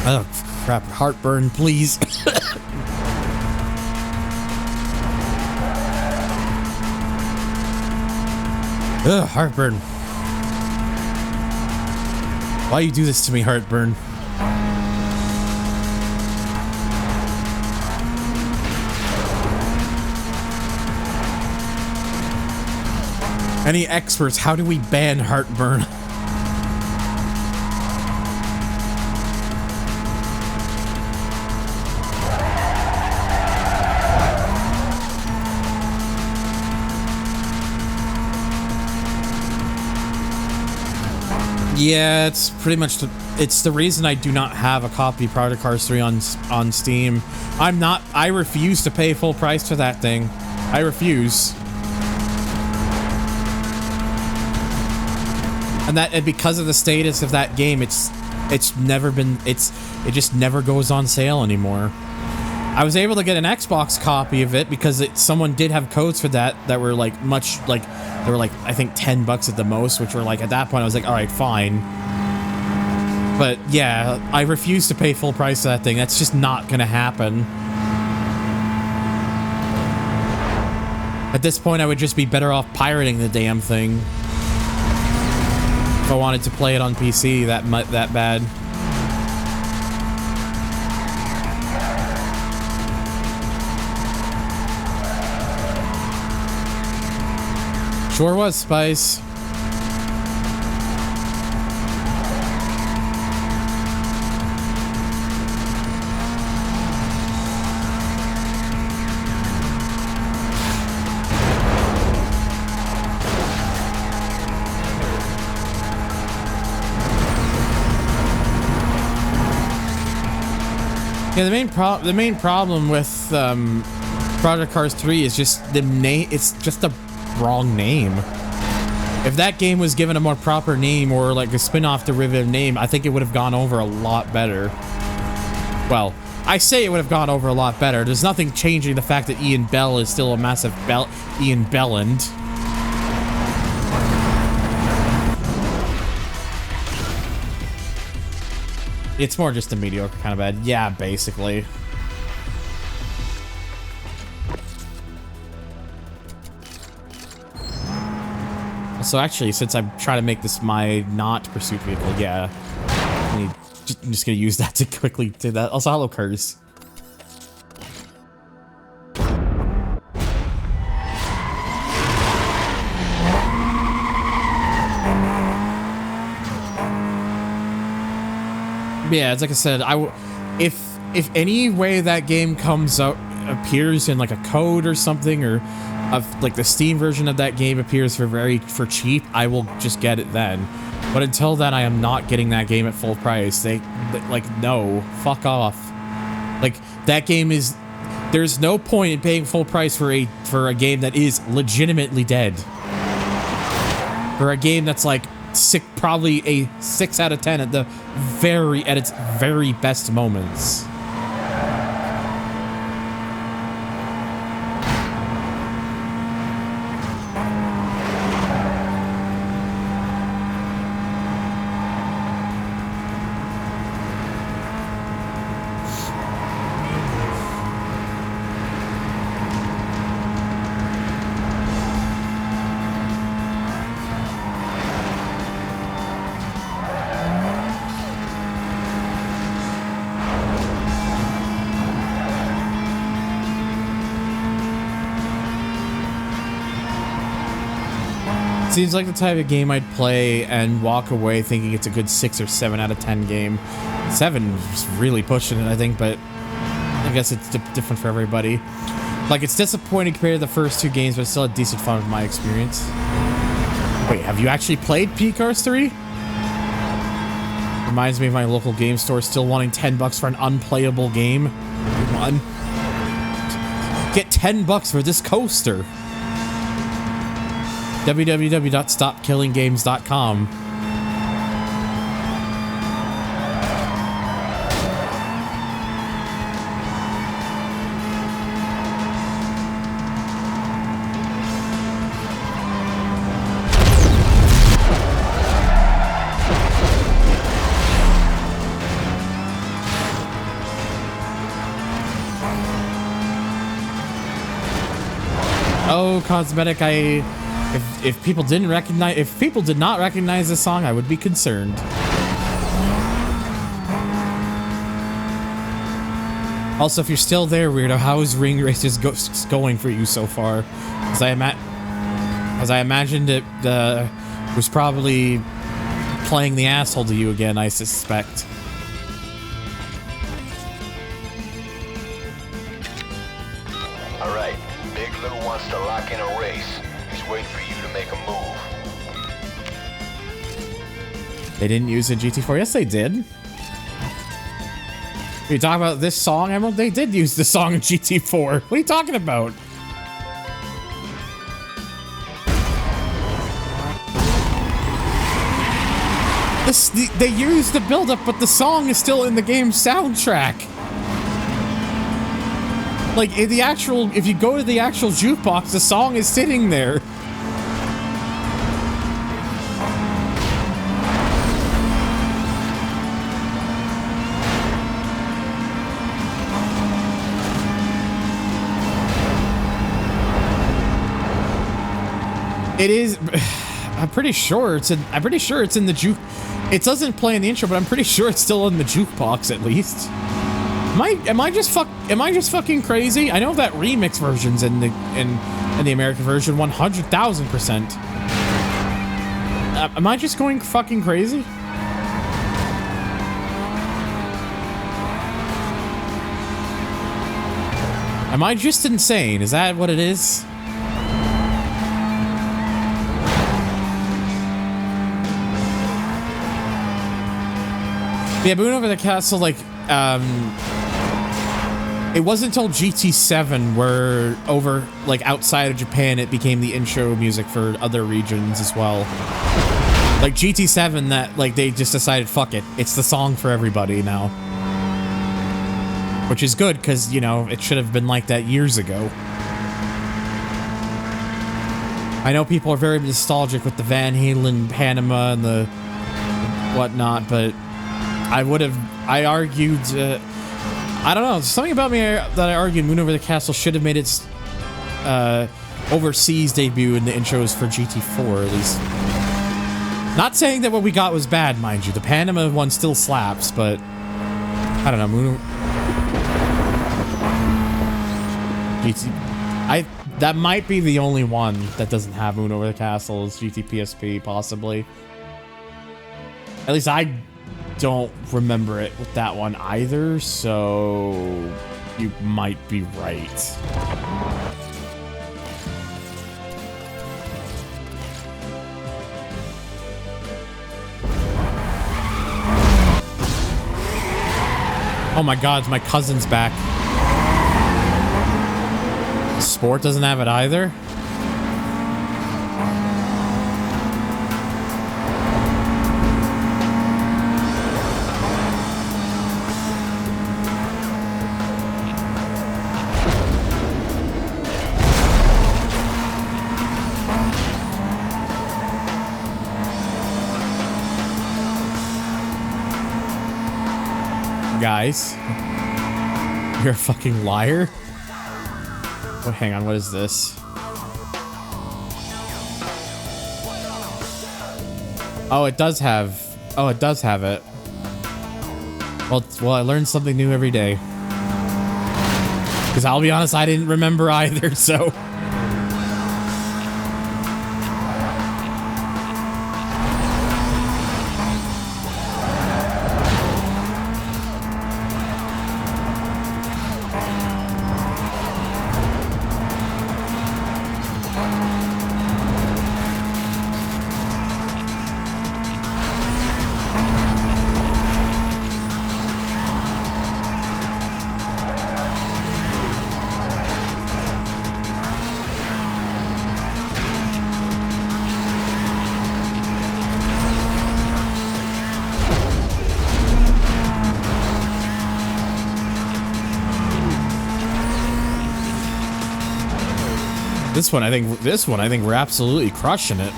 Oh, crap. Heartburn, please. Ugh, heartburn. Why you do this to me, heartburn? Any experts, how do we ban heartburn? Yeah, it's pretty much it's the reason I do not have a copy of Project Cars 3 on Steam. I refuse to pay full price for that thing. I refuse. And because of the status of that game, it just never goes on sale anymore. I was able to get an Xbox copy of it because someone did have codes for that were like they were like, I think $10 at the most, which were like, at that point I was like, all right, fine. But yeah, I refuse to pay full price for that thing. That's just not gonna happen. At this point, I would just be better off pirating the damn thing if I wanted to play it on PC that bad. Sure was, Spice. Yeah, the main problem with Project Cars 3 is just the name. It's just a wrong name. If that game was given a more proper name or like a spin-off derivative name, I think it would have gone over a lot better. Well, I say it would have gone over a lot better. There's nothing changing the fact that Ian Bell is still a massive Ian Belland. It's more just a mediocre kind of bad. Yeah, basically. So actually, since I'm trying to make this my not pursuit vehicle, yeah, I'm just gonna use that to quickly do that. Also, hello, Curse. Yeah, it's like I said, if any way that game comes out, appears in like a code or something, or of like the Steam version of that game appears for cheap, I will just get it then. But until then, I am not getting that game at full price. Like, no, fuck off. Like, that game is, there's no point in paying full price for a game that is legitimately dead. For a game that's like probably a 6 out of 10 at its very best moments. Seems like the type of game I'd play and walk away thinking it's a good 6 or 7 out of 10 game. 7 is really pushing it, I think, but I guess it's different for everybody. Like, it's disappointing compared to the first 2 games, but it's still a decent fun with my experience. Wait, have you actually played P-Cars 3? Reminds me of my local game store still wanting $10 for an unplayable game. Come on. Get $10 for this coaster. www.stopkillinggames.com. Oh, cosmetic, if people did not recognize this song, I would be concerned. Also, if you're still there, weirdo, how is Ring Racers going for you so far? As I imagined it was probably playing the asshole to you again, I suspect. All right, Big Lou wants to lock in a race. He's waiting for you to make a move. They didn't use a GT4. Yes, they did. You talking about this song, Emerald? They did use the song in GT4. What are you talking about? They used the build-up, but the song is still in the game's soundtrack. Like, if you go to the actual jukebox, the song is sitting there. It is. I'm pretty sure it's in the juke. It doesn't play in the intro, but I'm pretty sure it's still in the jukebox at least. Am I just fucking crazy? I know that remix version's in the American version 100,000%. Am I just going fucking crazy? Am I just insane? Is that what it is? Yeah, Moon Over the Castle, like, it wasn't until GT7 where outside of Japan, it became the intro music for other regions as well. Like, GT7 that, like, they just decided, fuck it, it's the song for everybody now. Which is good, because, you know, it should have been like that years ago. I know people are very nostalgic with the Van Halen Panama and the whatnot, but I argued, I don't know, something about me that I argued Moon Over the Castle should have made its overseas debut in the intros for GT4, at least. Not saying that what we got was bad, mind you. The Panama one still slaps, but I don't know, that might be the only one that doesn't have Moon Over the Castle is GT PSP, possibly. At least I don't remember it with that one either, so you might be right. Oh my god, my cousin's back. Sport doesn't have it either? Guys, you're a fucking liar. Oh, hang on, what is this? Oh, it does have. Oh, it does have it. Well, I learned something new every day. Because I'll be honest, I didn't remember either, so. This one I think we're absolutely crushing it.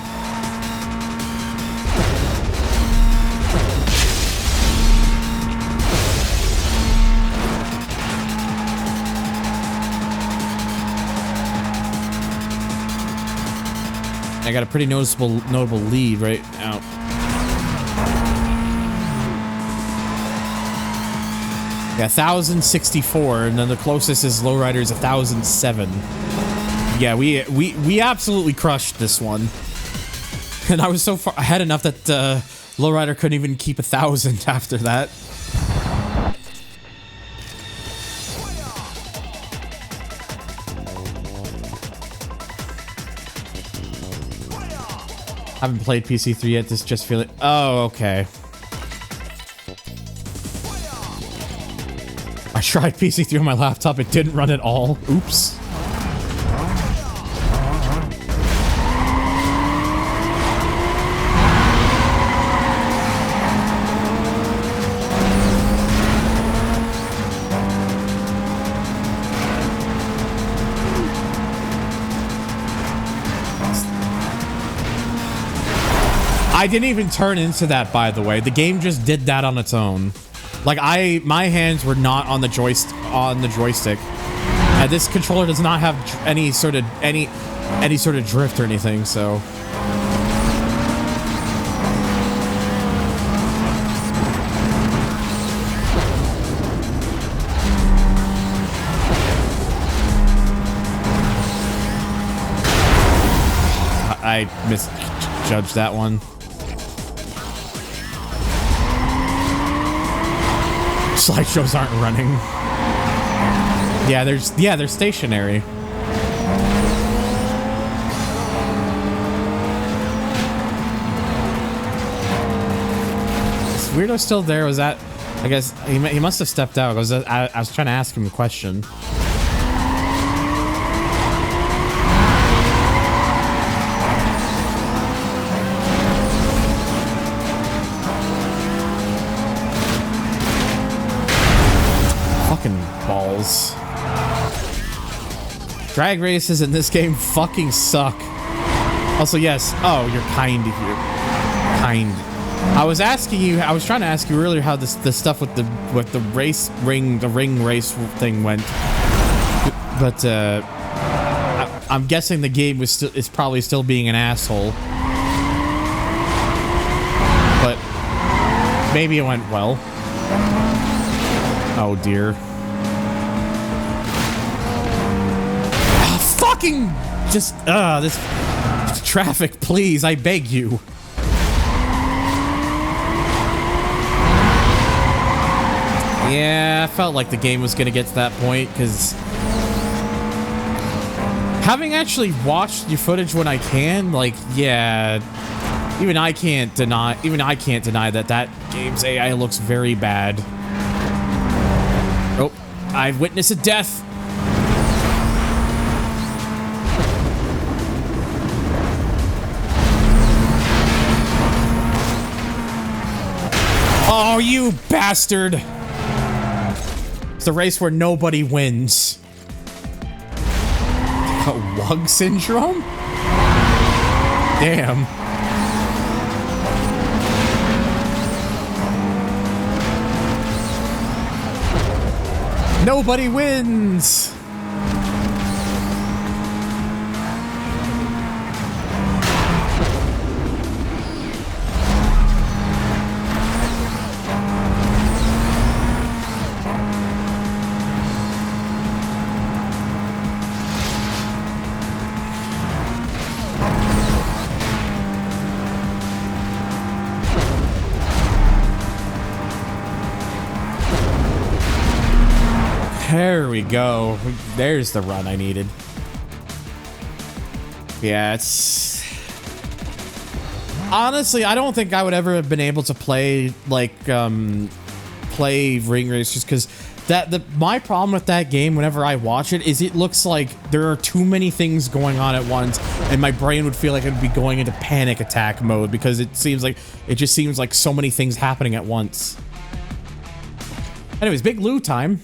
I got a pretty notable lead right now. Yeah, 1,064, and then the closest is Lowrider's 1,007. Yeah, we absolutely crushed this one, and I was so far ahead enough that Lowrider couldn't even keep 1,000 after that. Haven't played PC3 yet. This just feel it. Oh, okay. I tried PC3 on my laptop. It didn't run at all. Oops. I didn't even turn into that, by the way. The game just did that on its own. Like my hands were not on the joystick. This controller does not have any sort of drift or anything, so. I misjudged that one. Slideshows aren't running. Yeah, they're stationary. Is Weirdo still there? Was that? I guess he must have stepped out. I was trying to ask him a question. fucking balls. Drag races in this game fucking suck. Also, yes. Oh, you're kind here. Kind. I was trying to ask you earlier how the stuff with the ring race thing went. But I'm guessing the game is probably still being an asshole. But maybe it went well. Oh dear. Fucking just this traffic, please, I beg you. Yeah, I felt like the game was gonna get to that point because having actually watched your footage when I can, like, yeah, even I can't deny that game's AI looks very bad. Oh, I've witnessed a death. Oh, you bastard! It's the race where nobody wins. Wug syndrome? Damn. Nobody wins! There we go. There's the run I needed. Yeah, it's... Honestly, I don't think I would ever have been able to play, like, play Ring Race just because my problem with that game whenever I watch it is it looks like there are too many things going on at once and my brain would feel like it'd be going into panic attack mode because it just seems like so many things happening at once. Anyways, big Lou time.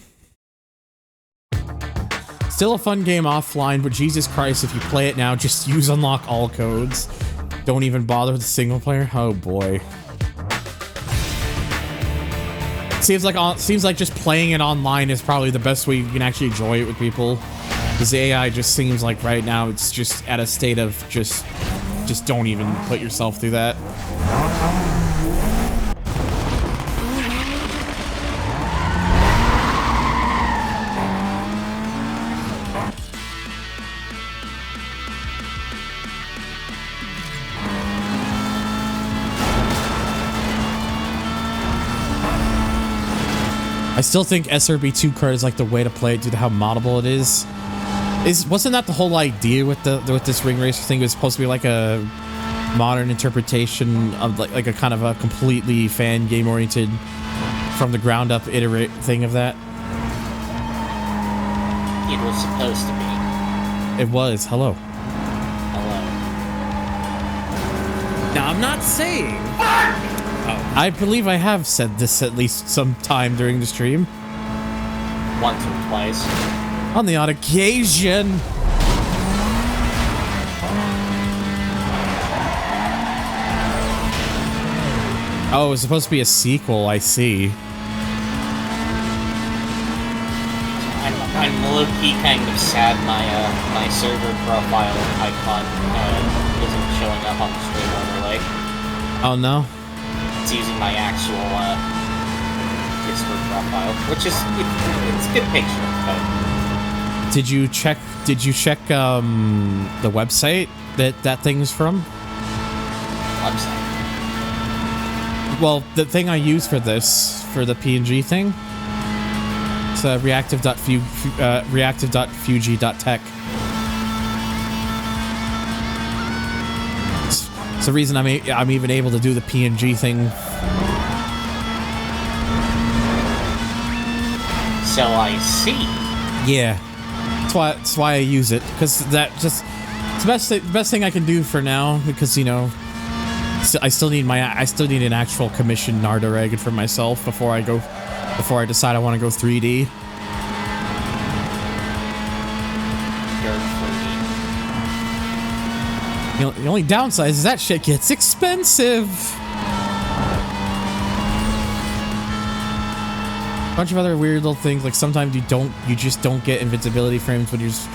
Still a fun game offline, but Jesus Christ, if you play it now, just use unlock all codes. Don't even bother with the single player. Oh boy. Seems like just playing it online is probably the best way you can actually enjoy it with people. Because the AI just seems like right now it's just at a state of just don't even put yourself through that. I still think SRB2 card is like the way to play it due to how moddable it is. Wasn't that the whole idea with this Ring Racer thing? It was supposed to be like a modern interpretation of like a kind of a completely fan game oriented from the ground up iterate thing of that. It was supposed to be. It was. Hello. Hello. Now I'm not saying. I believe I have said this at least some time during the stream. Once or twice. On the odd occasion. Oh, it's supposed to be a sequel, I see. I'm low-key kind of sad my server profile icon isn't showing up on the stream overlay. Oh no? It's using my actual Discord profile, which is it's a good picture, but Did you check the website that thing's from? Website. Well, the thing I use for the PNG thing, it's reactive.fuji.tech. It's the reason I'm even able to do the PNG thing. So I see. Yeah, that's why I use it, because it's the best thing I can do for now, because you know I still need an actual commissioned Narda rig for myself before I decide I want to go 3D. The only downside is that shit gets expensive. Bunch of other weird little things, like sometimes you just don't get invincibility frames when you just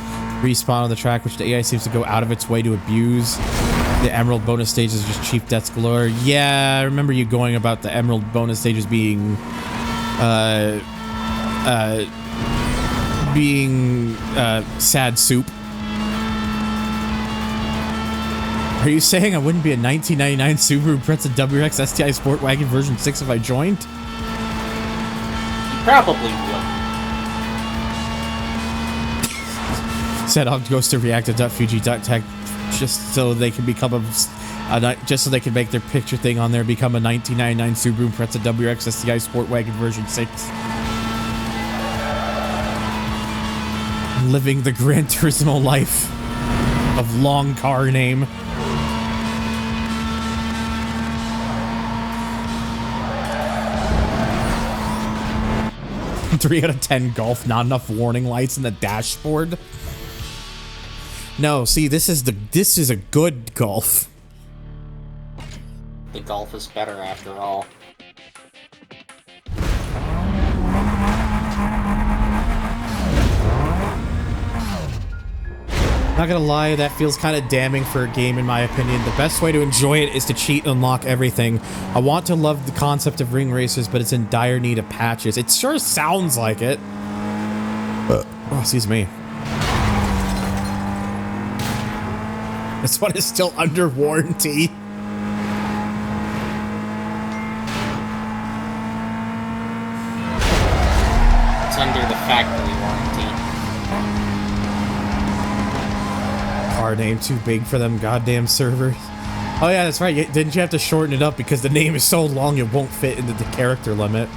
respawn on the track, which the AI seems to go out of its way to abuse. The emerald bonus stage is just cheap deaths galore. Yeah, I remember you going about the emerald bonus stages being sad soup. Are you saying I wouldn't be a 1999 Subaru Impreza WRX STI Sport Wagon version 6 if I joined? You probably would. Set up goes to reactive.fuji.tech just so they can become just so they can make their picture thing on there become a 1999 Subaru Impreza WRX STI Sport Wagon version 6. Living the Gran Turismo life of long car name. Three out of 10 Golf, not enough warning lights in the dashboard. No, see, this is a good Golf. The Golf is better after all. Not gonna lie, that feels kind of damning for a game in my opinion. The best way to enjoy it is to cheat and unlock everything. I want to love the concept of ring racers, but it's in dire need of patches. It sure sounds like it. Oh, excuse me. This one is still under warranty. It's under the factory warranty. Car name too big for them goddamn servers. Oh yeah, that's right. Didn't you have to shorten it up because the name is so long it won't fit into the character limit?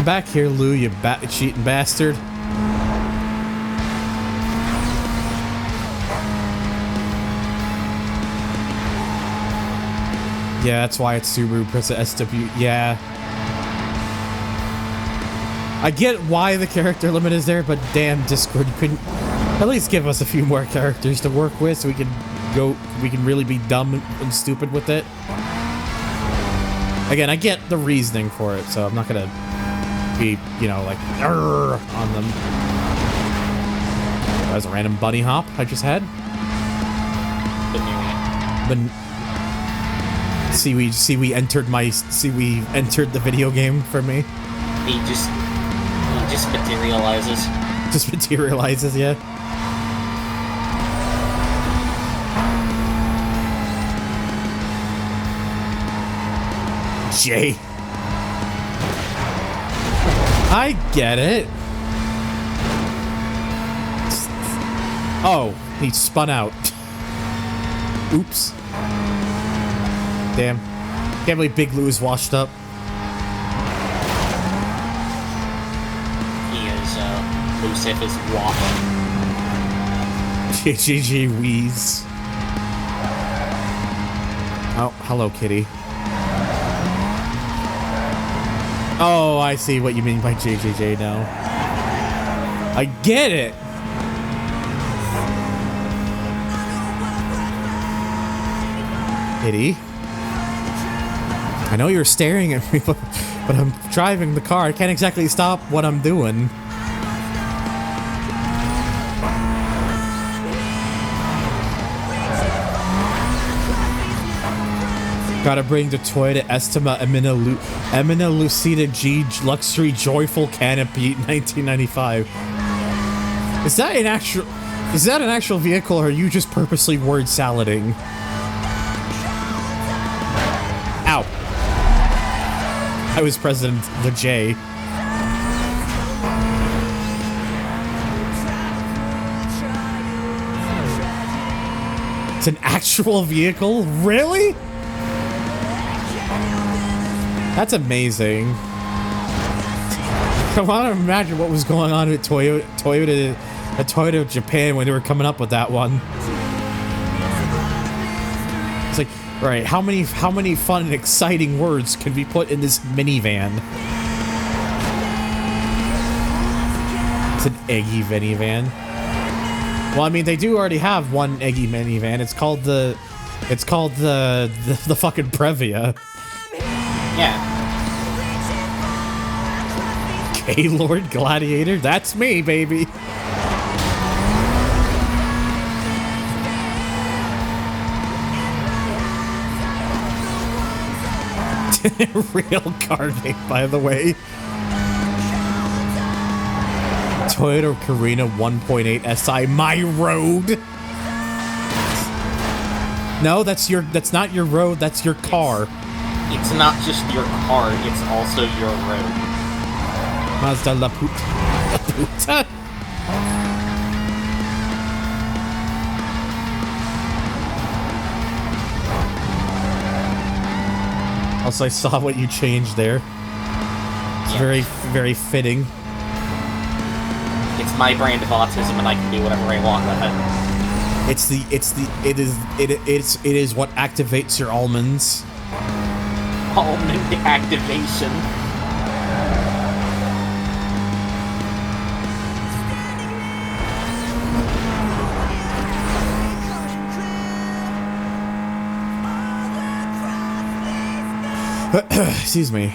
Back here, Lou, you cheating bastard. Yeah, that's why it's Subaru Impreza SW. Yeah. I get why the character limit is there, but damn, Discord, you couldn't at least give us a few more characters to work with so we can really be dumb and stupid with it. Again, I get the reasoning for it, so I'm not gonna be, you know, like, on them. That was a random bunny hop I just had. But see we entered the video game for me. He just materializes. Just materializes, yeah. Jay. I get it. Oh, he spun out. Oops. Damn. Can't believe Big Lou is washed up. He is, Lucif is washed. GG Wheeze. Oh, hello, kitty. Oh, I see what you mean by JJJ now. I get it. Kitty. I know you're staring at me, but I'm driving the car. I can't exactly stop what I'm doing. Gotta bring the Toyota Estima Emina Lucida G Luxury Joyful Canopy 1995. Is that an actual vehicle, or are you just purposely word salading? Ow. I was President the J. It's an actual vehicle? Really? That's amazing. I want to imagine what was going on at Toyota Japan when they were coming up with that one. It's like, right, how many fun and exciting words can be put in this minivan? It's an eggy minivan. Well, I mean, they do already have one eggy minivan. It's called the fucking Previa. Yeah. Gaylord Gladiator? That's me, baby. Real car name, by the way. Toyota Carina 1.8 SI, my road. No, that's not your road, that's your car. It's not just your car, it's also your road. Mazda La Puta. Also, I saw what you changed there. It's very, very fitting. It's my brand of autism, and I can do whatever I want with it. It is what activates your almonds. Almond activation. Excuse me.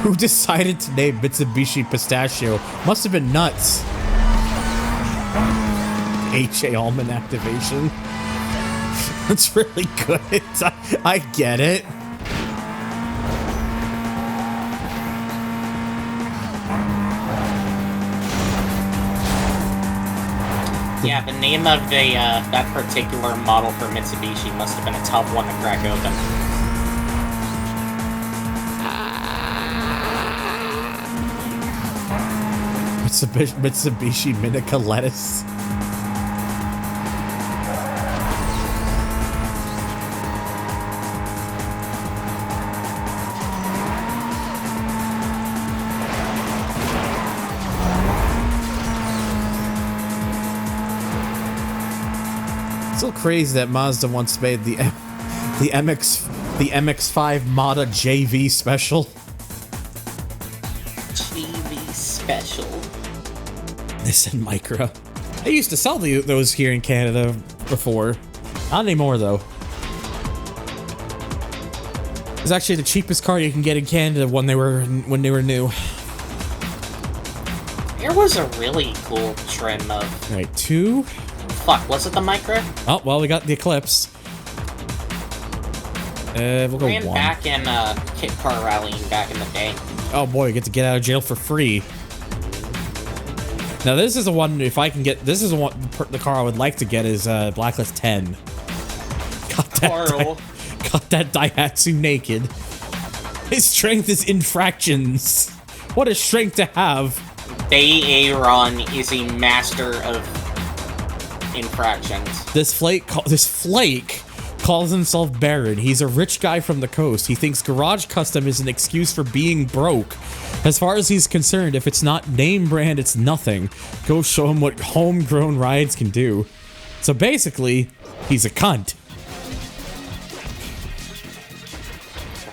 Who decided to name Mitsubishi Pistachio? Must have been nuts. HA almond activation. That's really good. I get it. Yeah, the name of that particular model for Mitsubishi must have been a tough one to crack open. Mitsubishi Minica lettuce. So crazy that Mazda once made the MX-5 Mata JV special. JV special. Nissan Micra. They used to sell those here in Canada before. Not anymore though. It's actually the cheapest car you can get in Canada when they were new. There was a really cool trim of. Right, two. Fuck, was it the Micra? Oh, well, we got the Eclipse. We'll go Ran one. back in kit car rallying back in the day. Oh boy, you get to get out of jail for free. Now this is the one, if I can get, this is the one, the car I would like to get is Blacklist 10. Got that Daihatsu naked. His strength is infractions. What a strength to have. Bay Aaron is a master of infractions. This flake calls himself Baron. He's a rich guy from the coast. He thinks garage custom is an excuse for being broke. As far as he's concerned, if it's not name brand, it's nothing. Go show him what homegrown rides can do. So basically, he's a cunt.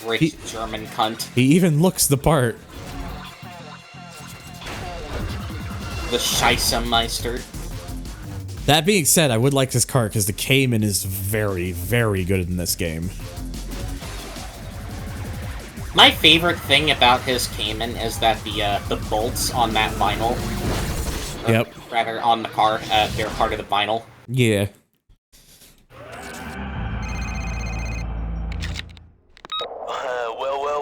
Rich German cunt. He even looks the part. The Scheisse Meister. That being said, I would like this car because the Cayman is very, very good in this game. My favorite thing about his Cayman is that the bolts on that vinyl, yep, rather on the car, they're part of the vinyl. Yeah.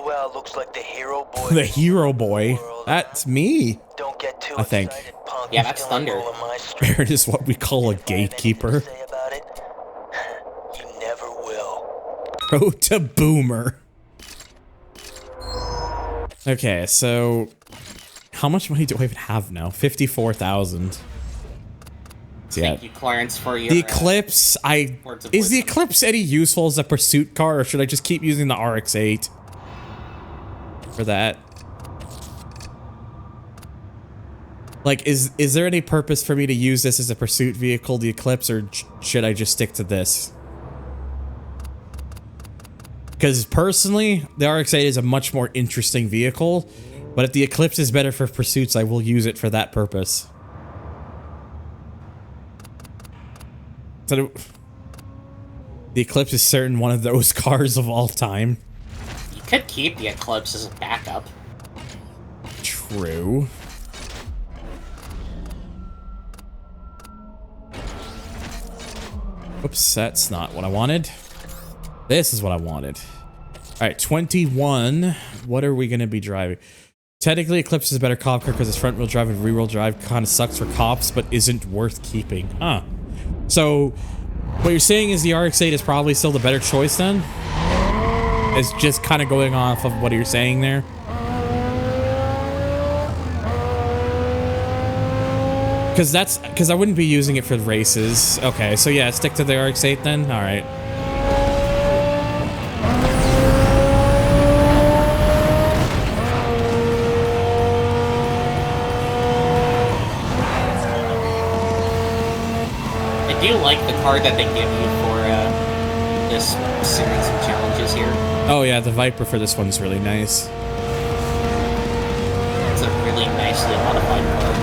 Well, looks like the hero boy. The hero boy. That's me. Don't get too I think. excited, punk. Yeah, that's Thunder. Baron is what we call a gatekeeper. You never will. Road to Boomer. Okay, so how much money do I even have now? 54,000. Thank you, Clarence, for your the Eclipse. Is the Eclipse any useful as a pursuit car, or should I just keep using the RX-8? for that. Like, is there any purpose for me to use this as a pursuit vehicle, the Eclipse, or should I just stick to this? Because personally, the RX-8 is a much more interesting vehicle, but if the Eclipse is better for pursuits, I will use it for that purpose. So the Eclipse is certain one of those cars of all time. You could keep the Eclipse as a backup. True. Oops, that's not what I wanted. This is what I wanted. All right, 21. What are we going to be driving? Technically, Eclipse is a better cop car because its front-wheel drive and rear-wheel drive kind of sucks for cops, but isn't worth keeping. Huh. So, what you're saying is the RX-8 is probably still the better choice then? It's just kind of going off of what you're saying there. Because I wouldn't be using it for races. Okay, so yeah, stick to the RX-8 then? Alright. I do like the card that they give you for this series of challenges here. Oh yeah, the Viper for this one's really nice. It's a really nicely modified card.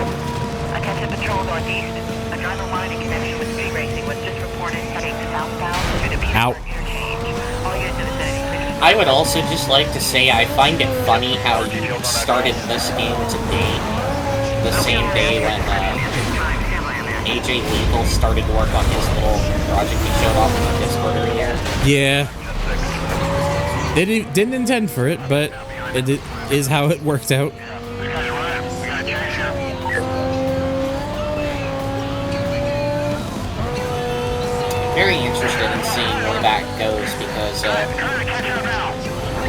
Attention Patrol Northeast. A driver wanted in connection with street racing was just reported heading southbound through the Petersburg interchange. All units in the vicinity. I would also just like to say I find it funny how you started this game today, the same day when AJ Legal started to work on his little project he showed off in the Discord earlier. Yeah. Didn't intend for it, but it is how it worked out. Very interested in seeing where that goes because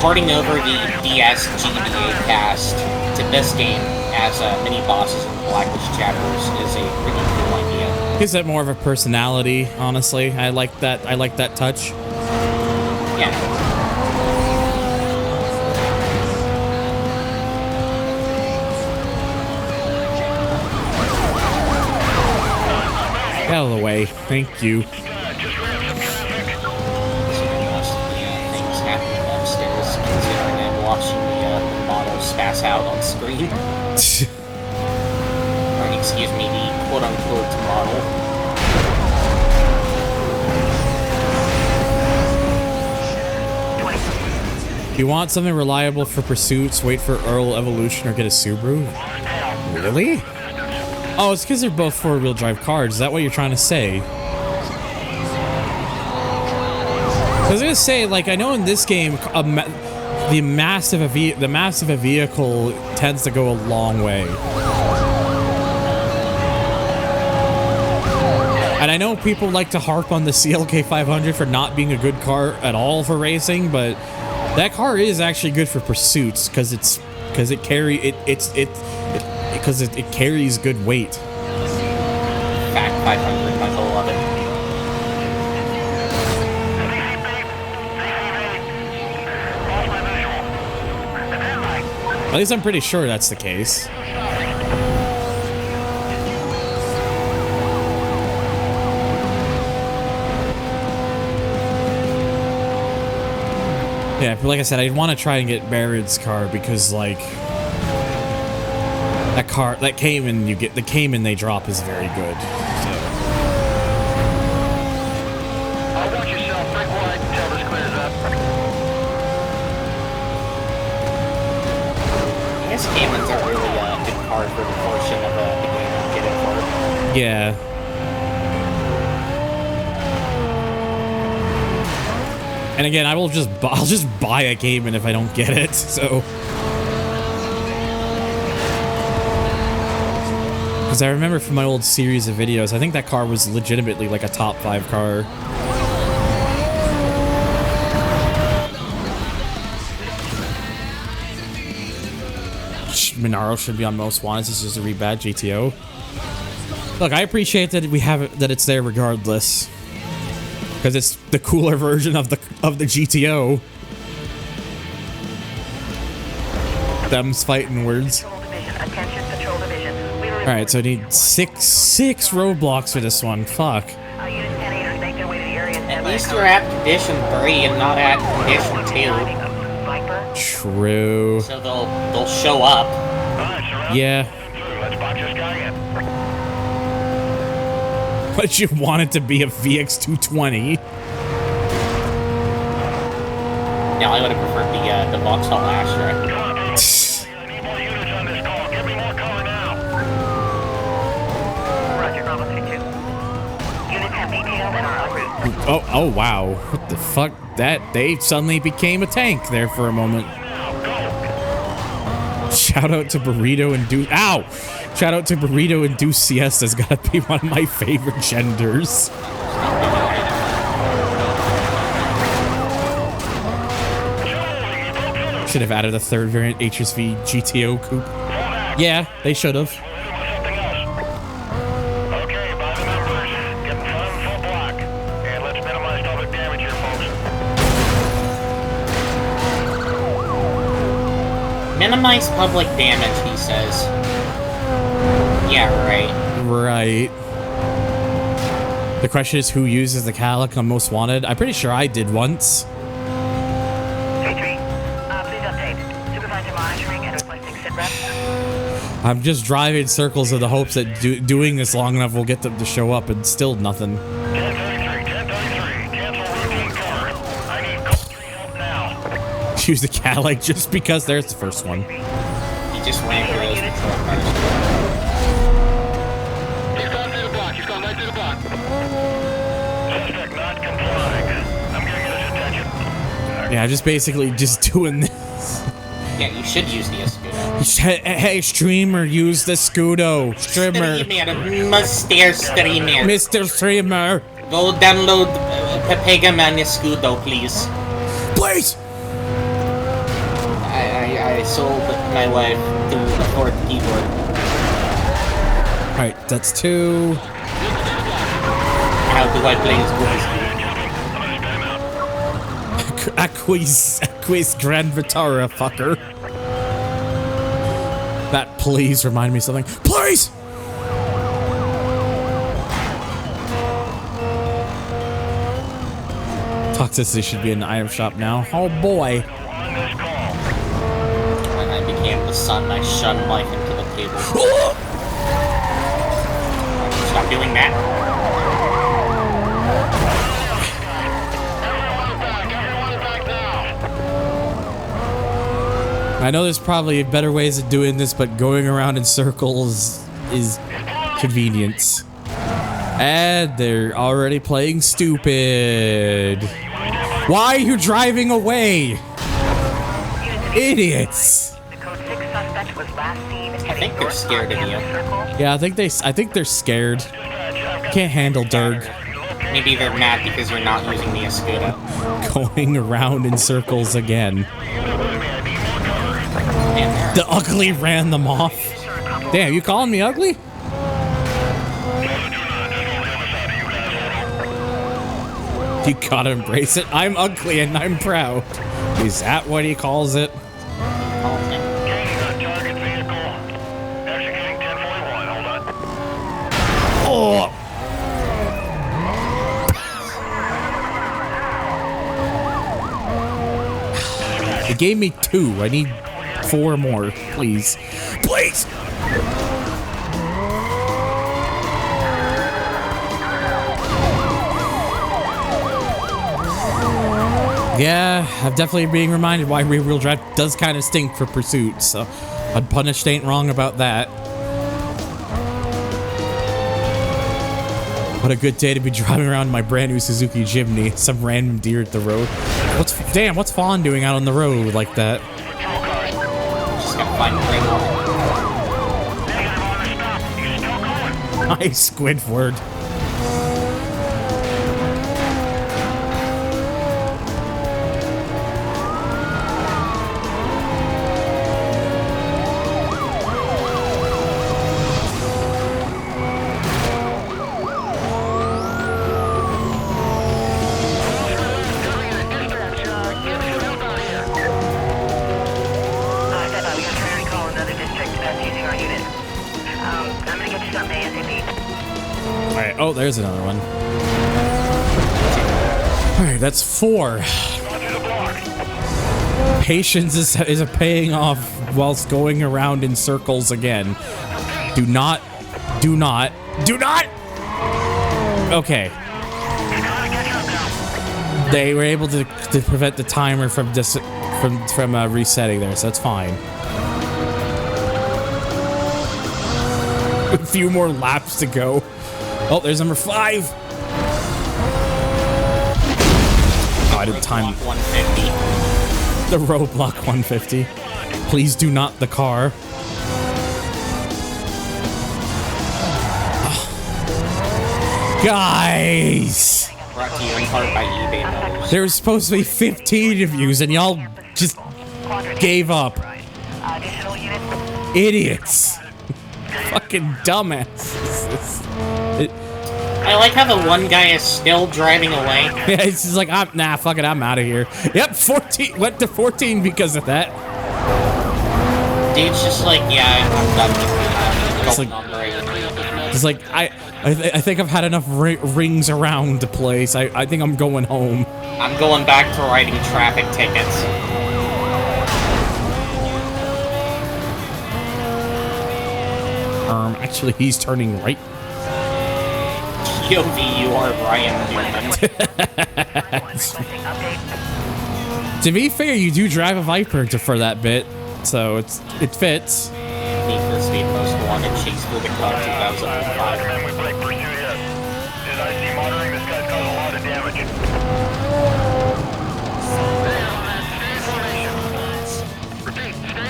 porting over the DS-GBA cast to this game as mini bosses in the Blacklist chapters is a really cool idea. Gives that more of a personality, honestly. I like that. I like that touch. Yeah. Get out of the way. Thank you. Pass out on screen. Or, excuse me, the quote-unquote model. If you want something reliable for pursuits, wait for Earl Evolution or get a Subaru? Really? Oh, it's because they're both four-wheel drive cars. Is that what you're trying to say? I was gonna say, like, I know in this game, the massive a vehicle tends to go a long way. And I know people like to harp on the CLK 500 for not being a good car at all for racing, but that car is actually good for pursuits because it carries good weight. Fact 500, my whole love it. At least I'm pretty sure that's the case. Yeah, but like I said, I want to try and get Barrett's car because, like, that Cayman the Cayman they drop is very good. So. I'll watch yourself, break wide until this clears up. I guess Cayman's a really good card for the portion of the game I'm getting for. Yeah. And again, I'll just buy a Cayman if I don't get it. So. Because I remember from my old series of videos, I think that car was legitimately like a top 5 car. Monaro should be on most wanted. This is a rebadge GTO. Look, I appreciate that it's there regardless, because it's the cooler version of the GTO. Them's fighting words. Alright, so I need six roadblocks for this one. Fuck. At least you're at condition 3 and not at condition 2. True. So they'll show up. Yeah. But you want it to be a VX220. No, I would have preferred the Vauxhall Astra. Oh wow. What the fuck? They suddenly became a tank there for a moment. Shout out to Burrito and Deuce. Ow! Shout out to Burrito and Deuce Siesta's gotta be one of my favorite genders. Should have added a third variant HSV GTO coupe. Yeah, they should have. Minimize public damage, he says. Yeah, right. Right. The question is, who uses the Calic on Most Wanted? I'm pretty sure I did once. Please update. Supervisor monitoring and requesting sit rep. I'm just driving circles in the hopes that doing this long enough will get them to show up, and still nothing. 1033, cancel routine cover. I need code 3 help now. Use the Cadillac just because there's the first one. He just ran through those patrol cars. He's gone through the block. He's gone right through the block. Suspect not complying. I'm gonna get his attention. Yeah, just basically just doing this. Yeah, you should use the Escudo. Hey, streamer, use the Scudo. Streamer. Mr. Streamer. Mr. Streamer. Go download Pepega Man Escudo, please. Please! I sold my wife to afford the keyboard. Alright, that's 2. How do I play this? Acquies Grand Vitara, fucker. That please remind me of something. Please! Toxicity should be in the item shop now. Oh boy. When I became the sun, I shunned life into the table. Stop doing that. I know there's probably better ways of doing this, but going around in circles is convenience. And they're already playing stupid. Why are you driving away? Idiots. I think they're scared of you. Yeah, I think they're scared. Can't handle Durg. Maybe they're mad because you're not using the Escudo. Going around in circles again. The ugly ran them off. Damn, you calling me ugly? You gotta embrace it. I'm ugly and I'm proud. Is that what he calls it? Oh! It gave me 2. I need 4 more, please. Please! Yeah, I'm definitely being reminded why rear-wheel drive does kind of stink for pursuit, so Unpunished ain't wrong about that. What a good day to be driving around my brand new Suzuki Jimny. Some random deer at the road. What's Fawn doing out on the road like that? Just gotta find the ring. Nice, Squidward. Oh, there's another one. Alright, that's 4. Patience is a paying off whilst going around in circles again. Do not. Okay. They were able to prevent the timer from resetting there, so that's fine. A few more laps to go. Oh, there's number 5. Oh, I didn't time 150. the roadblock 150. Please do not the car. Guys! Brought to you in part by eBay Motors. There was supposed to be 15 of yous, and y'all just gave up. Idiots. Fucking dumbasses. I like how the one guy is still driving away. Yeah, it's just like, nah, fuck it, I'm out of here. Yep, 14, went to 14 because of that. Dude's just like, yeah, I'm done with it. It's like, I think I've had enough rings around the place. I think I'm going home. I'm going back to writing traffic tickets. Actually, he's turning right. POV, you are Ryan Newman. To be fair, you do drive a Viper for that bit, so it fits. Need for Speed Most Wanted, Chase for the Car 2005.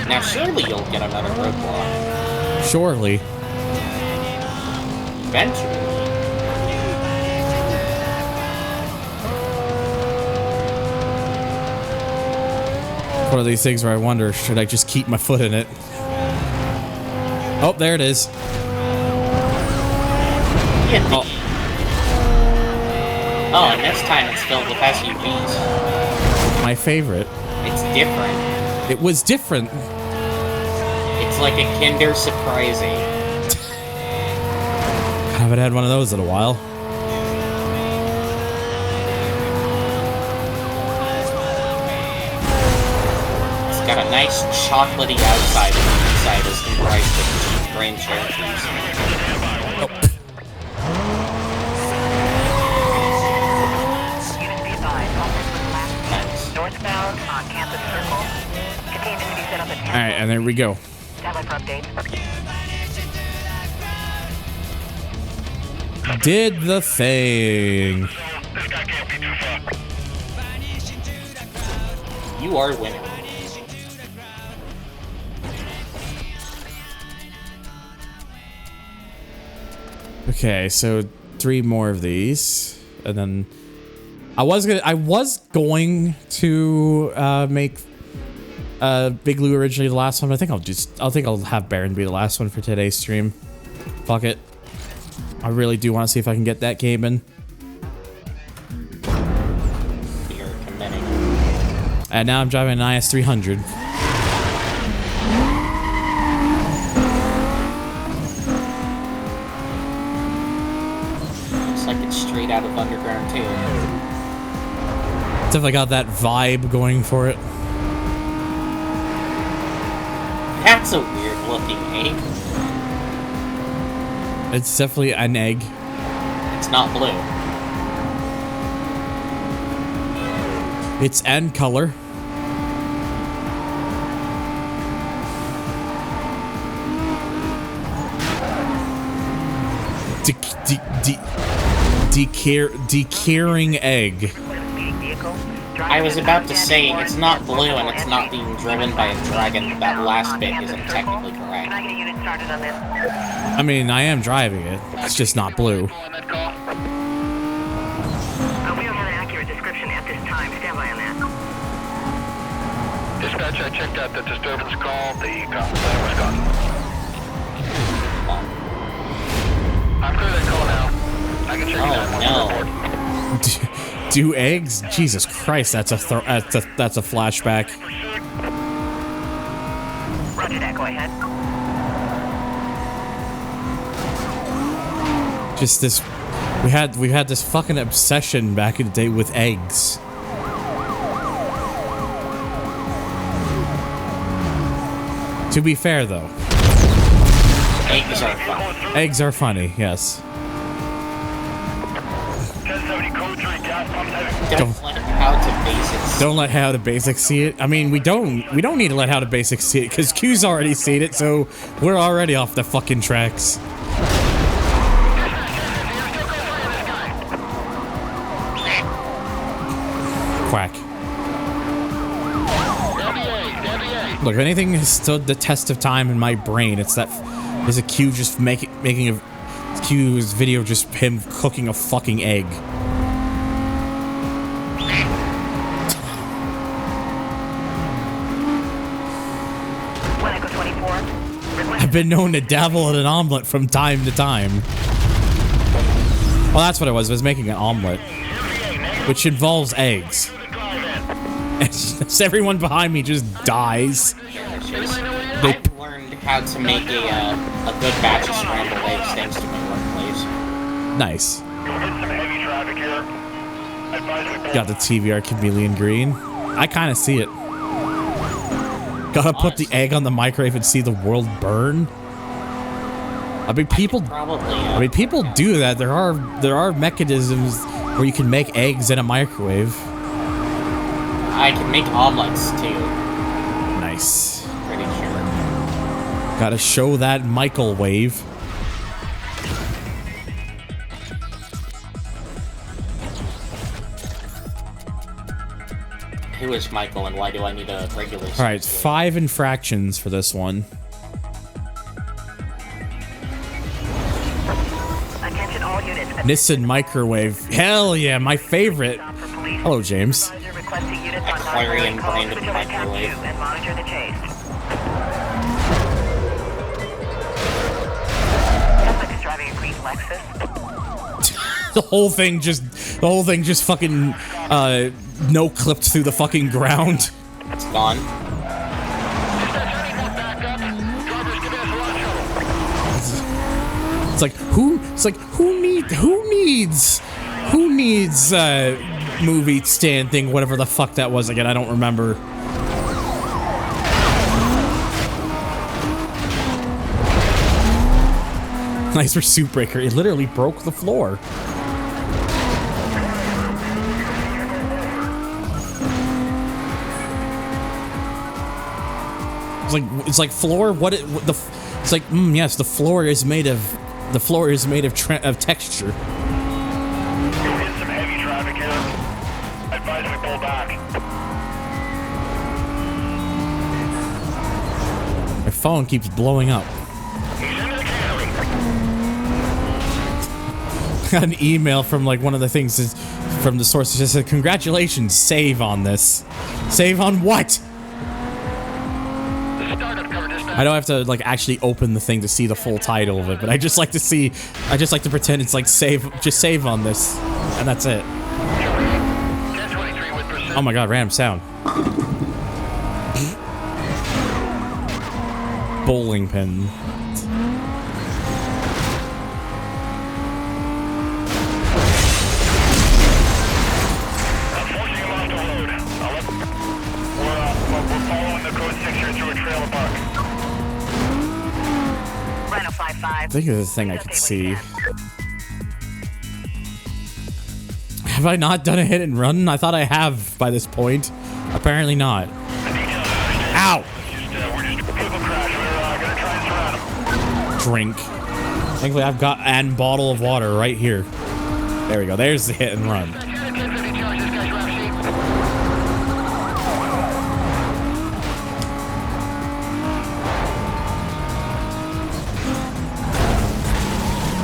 Now surely you'll get another roadblock. Surely. Eventually. One of these things where I wonder, should I just keep my foot in it? Oh, there it is. Oh. Oh, and this time it's filled with SUVs. My favorite. It's different. It was different. It's like a Kinder Surprising. I haven't had one of those in a while. It's got a nice chocolatey outside, and the inside is comprised of cheap Grand Cherokees. Oh. Northbound on Campus Circle. Containment to be set up at 10. Alright, and there we go. Tablet update. Did the thing. You are winning. Okay, so 3 more of these, and then I was going to make Big Lou originally the last one, but I think I'll have Baron be the last one for today's stream. Fuck it. I really do want to see if I can get that game in. You're committing. And now I'm driving an IS 300. Looks like it's straight out of Underground 2. Definitely got that vibe going for it. That's a weird looking egg. It's definitely an egg. It's not blue. It's N color. Decaring egg. I was about to say, it's not blue and it's not being driven by a dragon. That last bit isn't technically correct. I mean, I am driving it. It's just not blue. We don't have an accurate description at this time. Stand by on that. Dispatch, I checked out the disturbance call. The complaint was gone. I'm clear that call now. I can check that report. Do eggs? Jesus Christ, that's a flashback. Roger that, go ahead. Just this We had this fucking obsession back in the day with eggs. To be fair, though, eggs are funny. Eggs are funny, yes. 1070 code 3, gas pumps heavy. Don't let how to basics. Don't let how to basics see it. I mean, we don't need to let how to basics see it because Q's already seen it, so we're already off the fucking tracks. Quack. Look, if anything has stood the test of time in my brain, it's that there's a Q just making a Q's video just him cooking a fucking egg. I've been known to dabble in an omelet from time to time. Well, that's what it was. I was making an omelet, which involves eggs. And everyone behind me just dies. I've learned how to make a good batch of scrambled eggs thanks to my workplace. Nice. Got the TVR chameleon green. I kind of see it. Gotta put the egg on the microwave and see the world burn. I mean, people do that. There are mechanisms where you can make eggs in a microwave. I can make omelets too. Nice. Pretty sure. Gotta show that Michael wave. Who is Michael and why do I need a regular? All right, 5 infractions for this one. Attention all units. Nissan microwave. Hell yeah, my favorite. Hello, James. Aquarium branded microwave. And monitor the chase. Suspect is driving a green Lexus. The whole thing just fucking no clipped through the fucking ground. It's gone. It's like who needs movie stand thing, whatever the fuck that was again, I don't remember. Nice pursuit breaker. It literally broke the floor. It's like floor. It's like yes, the floor is made of texture. You'll hit some heavy traffic here. Advise we pull back. My phone keeps blowing up. Got an email from like one of the things from the source that just said, "Congratulations, save on this." Save on what? I don't have to like actually open the thing to see the full title of it, but I just like to pretend it's like just save on this, and that's it. Oh my god, random sound. Bowling pin. We're following the code 6 here through a trailer park. I think there's a thing I could see. Have I not done a hit and run? I thought I have by this point. Apparently not. Ow! Drink. Thankfully, I've got a bottle of water right here. There we go. There's the hit and run.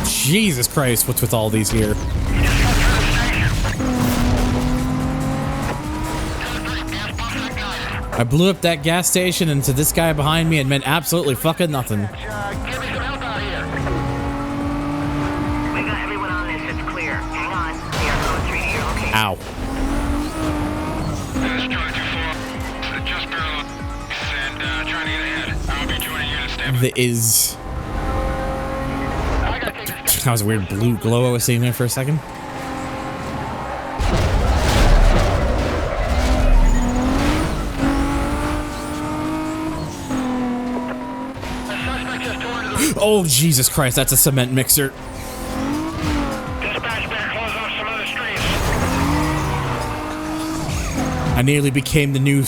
Jesus Christ, what's with all these here? I blew up that gas station, and to this guy behind me, it meant absolutely fucking nothing. We got everyone on this. It's clear. Hang on. We are code 3 to your location. Ow. Just barely and trying to get ahead. I'll be joining you to stand. The is. That was a weird blue glow I was seeing there for a second. Oh, Jesus Christ, that's a cement mixer. I nearly became the new...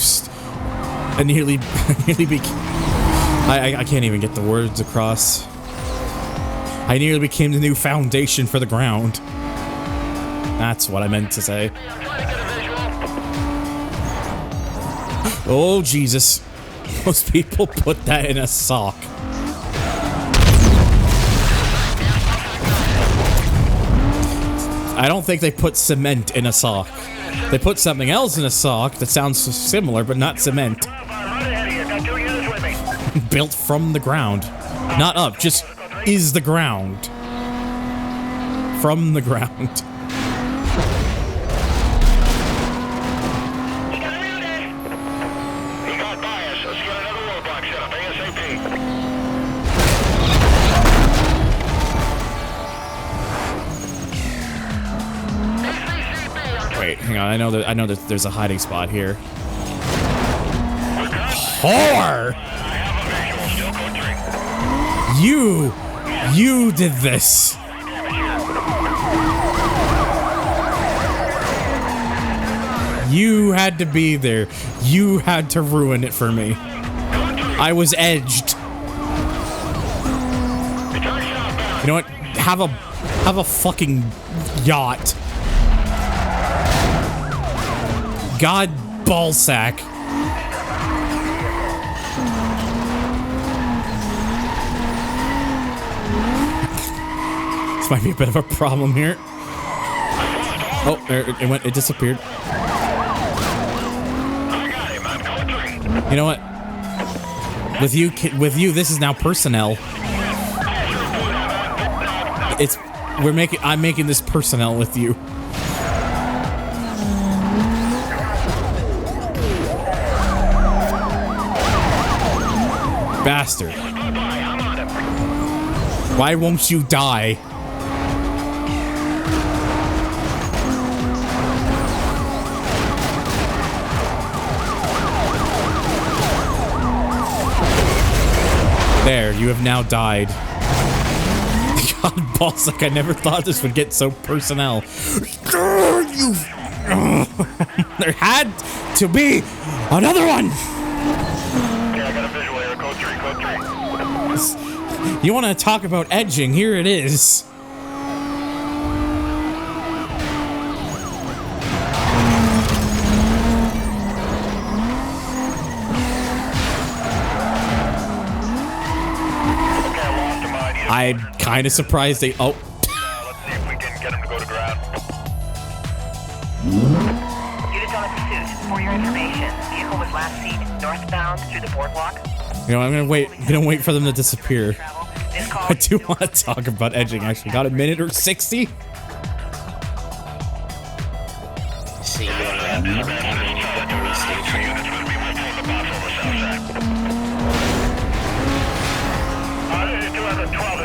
I nearly became... I can't even get the words across. I nearly became the new foundation for the ground. That's what I meant to say. Oh, Jesus. Most people put that in a sock. I don't think they put cement in a sock. They put something else in a sock that sounds similar, but not cement. Built from the ground. Not up, just is the ground. From the ground. Wait, hang on. I know that there's a hiding spot here. Whore! You did this. You had to be there. You had to ruin it for me. I was edged. You know what? Have a fucking yacht. God ballsack. This might be a bit of a problem here. Oh, there it went. It disappeared. You know what? With you, this is now personnel. I'm making this personnel with you. Bastard. Why won't you die? There, you have now died. God, balls, like I never thought this would get so personnel. You. There had to be another one. Okay, I got a visual here. Code 3, code 3. You want to talk about edging? Here it is. I'm kind of surprised they... Oh. Let's see if we can get him to go to ground. Units on the pursuit. For your information, vehicle was last seen northbound through the boardwalk. You know, I'm gonna wait for them to disappear. I do want to talk about edging, actually. Got a minute or 60? See you at the police station.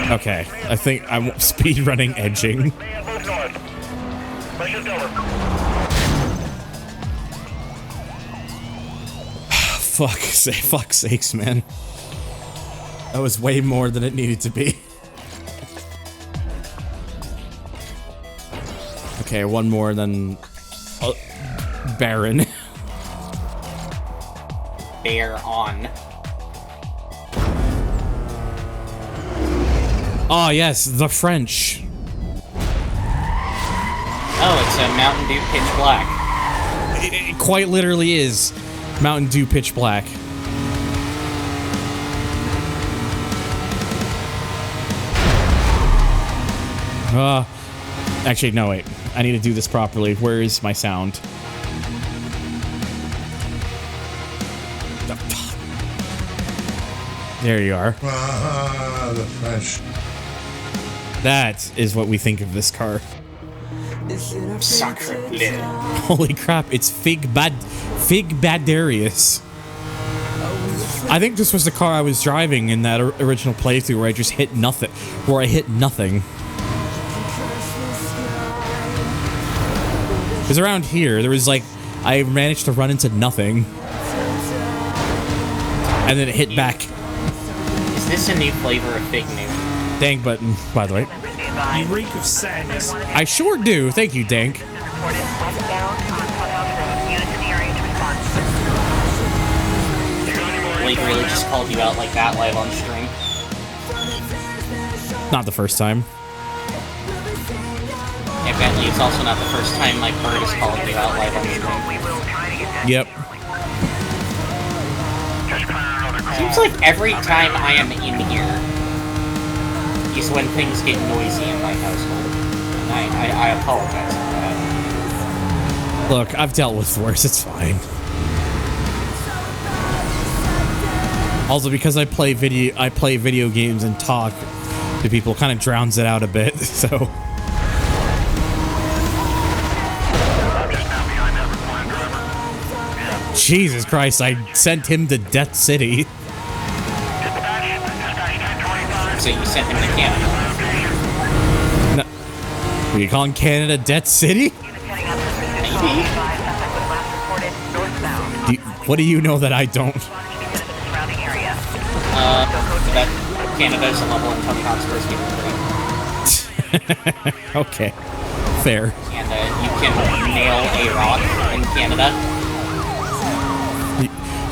Okay, I think I'm speedrunning edging. Fuck's sakes, man. That was way more than it needed to be. Okay, one more than Baron. Bear on. Oh yes, the French. Oh, it's a Mountain Dew Pitch Black. It quite literally is Mountain Dew Pitch Black. Actually, no, wait. I need to do this properly. Where is my sound? There you are. Ah, the French. That is what we think of this car. Sacre bleu. Holy crap, it's Fig Badarius. I think this was the car I was driving in that original playthrough where I just hit nothing. Where I hit nothing. Because around here, there was like, I managed to run into nothing. And then it hit back. Is this a new flavor of Fig Newt? Dank button, by the way. You reek of sex. I sure do. Thank you, Dank. Blake really just called you out like that live on stream. Not the first time. Yeah, Bentley, it's also not the first time Mike Bird has called you out live on stream. Yep. Seems like every time I am in here is when things get noisy in my household. And I apologize for that. Look, I've dealt with worse. It's fine. Also, because I play video games and talk to people, kind of drowns it out a bit. So. Jesus Christ! I sent him to Death City. So you sent him to Canada? No. Are you calling Canada Death City? What do you know that I don't? That Canada's a level in Tony Hawk's first game. Okay. Fair. And you can nail a rock in Canada.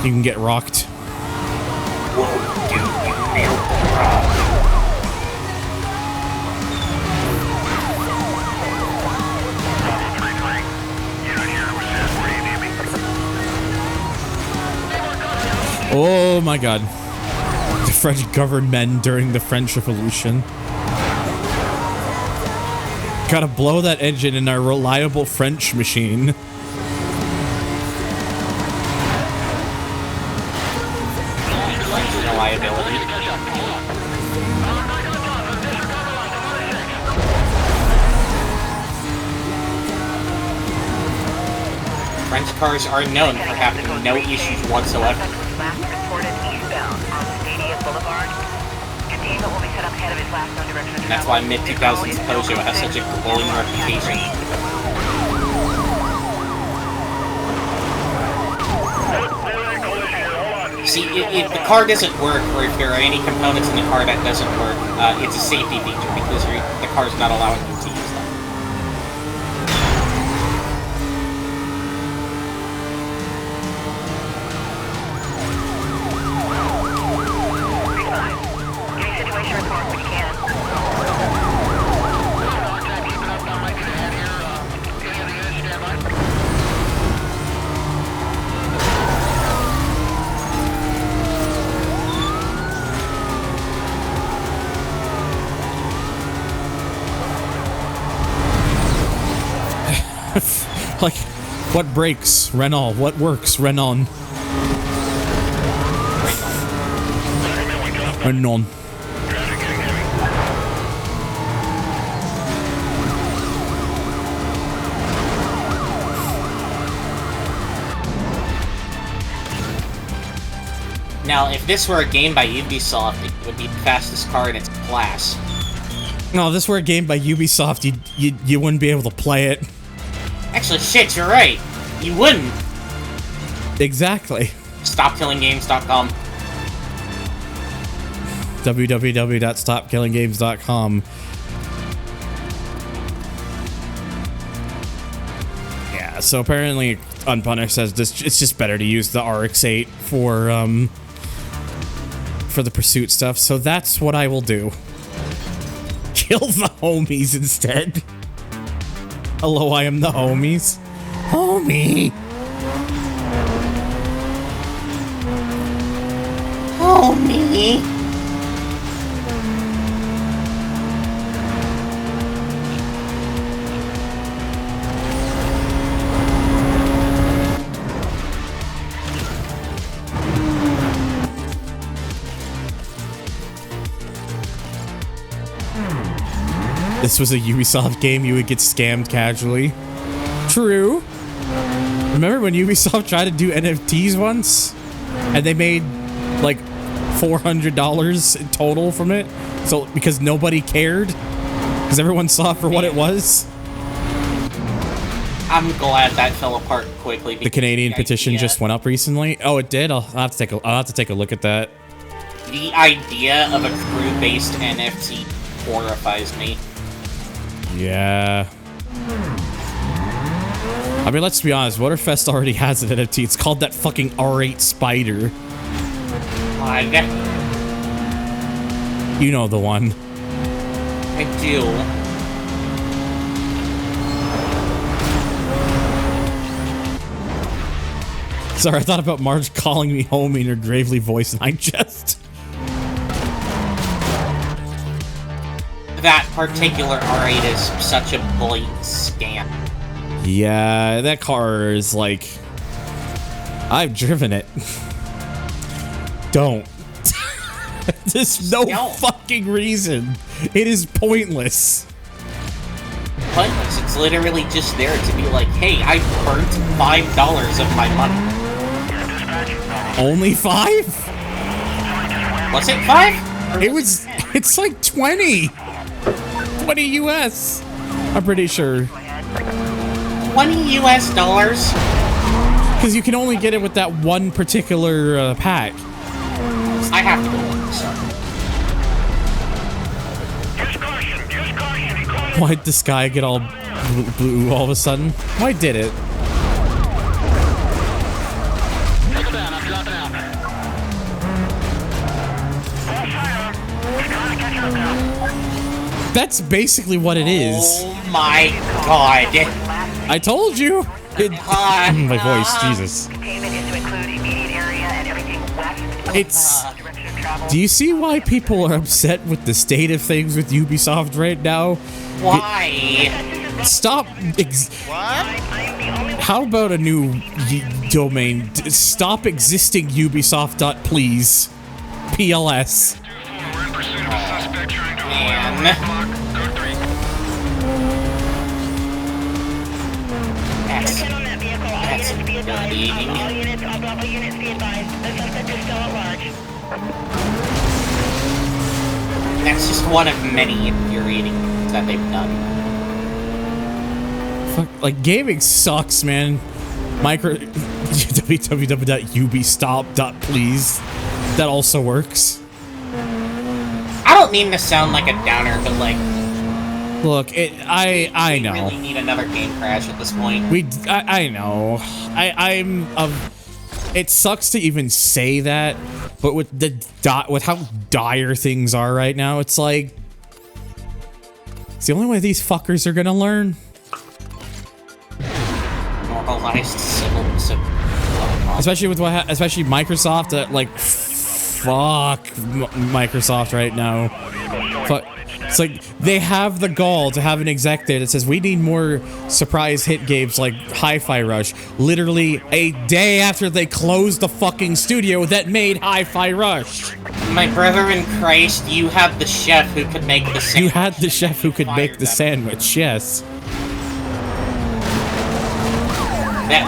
You can get rocked. Whoa, dude, you nailed the rock. Oh my god. The French government during the French Revolution. Gotta blow that engine in our reliable French machine. Reliability. French cars are known for having no issues whatsoever. And that's why mid-2000s Peugeot has such a glowing reputation. See, if the car doesn't work, or if there are any components in the car that doesn't work, it's a safety feature because the car's not allowing you to use them. Like, what breaks? Renault. What works? Renault. Renault. Now, if this were a game by Ubisoft, it would be the fastest car in its class. No, if this were a game by Ubisoft, you wouldn't be able to play it. Actually, shit, you're right. You wouldn't. Exactly. StopKillingGames.com. www.stopkillinggames.com. Yeah, so apparently Unpunished says this, it's just better to use the RX-8 for the pursuit stuff, so that's what I will do. Kill the homies instead. Hello, I am the homies. Homie! Homie! This was a Ubisoft game, you would get scammed casually. True. Remember when Ubisoft tried to do NFTs once? And they made like $400 in total from it? So, because nobody cared? Because everyone saw it for what it was? I'm glad that fell apart quickly. The Canadian petition just went up recently. Oh, it did. I'll have to take a look at that. The idea of a crew-based NFT horrifies me. Yeah. I mean, let's be honest. Motorfest already has an NFT. It's called that fucking R8 Spider. You know the one. I do. Sorry, I thought about Marge calling me homie in her gravely voice, and I just... That particular R8 is such a blatant scam. Yeah, that car is like... I've driven it. Don't. There's no fucking reason. It is pointless. Pointless. It's literally just there to be like, hey, I burnt $5 of my money. Only 5? Was it 5? It's like 20. 20 US. I'm pretty sure. 20 US dollars? Because you can only get it with that one particular pack. I have to go with this. Why'd the sky get all blue all of a sudden? Why did it? That's basically what it is. Oh my god. I told you. My voice, Jesus. It's... Do you see why people are upset with the state of things with Ubisoft right now? Why? Stop... How about a new domain? Stop existing Ubisoft.please. PLS. Man. That's infuriating. That's just one of many infuriating things that they've done. Fuck, like, gaming sucks, man. www.ubistop.please. That also works. I don't mean to sound like a downer, but like... Look, I know. We really need another game crash at this point. I know. It sucks to even say that, but with how dire things are right now, it's like... It's the only way these fuckers are gonna learn. Normalized civil... Especially with especially Microsoft, like, fuck Microsoft right now. Fuck. It's like, they have the gall to have an exec there that says, we need more surprise hit games like Hi-Fi Rush. Literally a day after they closed the fucking studio that made Hi-Fi Rush. My brother in Christ, you had the chef who could make the sandwich. You had the chef who could make the sandwich, yes.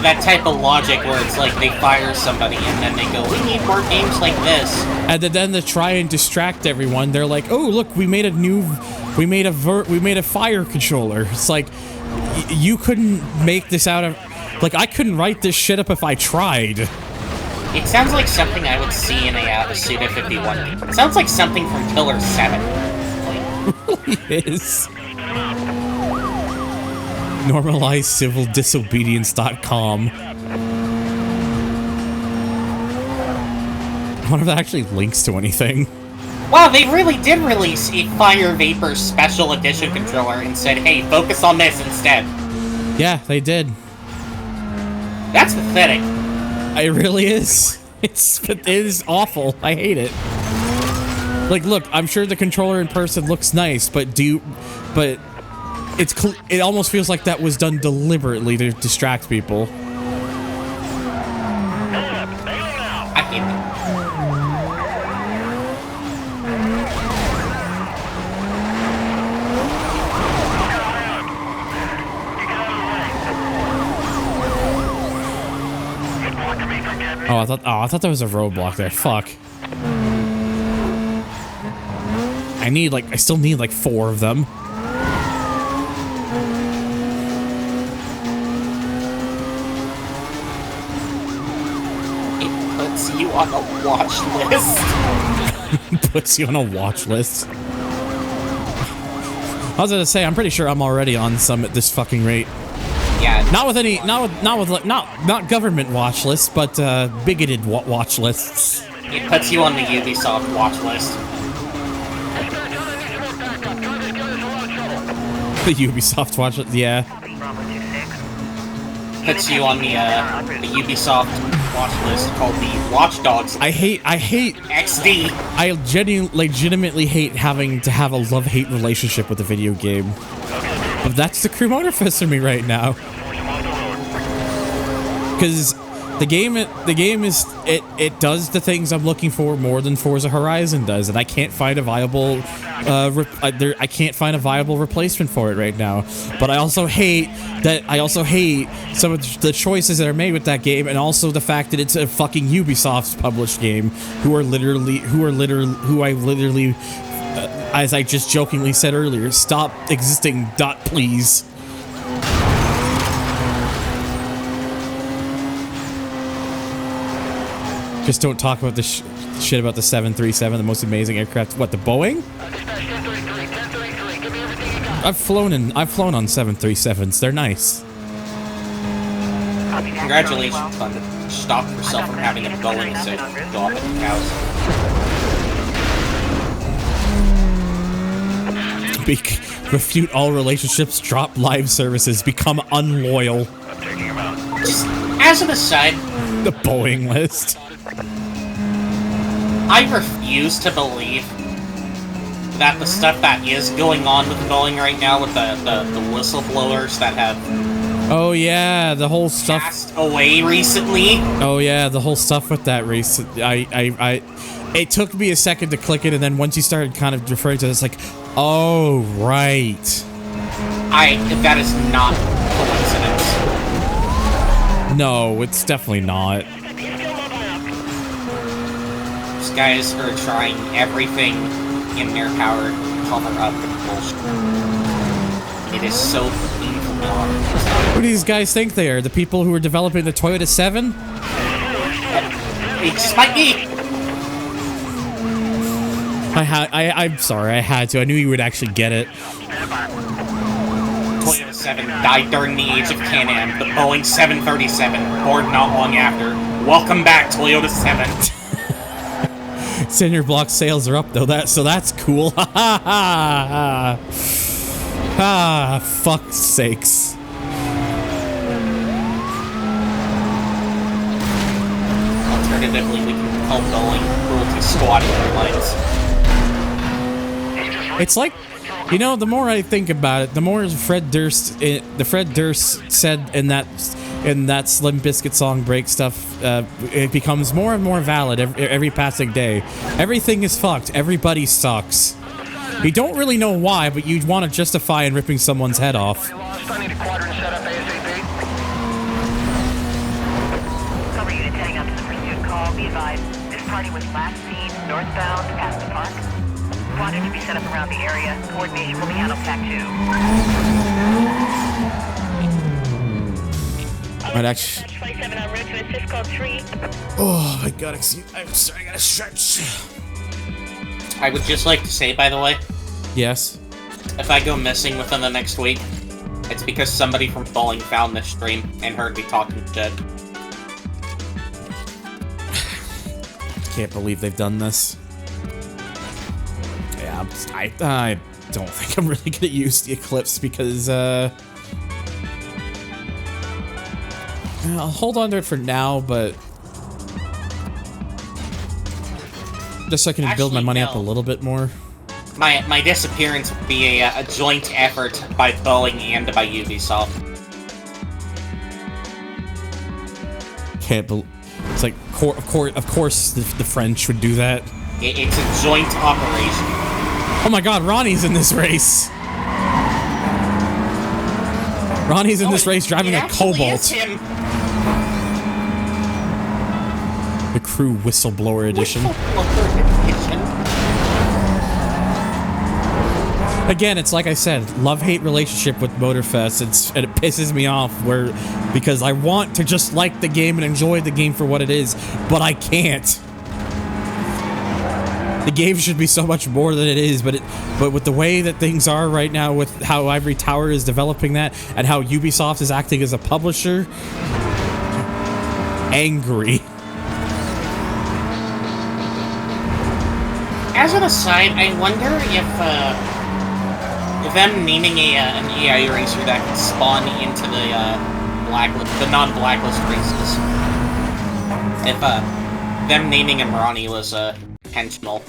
That type of logic where it's like they fire somebody and then they go, we need more games like this. And then to try and distract everyone, they're like, oh look, we made a fire controller. It's like, you couldn't make this out of, like, I couldn't write this shit up if I tried. It sounds like something I would see in a Suda 51 game. It sounds like something from Killer 7. It really is. NormalizeCivilDisobedience.com. I wonder if that actually links to anything. Wow, they really did release a Fire Vapor Special Edition controller and said, hey, focus on this instead. Yeah, they did. That's pathetic. It really is. It is awful. I hate it. Like, look, I'm sure the controller in person looks nice, but it almost feels like that was done deliberately to distract people. I hate that. Oh, I thought there was a roadblock there. Fuck. I still need like 4 of them. puts you on a watch list. Puts you on a watch list. I was gonna say, I'm pretty sure I'm already on some at this fucking rate. Yeah. Not government watch lists, but bigoted watch lists. It puts you on the Ubisoft watch list. The Ubisoft watch list, yeah. Puts you on the Ubisoft watch list called the Watch Dogs. I hate XD. I legitimately hate having to have a love-hate relationship with a video game. But that's the Crew Motorfest for me right now. Because the game is it does the things I'm looking for more than Forza Horizon does, and I can't find a viable replacement for it right now. But I also hate some of the choices that are made with that game, and also the fact that it's a fucking Ubisoft's published game, who I literally, as I just jokingly said earlier, stop existing. Please. Just don't talk about the shit about the 737, the most amazing aircraft. What, the Boeing? I've flown on 737s. They're nice. Congratulations on stopping yourself from having a Boeing to go up at the house. Refute all relationships, drop live services, become unloyal. Just as an aside, the Boeing list. I refuse to believe that the stuff that is going on with Boeing right now with the whistleblowers that have the whole stuff passed away recently. Oh yeah, the whole stuff with that recent. It took me a second to click it, and then once you started kind of referring to it, it's like, oh right. That is not coincidence. No, it's definitely not. These guys are trying everything in their power to cover up the bullshit. It is so painful. Who do these guys think they are? The people who are developing the Toyota 7? It just might be. I'm sorry, I had to. I knew you would actually get it. Toyota 7 died during the age of Can-Am. The Boeing 737 born not long after. Welcome back, Toyota 7. Cinder block sales are up though, so that's cool. Fuck's sakes. Alternatively, we can call Boeing Cruelty Squad Airlines. It's like, you know, the more I think about it, the more Fred Durst said in that Slim Biscuit song break stuff, it becomes more and more valid every passing day. Everything is fucked. Everybody sucks. You don't really know why, but you want to justify in ripping someone's head off. Cover unit heading up to the pursuit call. Be advised, this party was last seen northbound past the park. Squadron to be set up around the area. Coordination will be handled TAC 2. Might actually. Oh my god, excuse me. I'm sorry, I gotta stretch. I would just like to say, by the way. Yes? If I go missing within the next week, it's because somebody from Boeing found this stream and heard me talking shit. Can't believe they've done this. Yeah, I don't think I'm really gonna use the Eclipse because, I'll hold on to it for now, but just so I can build my money up a little bit more. My disappearance would be a joint effort by Boeing and by Ubisoft. Can't believe it's like, of course, the French would do that. It's a joint operation. Oh my God, Ronnie's in this race. Ronnie's in this race driving a Cobalt. The Crew Whistleblower Edition. Again, it's like I said, love-hate relationship with Motorfest. And it pisses me off because I want to just like the game and enjoy the game for what it is, but I can't. The game should be so much more than it is, but with the way that things are right now, with how Ivory Tower is developing that, and how Ubisoft is acting as a publisher, angry. As an aside, I wonder if them naming an AI racer that can spawn into the non-blacklist races, if them naming him Ronnie was intentional.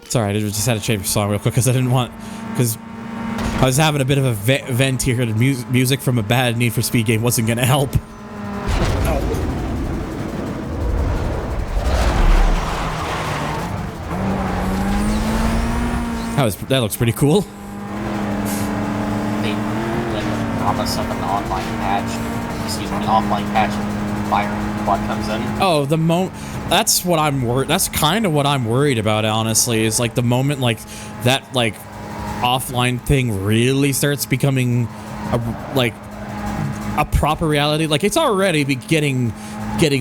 It's alright, I just had to change the song real quick because I was having a bit of a vent here. The music from a bad Need for Speed game wasn't gonna help. That looks pretty cool. They promise of an online patch. Excuse me, offline patch. Fire what comes in. Oh, that's what I'm worried. That's kind of what I'm worried about. Honestly, is like the moment like that offline thing really starts becoming a proper reality. Like it's already getting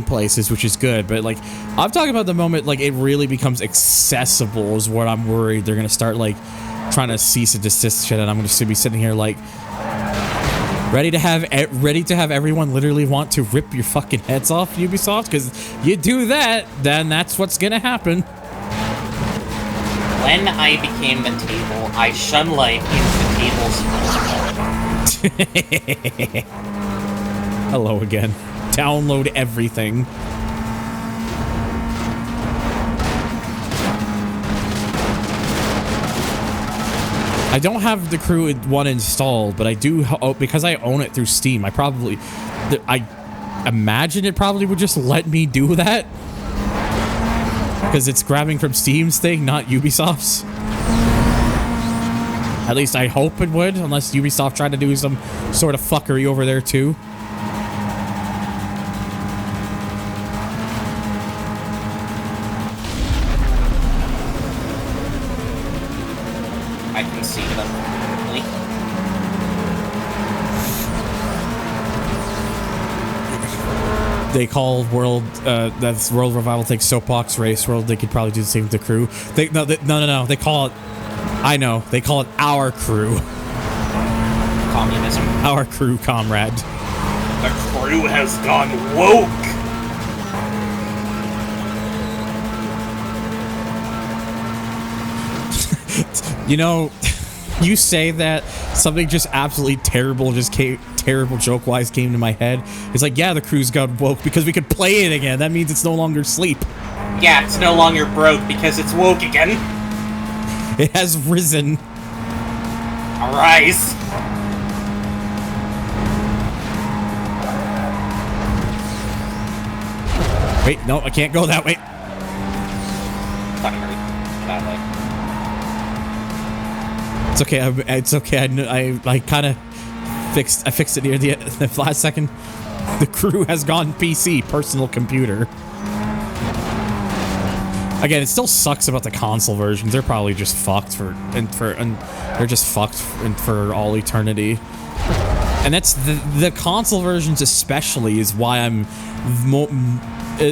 places, which is good, but like I'm talking about the moment like it really becomes accessible is what I'm worried they're gonna start like trying to cease and desist shit, and I'm gonna be sitting here like ready to have everyone literally want to rip your fucking heads off, Ubisoft, because you do that, then that's what's gonna happen. When I became the table, I shun life into tables. Hello again. Download everything. I don't have the Crew 1 installed, but I do, because I own it through Steam. I imagine it probably would just let me do that. Because it's grabbing from Steam's thing, not Ubisoft's. At least I hope it would, unless Ubisoft tried to do some sort of fuckery over there too. I can see them. Really? They call World, that's World Revival takes Soapbox Race World. They could probably do the same with the Crew. No. They call it, I know, they call it Our Crew. Communism. Our Crew, comrade. The Crew has gone woke! You know, you say that, something just absolutely terrible terrible joke-wise came to my head. It's like, yeah, the Crew's got woke because we could play it again. That means it's no longer sleep. Yeah, it's no longer broke because it's woke again. It has risen. Arise. Wait, no, I can't go that way. That way. It's okay. It's okay. I kind of fixed it near the last second. The Crew has gone PC, personal computer. Again, it still sucks about the console versions. They're probably just fucked for all eternity. And that's the console versions especially is why I'm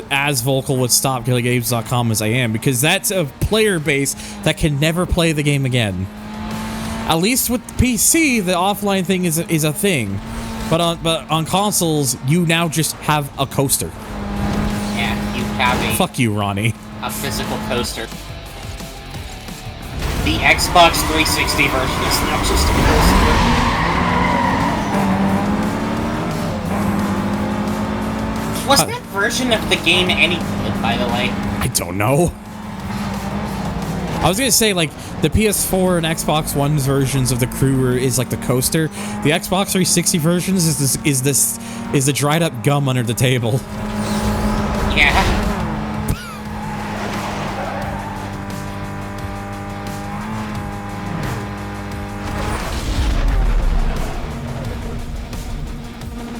as vocal with StopKillingGames.com as I am, because that's a player base that can never play the game again. At least with PC, the offline thing is a thing, but on consoles, you now just have a coaster. Yeah, you have a... Fuck you, Ronnie. A physical coaster. The Xbox 360 version is now just a coaster. Was that version of the game any good, by the way? I don't know. I was gonna say, like, the PS4 and Xbox One's versions of the Crew is like the coaster. The Xbox 360 versions is the dried up gum under the table. Yeah.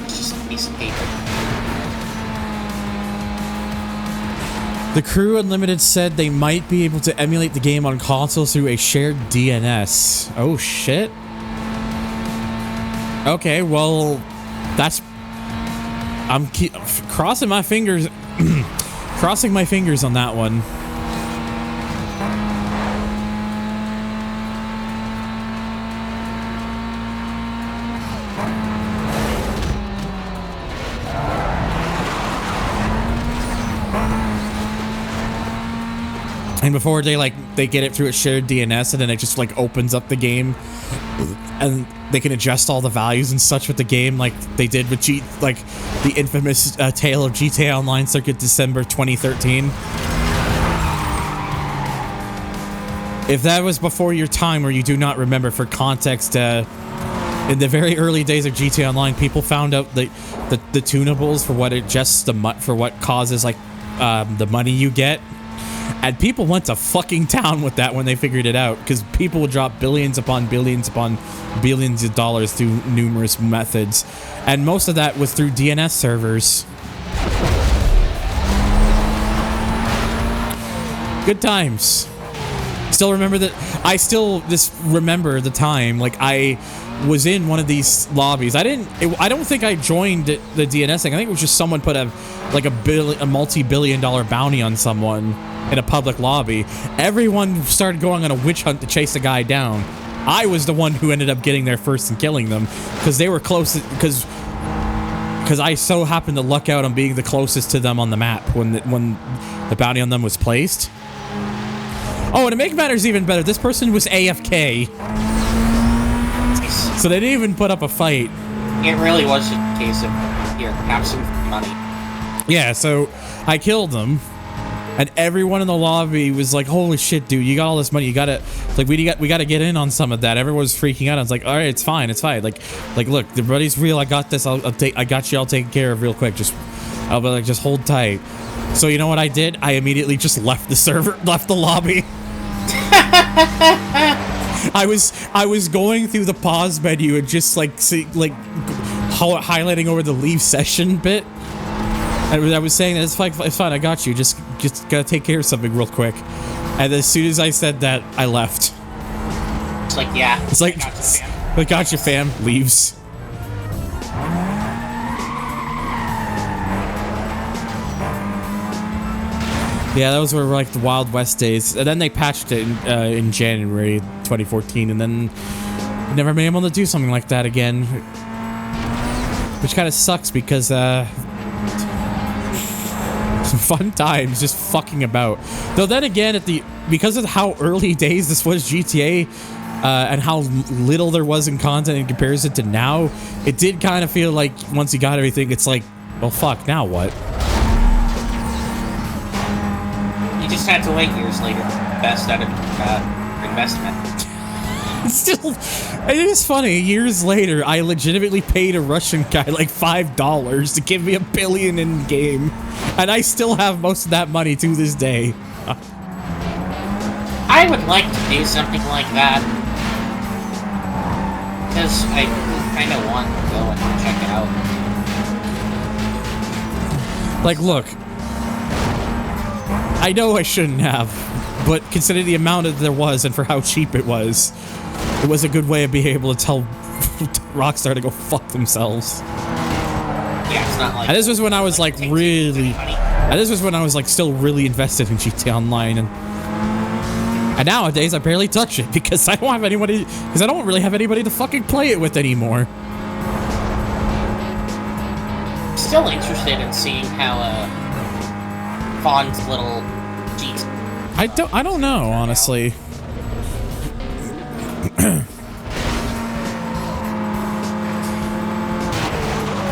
It's just a piece of paper. The Crew Unlimited said they might be able to emulate the game on consoles through a shared DNS. Oh shit. Okay, well, that's... I'm crossing my fingers... crossing my fingers on that one. And before they get it through a shared DNS, and then it just like opens up the game, and they can adjust all the values and such with the game, like they did with the infamous tale of GTA Online Circuit December 2013. If that was before your time, or you do not remember, for context, in the very early days of GTA Online, people found out the tunables for what adjusts for what causes the money you get. And people went to fucking town with that when they figured it out, because people would drop billions upon billions of dollars through numerous methods. And most of that was through DNS servers. Good times. Still remember that. I still just remember the time, like I was in one of these lobbies. I don't think I joined the DNS thing. I think it was just someone put a multi-billion-dollar bounty on someone in a public lobby. Everyone started going on a witch hunt to chase the guy down. I was the one who ended up getting there first and killing them, because they were close, because I so happened to luck out on being the closest to them on the map when the bounty on them was placed. Oh, and to make matters even better, this person was AFK. So they didn't even put up a fight. It really was a case of, here, have some money. Yeah, so I killed them. And everyone in the lobby was like, "Holy shit, dude! You got all this money. You gotta, like, we gotta get in on some of that." Everyone was freaking out. I was like, "All right, it's fine, it's fine. Like, look, the money's real. I got this. I got you. I'll take care of real quick. I'll be like, just hold tight." So you know what I did? I immediately just left the server, left the lobby. I was going through the pause menu and just highlighting over the leave session bit. And I was saying that it's fine, I got you. Just gotta take care of something real quick. And as soon as I said that, I left. It's like, yeah. It's like, I got you, fam. Leaves. Yeah, those were like the Wild West days. And then they patched it in January 2014, and then never been able to do something like that again. Which kind of sucks, because fun times just fucking about. Though then again, because of how early days this was GTA, and how little there was in content in comparison to now, it did kind of feel like once you got everything, it's like, well, fuck, now what? You just had to wait years later. Best out of investment. Still, it is funny. Years later, I legitimately paid a Russian guy like $5 to give me $1 billion in game, and I still have most of that money to this day. I would like to do something like that, because I kind of want to go and check it out. Like, look, I know I shouldn't have, but considering the amount that there was and for how cheap it was a good way of being able to tell Rockstar to go fuck themselves. Yeah, it's not like... And this was when I was like really... And this was when I was like still really invested in GTA Online, and nowadays I barely touch it because I don't have anybody... Because I don't really have anybody to fucking play it with anymore. Still interested in seeing how Fawn's little Jeep... I don't know, honestly.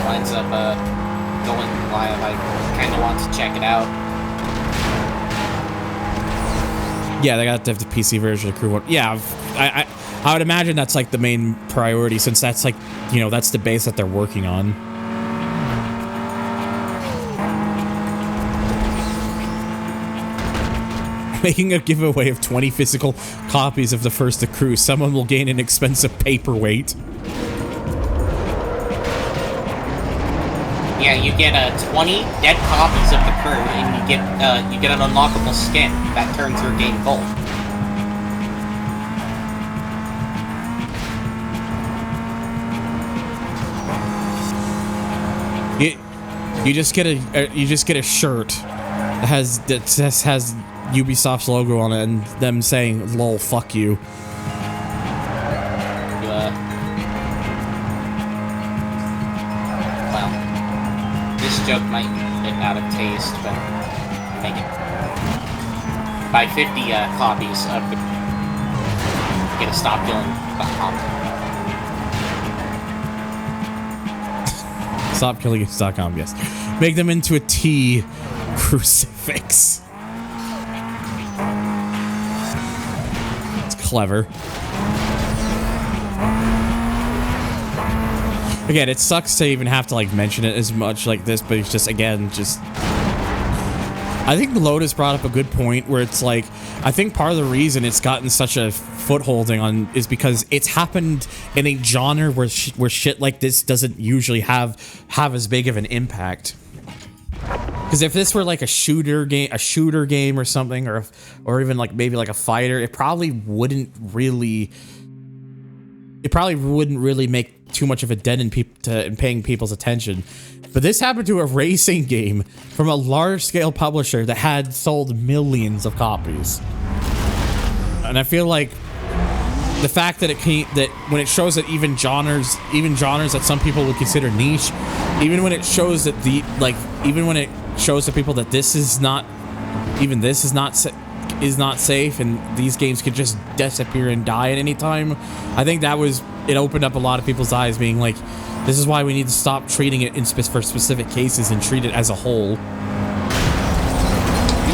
Winds up going live. I kind of want to check it out. Yeah, they got to have the PC version of Crew 1. Yeah, I would imagine that's like the main priority, since that's like, you know, that's the base that they're working on. Making a giveaway of 20 physical copies of the first The Crew. Someone will gain an expensive paperweight. Yeah, you get 20 dead copies of the crew, and you get an unlockable skin that turns your game gold. You just get a shirt that has Ubisoft's logo on it and them saying "lol, fuck you." Well, this joke might be a bit out of taste, but make it. Buy 50 copies of the. Get a stopkilling.com. Stopkilling.com, yes. Make them into a T crucifix. It's clever. Again, it sucks to even have to like mention it as much like this, but it's just, again, just... I think Lotus brought up a good point where it's like, I think part of the reason it's gotten such a footholding on is because it's happened in a genre where shit like this doesn't usually have as big of an impact. Because if this were like a shooter game or something, or even like maybe like a fighter, it probably wouldn't really make too much of a dent in paying people's attention. But this happened to a racing game from a large-scale publisher that had sold millions of copies. And I feel like the fact that when it shows that even genres that some people would consider niche, even when it shows that shows to people that this is not safe and these games could just disappear and die at any time, I think it opened up a lot of people's eyes, being like, this is why we need to stop treating it for specific cases and treat it as a whole. The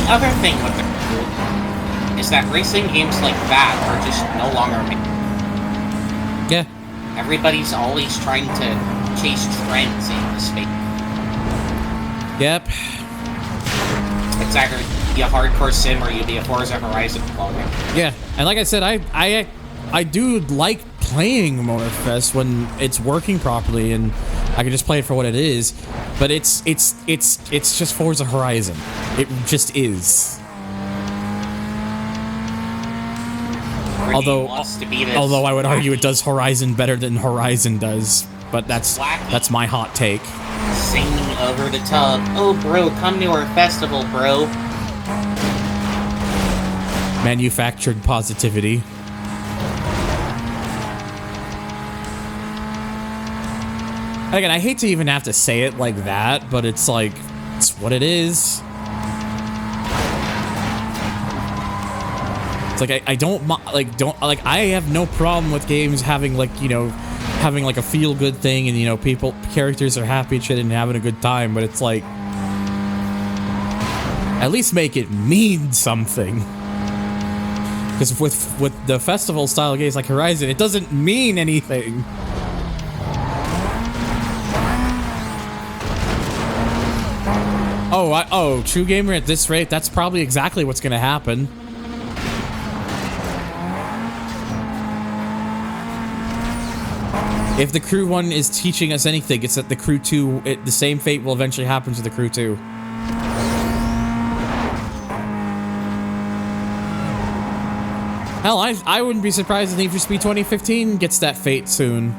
other thing with the crew is that racing games like that are just no longer made. Yeah. Everybody's always trying to chase trends in the space. Yep. It's either be a hardcore sim or you be a Forza Horizon clone. Yeah, and like I said, I do like playing Motorfest when it's working properly and I can just play it for what it is. But it's just Forza Horizon. It just is. Although I would argue it does Horizon better than Horizon does, but that's my hot take. Singing over the top. Oh, bro, come to our festival, bro. Manufactured positivity. Again, I hate to even have to say it like that, but it's like, it's what it is. It's like, I have no problem with games having like, having like a feel-good thing and, characters are happy and shit and having a good time, but it's like, at least make it mean something. Because with the festival-style games like Horizon, it doesn't mean anything. True gamer at this rate, that's probably exactly what's gonna happen. If the Crew 1 is teaching us anything, it's that the Crew 2, the same fate will eventually happen to the Crew 2. Hell, I wouldn't be surprised if Need for Speed 2015 gets that fate soon.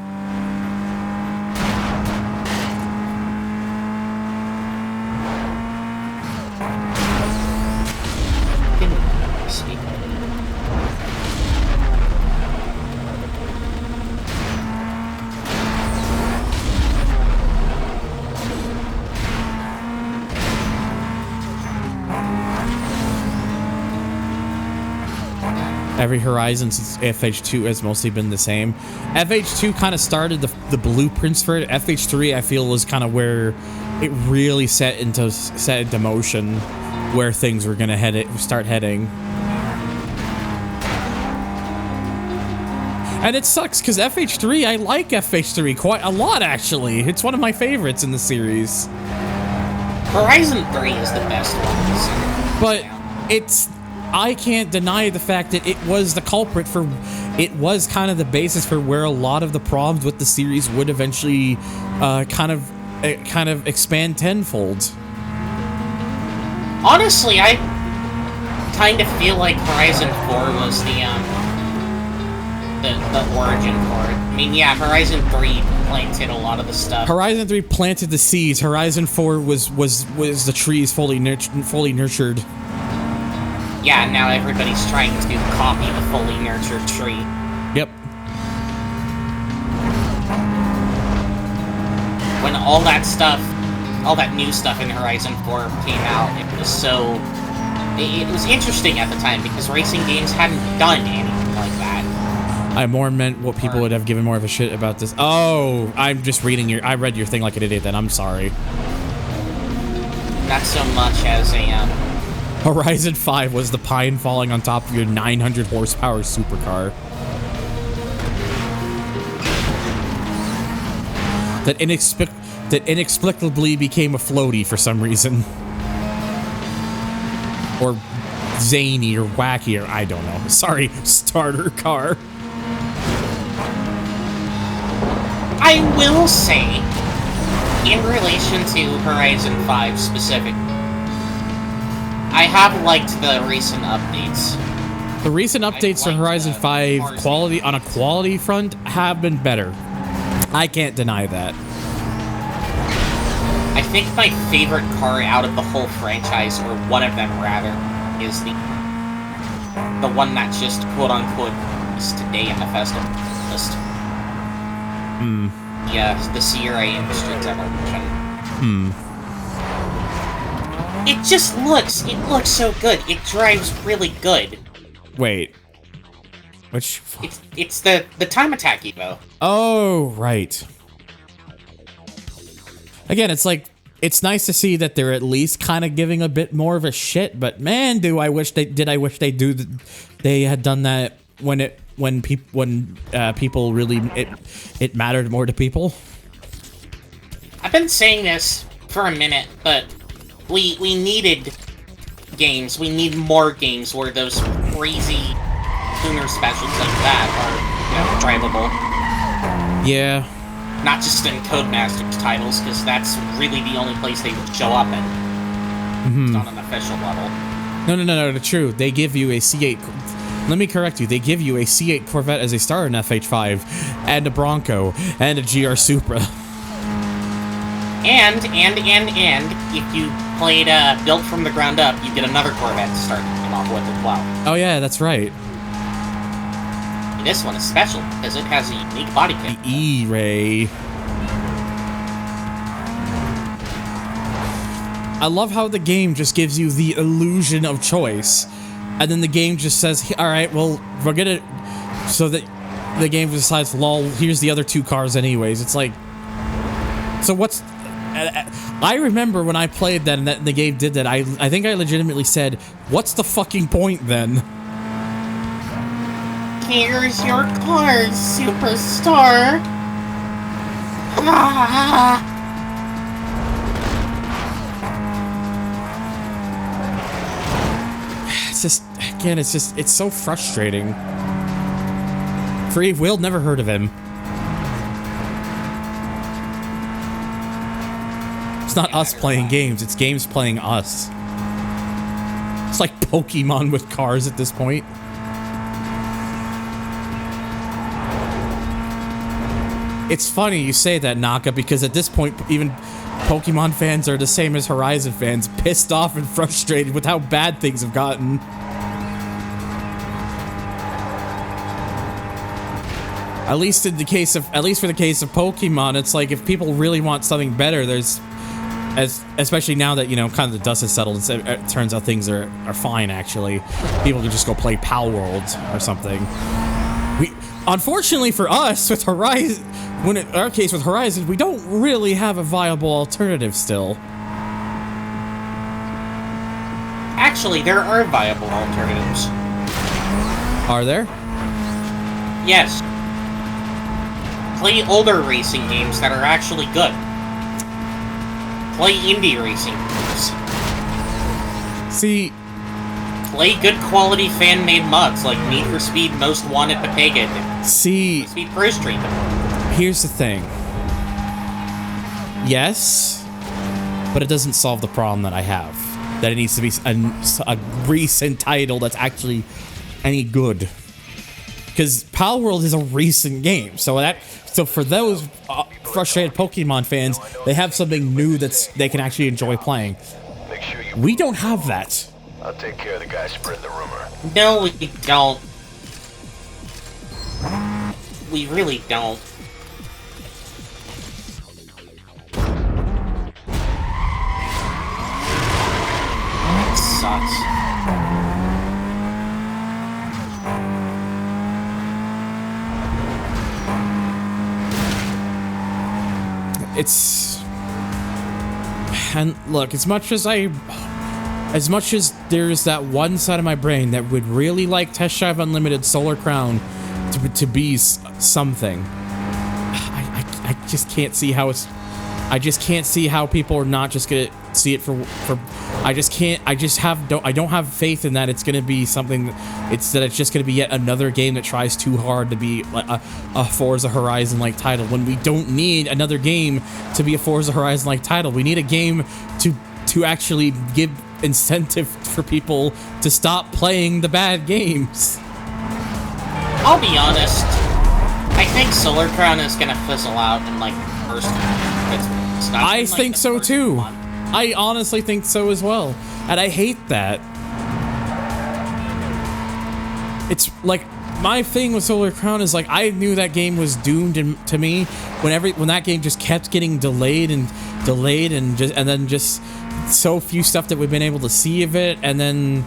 Every Horizon since FH2 has mostly been the same. FH2 kind of started the blueprints for it. FH3 I feel was kind of where it really set into motion where things were gonna start heading. And it sucks because FH3, I like FH3 quite a lot actually. It's one of my favorites in the series. Horizon 3 is the best one. But I can't deny the fact that it was the culprit for, it was kind of the basis for where a lot of the problems with the series would eventually kind of kind of expand tenfold. Honestly, I kind of feel like Horizon 4 was the origin for it. I mean, yeah, Horizon 3 planted a lot of the stuff. Horizon 3 planted the seeds. Horizon 4 was the trees fully nurtured. Yeah, now everybody's trying to copy the fully nurtured tree. Yep. When all that stuff, all that new stuff in Horizon 4 came out, it was so... It was interesting at the time, because racing games hadn't done anything like that. I more meant what people would have given more of a shit about this. Oh, I'm just reading I read your thing like an idiot then, I'm sorry. Not so much as a, Horizon 5 was the pine falling on top of your 900 horsepower supercar. That inexplicably became a floaty for some reason. Or zany or wacky or I don't know. Sorry, starter car. I will say, in relation to Horizon 5 specific, I have liked the recent updates. The recent updates to Horizon 5 quality on a quality front have been better. I can't deny that. I think my favorite car out of the whole franchise, or one of them rather, is the one that just quote-unquote is today in the festival list. Yeah, the Sierra Industry Demolition. It just looks so good. It drives really good. Wait. Which? It's the Time Attack Evo. Oh, right. Again, it's like, it's nice to see that they're at least kind of giving a bit more of a shit, but man, they had done that when people really, it mattered more to people. I've been saying this for a minute, but we needed games. We need more games where those crazy tuner specials like that are, drivable. Yeah. Not just in Codemasters titles, because that's really the only place they would show up in. It's on an official level. No, true. They give you a C8... Let me correct you. They give you a C8 Corvette as a starter in FH5, and a Bronco, and a GR Supra. And, if you played Built from the Ground Up, you get another Corvette to start them off with as well. Oh yeah, that's right. This one is special, because it has a unique body kit. The E-Ray. I love how the game just gives you the illusion of choice. And then the game just says, alright, well, we're gonna... So that the game decides, lol, here's the other two cars anyways. It's like... So what's... I remember when I played that and the game did that, I think I legitimately said, what's the fucking point then? Here's your car, superstar. It's just, again, it's so frustrating. Free Will, never heard of him. It's not us playing games, it's games playing us. It's like Pokemon with cars at this point. It's funny you say that, Naka, because at this point, even Pokemon fans are the same as Horizon fans, pissed off and frustrated with how bad things have gotten. At least for the case of Pokemon, it's like if people really want something better, there's, especially now that, kind of the dust has settled, it turns out things are fine, actually. People can just go play Pal World or something. Unfortunately for us, with Horizon, in our case with Horizon, we don't really have a viable alternative still. Actually, there are viable alternatives. Are there? Yes. Play older racing games that are actually good. Play indie racing games. See... Play good quality fan-made mods like Need for Speed Most Wanted Pepega. See... Speed Pro Street. Here's the thing. yes, but it doesn't solve the problem that I have. That it needs to be a recent title that's actually any good. Because Palworld is a recent game, so for those frustrated Pokemon fans, they have something new they can actually enjoy playing. We don't have that. I'll take care of the guy spreading the rumor. No, we don't. We really don't. That sucks. And look, as much as there's that one side of my brain that would really like Test Drive Unlimited Solar Crown to be something, I just can't see how I just can't see how people are not just gonna see it for I don't have faith in that it's gonna be something it's just gonna be yet another game that tries too hard to be a Forza Horizon like title, when we don't need another game to be a Forza Horizon like title. We need a game to actually give incentive for people to stop playing the bad games. I'll be honest, I think Solar Crown is gonna fizzle out in like the first I think so too. I honestly think so as well. And I hate that. It's like, my thing with Solar Crown is like, I knew that game was doomed to me when that game just kept getting delayed and then just so few stuff that we've been able to see of it, and then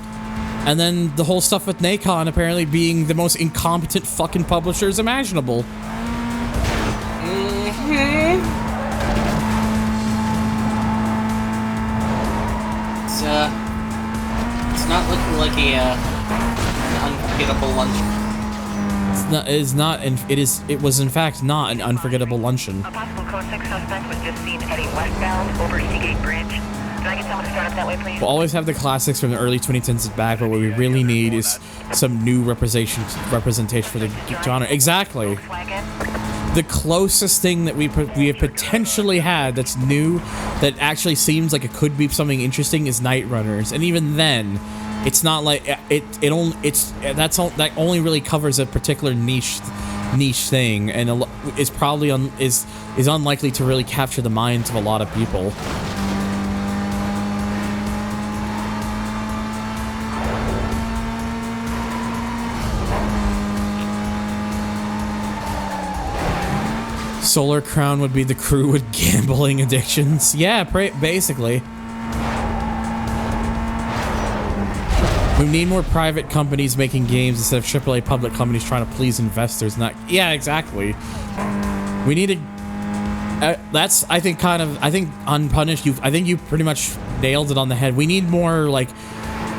the whole stuff with Nacon apparently being the most incompetent fucking publishers imaginable. It's not looking like an unforgettable luncheon. It was in fact not an unforgettable luncheon. A possible Code 6 suspect was just seen heading westbound over Seagate Bridge. Can I get someone to start up that way, please? We'll always have the classics from the early 2010s back, but what we really need is some new representation for the genre. Exactly. The closest thing that we have potentially had that's new, that actually seems like it could be something interesting, is Night Runners, and even then, it's not like that only really covers a particular niche thing, and is probably is unlikely to really capture the minds of a lot of people. Solar Crown would be the crew with gambling addictions. Yeah, basically. We need more private companies making games instead of AAA public companies trying to please investors. Yeah, exactly. We need to. I think Unpunished. I think you pretty much nailed it on the head. We need more like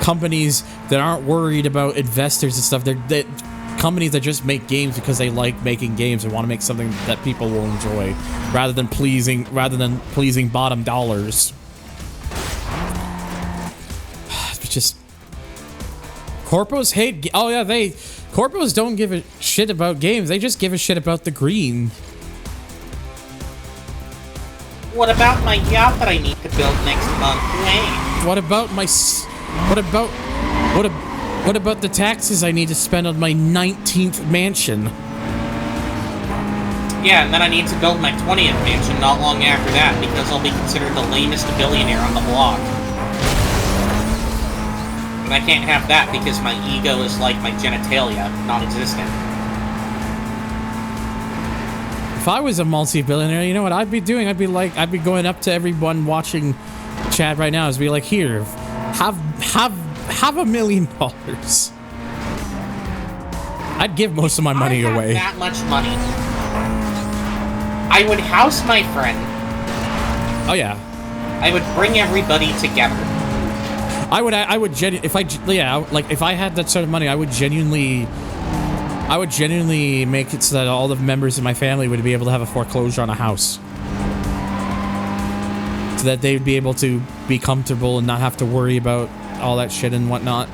companies that aren't worried about investors and stuff. That companies that just make games because they like making games and want to make something that people will enjoy, rather than pleasing bottom dollars. It's just corpos hate. Oh yeah, corpos don't give a shit about games. They just give a shit about the green. What about my yacht that I need to build next month? What about the taxes I need to spend on my 19th mansion? Yeah, and then I need to build my 20th mansion not long after that, because I'll be considered the lamest billionaire on the block. And I can't have that because my ego is like my genitalia, non-existent. If I was a multi-billionaire, you know what I'd be doing? I'd be going up to everyone watching chat right now, and be like, here, have $1 million. I'd give most of my money away. That much money. I would house my friend. Oh yeah. I would bring everybody together. If I had that sort of money, I would genuinely make it so that all the members of my family would be able to have a foreclosure on a house, so that they'd be able to be comfortable and not have to worry about all that shit and whatnot.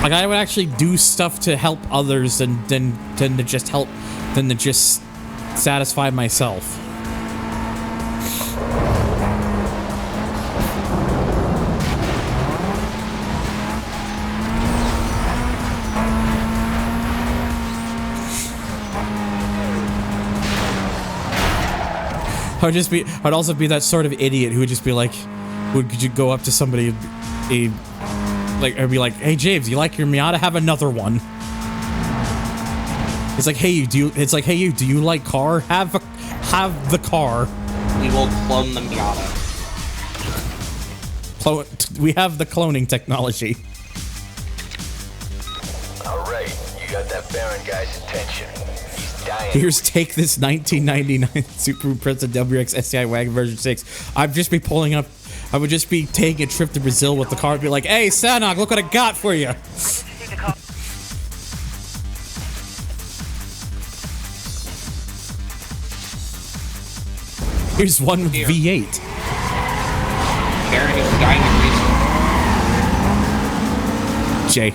Like, I would actually do stuff to help others than to just satisfy myself. I'd also be that sort of idiot who would just be like, would you go up to somebody, or be like, hey James, you like your Miata? Have another one. It's like, hey, do you like car? Have the car. We will clone the Miata. We have the cloning technology. Alright, you got that Baron guy's attention. He's dying. Here's take this 1999 Subaru Impreza WRX STI wagon version 6. I would just be taking a trip to Brazil with the car and be like, hey, Sanok, look what I got for you. Here's one with V8. Baron is dying of reason. Jay.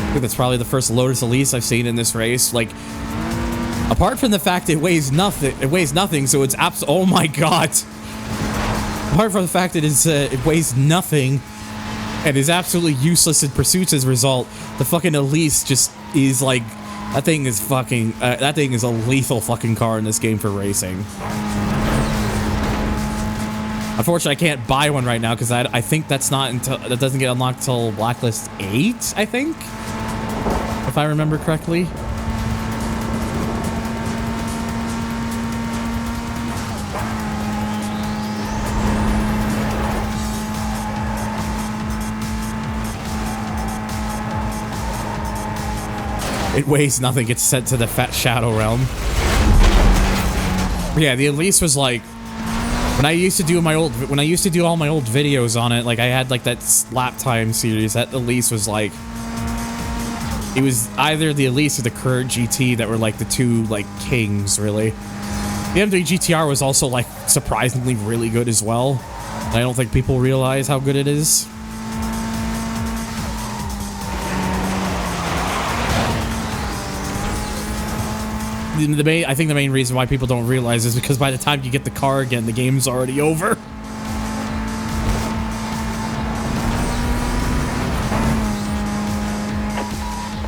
I think that's probably the first Lotus Elise I've seen in this race. Like, apart from the fact it weighs nothing, so it's oh my god. Apart from the fact that it weighs nothing and is absolutely useless in pursuits as a result, the fucking Elise just is like, that thing is a lethal fucking car in this game for racing. Unfortunately, I can't buy one right now because I think that doesn't get unlocked till Blacklist 8, I think, if I remember correctly. It weighs nothing, gets sent to the Fat Shadow Realm. Yeah, the Elise was like, when I used to do all my old videos on it, like I had like that lap time series, that Elise was like, it was either the Elise or the current GT that were like the two like kings, really. The M3 GTR was also like surprisingly really good as well. I don't think people realize how good it is. I think the main reason why people don't realize is because by the time you get the car again, the game's already over.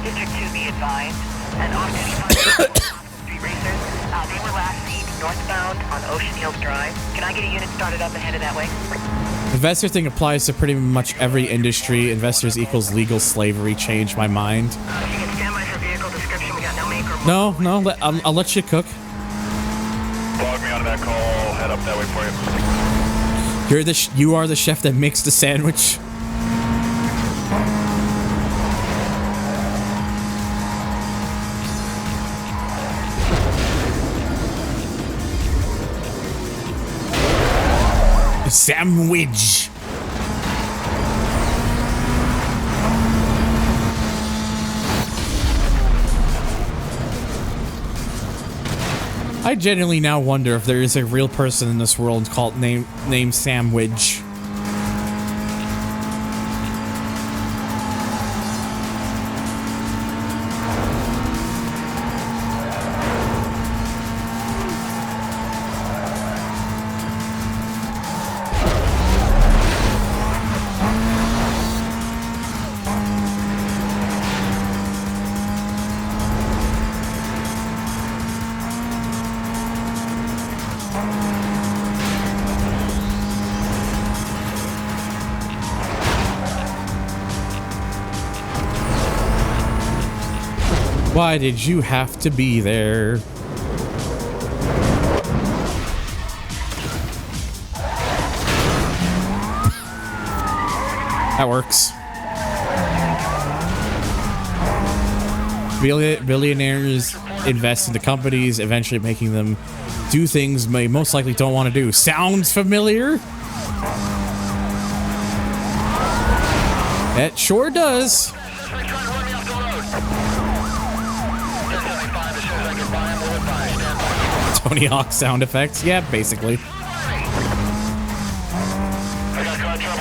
District 2 be advised. An off-duty street racers. They were last seen northbound on Ocean Hills Drive. Can I get a unit started up and headed that way? Investor thing applies to pretty much every industry. Investors equals legal slavery. Changed my mind. You can stand by for vehicle description. We got no make or No, I'll let you cook. Log me onto that call. Head up that way for you. You are the chef that makes the sandwich. Sandwich. I genuinely now wonder if there is a real person in this world called named Sandwich. Why did you have to be there? That works. Billionaires invest into companies, eventually making them do things they most likely don't want to do. Sounds familiar? It sure does. Tony Hawk sound effects. Yeah, basically. I got contract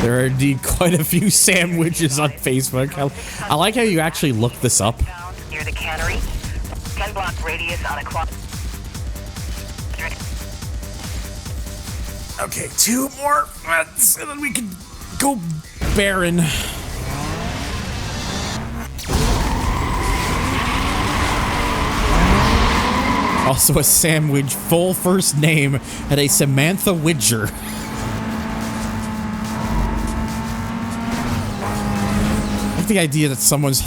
There are indeed quite a few sandwiches on Facebook. I like how you actually looked this up. Near the cannery. 10-block radius on a quad. Okay, 2 more, and then we can go barren. Also a sandwich, full first name, and a Samantha Widger. I like the idea that someone's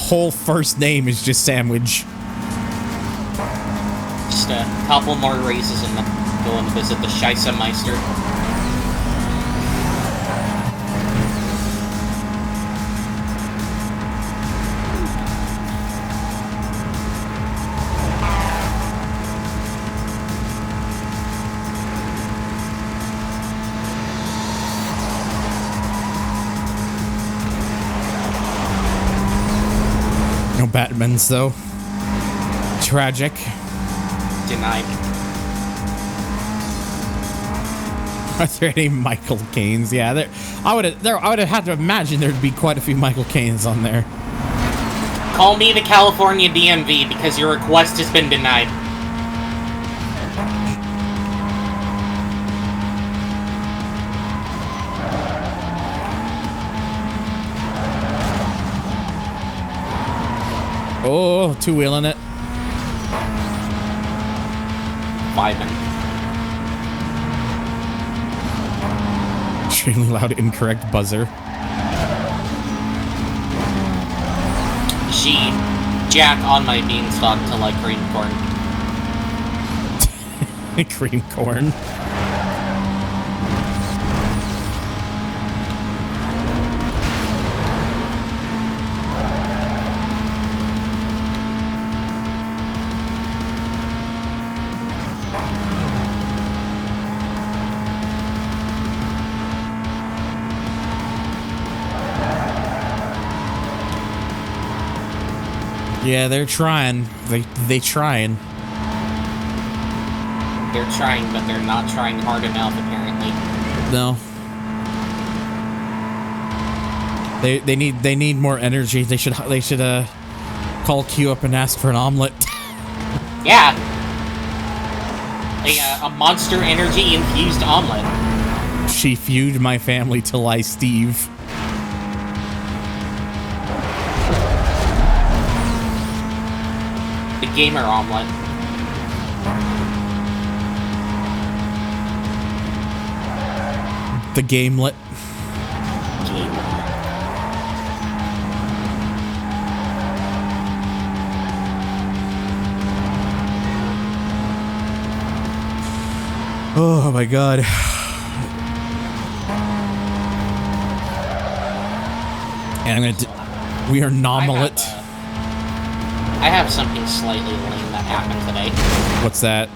whole first name is just Sandwich. Just a couple more races and then go and visit the Meister. No Batmans, though. Tragic. Denied. Are there any Michael Caines? Yeah, I would have had to imagine there'd be quite a few Michael Caines on there. Call me the California DMV because your request has been denied. Oh, two-wheeling it. 5-man. Extremely loud, incorrect buzzer. She jack on my beanstalk to like cream corn. Cream corn. Yeah, they're trying. They trying. They're trying, but they're not trying hard enough, apparently. No. They need more energy. They should call Q up and ask for an omelet. Yeah. A Monster Energy infused omelet. She feud my family till I Steve. The gamer omelet. The gamelet. Oh my god. And I'm gonna we are nominate. I have something slightly lame that happened today. What's that?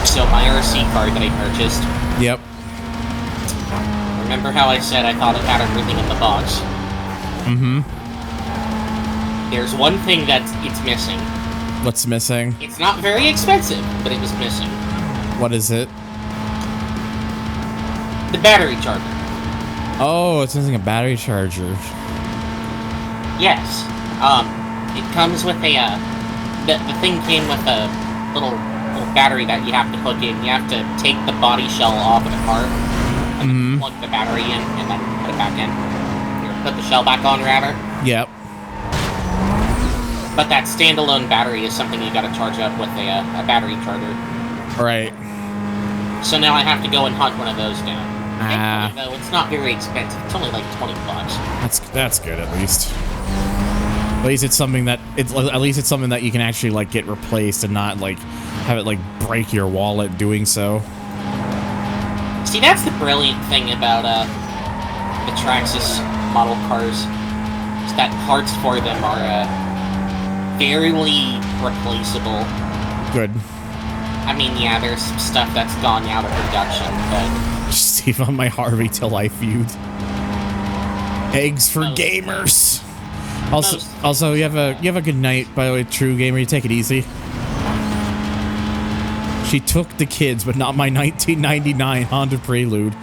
So my RC card that I purchased. Yep. Remember how I said I thought it had everything in the box? Mm-hmm. There's one thing it's missing. What's missing? It's not very expensive, but it was missing. What is it? The battery charger. Oh, it's missing a battery charger. Yes. It comes with a, the thing came with a little battery that you have to hook in. You have to take the body shell off of the car, and then plug the battery in, and then put it back in. Here, put the shell back on, rather. Yep. But that standalone battery is something you gotta charge up with a battery charger. Right. So now I have to go and hunt one of those down. Thankfully, though, it's not very expensive. It's only like $20. That's good at least. At least it's something that you can actually like get replaced and not like have it like break your wallet doing so. See, that's the brilliant thing about the Traxxas model cars. Is that parts for them are fairly replaceable. Good. I mean, yeah, there's some stuff that's gone out of production, but Steve on my Harvey till I feud. Eggs for gamers. Also, you have a good night, by the way, True Gamer. You take it easy. She took the kids, but not my 1999 Honda Prelude.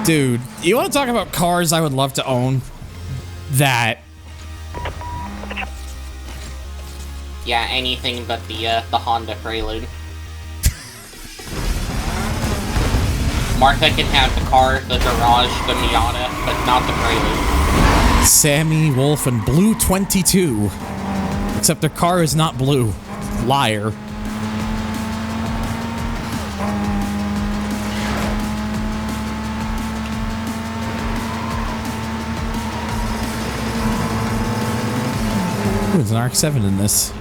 Dude, you want to talk about cars I would love to own? That. Yeah, anything but the Honda Prelude. Martha can have the car, the garage, the Miata, but not the Prelude. Sammy, Wolf, and Blue 22. Except their car is not blue. Liar. Ooh, there's an RX-7 in this.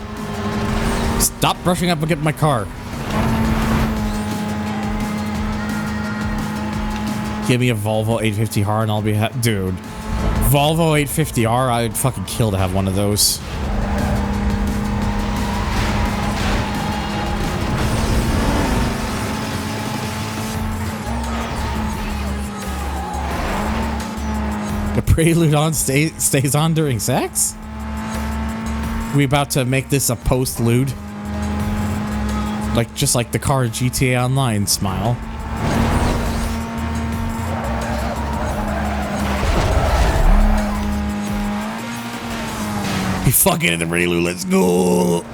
Stop brushing up against my car. Give me a Volvo 850R and I'll be dude. Volvo 850R, I'd fucking kill to have one of those. The Prelude on stays on during sex? We about to make this a post-lude? Like, just like the car GTA Online smile. You fucking in the Prelude, let's go!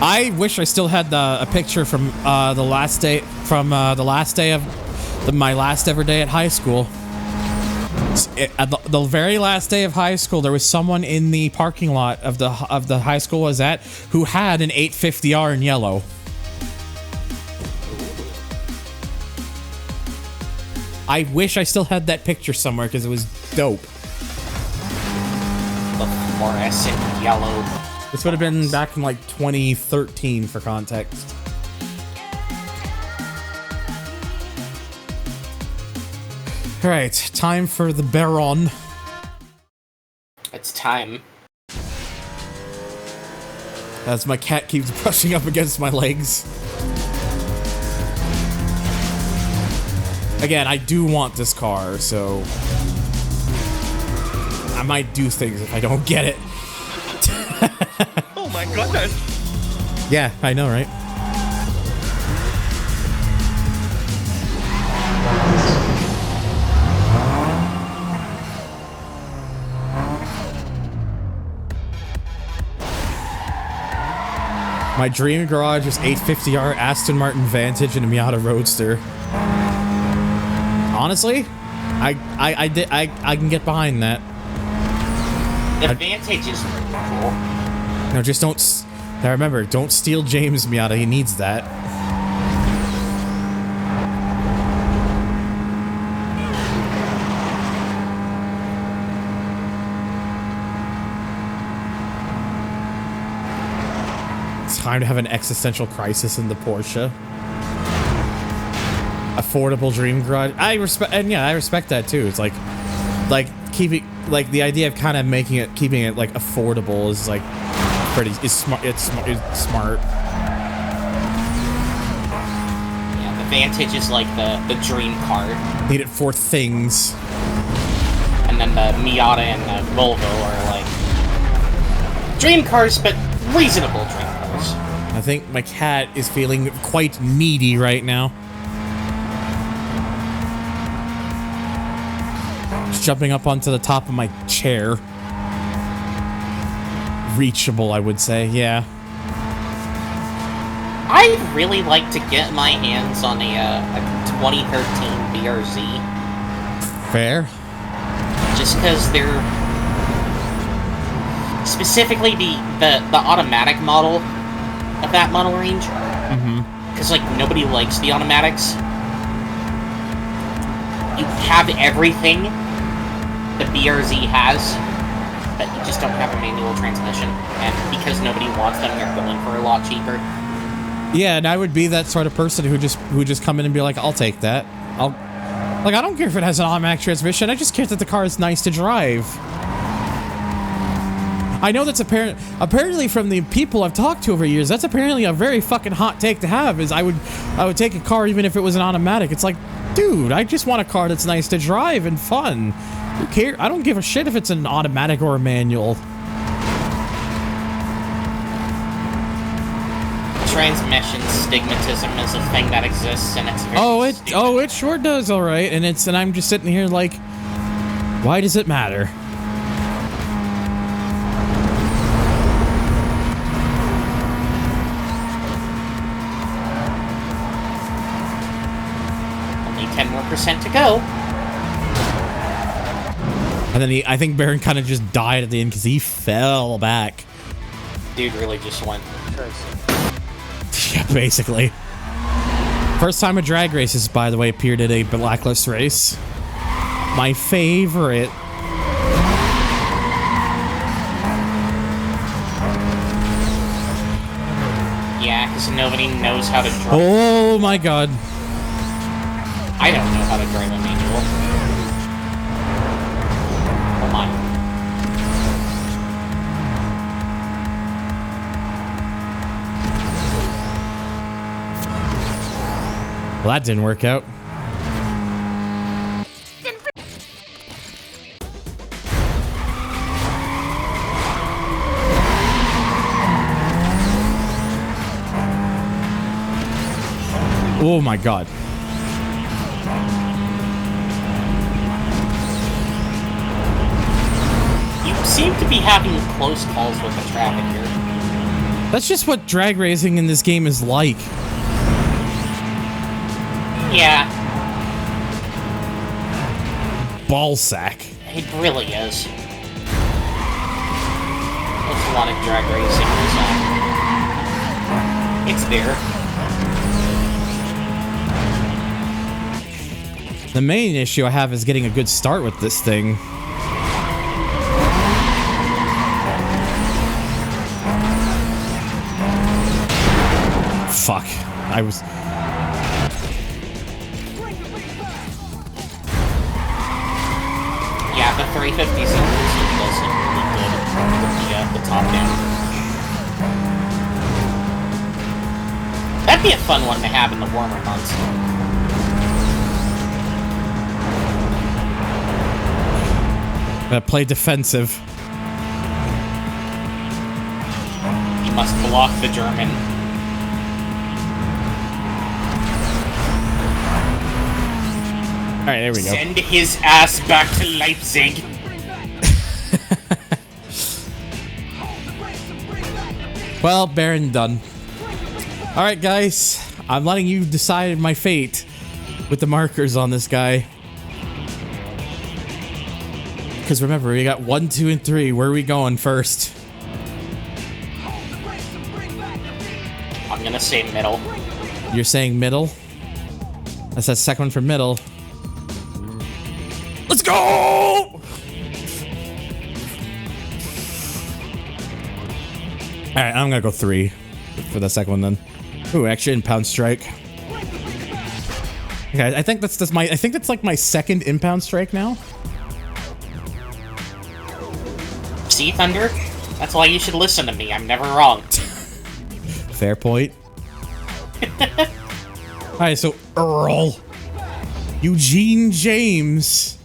I wish I still had a picture from my last ever day at high school. At the very last day of high school, there was someone in the parking lot of the high school I was at who had an 850R in yellow. I wish I still had that picture somewhere because it was dope. The fluorescent yellow. This would have been back in like 2013 for context. All right, time for the Baron. It's time. As my cat keeps brushing up against my legs. Again, I do want this car, so I might do things if I don't get it. Oh my goodness! Yeah, I know, right? My dream garage is 850R, Aston Martin Vantage, and a Miata Roadster. Honestly, I can get behind that. The Vantage is pretty cool. No, just don't. Now remember, don't steal James' Miata. He needs that. It's time to have an existential crisis in the Porsche. Affordable dream garage. I respect that too. It's like keeping, like, the idea of kind of keeping it like affordable is like it's smart. It's smart. Yeah, the Vantage is like the dream car. Need it for things. And then the Miata and the Volvo are like dream cars, but reasonable dream cars. I think my cat is feeling quite needy right now. Jumping up onto the top of my chair. Reachable, I would say, yeah. I'd really like to get my hands on a 2013 BRZ. Fair. Just because they're... Specifically the automatic model of that model range. Because, like, nobody likes the automatics. You have everything the BRZ has, but you just don't have a manual transmission. And because nobody wants them, they're going for a lot cheaper. Yeah, and I would be that sort of person who just come in and be like, I'll take that. I don't care if it has an automatic transmission. I just care that the car is nice to drive. I know that's apparently from the people I've talked to over years, that's apparently a very fucking hot take to have, is I would take a car even if it was an automatic. It's like, dude, I just want a car that's nice to drive and fun. Who cares? I don't give a shit if it's an automatic or a manual. transmission stigmatism is a thing that exists, and it's it sure does, all right. And I'm just sitting here like, why does it matter? Only 10% more to go. And then I think Baron kind of just died at the end because he fell back. Dude really just went. Yeah, basically. First time a drag races, by the way, appeared at a Blacklist race. My favorite. Yeah, because nobody knows how to drive. Oh my god. I don't know how to drive a manual. Come on. Well, that didn't work out. Oh my god. You seem to be having close calls with the traffic here. That's just what drag racing in this game is like. Yeah. Ballsack. It really is. It's a lot of drag racing. It's there. The main issue I have is getting a good start with this thing. Fuck. I was... Yeah, the 350 doesn't really good with the top down. That'd be a fun one to have in the warmer months. Play defensive. You must block the German. Alright, there we go. Send his ass back to Leipzig. Well, Baron done. Alright, guys. I'm letting you decide my fate with the markers on this guy. Because remember, we got 1, 2, and 3. Where are we going first? I'm gonna say middle. You're saying middle? That's that second one for middle. Let's go! Alright, I'm gonna go 3 for the second one then. Ooh, actually impound strike. Okay, I think that's like my second impound strike now. See, Thunder? That's why you should listen to me. I'm never wrong. Fair point. Alright, so Earl. Eugene James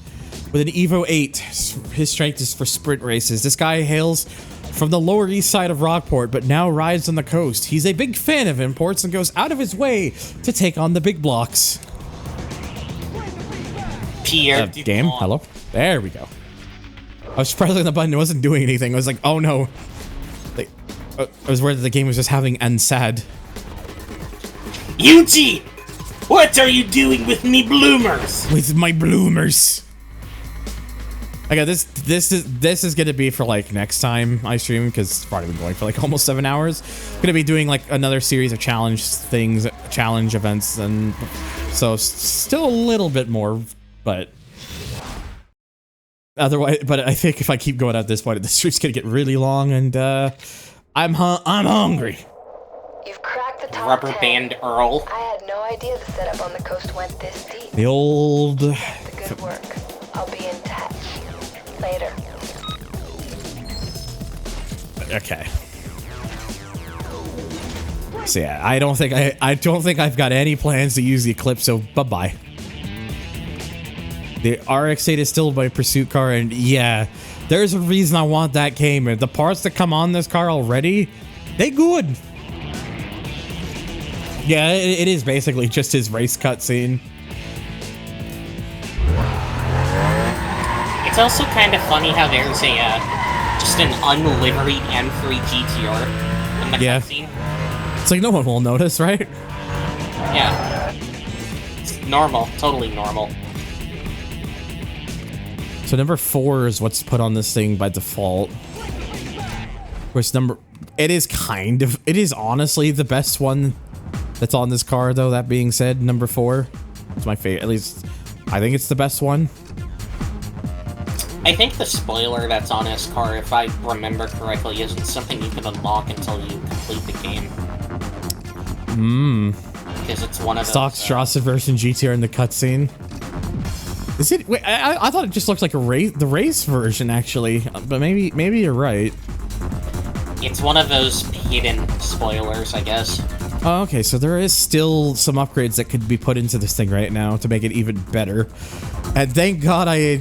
with an Evo 8. His strength is for sprint races. This guy hails from the Lower East Side of Rockport, but now rides on the coast. He's a big fan of imports and goes out of his way to take on the big blocks. Pierre game. Hello. There we go. I was pressing the button. It wasn't doing anything. I was like, oh no. Like, I was worried that the game was just having sad. Eugene! What are you doing with me bloomers? With my bloomers. Okay, this is gonna be for like next time I stream, because it's probably been going for like almost 7 hours. Gonna be doing like another series of challenge events, and so still a little bit more, but otherwise. But I think if I keep going at this point, the stream's gonna get really long, and I'm hungry. You've cracked the top Rubber 10. band Earl. I had no idea the setup on the coast went this deep. The old. The good work. I'll be in touch. Later. Okay. So yeah, I don't think I've got any plans to use the Eclipse, so bye-bye. The RX-8 is still my pursuit car, and yeah, there's a reason I want that game. The parts that come on this car already, they good. Yeah, it is basically just his race cutscene. It's also kind of funny how there's a just an unliveried M3 GTR in the cutscene. It's like no one will notice, right? Yeah. It's normal. Totally normal. So number 4 is what's put on this thing by default. Of course, it is honestly the best one that's on this car, though. That being said, number 4, it's my favorite. At least, I think it's the best one. I think the spoiler that's on his car, if I remember correctly, isn't something you can unlock until you complete the game. Because it's one of those... Stock Strasse version GTR in the cutscene. Is it? Wait, I thought it just looked like the race version, actually. But maybe you're right. It's one of those hidden spoilers, I guess. Oh, okay, so there is still some upgrades that could be put into this thing right now to make it even better. And thank God I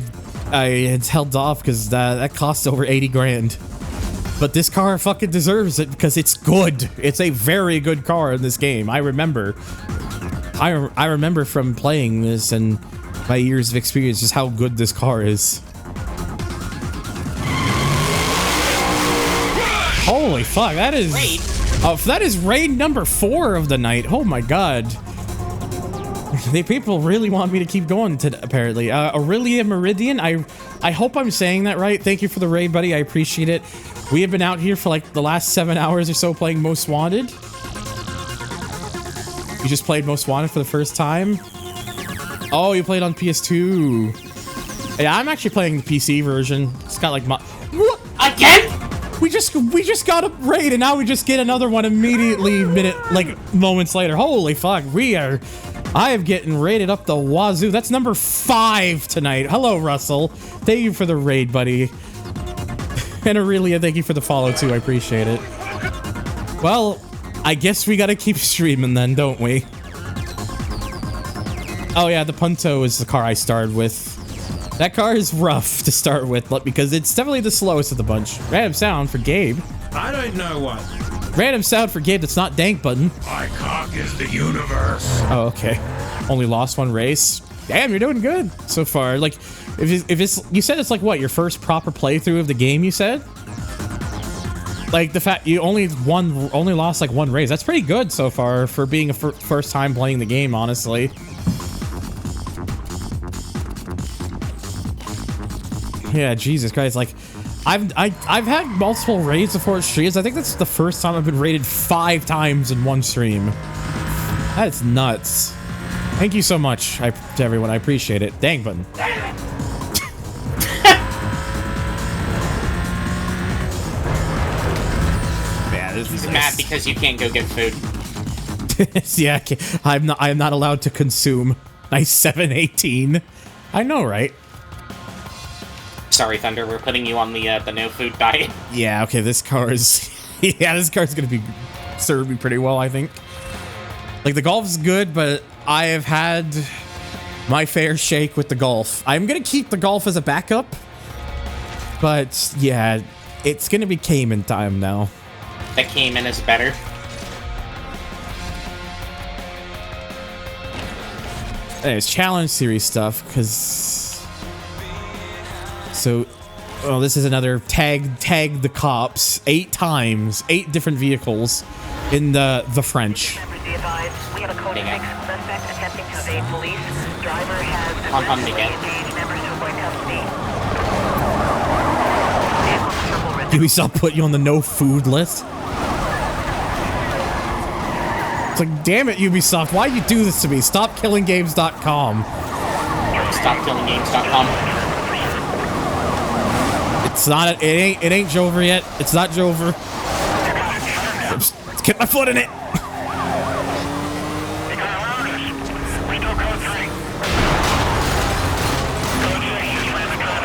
had held off, because that costs over 80 grand. But this car fucking deserves it because it's good. It's a very good car in this game. I remember from playing this and my years of experience just how good this car is. Holy fuck, that is raid. That is raid number 4 of the night. Oh my god. The people really want me to keep going today, apparently. Aurelia Meridian, I hope I'm saying that right. Thank you for the raid, buddy. I appreciate it. We have been out here for like the last 7 hours or so playing Most Wanted. You just played Most Wanted for the first time? Oh, you played on PS2. Yeah, I'm actually playing the PC version. It's got like what? Again? We just got a raid and now we just get another one immediately moments later. Holy fuck, I am getting raided up the wazoo. That's number 5 tonight. Hello, Russell. Thank you for the raid, buddy. And Aurelia, thank you for the follow too. I appreciate it. Well, I guess we gotta keep streaming then, don't we? Oh yeah, the Punto is the car I started with. That car is rough to start with because it's definitely the slowest of the bunch. Random sound for Gabe. I don't know what. Random sound for Gabe that's not dank button. My cock is the universe. Oh, okay. Only lost 1 race. Damn, you're doing good so far. Like, if it's you said it's like what, your first proper playthrough of the game, you said? Like the fact you only lost like 1 race. That's pretty good so far for being a first time playing the game, honestly. Yeah, Jesus Christ, like I've had multiple raids before streams. I think that's the first time I've been raided 5 times in one stream. That's nuts. Thank you so much to everyone. I appreciate it. Dang button. Yeah, He's mad because you can't go get food. Yeah, I'm not allowed to consume. Nice 718. I know, right? Sorry, Thunder, we're putting you on the no food diet. Yeah, okay, this car is... yeah, this car's gonna be... serve me pretty well, I think. Like, the golf is good, but I have had my fair shake with the golf. I'm gonna keep the golf as a backup. But, yeah, it's gonna be Cayman time now. The Cayman is better. Anyways, challenge series stuff, because... So, well, this is another tag the cops 8 times, 8 different vehicles in the French. We have a code 6 suspect attempting to evade police. Driver has aggressively engaged members to avoid custody. Ubisoft put you on the no food list. It's like, damn it, Ubisoft, why'd you do this to me? StopKillingGames.com. StopKillingGames.com. It's not. It ain't Jover yet. It's not Jover. Let's get my foot in it.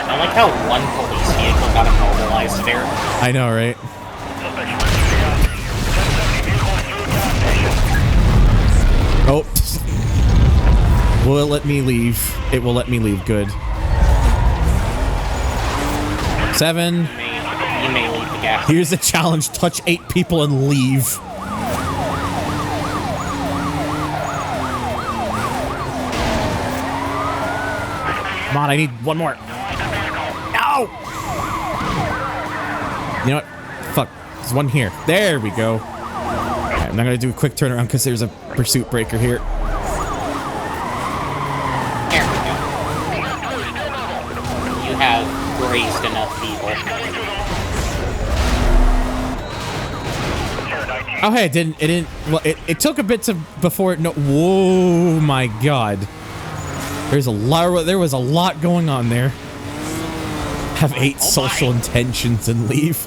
I like how 1 police vehicle got immobilized there. I know, right? Oh. Will it let me leave? It will let me leave. Good. 7. You may leave the gap. Here's the challenge. Touch 8 people and leave. Come on, I need one more. No! You know what? Fuck. There's one here. There we go. Right, I'm not gonna do a quick turnaround because there's a pursuit breaker here. There we go. You have grazed enough people. Oh hey, it didn't, well, it took a bit to, before it, no, whoa, my God. There was a lot going on there. Have 8 social intentions and leave.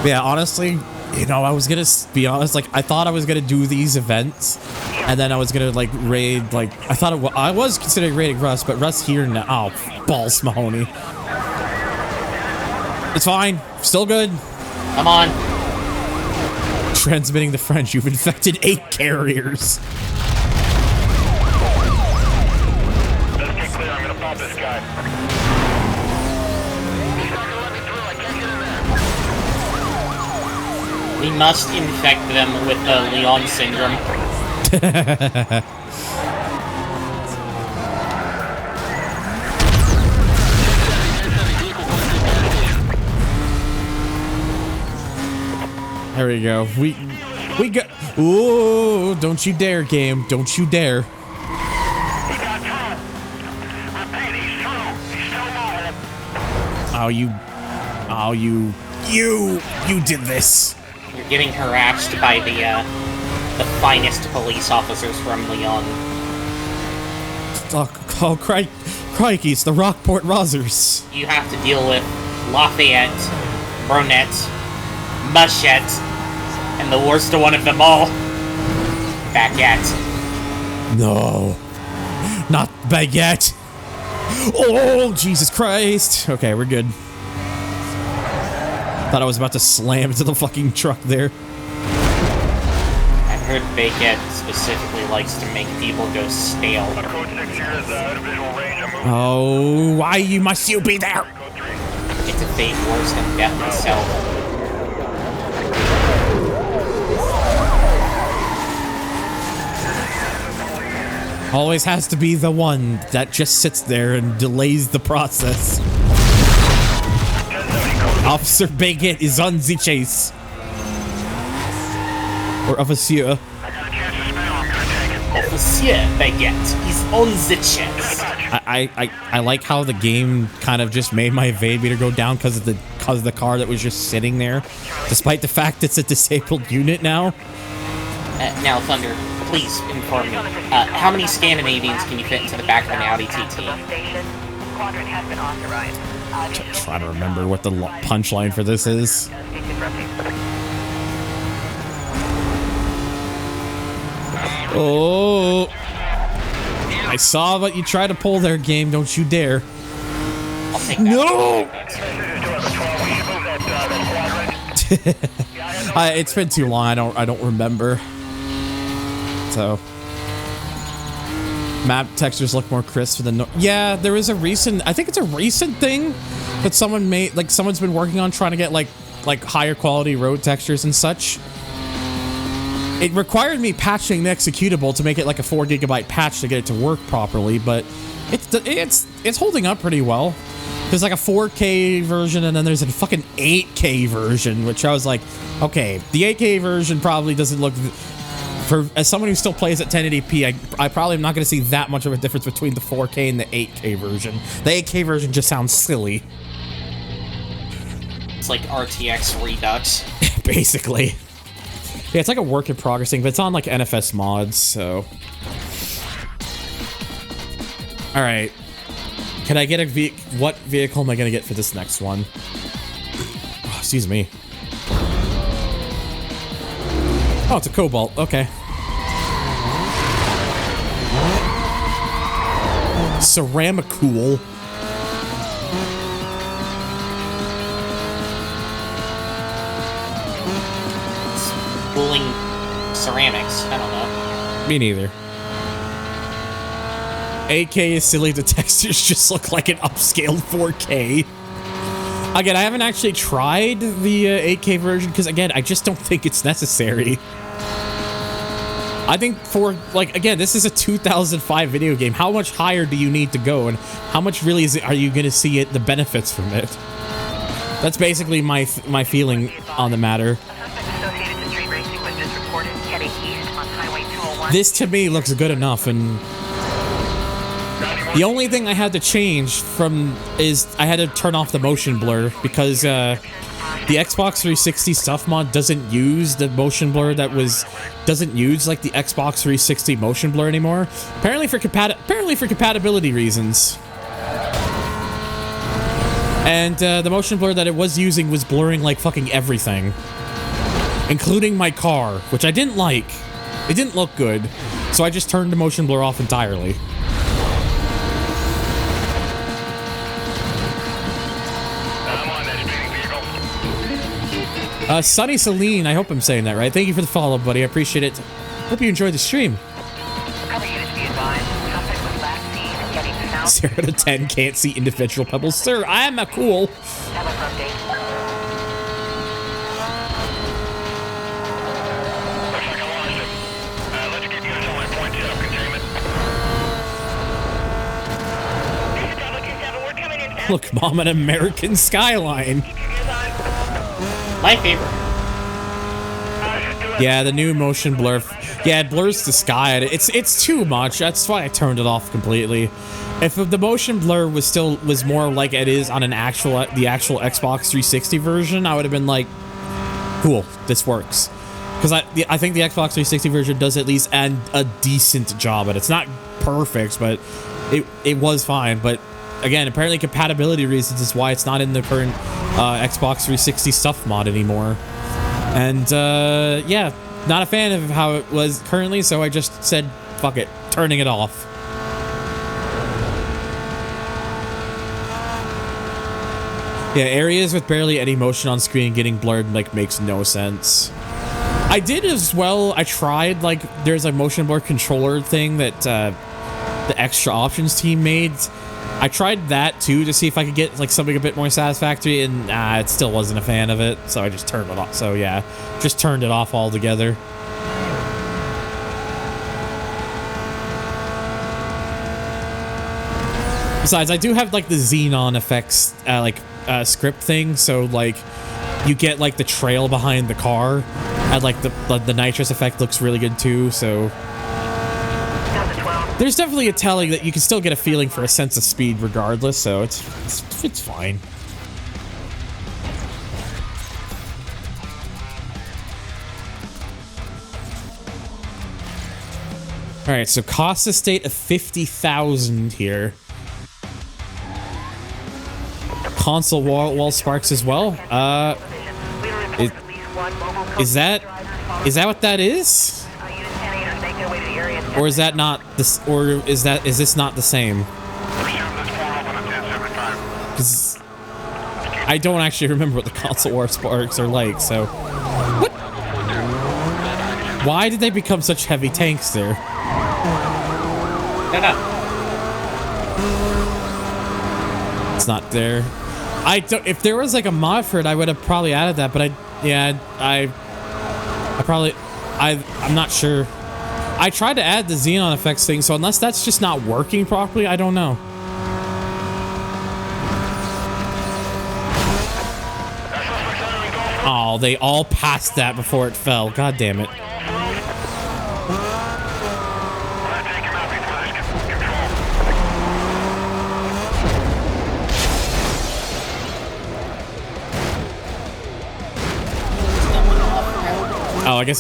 Yeah, honestly, you know, I was gonna be honest, like, I thought I was gonna do these events, and then I was gonna, like, raid, like, I was considering raiding Russ, but Russ here now, oh, balls, Mahoney. It's fine, still good. Come on. Transmitting the French, you've infected 8 carriers. Let's get clear, I'm gonna pop this guy. We must infect them with the Leon syndrome. There we go. We got. Ooh! Don't you dare, game! Don't you dare! Oh, you did this. You're getting harassed by the finest police officers from Leon. Oh, crikey! It's the Rockport Rozzers. You have to deal with Lafayette, Burnett, Machette, and the worst one of them all, Baguette. No, not Baguette. Oh, Jesus Christ. Okay, we're good. Thought I was about to slam into the fucking truck there. I heard Baguette specifically likes to make people go stale. Oh, why must you be there? It's a fate worse than death itself. Always has to be the one that just sits there and delays the process. Officer Baguette is on the chase. Or Officer. Officer Baguette is on the chase. I like how the game kind of just made my evade meter go down because of the car that was just sitting there, despite the fact it's a disabled unit now. Now, Thunder, please inform me. How many Scandinavians can you fit into the back of an Audi TT? Trying to remember what the punchline for this is. Oh, I saw what you tried to pull there, game. Don't you dare. I'll take that. No! It's been too long. I don't remember. So, map textures look more crisp than yeah. There is a recent. I think it's a recent thing that someone made. Like someone's been working on trying to get like higher quality road textures and such. It required me patching the executable to make it like a 4 GB patch to get it to work properly, but it's holding up pretty well. There's like a 4K version and then there's a fucking 8K version, which I was like, okay, the 8K version probably doesn't look. As someone who still plays at 1080p, I probably am not going to see that much of a difference between the 4K and the 8K version. The 8K version just sounds silly. It's like RTX Redux. Basically. Yeah, it's like a work in progress thing, but it's on like NFS mods, so. All right. Can I get a what vehicle am I going to get for this next one? Oh, excuse me. Oh, it's a Cobalt. Okay. Ceramicool. Cooling ceramics. I don't know. Me neither. 8K is silly. The textures just look like an upscaled 4K. Again, I haven't actually tried the 8K version because, again, I just don't think it's necessary. I think for, like, again, this is a 2005 video game. How much higher do you need to go, and how much really are you going to see the benefits from it? That's basically my feeling on the matter. This, to me, looks good enough, and the only thing I had to change from is I had to turn off the motion blur, because the Xbox 360 stuff mod doesn't use the motion blur doesn't use like the Xbox 360 motion blur anymore. Apparently for compatibility reasons. And the motion blur that it was using was blurring like fucking everything, including my car, which I didn't like. It didn't look good, so I just turned the motion blur off entirely. Sunny Celine, I hope I'm saying that right. Thank you for the follow, buddy. I appreciate it. Hope you enjoyed the stream. 0 to 10, can't see individual pebbles. Sir, I am a cool. Look, Mom, an American skyline. My favorite. Yeah, the new motion blur. Yeah, it blurs the sky. It's too much. That's why I turned it off completely. If the motion blur was more like it is on the actual Xbox 360 version, I would have been like, cool, this works. Because I think the Xbox 360 version does at least a decent job at it. It's not perfect, but it was fine. But again, apparently compatibility reasons is why it's not in the current Xbox 360 stuff mod anymore. And yeah, not a fan of how it was currently, so I just said, fuck it, turning it off. Yeah, areas with barely any motion on screen getting blurred like makes no sense. I did as well. I tried, like, there's a motion blur controller thing that the Extra Options team made. I tried that too to see if I could get like something a bit more satisfactory, and it still wasn't a fan of it, so I just turned it off. So yeah, just turned it off altogether. Besides, I do have like the xenon effects script thing, so like you get like the trail behind the car, and like the nitrous effect looks really good too, so there's definitely a telling that you can still get a feeling for a sense of speed regardless, so it's fine. All right, so cost estate of 50,000 here. Console wall sparks as well. Is that what that is? Or is that not this? Or is this not the same? Because I don't actually remember what the console war sparks are like. So, what? Why did they become such heavy tanks there? It's not there. I don't. If there was like a mod for it, I would have probably added that. But I'm not sure. I tried to add the xenon effects thing, so unless that's just not working properly, I don't know. Oh, they all passed that before it fell. God damn it. I guess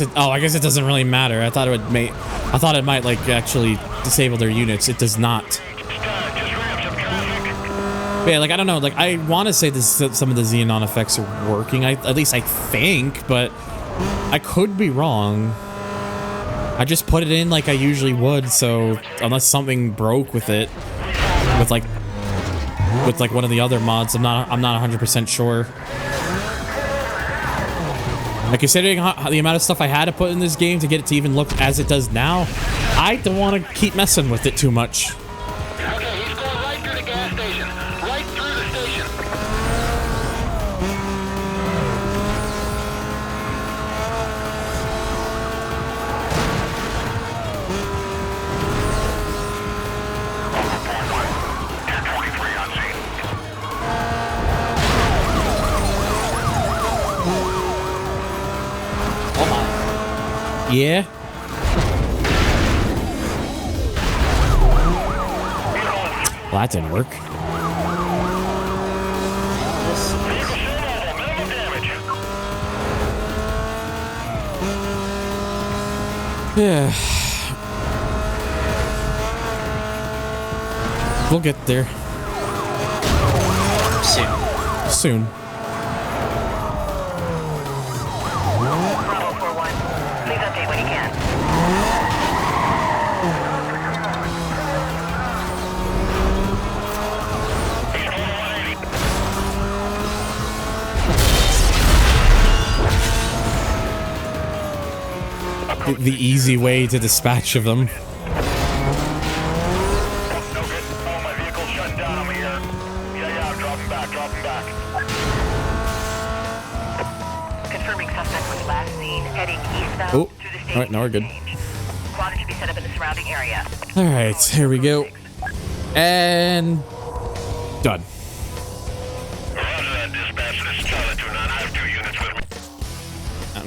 it doesn't really matter. I thought it might like actually disable their units. It does not. But yeah, like I don't know. Like I want to say some of the xenon effects are working. At least I think, but I could be wrong. I just put it in like I usually would. So unless something broke with it, with like one of the other mods, I'm not 100% sure. Like, considering the amount of stuff I had to put in this game to get it to even look as it does now, I don't want to keep messing with it too much. Okay, he's going right through the gas station. Right through the station. Yeah. Well, that didn't work. Yeah. We'll get there. Soon. Bravo 4-1. Please update when you can. The easy way to dispatch of them. Confirming suspect was last seen heading eastbound Oh, through the state. all right, now we're good. Squad should be set up in the surrounding area. All right, here we go. And done.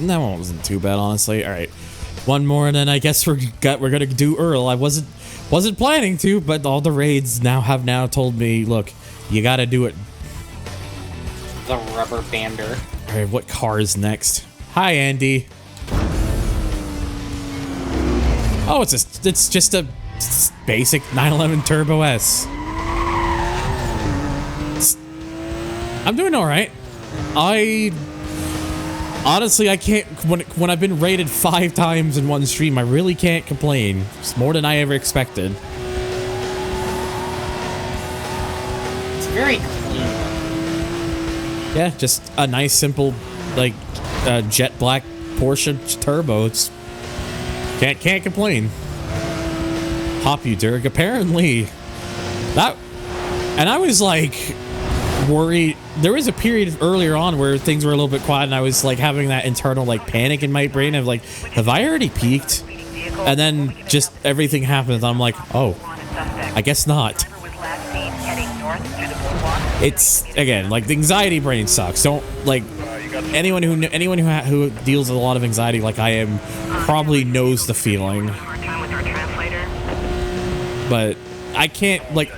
That one wasn't too bad, honestly. All right, one more, and then I guess we're gonna do Earl. I wasn't planning to, but all the raids now told me, look, you gotta do it. The rubber bander. All right, what car is next? Hi, Andy. Oh, it's just a basic 911 Turbo S. I'm doing all right. Honestly, I can't. When I've been rated 5 times in one stream, I really can't complain. It's more than I ever expected. It's very clean. Yeah, just a nice, simple, like, jet black Porsche turbo. It's can't complain. Hop you, Dirk. Apparently, that, and I was like worried. There was a period earlier on where things were a little bit quiet, and I was like having that internal like panic in my brain of like, have I already peaked? And then just everything happened, and I'm like, oh, I guess not. It's again like the anxiety brain sucks. Don't like anyone who deals with a lot of anxiety like I am probably knows the feeling. But I can't like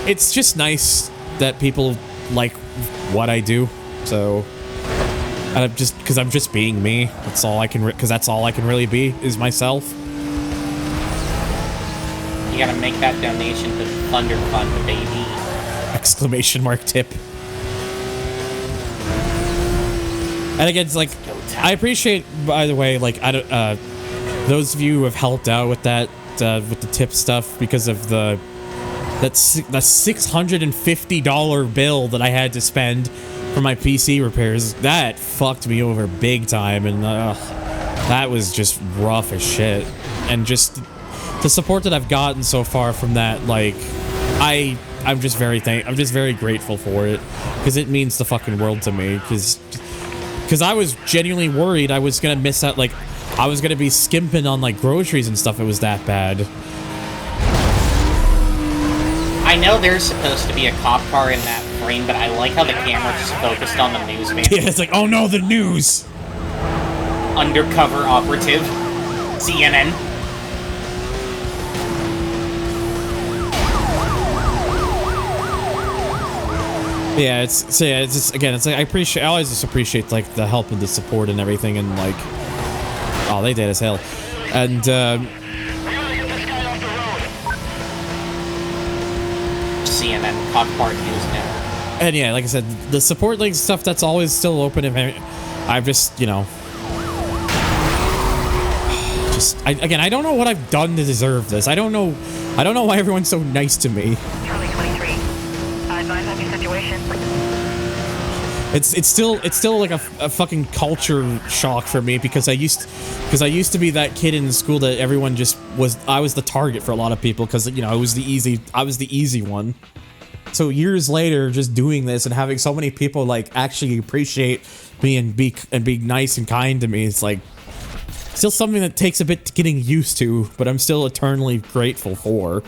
it's just nice that people like what I do. So I'm just because I'm just being me. That's all I can because that's all I can really be is myself. You gotta make that donation to Thunder Fund, baby. Exclamation mark tip. And again, it's like I appreciate, by the way, like I don't those of you who have helped out with that with the tip stuff because of the $650 bill that I had to spend for my PC repairs. That fucked me over big time, and that was just rough as shit. And just the support that I've gotten so far from that, like I'm just very grateful for it because it means the fucking world to me. Because I was genuinely worried I was gonna miss out, like I was gonna be skimping on like groceries and stuff. It was that bad. I know there's supposed to be a cop car in that frame, but I like how the camera just focused on the newsman. Yeah, it's like, oh no, the news. Undercover operative, CNN. Yeah, it's just again, it's like I always just appreciate like the help and the support and everything, and like, oh, they did as hell, and CNN, cop car news now. And yeah, like I said, the support link stuff that's always still open. If I've just, you know, again, I don't know what I've done to deserve this. I don't know why everyone's so nice to me. Charlie 23. Advise on your situation. It's still like a fucking culture shock for me because I used to be that kid in school that everyone just was. I was the target for a lot of people because, you know, I was the easy one. So years later, just doing this and having so many people like actually appreciate me and be nice and kind to me, it's like still something that takes a bit getting used to, but I'm still eternally grateful for.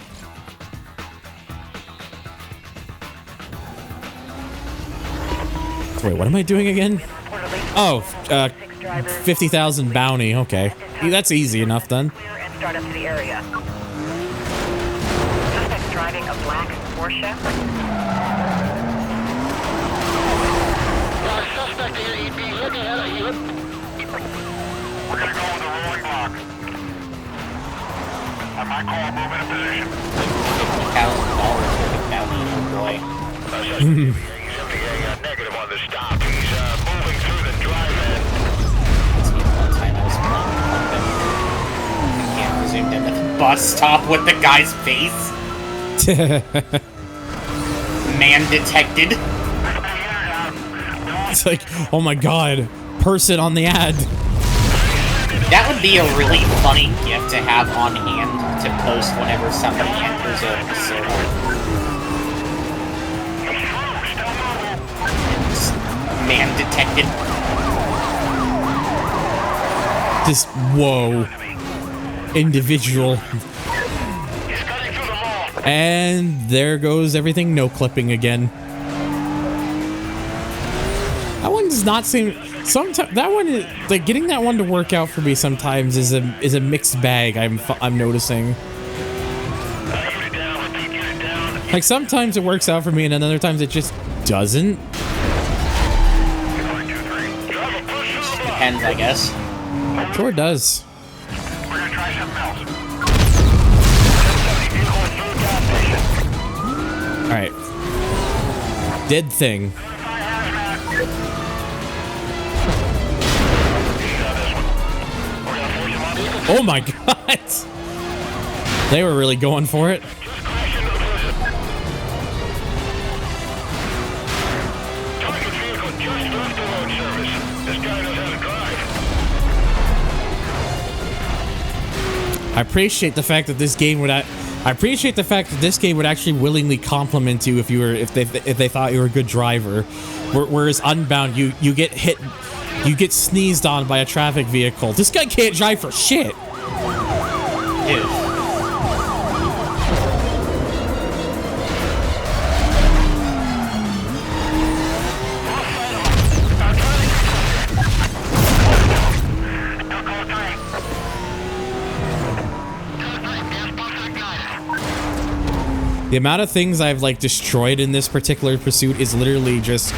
So wait, what am I doing again? Oh, 50,000 bounty. Okay, that's easy enough then. And start up to the area. Suspect's driving a black Porsche. Suspect here, he'd be looking at you. We're gonna go with the rolling block. On my call, move into position. $50,000 worth of bounty, oh boy. He's getting a negative on the stop. He's moving through the drive-in. One time I was playing pumping. The camera zoomed in at the bus stop with the guy's face. Man detected. It's like, oh my god, person on the ad. That would be a really funny gift to have on hand to post whenever somebody enters a facility. Man detected. Just, whoa. Individual. And there goes everything no clipping again. That one does not seem... Sometimes that one is like getting that one to work out for me. Sometimes is a mixed bag. I'm noticing. Like sometimes it works out for me, and then other times it just doesn't. Depends, I guess. Sure does. All right. Dead thing. Oh my god! They were really going for it. I appreciate the fact that this game would. I appreciate the fact that this game would actually willingly compliment you if they thought you were a good driver. Whereas Unbound, you get hit. You get sneezed on by a traffic vehicle. This guy can't drive for shit. Dude. The amount of things I've like destroyed in this particular pursuit is literally just...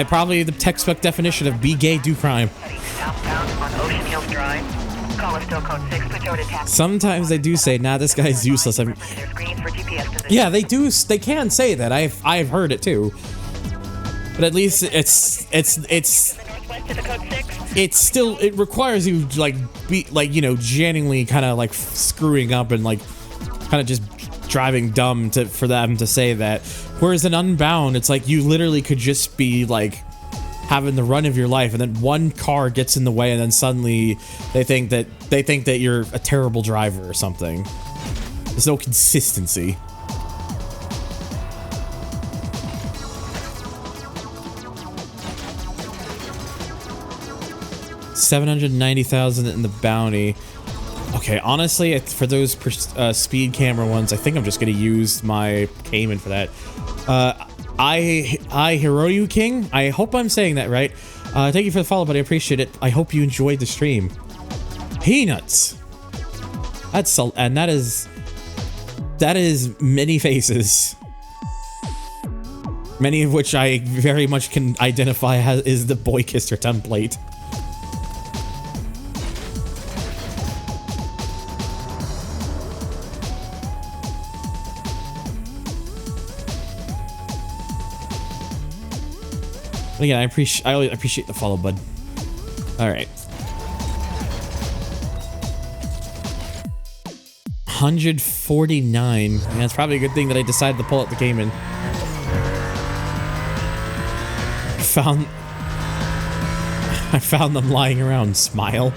probably the textbook definition of be gay, do crime. Sometimes they do say, nah, this guy's useless. Yeah, they do. They can say that. I've heard it too. But at least it's still, it requires you like be like, you know, genuinely kind of like screwing up and like kind of just driving dumb for them to say that. Whereas in Unbound, it's like you literally could just be like having the run of your life, and then one car gets in the way, and then suddenly they think that you're a terrible driver or something. There's no consistency. $790,000 in the bounty. Okay, honestly, for those speed camera ones, I think I'm just gonna use my Cayman for that. I Hiroyu King. I hope I'm saying that right. Thank you for the follow, buddy. I appreciate it. I hope you enjoyed the stream. Peanuts. And that is many faces. Many of which I very much can identify as is the boy kisser template. Again, I appreciate the follow, bud. All right. 149. Yeah, it's probably a good thing that I decided to pull out the Cayman. I found them lying around. Smile.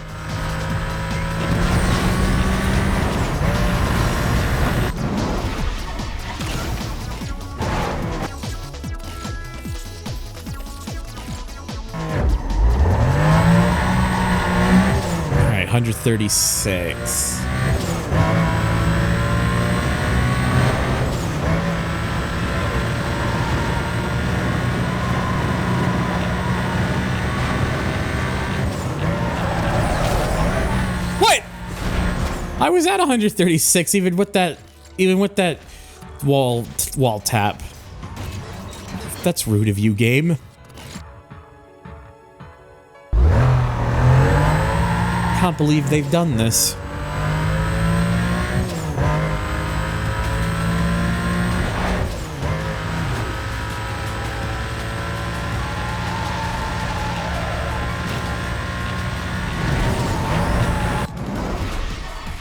All right, 136. I was at 136 even with that wall tap. That's rude of you, game. Can't believe they've done this.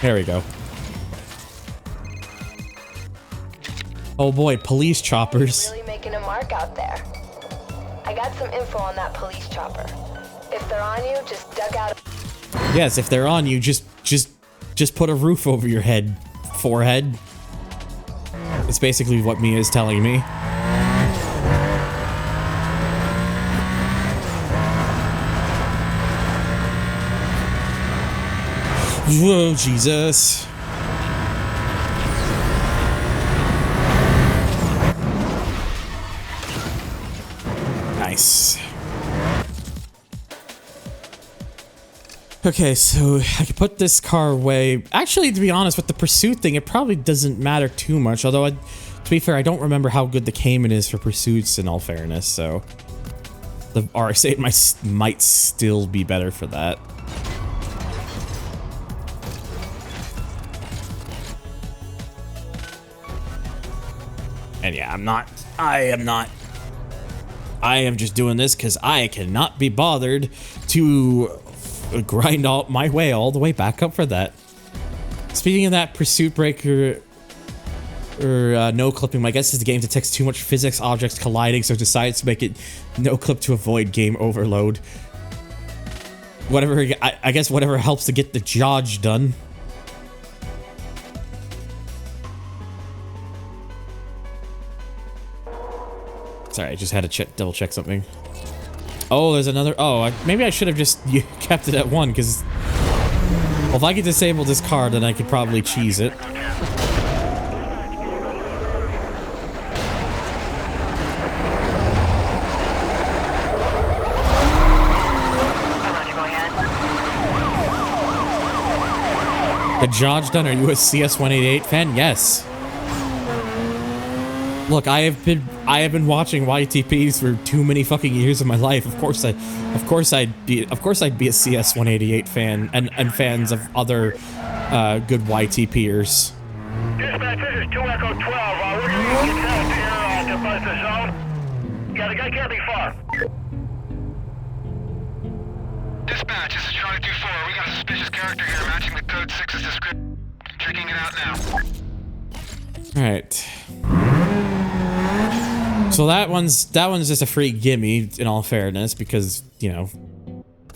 There we go. Oh boy, police choppers. Really making a mark out there. I got some info on that police chopper. If they're on you, just duck out. Yes, if they're on you, just put a roof over your head, forehead. It's basically what Mia's telling me. Whoa, Jesus. Nice. Okay, so I can put this car away. Actually, to be honest, with the pursuit thing, it probably doesn't matter too much. Although, to be fair, I don't remember how good the Cayman is for pursuits, in all fairness, so... The RX-8 might still be better for that. And yeah, I am just doing this because I cannot be bothered to grind out my way all the way back up for that. Speaking of that, pursuit breaker or no clipping, my guess is the game detects too much physics objects colliding, so it decides to make it no clip to avoid game overload. Whatever, I guess whatever helps to get the job done. Sorry, I just had to double check something. Oh, there's another. Oh, maybe I should have just kept it at 1, because well, if I could disable this car, then I could probably cheese it. The job's done. Are you a CS188 fan? Yes. Look, I have been watching YTPs for too many fucking years of my life. Of course I'd be a CS188 fan and fans of other good YTPers. Dispatch, this is 2 Echo 12. We're going to get south here to buzz the zone. Yeah, the guy can't be far. Dispatch, this is Charlie 2-4. We got a suspicious character here matching the code 6's description. Checking it out now. Alright. So that one's just a free gimme, in all fairness, because, you know,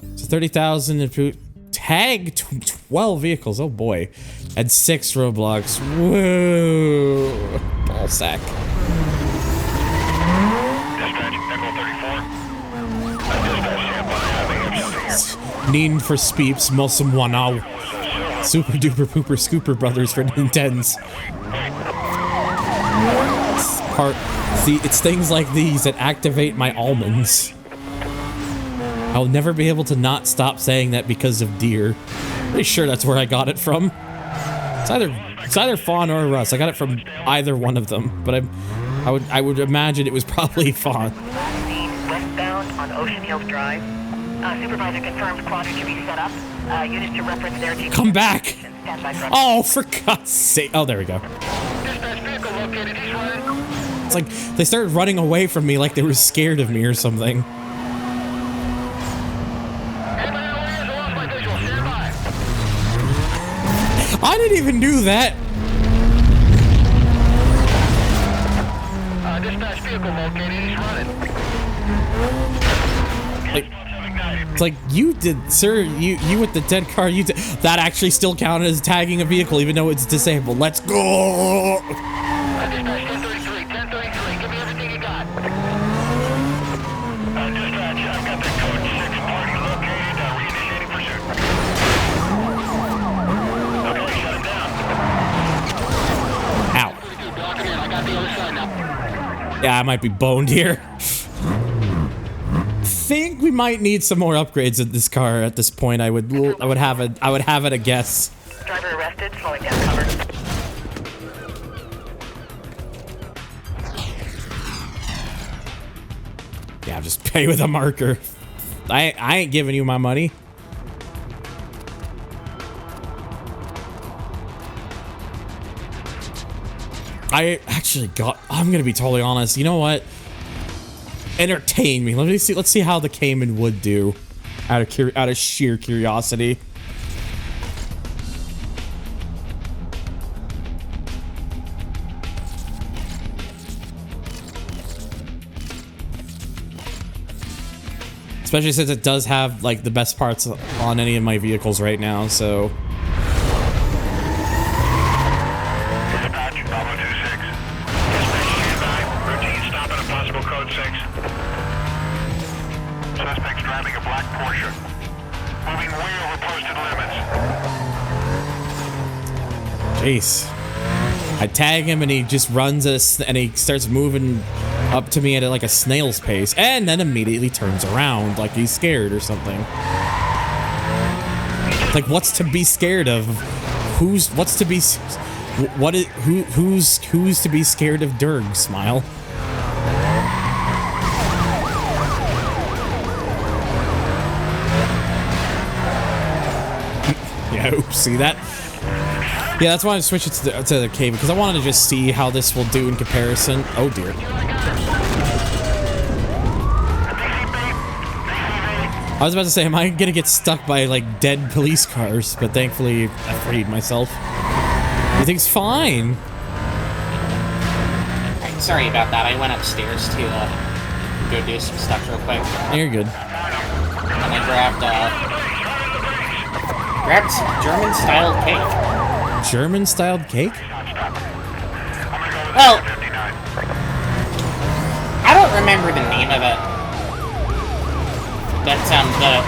it's 30,000 tag 12 vehicles. Oh boy, and 6 roadblocks. Whoa, ball sack. Dispatch, Echo 34. Need for Speeps, Mulsum Wanao. Super duper pooper scooper brothers for Nintendos. See, it's things like these that activate my almonds. I'll never be able to not stop saying that because of deer. Pretty sure that's where I got it from. It's either Fawn or Russ. I got it from either one of them, but I would imagine it was probably Fawn. Last seen westbound on Ocean Hills Drive. Supervisor confirms quadrant to be set up. Units to reference their team. Come back! Oh, for God's sake! Oh, there we go. Dispatch, vehicle located. He's running. It's like they started running away from me like they were scared of me or something. I didn't even do that. Dispatch, vehicle located. He's running. It's like you did, sir. You with the dead car. You did that. Actually, still counted as tagging a vehicle, even though it's disabled. Let's go. Dispatch, 1033. 1033. Give me everything you got. Dispatch, I've got the code 6 party located. Reinitiating pursuit. Okay, shut him down. Ow. Blocking in. I got the other side now. Yeah, I might be boned here. Think we might need some more upgrades at this car at this point. I would have it a guess. Driver arrested, slowing down cover. Yeah, just pay with a marker. I ain't giving you my money. I actually I'm gonna be totally honest. You know what? Entertain me. Let's see how the Cayman would do out of sheer curiosity. Especially since it does have like the best parts on any of my vehicles right now, so. Dispatch, Bravo 26. Dispatch standby. Routine stop at a possible code 6. Suspect's driving a black Porsche. Moving way over posted limits. Jeez. I tag him and he just runs and he starts moving up to me at like a snail's pace, and then immediately turns around like he's scared or something. Like, what's to be scared of? Who's to be scared of Durg, Smile? Yeah, oops, see that? Yeah, that's why I switched it to the cave, because I wanted to just see how this will do in comparison. Oh dear. I was about to say, am I gonna get stuck by like dead police cars? But thankfully, I freed myself. Everything's fine. Sorry about that. I went upstairs to go do some stuff real quick. You're good. And I grabbed some German-styled cake. German-styled cake? Well, I don't remember the name of it. But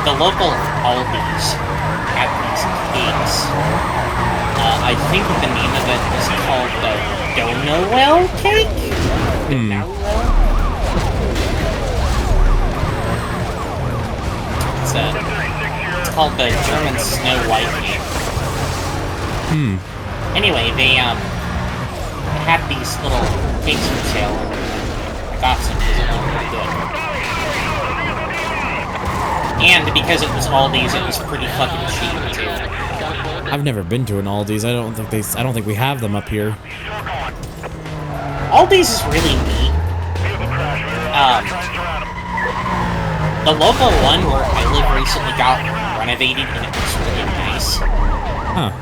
the local Aldi's had these cakes. I think the name of it is called the Donowell cake? It's called the German Snow White cake. Anyway, they had these little cakes for sale, and I got some because it looked really good. And because it was Aldi's, it was pretty fucking cheap too. I've never been to an Aldi's. I don't think we have them up here. Aldi's is really neat. The local one where I live recently got renovated, and it looks really nice. Huh.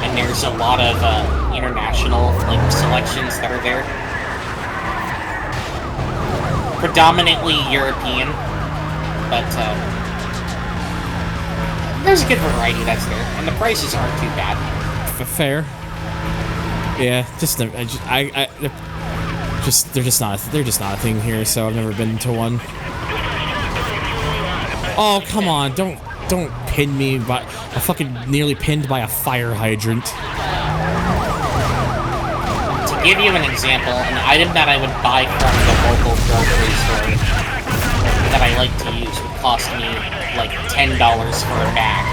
And there's a lot of international selections that are there. Predominantly European, but there's a good variety that's there, and the prices aren't too bad. Fair. Yeah, they're just not a thing here, so I've never been to one. Oh, come on, don't pin me by I fucking nearly pinned by a fire hydrant. To give you an example, an item that I would buy from the local grocery store that I like to use would cost me like $10 for a bag.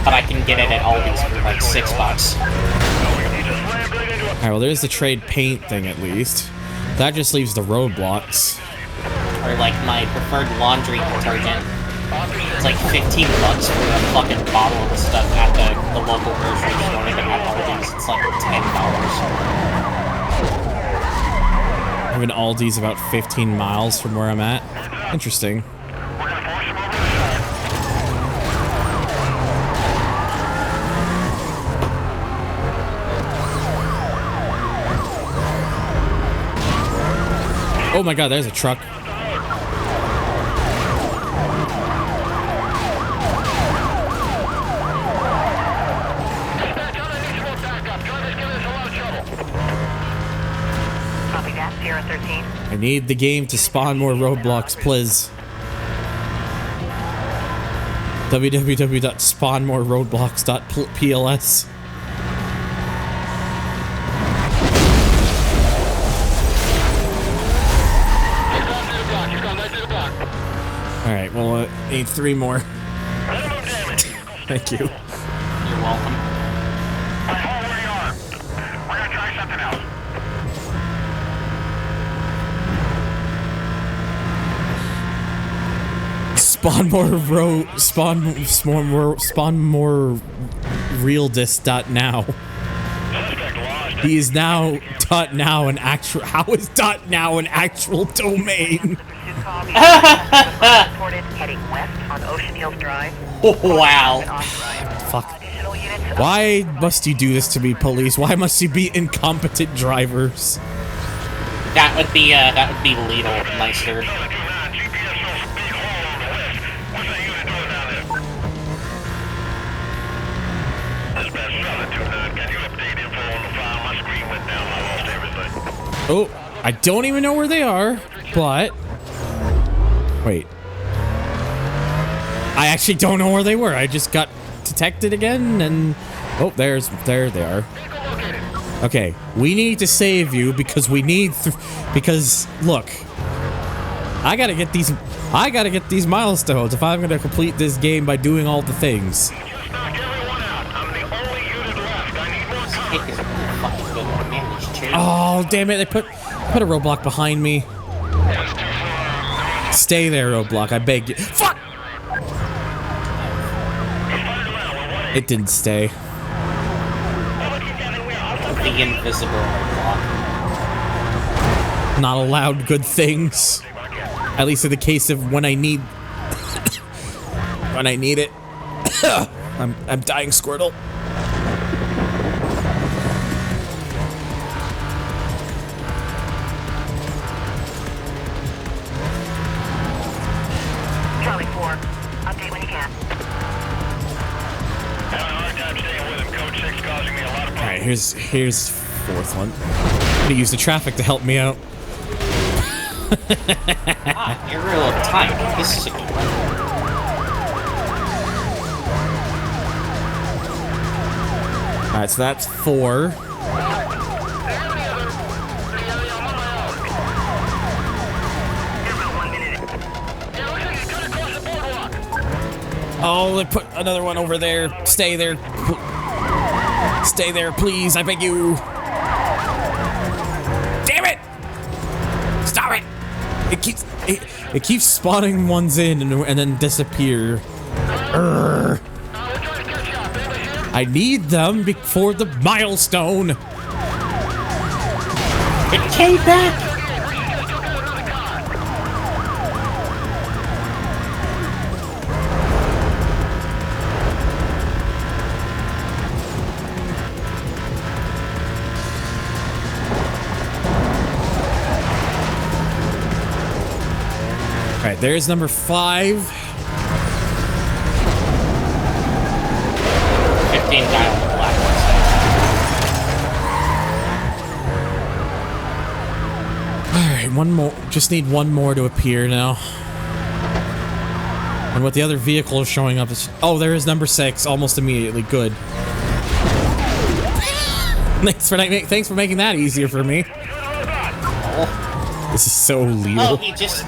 But I can get it at Aldi's for like $6. Alright, well there's the trade paint thing at least. That just leaves the roadblocks. Or like my preferred laundry detergent. It's like $15 for a fucking bottle of stuff at the local grocery store, and at Aldi's it's like $10. I have an Aldi's about 15 miles from where I'm at. Interesting. Oh my god, there's a truck. I need the game to spawn more roadblocks, please. www.spawnmoreroadblocks.pls. Alright, well, I need 3 more. Thank you. You're welcome. Hold where you are. We're gonna try something else. Spawn more real dis.now. He is now .now an actual. How is .now an actual domain? Reported heading west on Ocean Hills Drive. Wow. Fuck. Why must you do this to me, police? Why must you be incompetent drivers? That would be legal, Meister. Oh, I don't even know where they are, but wait. I actually don't know where they were. I just got detected again, and oh, there they are. Okay, we need to save you because we need because look, I gotta get these milestones if I'm gonna complete this game by doing all the things. Oh, damn it, they put a roadblock behind me. Stay there, roadblock, I beg you. Fuck! It didn't stay. The invisible roadblock. Not allowed good things. At least in the case of when I need when I need it. I'm dying, Squirtle. Charlie 4, update when you can. Alright, here's fourth one. I'm gonna use the traffic to help me out. You're real tight. This is a good one. Alright, so that's 4. Oh, they put another one over there. Stay there. Stay there, please. I beg you. Damn it! Stop it! It keeps spawning ones in and then disappear. Urgh. I need them before the milestone. It came back. Alright, there's number 5. 15 guy on the blacklist. Alright, one more. Just need one more to appear now. And what the other vehicle is showing up is... Oh, there is number 6, almost immediately. Good. Thanks for making that easier for me. This is so legal. Oh, he just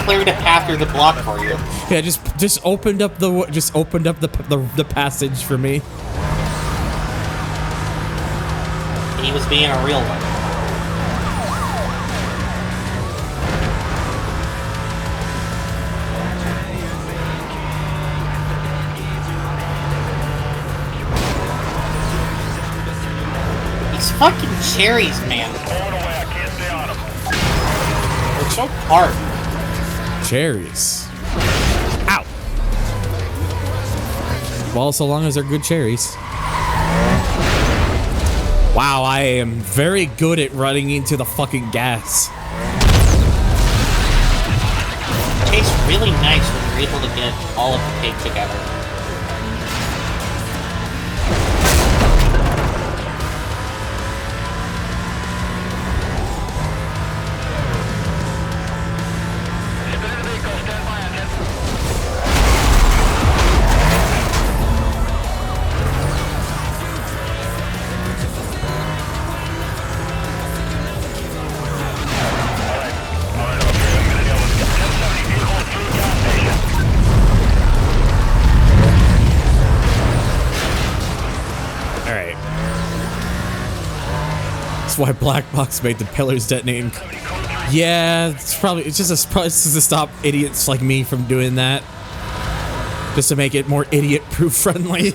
cleared a path through the block for you. Yeah, just opened up the passage for me. He was being a real one. These fucking cherries, man. They're so hard. Cherries. Ow. Well, so long as they're good cherries. Wow, I am very good at running into the fucking gas. It tastes really nice when you're able to get all of the pig together. That's why Black Box made the pillars detonating. Yeah, it's just to stop idiots like me from doing that. Just to make it more idiot-proof friendly.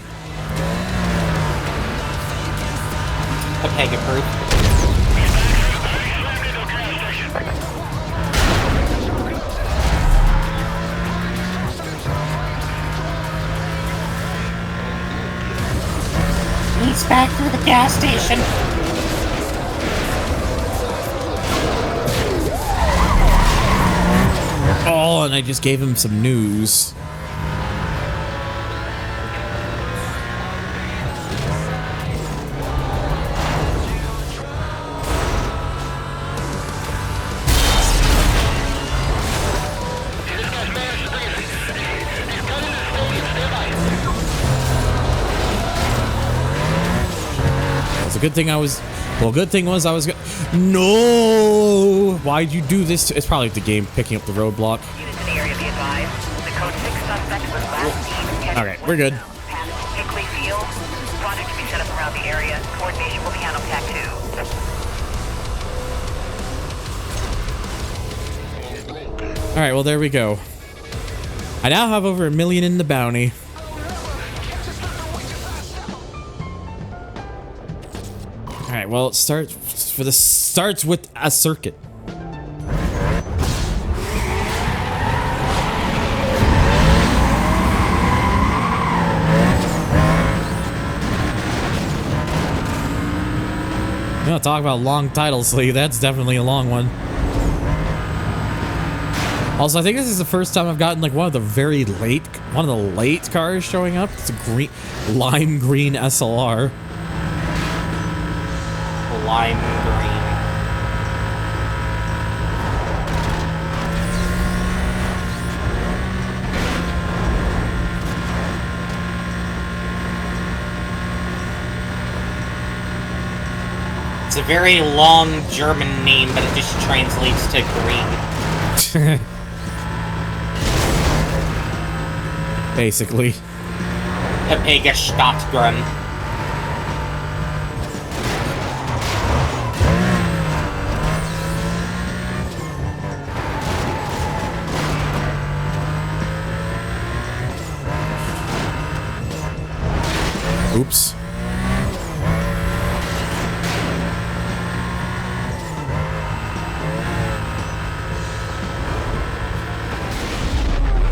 Pega-proof. He's back through the gas station. Oh, and I just gave him some news. Good thing I was. Well, good thing was I was. No! Why'd you do this? It's probably the game picking up the roadblock. Okay, we're good. Hickley Field. Project to be set up around the area. Coordination will be handled TAC 2. All right, well there we go. I now have over 1 million in the bounty. All right, well, it starts with a circuit. You know, talk about long title sleeve. That's definitely a long one. Also, I think this is the first time I've gotten like one of the late cars showing up. It's a lime green SLR. Lime green. It's a very long German name, but it just translates to green. Basically. Pepega Stadtgrün. Oops.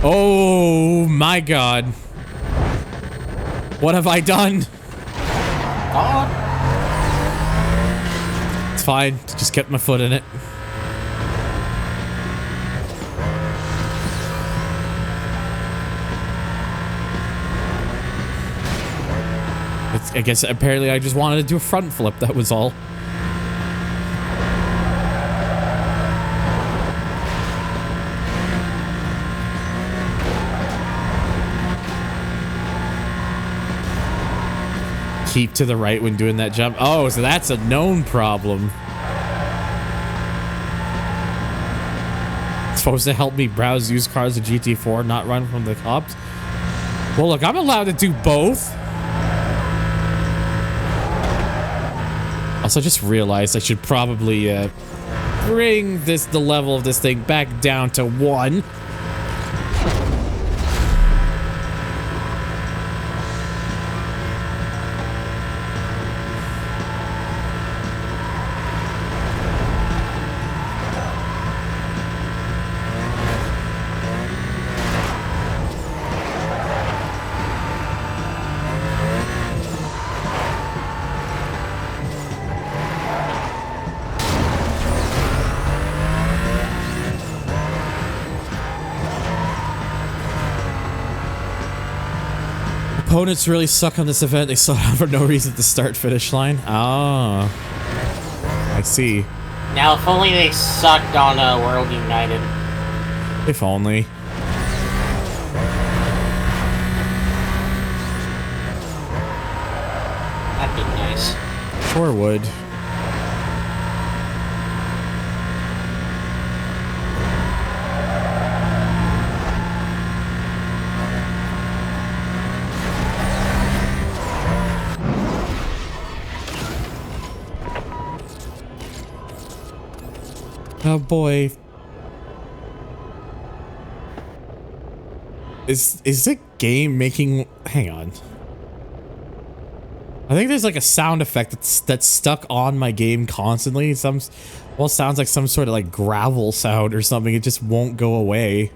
Oh my God. What have I done? It's fine. Just kept my foot in it. I guess apparently I just wanted to do a front flip, that was all. Keep to the right when doing that jump. Oh, so that's a known problem. It's supposed to help me browse used cars in GT4, not run from the cops. Well, look, I'm allowed to do both. Also, I just realized I should probably bring the level of this thing back down to 1. Opponents really suck on this event. They suck for no reason at the start-finish line. Ah, I see. Now, if only they sucked on World United. If only. That'd be nice. Sure would. Oh boy. Is the game making... Hang on. I think there's like a sound effect that's stuck on my game constantly. Well, it sounds like some sort of like gravel sound or something. It just won't go away.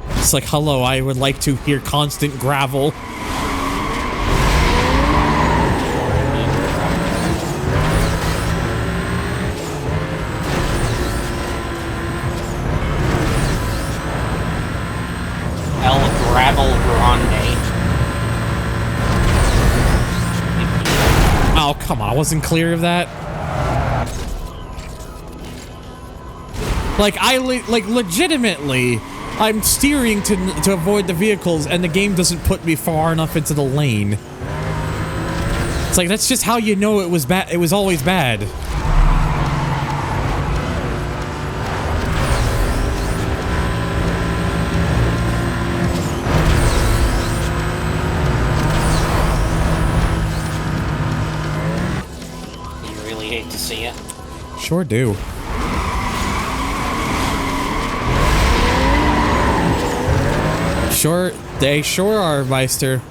It's like, hello, I would like to hear constant gravel. Oh, come on, I wasn't clear of that. Like, legitimately, I'm steering to avoid the vehicles, and the game doesn't put me far enough into the lane. It's like, that's just how you know it was bad. It was always bad. Sure do. Sure, they sure are, Meister.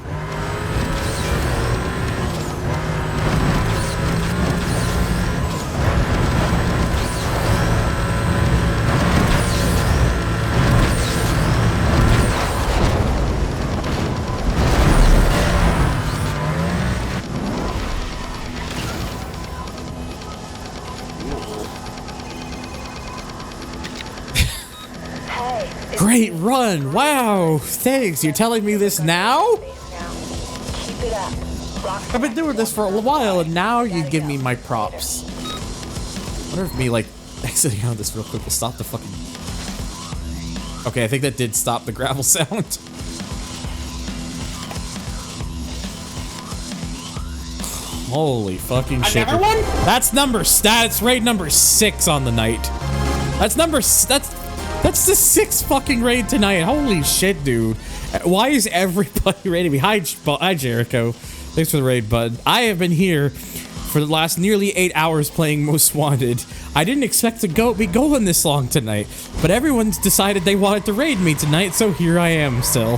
Great run! Wow! Thanks, you're telling me this now? I've been doing this for a while and now you give me my props. I wonder if me, like, exiting out of this real quick will stop the fucking... Okay, I think that did stop the gravel sound. Holy fucking shit. Another one? That's raid number 6 on the night. That's the 6th fucking raid tonight. Holy shit, dude. Why is everybody raiding me? Hi, Jericho. Thanks for the raid, bud. I have been here for the last nearly 8 hours playing Most Wanted. I didn't expect to be going this long tonight, but everyone's decided they wanted to raid me tonight, so here I am still.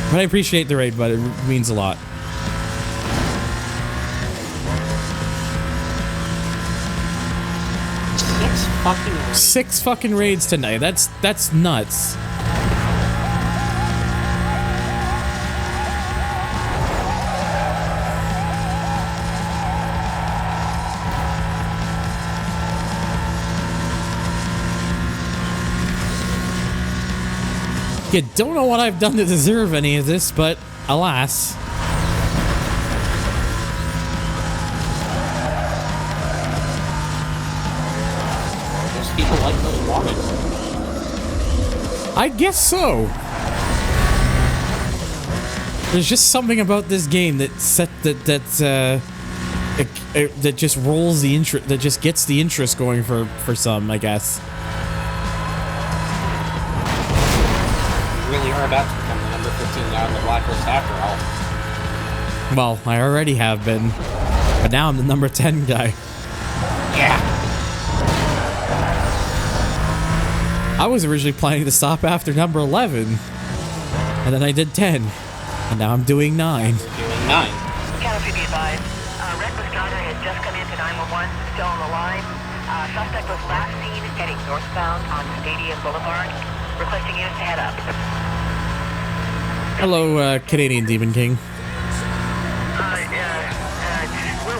But I appreciate the raid, bud. It means a lot. Six fucking raids tonight. That's nuts. You don't know what I've done to deserve any of this, but alas. People like Most Wanted. I guess so. There's just something about this game that just rolls the interest, that just gets the interest going for some, I guess. You really are about to become the number 15 guy on the Blacklist after all. Well, I already have been, but now I'm the number 10 guy. Yeah. I was originally planning to stop after number 11, and then I did 10, and now I'm doing 9. You're doing 9. Canopy be advised. Reckless driver has just come into 911, still on the line. Suspect was last seen heading northbound on Stadium Boulevard, requesting units to head up. Hello, Canadian Demon King. We're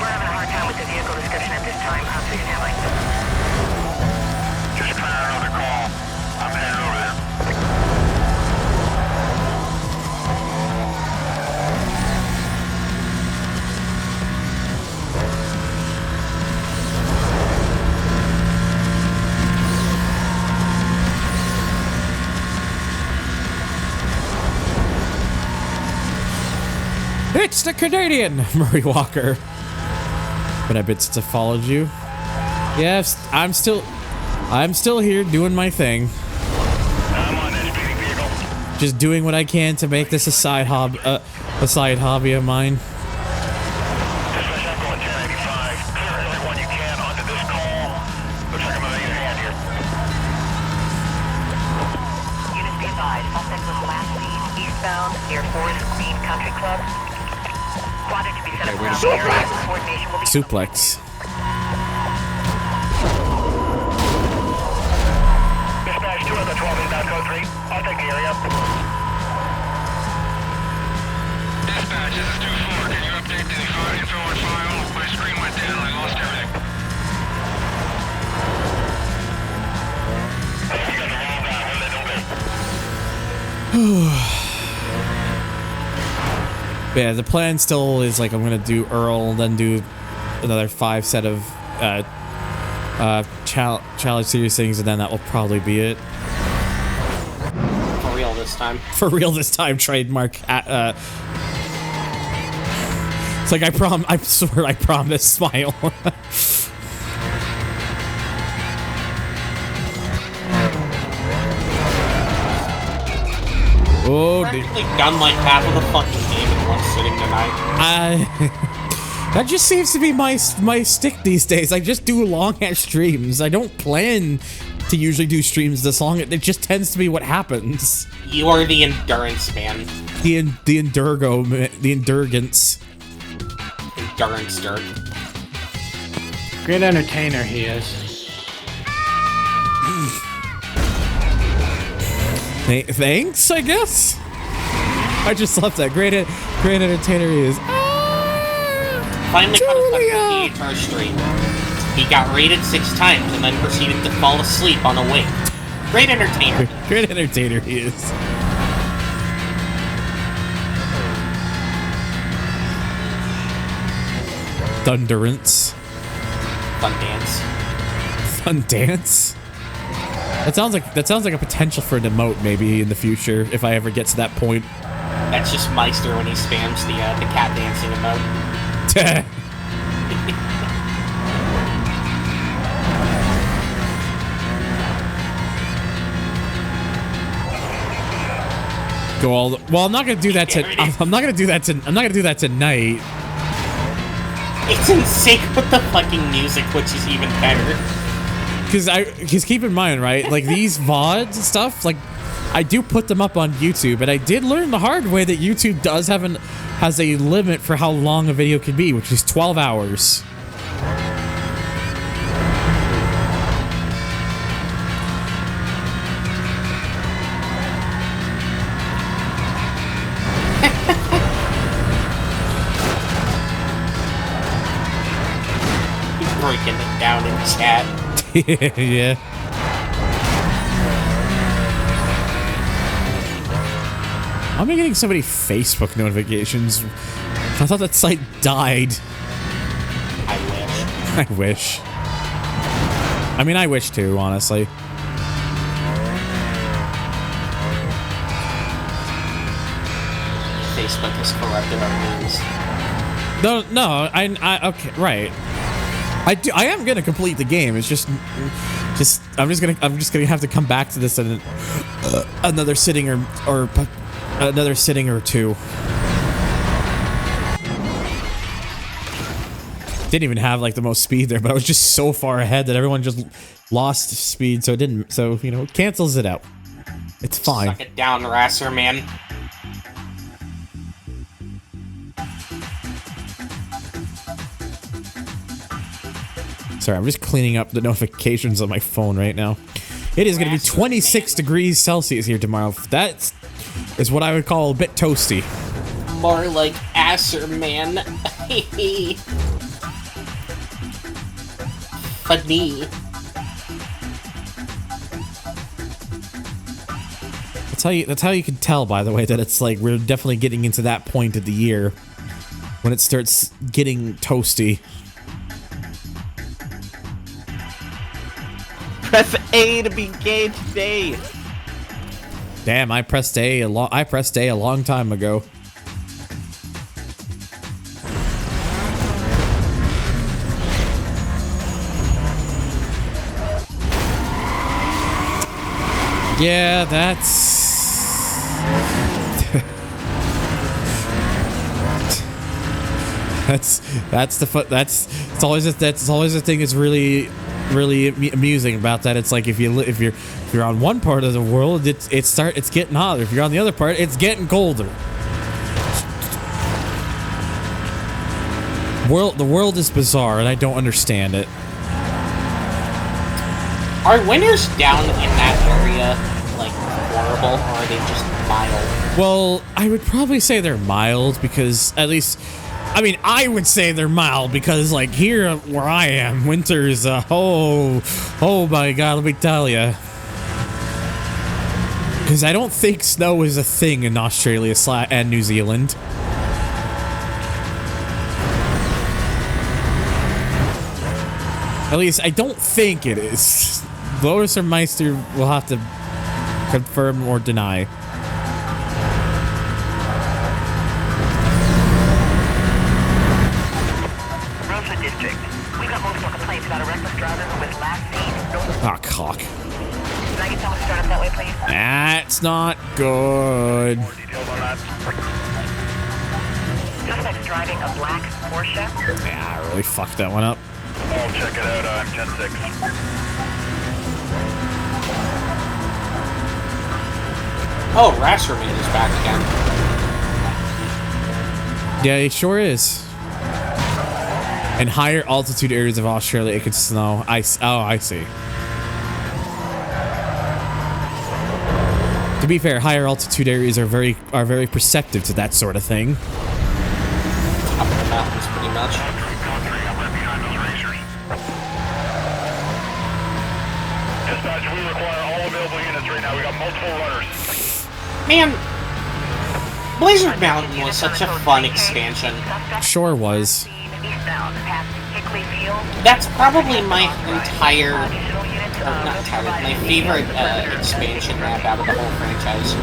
having a hard time with the vehicle description at this time. Please stand by. Just clear another call. I'm headed over there. It's the Canadian Murray Walker. But I bet since I followed you. Yes, I'm still here doing my thing. I'm on this speeding vehicle. Just doing what I can to make this a side hobby, a side hobby of mine. Dispatch, I'm going 1085. Clear everyone you can onto this call. Looks like I'm gonna need a hand here. Units be advised. Suspect was last seen eastbound near Forest Green Country Club. Squadron to be set up around the area. Coordination will be... Suplex. Dispatch, 2 of the 12 inbound code 3. I'll take the area. Dispatch, this is 2-4. Can you update the info on file? My screen went down and I lost everything. Yeah, the plan still is like I'm gonna do Earl, then do another 5 set of challenge series things, and then that will probably be it. For real this time. For real this time, trademark. It's like I swear I promise. Smile. Oh, I've done like half of the fucking game in one sitting tonight. That just seems to be my stick these days. I just do long ass streams. I don't plan to usually do streams this long. It just tends to be what happens. You are the endurance man. The endurance. Endurance dirt. Great entertainer he is. Thanks, I guess. I just love that. Great entertainer he is. Finally caught us on the guitar stream. He got raided 6 times and then proceeded to fall asleep on a wing. Great entertainer. Great entertainer he is. Thunderance. Fun dance. Fun dance? That sounds like a potential for an emote maybe in the future if I ever get to that point. That's just Meister when he spams the cat dancing emote. Go all the, well, I'm not gonna do that tonight. It's in sync with the fucking music, which is even better. Because keep in mind, right? Like these VOD stuff, like I do put them up on YouTube, and I did learn the hard way that YouTube has a limit for how long a video can be, which is 12 hours. Breaking it down in chat. Yeah. I'm getting so many Facebook notifications. I thought that site died. I wish. I mean, I wish too, honestly. Facebook has corrupted our news. No, okay, right. I am gonna complete the game. It's just I'm just gonna have to come back to this in another sitting or another sitting or two. Didn't even have like the most speed there, but I was just so far ahead that everyone just lost speed, so it didn't. So you know, it cancels it out. It's fine. Suck it down, Rasser, man. Sorry, I'm just cleaning up the notifications on my phone right now. It is going to be 26 degrees Celsius here tomorrow. That is what I would call a bit toasty. More like Asser, man. Funny. That's how you can tell, by the way, that it's like we're definitely getting into that point of the year when it starts getting toasty. Press A to be gay today. Damn, I pressed A a long time ago. Yeah, that's That's it's always a thing that's really amusing about that. It's like if you're on one part of the world, it's getting hotter. If you're on the other part, it's getting colder. The world is bizarre, and I don't understand it. Are winters down in that area like horrible, or are they just mild? Well, I would probably say they're mild because at least, I mean, I would say they're mild because like here where I am, winters, oh my God, let me tell you. Because I don't think snow is a thing in Australia and New Zealand. At least I don't think it is. Lotus or Meister will have to confirm or deny. Rosewood District. We got multiple complaints about a reckless driver who was last seen north. Ah, cock. Can I get someone to start up that way, please? That's not good. Suspect's driving a black Porsche. Yeah, I really fucked that one up. I'll check it out. I'm 10-6. Oh, Rasherman is back again. Yeah, he sure is. In higher altitude areas of Australia, it could snow. I see. To be fair, higher altitude areas are very perceptive to that sort of thing. Up in the mountains, pretty much. Dispatch, we require all available units right now. We got multiple runners. Man, Blizzard Mountain was such a fun expansion. Sure was. That's probably my my favorite expansion map out of the whole franchise.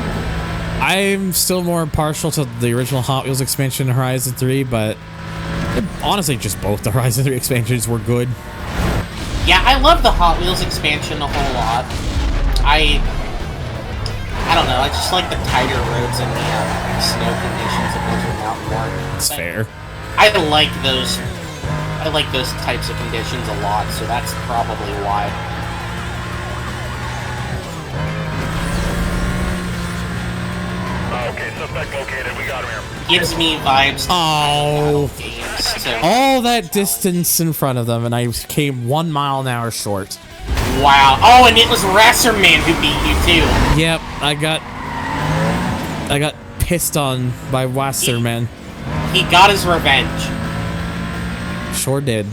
I'm still more partial to the original Hot Wheels expansion in Horizon 3, but honestly, just both the Horizon 3 expansions were good. Yeah, I love the Hot Wheels expansion a whole lot. I don't know, I just like the tighter roads and the snow conditions of Blizzard Mountain more. It's fair. I like those types of conditions a lot, so that's probably why. Okay, suspect located. We got him here. Gives me vibes. Oh, games too. All that distance in front of them, and I came 1 mile an hour short. Wow. Oh, and it was Rasserman who beat you too. Yep, I got pissed on by Wasserman. He got his revenge. Sure did.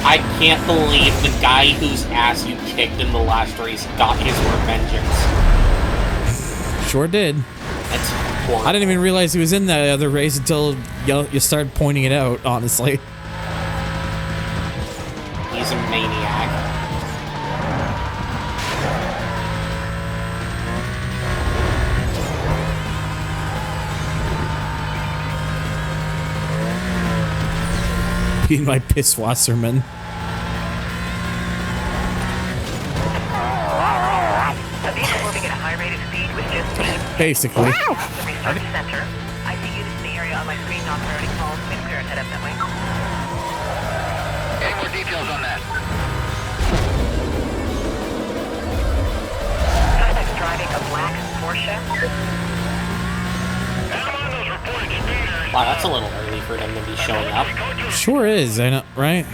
I can't believe the guy whose ass you kicked in the last race got his revengeance. Sure did. That's horrible. I didn't even realize he was in that other race until you started pointing it out, honestly. He's a maniac. Being my piss Wasserman. Basically. The research center. I see units in the area on my screen not priority calls. Make clear and head up that way. Any more details on that? Suspect's driving a black Porsche. Wow, that's a little early for him to be showing up. Sure is, I know, right?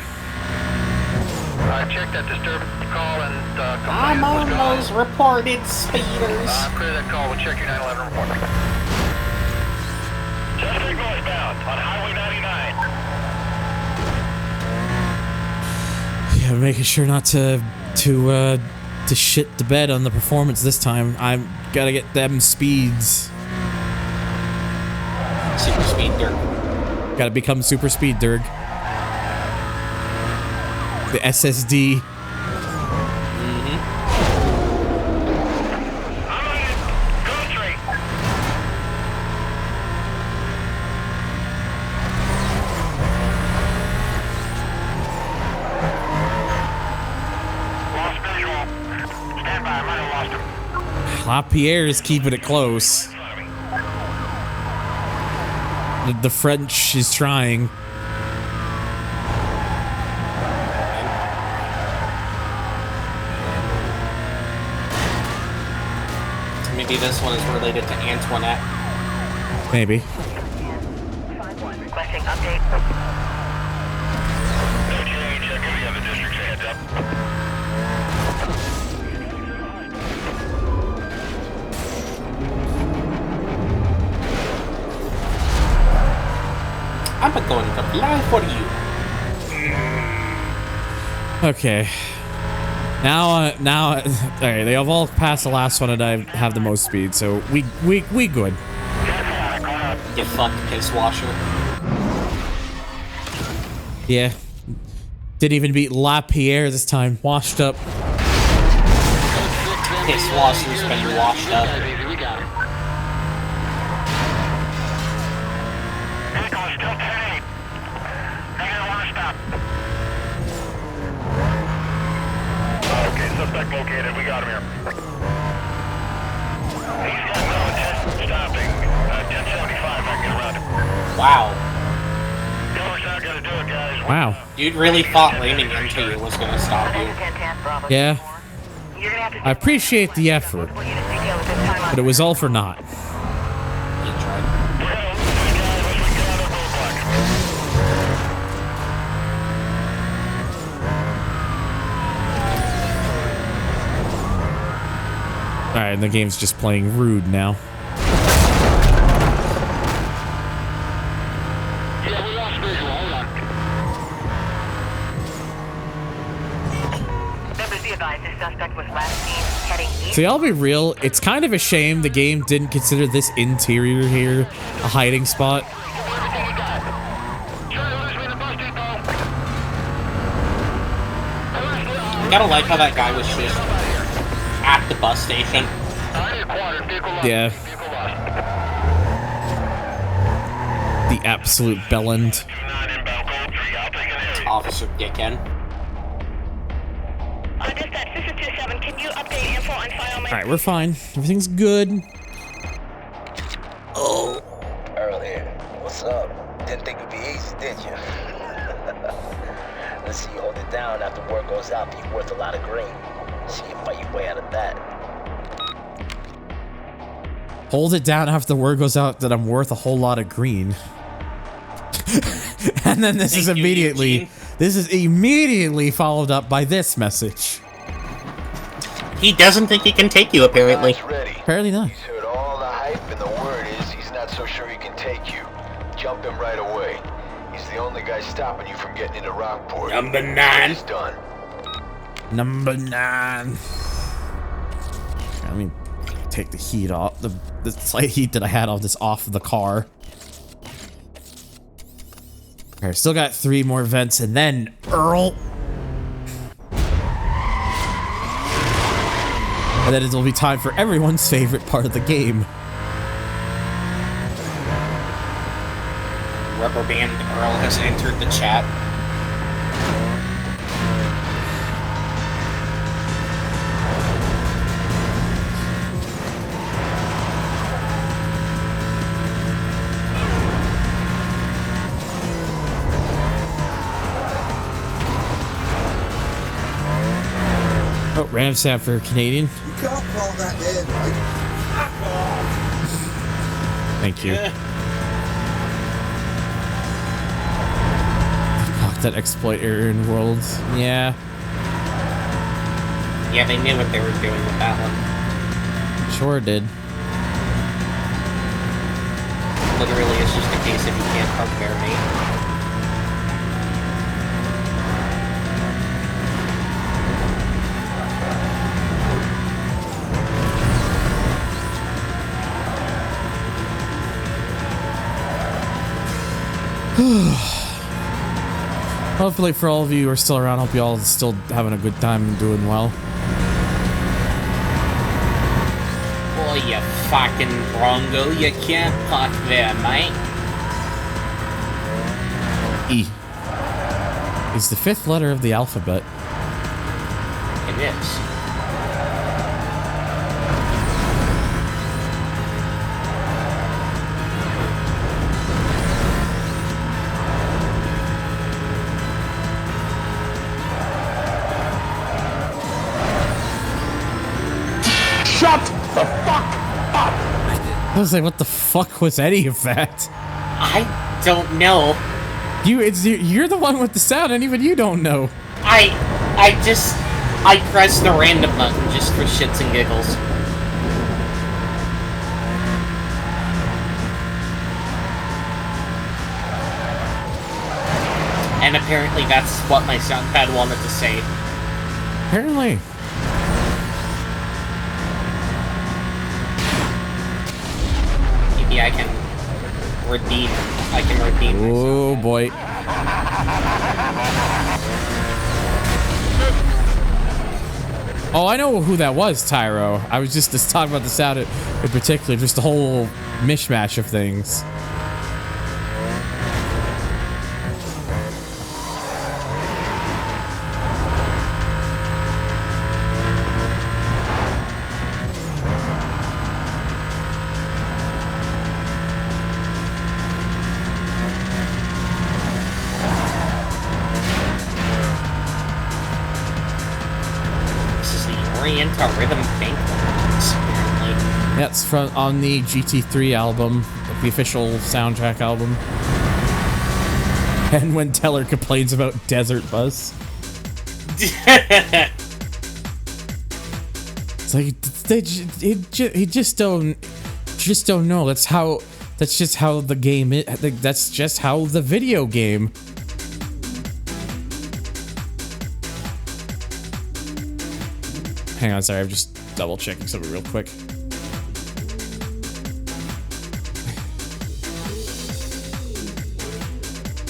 Check that disturbance call and I'm on those reported speeders. clear that call. We'll check your 911 report. Suspect northbound on Highway 99. Yeah, making sure not to shit the bed on the performance this time. I've gotta get them speeds. Super speed Dirk. Gotta become super speed Dirk. The SSD. LaPierre is keeping it close. The French is trying. Maybe this one is related to Antoinette. Maybe. Requesting update. No change. Give the other districts a heads up. I'm going to fly for you. Okay. Now, alright, they have all passed the last one and I have the most speed, so we good. You fuck piss washer. Yeah. Didn't even beat LaPierre this time. Washed up. Piss washer's been washed up. Suspect located. We got him here. He's got no intent stopping. 1075. I can get around him. Wow. Killer's not gonna do it, guys. Wow. Dude really thought ramming into you was gonna stop you. Yeah. I appreciate the effort, but it was all for naught. Alright, and the game's just playing rude now. Yeah, we lost visual. Hold on. Members be advised, this suspect was last seen heading east. See, I'll be real, it's kind of a shame the game didn't consider this interior here a hiding spot. You gotta like how that guy was just at the bus station. Yeah. The absolute bellend. Officer Dickhead. Dispatch, this is 27. Can you update info on file? Alright, we're fine. Everything's good. Oh. Earl here. What's up? Didn't think it'd be easy, did you? Let's see you hold it down after word goes out that you're worth a lot of green. See you fight your way out of that. Hold it down after the word goes out that I'm worth a whole lot of green. And then this is immediately followed up by this message. He doesn't think he can take you, apparently. Apparently not. He's heard all the hype, and the word is he's not so sure he can take you. Jump him right away. He's the only guy stopping you from getting into Rockport. Number 9. He's done. Number 9. Let me take the heat off, the slight heat that I had off of the car. Alright, still got 3 more vents, and then Earl. And then it'll be time for everyone's favorite part of the game. Rubber Band Earl has entered the chat. Oh, Ramsap for Canadian. You can't call that in, right? Thank you. Fuck that exploit error in worlds. Yeah. Yeah, they knew what they were doing with that one. Sure did. Literally, it's just a case of you can't bugbear me. Hopefully for all of you who are still around, hope you all still having a good time and doing well. Boy, you fucking Brongo, you can't park there, mate. E is the 5th letter of the alphabet. It is. the fuck up! I was like, what the fuck was any of that? I don't know. You're the one with the sound, and even you don't know. I pressed the random button just for shits and giggles. And apparently that's what my soundpad wanted to say. Apparently. Maybe I can redeem Oh boy. Oh, I know who that was, Tyro. I was just talking about the sound in particular, just the whole mishmash of things. Rhythm Bank. Yeah, it's from on the GT3 album, the official soundtrack album. And when Teller complains about Desert Bus. It's like he just don't know. That's just how the game is. That's just how the video game. Hang on, sorry, I'm just double checking something real quick.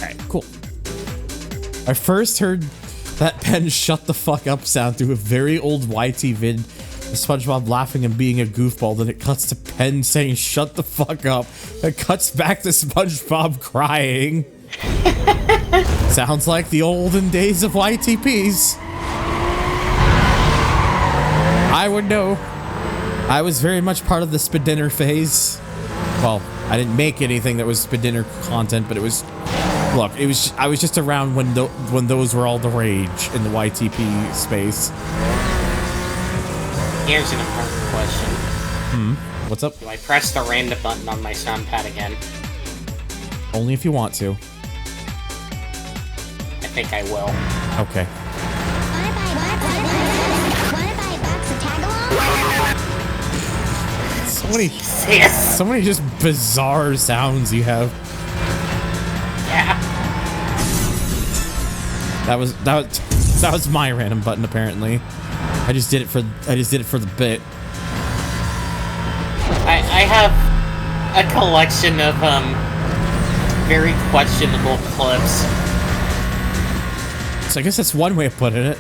Alright, cool. I first heard that Pen shut the fuck up sound through a very old YT vid of SpongeBob laughing and being a goofball. Then it cuts to Pen saying shut the fuck up. It cuts back to SpongeBob crying. Sounds like the olden days of YTPs. I would know. I was very much part of the Spadinner phase. Well, I didn't make anything that was Spadinner content, but it was. Look, I was just around when those were all the rage in the YTP space. Here's an important question. What's up? Do I press the random button on my soundpad again? Only if you want to. I think I will. Okay. So many just bizarre sounds you have. Yeah. That was my random button apparently. I just did it for the bit. I have a collection of very questionable clips. So I guess that's one way of putting it.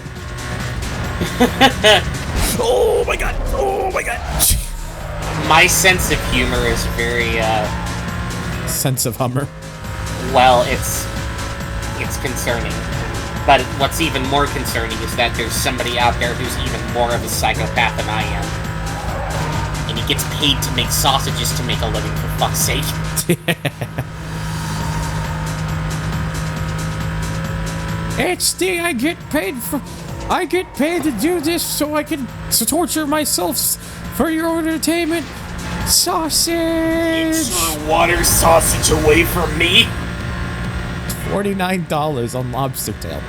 Oh my god! Oh my god! My sense of humor is very, Sense of humor? Well, it's concerning. But what's even more concerning is that there's somebody out there who's even more of a psychopath than I am. And he gets paid to make sausages to make a living, for fuck's sake. HD, I get paid to do this so I can torture myself for your entertainment. Sausage! Get your water sausage away from me! $49 on lobster tail.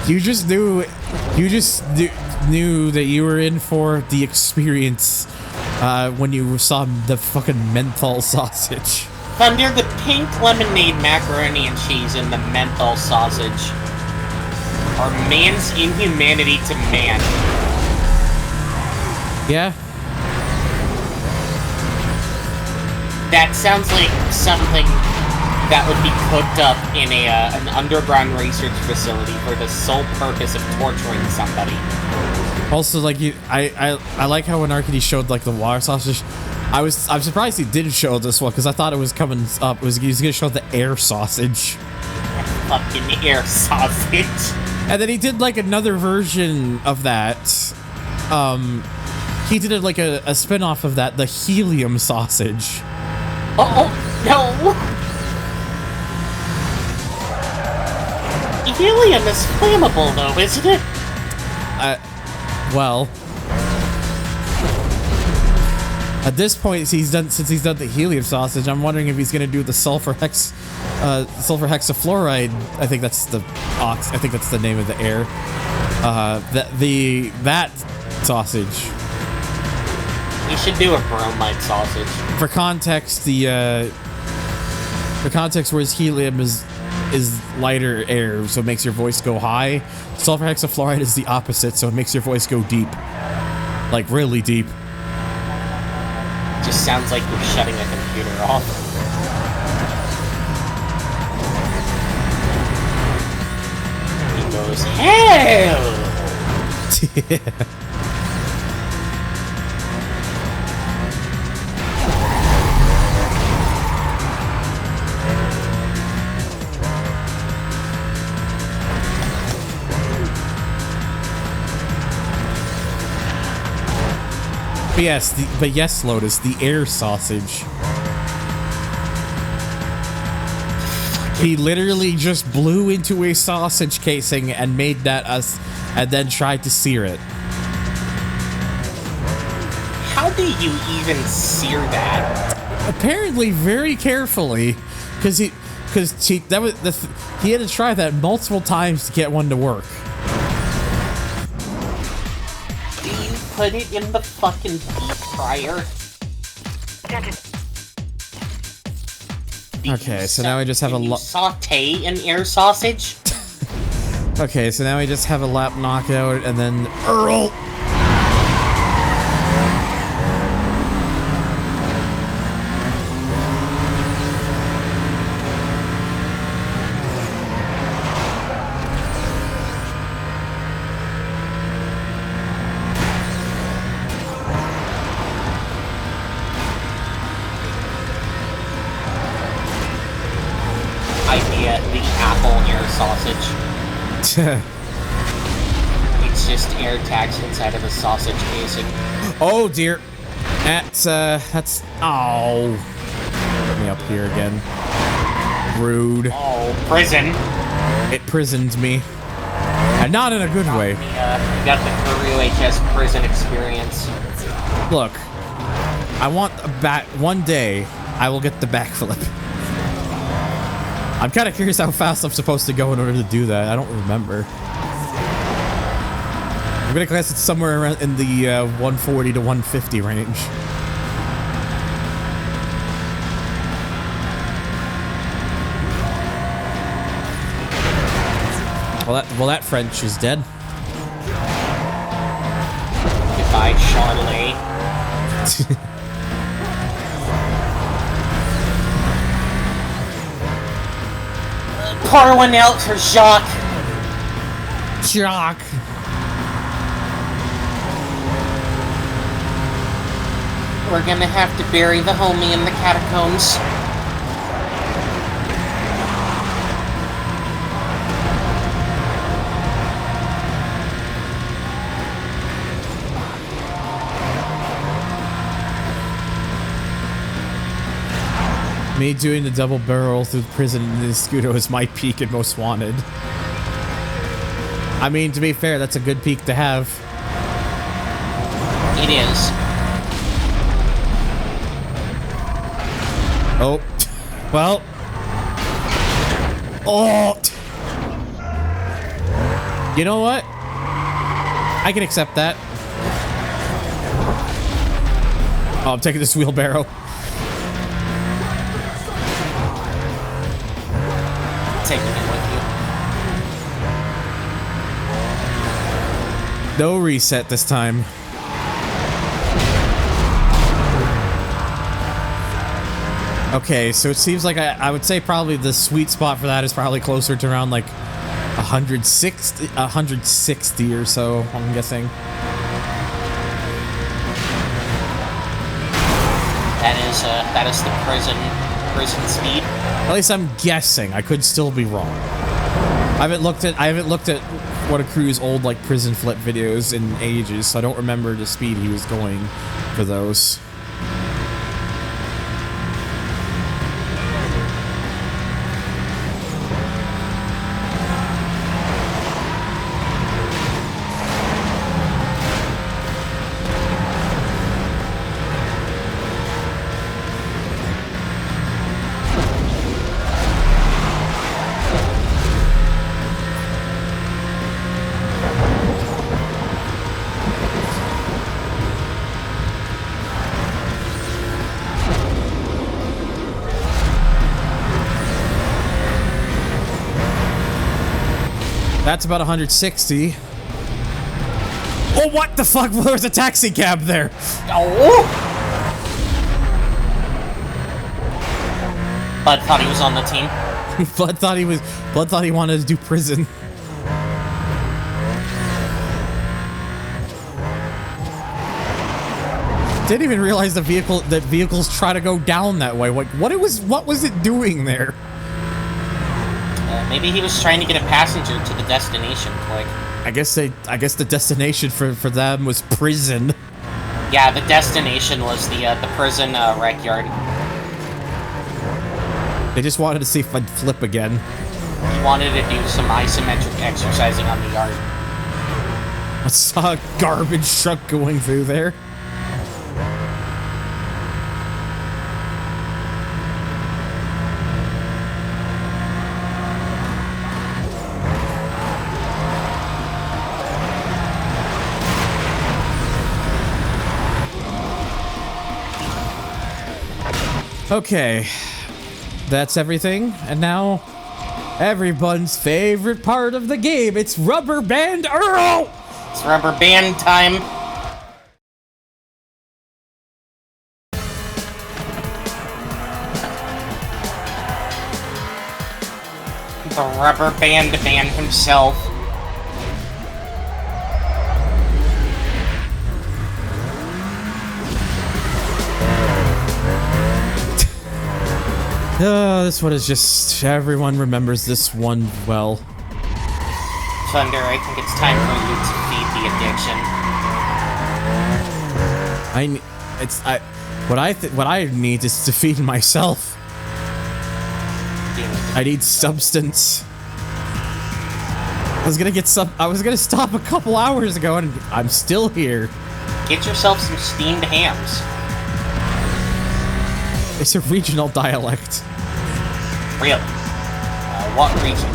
You just knew that you were in for the experience when you saw the fucking menthol sausage. Thunder, the pink lemonade macaroni and cheese and the menthol sausage are man's inhumanity to man. Yeah. That sounds like something that would be cooked up in an underground research facility for the sole purpose of torturing somebody. Also, like I like how when Arcady showed like the water sausage, I'm surprised he didn't show this one because I thought it was coming up. He was gonna show the air sausage. Fucking air sausage. And then he did like another version of that. he did it like a spin-off of that, the helium sausage. Oh, no! Helium is flammable, though, isn't it? Well, at this point, since he's done the helium sausage, I'm wondering if he's gonna do the sulfur hexafluoride. I think that's the name of the air. That sausage. You should do a bromide sausage. For context, whereas helium is lighter air, so it makes your voice go high. Sulfur hexafluoride is the opposite, so it makes your voice go deep. Like, really deep. Just sounds like you're shutting a computer off. He goes, hell! Yeah. But yes, Lotus, the air sausage. He literally just blew into a sausage casing and made that and then tried to sear it. How do you even sear that? Apparently, very carefully, because he had to try that multiple times to get one to work. Put it in the fucking deep fryer. Okay, so now we just have a saute an air sausage. Okay, so now we just have a lap knockout and then Earl. It's just air tags inside of the sausage casing. Oh dear. That's oh. Put me up here again. Rude. Oh, prison. It prisoned me. And not in a good way. You got the Peru HS prison experience. Look, I want one day I will get the backflip. I'm kind of curious how fast I'm supposed to go in order to do that. I don't remember. I'm gonna guess it's somewhere around in the 140 to 150 range. Well, that French is dead. Goodbye, Charlie. Pour one out for Jacques. Jacques. We're gonna have to bury the homie in the catacombs. Me doing the double barrel through the prison in the Scudo is my peak and most wanted. I mean, to be fair, that's a good peak to have. It is. Oh. Well. Oh. You know what? I can accept that. Oh, I'm taking this wheelbarrow. Taking it with you. No reset this time. Okay, so it seems like I would say probably the sweet spot for that is probably closer to around like 160 or so, I'm guessing. That is the prison speed. At least I'm guessing. I could still be wrong. I haven't looked at one of Crew's old like prison flip videos in ages, so I don't remember the speed he was going for those. That's about 160. Oh, what the fuck? There was a taxi cab there. Oh! Bud thought he was on the team. Bud thought he wanted to do prison. Didn't even realize that vehicles try to go down that way. Like, what was it doing there? Maybe he was trying to get a passenger to the destination quick. I guess the destination for them was prison. Yeah, the destination was the prison rec yard. They just wanted to see if I'd flip again. He wanted to do some isometric exercising on the yard. I saw a garbage truck going through there. Okay, that's everything, and now everyone's favorite part of the game. It's Rubber Band Earl! It's rubber band time. The rubber band man himself. This one is just, everyone remembers this one well. Thunder, I think it's time for you to feed the addiction. What I need is to feed myself. I need substance. I was gonna stop a couple hours ago and I'm still here. Get yourself some steamed hams. It's a regional dialect. Really? What region?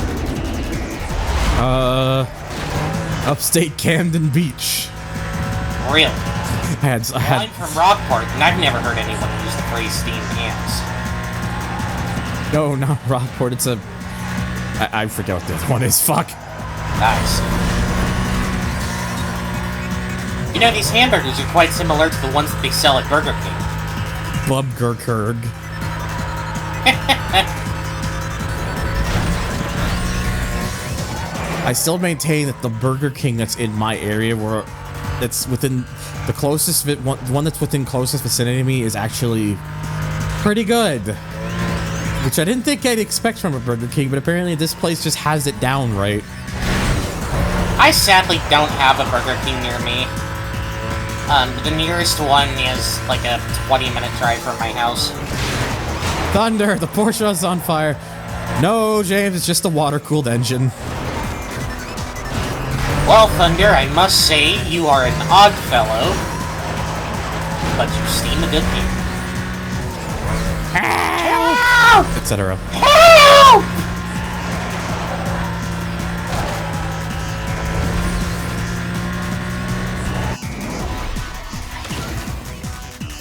Upstate Camden Beach. Really? I'm from Rockport, and I've never heard anyone use the phrase steamed hams. No, not Rockport. It's a... I forget what the other one is. Fuck. Nice. You know, these hamburgers are quite similar to the ones that they sell at Burger King. Bubgurkurg. I still maintain that the Burger King that's in my area, that's within the closest, one that's within closest vicinity to me, is actually pretty good. Which I didn't think I'd expect from a Burger King, but apparently this place just has it down right. I sadly don't have a Burger King near me. The nearest one is like a 20-minute drive from my house. Thunder, the Porsche is on fire. No, James, it's just a water-cooled engine. Well, Thunder, I must say you are an odd fellow, but you seem a good king. Etc. Help!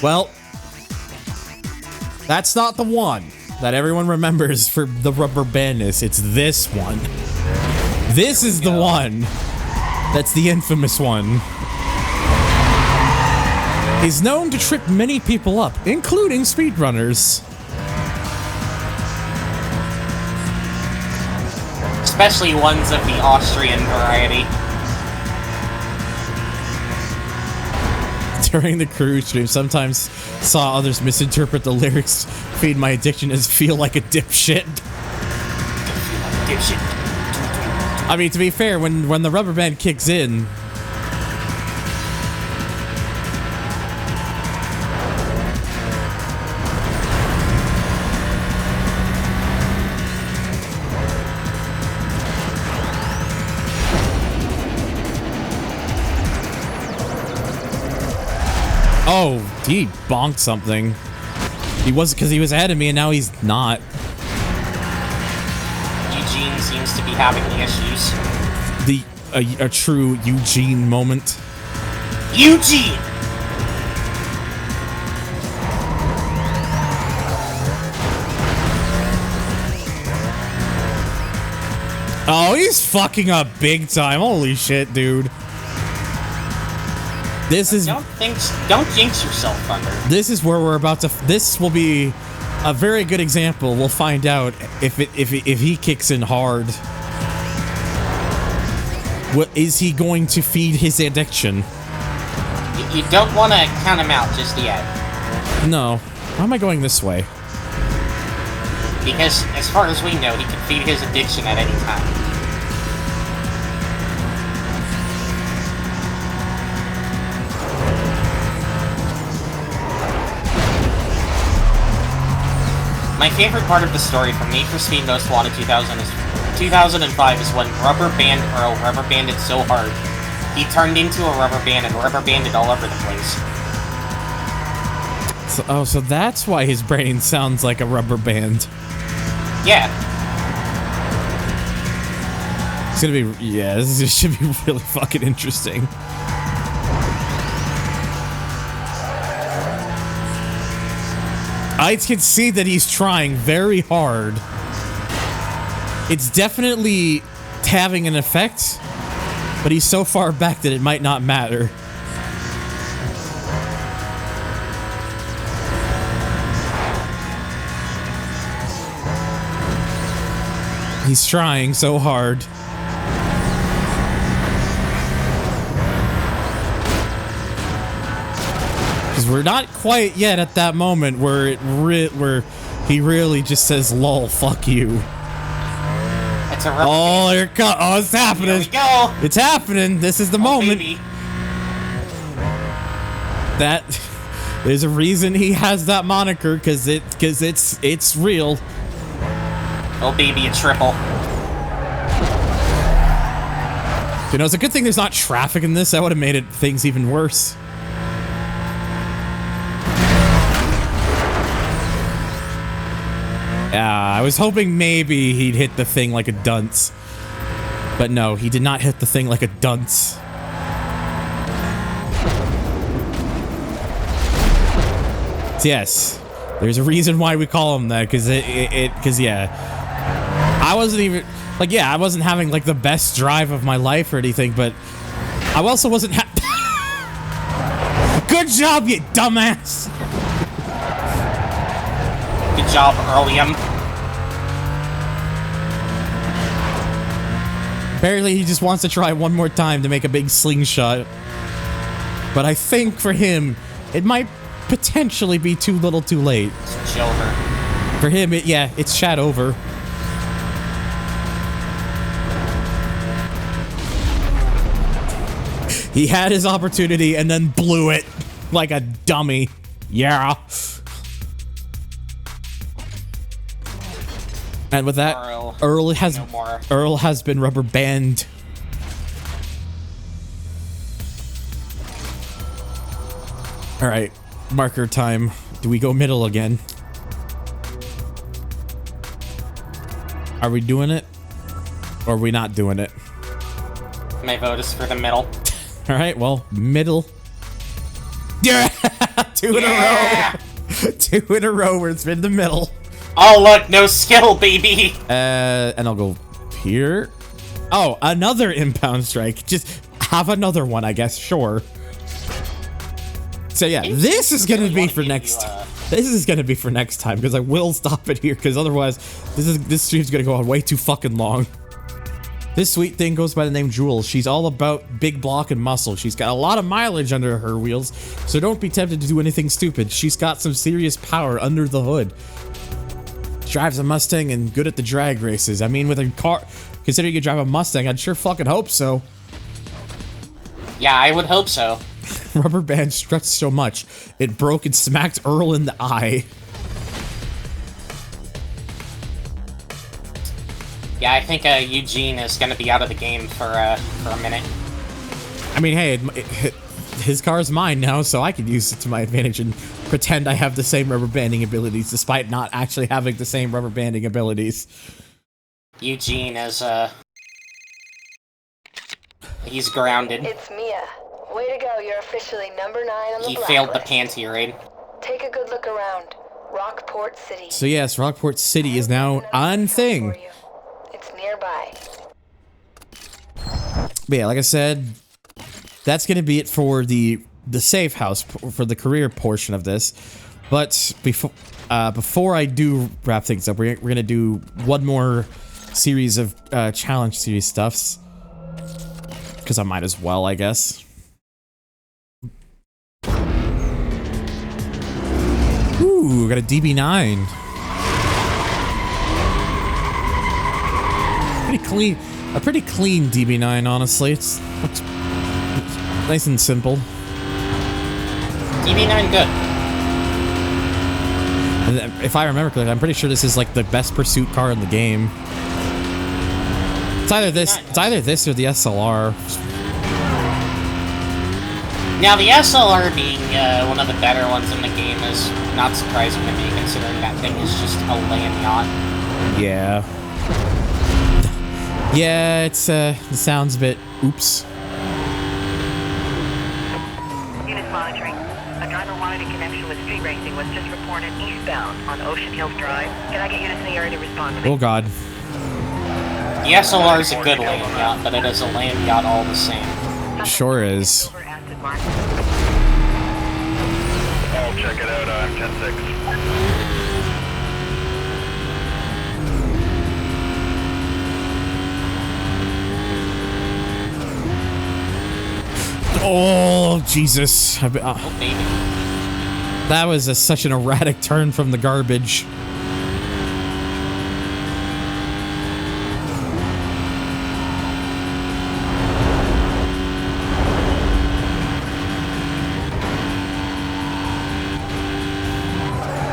Well, that's not the one that everyone remembers for the rubber bandness. It's this one. This is the one. That's the infamous one. He's known to trip many people up, including speedrunners. Especially ones of the Austrian variety. During the cruise stream, sometimes saw others misinterpret the lyrics, feed my addiction as feel like a dipshit. Dipshit. I mean, to be fair, when the rubber band kicks in, oh, he bonked something. He was because he was ahead of me, and now he's not. Eugene seems to be having issues. A true Eugene moment. Eugene! Oh, he's fucking up big time. Holy shit, dude. This is... Don't jinx yourself, Thunder. This is where we're about to... This will be a very good example. We'll find out if he kicks in hard. What is he going to feed his addiction? You don't want to count him out just yet. No. Why am I going this way? Because, as far as we know, he can feed his addiction at any time. My favorite part of the story from Need for Speed Most Wanted 2005 is when Rubber Band Earl rubber banded so hard, he turned into a rubber band and rubber banded all over the place. So that's why his brain sounds like a rubber band. Yeah. It's gonna be, yeah, this should be really fucking interesting. I can see that he's trying very hard. It's definitely having an effect, but he's so far back that it might not matter. He's trying so hard. Because we're not quite yet at that moment where where he really just says, "Lol, fuck you." It's a oh, here it comes. Oh, it's happening. Here we go. It's happening. This is the moment. Baby. That there's a reason he has that moniker, because it's real. Oh baby, a triple. You know, it's a good thing there's not traffic in this. That would have made things even worse. I was hoping maybe he'd hit the thing like a dunce. But no, he did not hit the thing like a dunce. Yes, there's a reason why we call him that, because yeah, I wasn't even, like, yeah, I wasn't having, like, the best drive of my life or anything, but I also wasn't Good job, you dumbass! Good job, Earlium. Apparently, he just wants to try one more time to make a big slingshot. But I think for him, it might potentially be too little too late. It's over. For him, it's chat over. He had his opportunity and then blew it like a dummy. Yeah. And with that, Earl has been rubber banned. All right, marker time. Do we go middle again? Are we doing it? Or are we not doing it? My vote is for the middle. All right, well, middle. Yeah, two in a row. 2 in a row where it's been the middle. Oh, look, no skill, baby. And I'll go here. Oh, another impound strike. Just have another one, I guess. Sure. So yeah, this is gonna be for next. This is gonna be for next time, because I will stop it here, because otherwise, this stream's gonna go on way too fucking long. This sweet thing goes by the name Jules. She's all about big block and muscle. She's got a lot of mileage under her wheels, so don't be tempted to do anything stupid. She's got some serious power under the hood. Drives a Mustang and good at the drag races. I mean, with a car, Considering you drive a Mustang, I'd sure fucking hope so. Yeah, I would hope so. Rubber band stretched so much, it broke and smacked Earl in the eye. Yeah, I think Eugene is going to be out of the game for a minute. I mean, hey, his car's mine now, so I can use it to my advantage and pretend I have the same rubber banding abilities, despite not actually having the same rubber banding abilities. Eugene is, he's grounded. It's Mia. Way to go, you're officially number 9 on the He blacklist. failed the panty raid. Take a good look around. Rockport City. So yes, Rockport City is now on thing. It's nearby. But yeah, like I said, that's going to be it for the safe house, for the career portion of this. But before I do wrap things up, we're going to do one more series of challenge series stuffs. Because I might as well, I guess. Ooh, got a DB9. A pretty clean DB9, honestly. It's nice and simple. DB9 good. And if I remember correctly, I'm pretty sure this is like the best pursuit car in the game. It's either this or the SLR. Now, the SLR being one of the better ones in the game is not surprising to me, considering that thing is just a land yacht. Yeah. Yeah, it sounds a bit oops. Unit monitoring. A driver wanted in connection with street racing was just reported eastbound on Ocean Hills Drive. Can I get units in the area to respond to me? Oh god. The SLR is a good land yacht, but it is a land yacht all the same. Sure is. I'll check it out, I'm 10-6. Oh, Jesus. That was such an erratic turn from the garbage.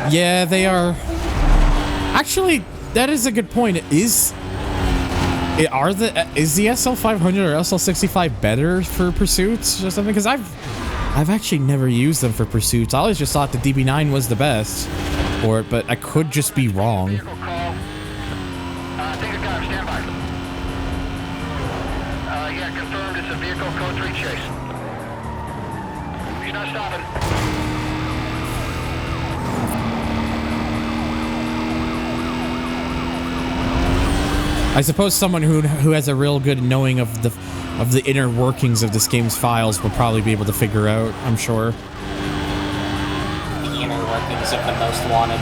Yeah, they are. Actually, that is a good point. Is the SL500 or SL65 better for pursuits or something? Because I've actually never used them for pursuits. I always just thought the DB9 was the best for it, but I could just be wrong. Take a car, stand by. Yeah, confirmed it's a vehicle code 3 chase. He's not stopping. I suppose someone who has a real good knowing of the inner workings of this game's files will probably be able to figure out, I'm sure. The inner workings of the most wanted.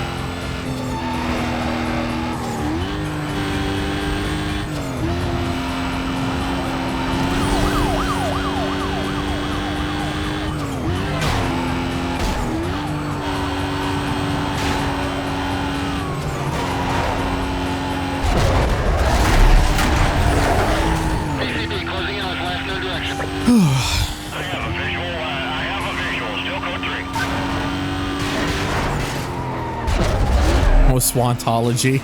Swantology.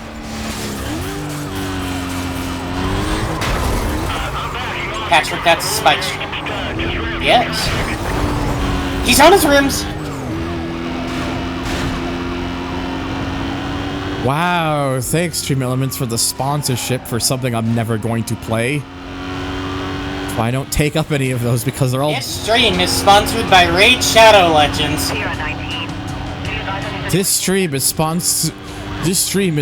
Patrick, that's a spike stream. Yes. He's on his rims! Wow, thanks Stream Elements for the sponsorship for something I'm never going to play. I don't take up any of those because they're all... This stream is sponsored by Raid Shadow Legends. This stream is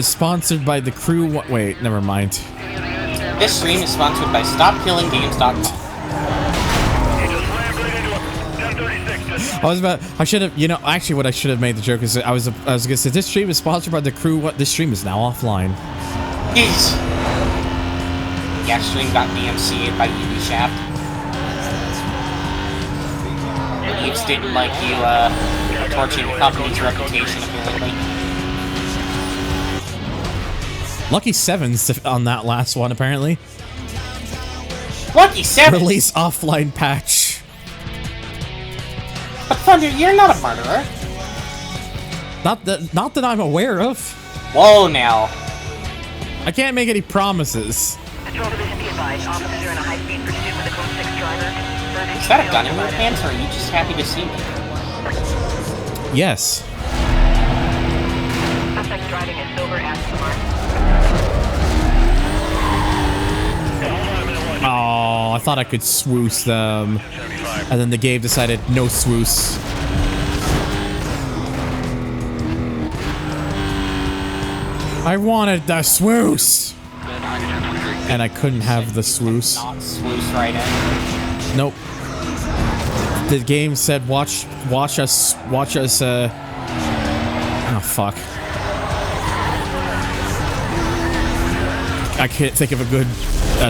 sponsored by the crew... Wait, never mind. This stream is sponsored by StopKillingGames.com. I should have, you know, actually what I should have made the joke is I was gonna say this stream is sponsored by the crew. What? This stream is now offline. Yes. Yeah, stream got DMCA'd by Unishaft. The Eves didn't like you, torching the company's reputation, apparently. Lucky 7s on that last one, apparently. Lucky 7! Release offline patch. But Thunder, you're not a murderer. Not that I'm aware of. Whoa, now. I can't make any promises. Patrol Division, be advised. Officers are in a high-speed pursuit with a Code 6 driver. Is that a gun in your pants, or are you just happy to see me? Yes. Suspect driving a silver Aston Martin. Oh, I thought I could swoosh them. And then the game decided no swoosh. I wanted the swoosh! And I couldn't have the swoosh. Not swoosh right in. Nope. The game said watch us, oh fuck. I can't think of a good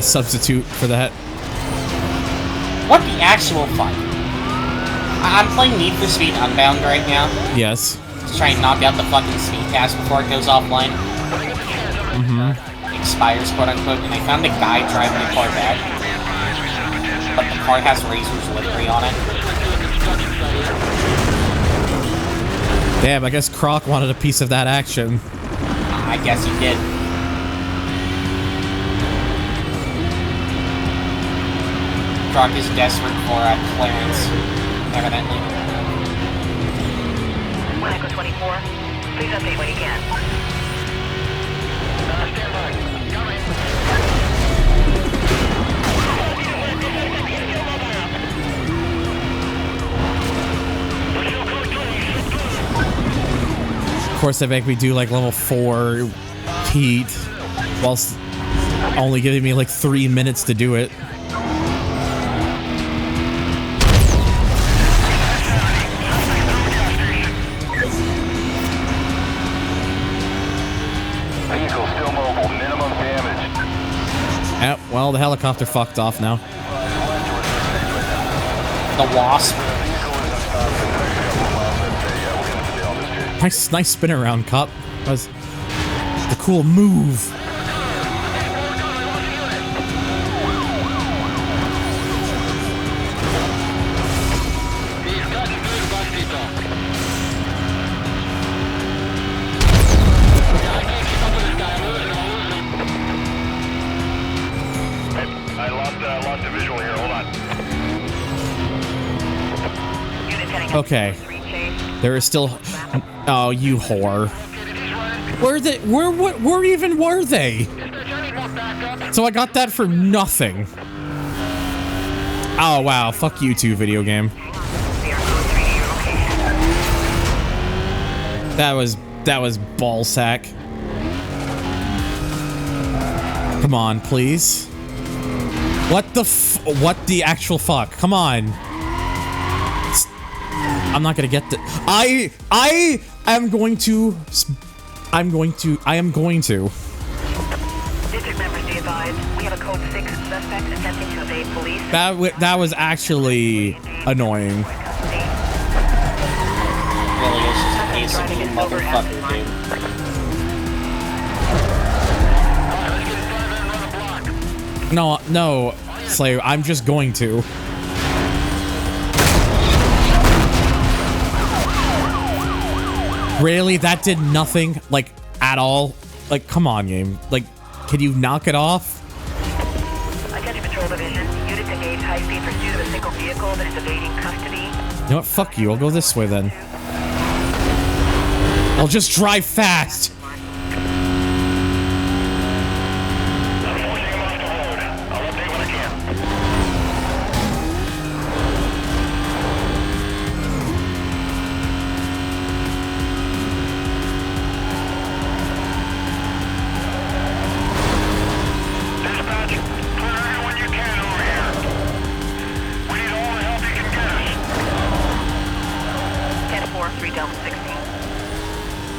substitute for that. What the actual fuck? I'm playing Need for Speed Unbound right now. Yes. To try and knock out the fucking speed pass before it goes offline. Mm-hmm. Expires, quote unquote, and I found a guy driving a Corvette. But the car has Razor's livery on it. Damn, I guess Croc wanted a piece of that action. I guess he did. Croc is desperate for clearance, evidently. Echo 24, please update when you can. Stand by. Of course, they make me do like level 4 heat, whilst only giving me like 3 minutes to do it. Vehicle still mobile, minimum damage. Yep, well, the helicopter fucked off now. The Wasp. Nice spin around, cop. That was the cool move. I lost the visual here. Hold on. Okay. There is still. Oh, you whore. Where even were they? So I got that for nothing. Oh wow, fuck you too, video game. That was ballsack. Come on, please. What the actual fuck? Come on. I'm not gonna get the. I am going to. I am going to. District members be advised. We have a Code 6 suspect attempting to evade police. That was actually annoying. Really is just a piece of motherfucker, dude. No, Slayer. I'm just going to. Really? That did nothing, like, at all? Like, come on, game. Like, can you knock it off? Attention Patrol Division. Units engage high-speed pursuit of a single vehicle that is evading custody. You know what? Fuck you. I'll go this way, then. I'll just drive fast.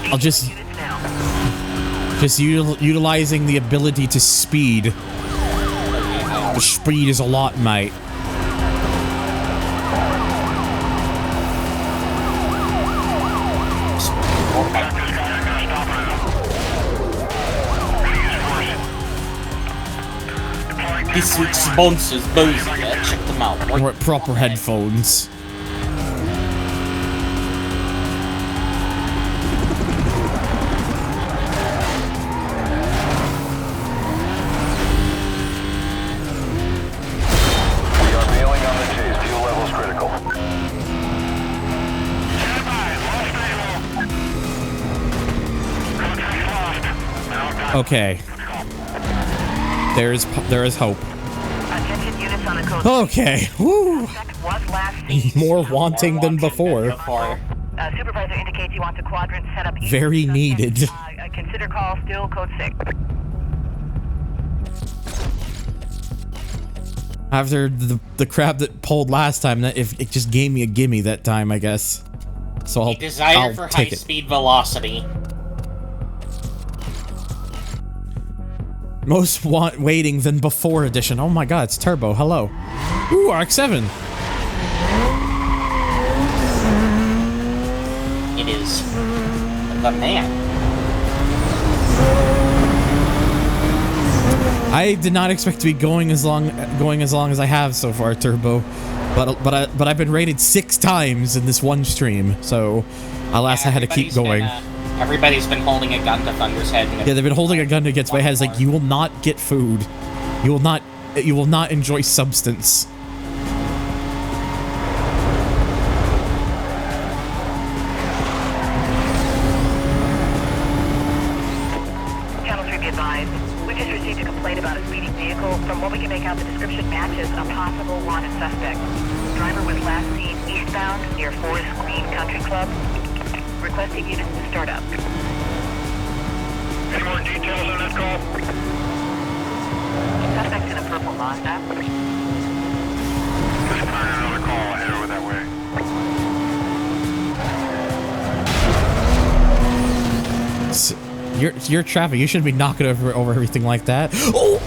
I'll just utilizing the ability to speed. The speed is a lot, mate. Deploying This week's sponsors, Boozy. Check them out. Or proper headphones. We are bailing on the chase. Fuel levels critical. Okay. There is hope. Attention units on the coast. Okay. Woo. Was last seen More wanting than before. Supervisor indicates he wants a quadrant set up. Very needed. Consider call still code 6. After the crap that pulled last time, that if it just gave me a gimme that time, I guess. So I'll Desire for take it. high-speed velocity. Most waiting than before edition. Oh my god, it's Turbo. Hello. Ooh, RX-7. It is the man. I did not expect to be going as long as I have so far, Turbo. But I've been rated 6 times in this one stream, so alas, I had to keep going. Everybody's been holding a gun to Thunder's head. Yeah, they've been holding a gun against my head. It's like, you will not get food. You will not enjoy substance. Channel 3 be advised. We just received a complaint about a speeding vehicle. From what we can make out, the description matches a possible wanted suspect. Driver was last seen eastbound near Forest Green Country Club. Requesting units to start up. Any more details on that call? Suspect in a purple Mazda. Just find another call. I'll head over that way. You're traffic. You shouldn't be knocking over everything like that. Oh!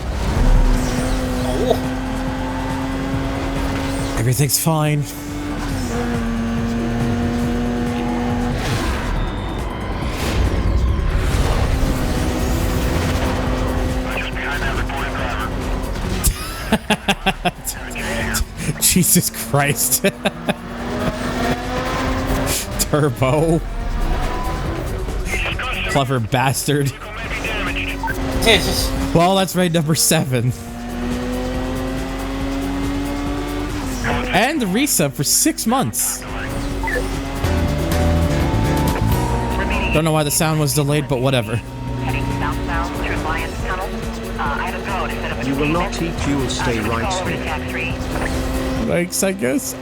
Everything's fine. Jesus Christ. Turbo. Clever bastard. Well, that's raid number 7. And the resub for 6 months. Don't know why the sound was delayed, but whatever. Heading southbound through Lions Tunnel. Item code instead of a You will not eat, you will stay right here. Thanks, I guess.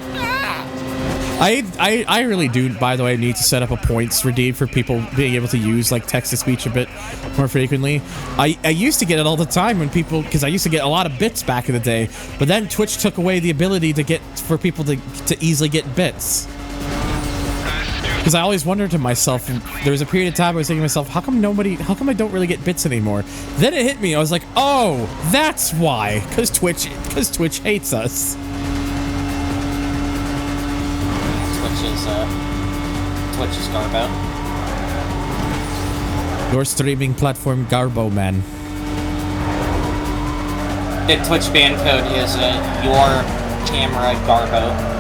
I really do, by the way, need to set up a points redeem for people being able to use like text-to-speech a bit more frequently. I used to get it all the time when people, because I used to get a lot of bits back in the day, but then Twitch took away the ability to get, for people to easily get bits. Because I always wondered to myself, there was a period of time I was thinking to myself, how come I don't really get bits anymore? Then it hit me, I was like, oh, that's why, because Twitch hates us. Twitch is Garbo. Your streaming platform, Garbo, man. The Twitch ban code is your camera Garbo.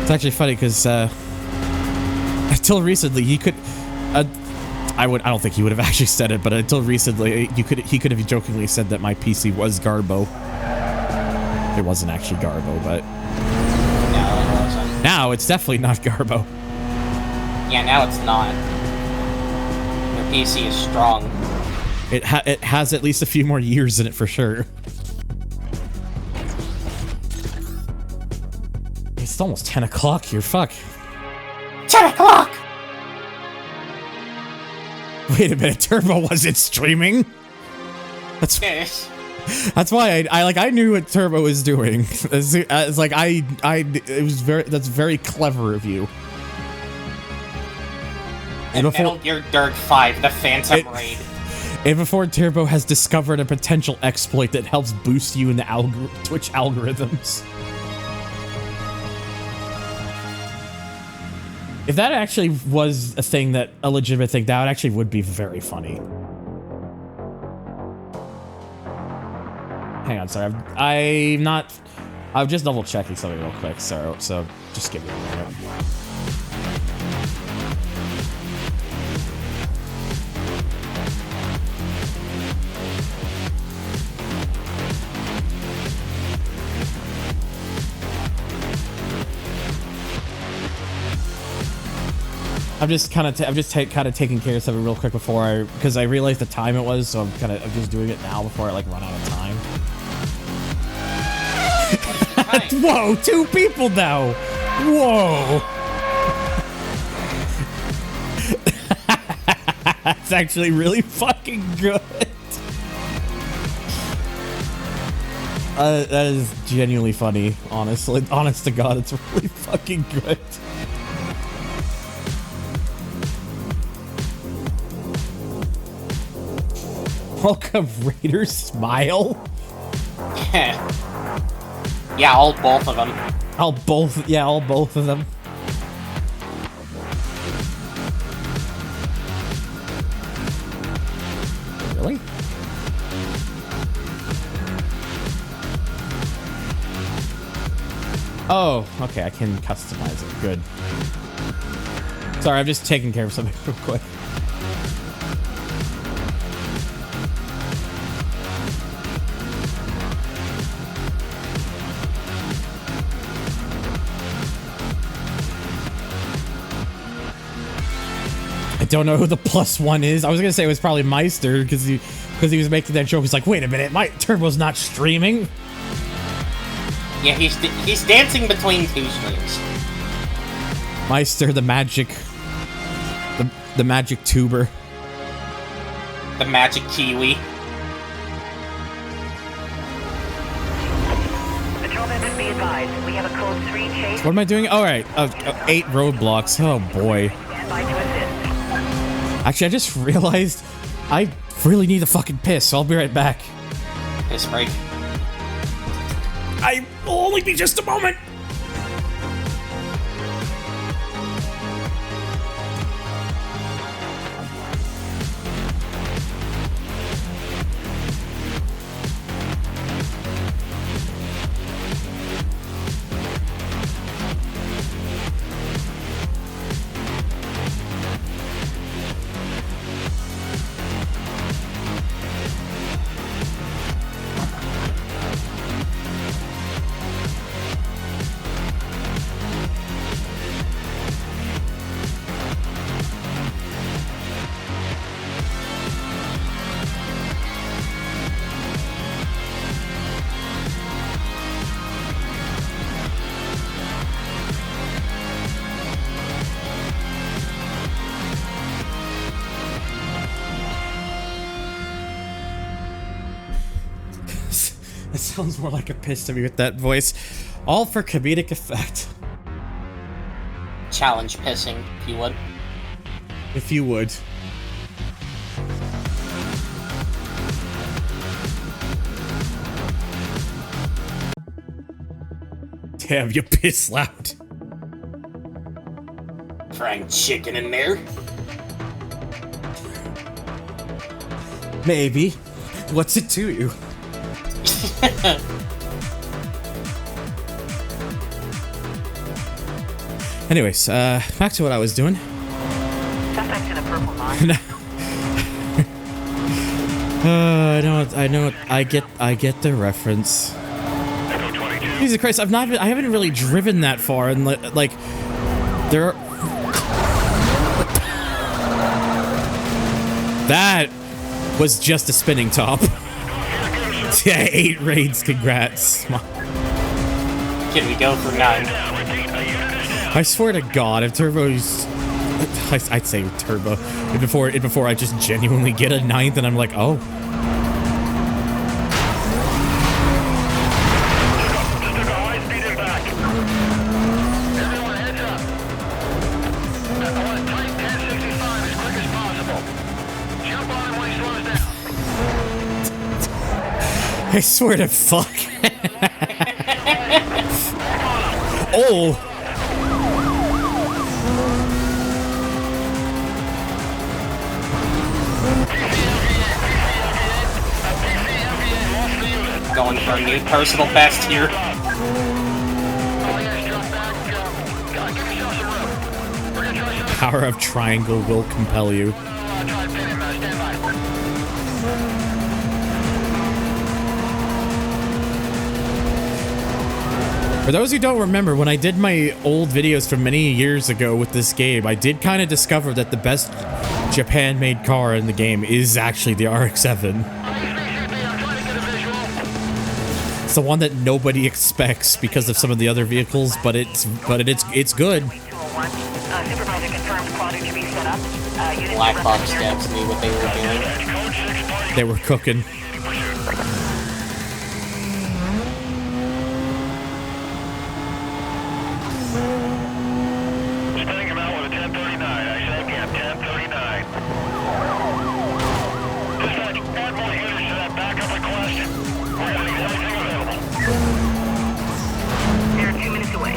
It's actually funny because until recently he could. I don't think he would have actually said it, but until recently, he could have jokingly said that my PC was Garbo. It wasn't actually Garbo, but No, it wasn't. now it's definitely not Garbo. Yeah, now it's not. Your PC is strong. It has at least a few more years in it for sure. It's almost 10 o'clock here. Fuck. 10 o'clock. Wait a minute, Turbo wasn't streaming. That's why I knew what Turbo was doing. It's like that's very clever of you. And Metal Gear Dirt 5, the Phantom Raid. And before Turbo has discovered a potential exploit that helps boost you in the Twitch algorithms. If that actually was a thing that a legitimate thing, that actually would be very funny. Hang on, sorry. I'm just double checking something real quick, so just give me a minute. I'm just kind of taking care of something real quick before because I realized the time it was, so I'm just doing it now before I like run out of time. Whoa, 2 people now. Whoa. That's actually really fucking good. That is genuinely funny, honestly. Honest to God, it's really fucking good. Welcome, Raiders. Smile. Yeah, both of them. All both of them. Really? Oh, okay, I can customize it. Good. Sorry, I'm just taking care of something real quick. I don't know who the +1 is. I was gonna say it was probably Meister because he was making that joke. He's like, wait a minute, my Turbo's not streaming. Yeah, he's dancing between 2 streams. Meister, the magic tuber, the magic kiwi. Patrolman, be advised. We have a code 3 chase. What am I doing? All right, 8 roadblocks. Oh boy. Standby to assist. Actually, I just realized I really need a fucking piss, so I'll be right back. Piss break. I will only be just a moment. It sounds more like a piss to me with that voice. All for comedic effect. Challenge pissing, if you would. If you would. Damn, you piss loud. Fried chicken in there? Maybe. What's it to you? Anyways, back to what I was doing. Suspect in a purple line. I get the reference. Jesus Christ, I haven't really driven that far, and like, there are... That was just a spinning top. Yeah, 8 raids, congrats. Can we go for 9? I swear to God, if Turbo's... I'd say Turbo. Before I just genuinely get a 9th and I'm like, oh. I swear to fuck. Oh. going for a new personal best here. Power of triangle will compel you. For those who don't remember, when I did my old videos from many years ago with this game, I did kind of discover that the best Japan-made car in the game is actually the RX-7. It's the one that nobody expects because of some of the other vehicles, but it's good. Black Box Devs knew what they were doing. They were cooking. Spinning him out with a 1039. I say again, 1039. Dispatch, add more units to that backup request. We're having everything available. They're 2 minutes away.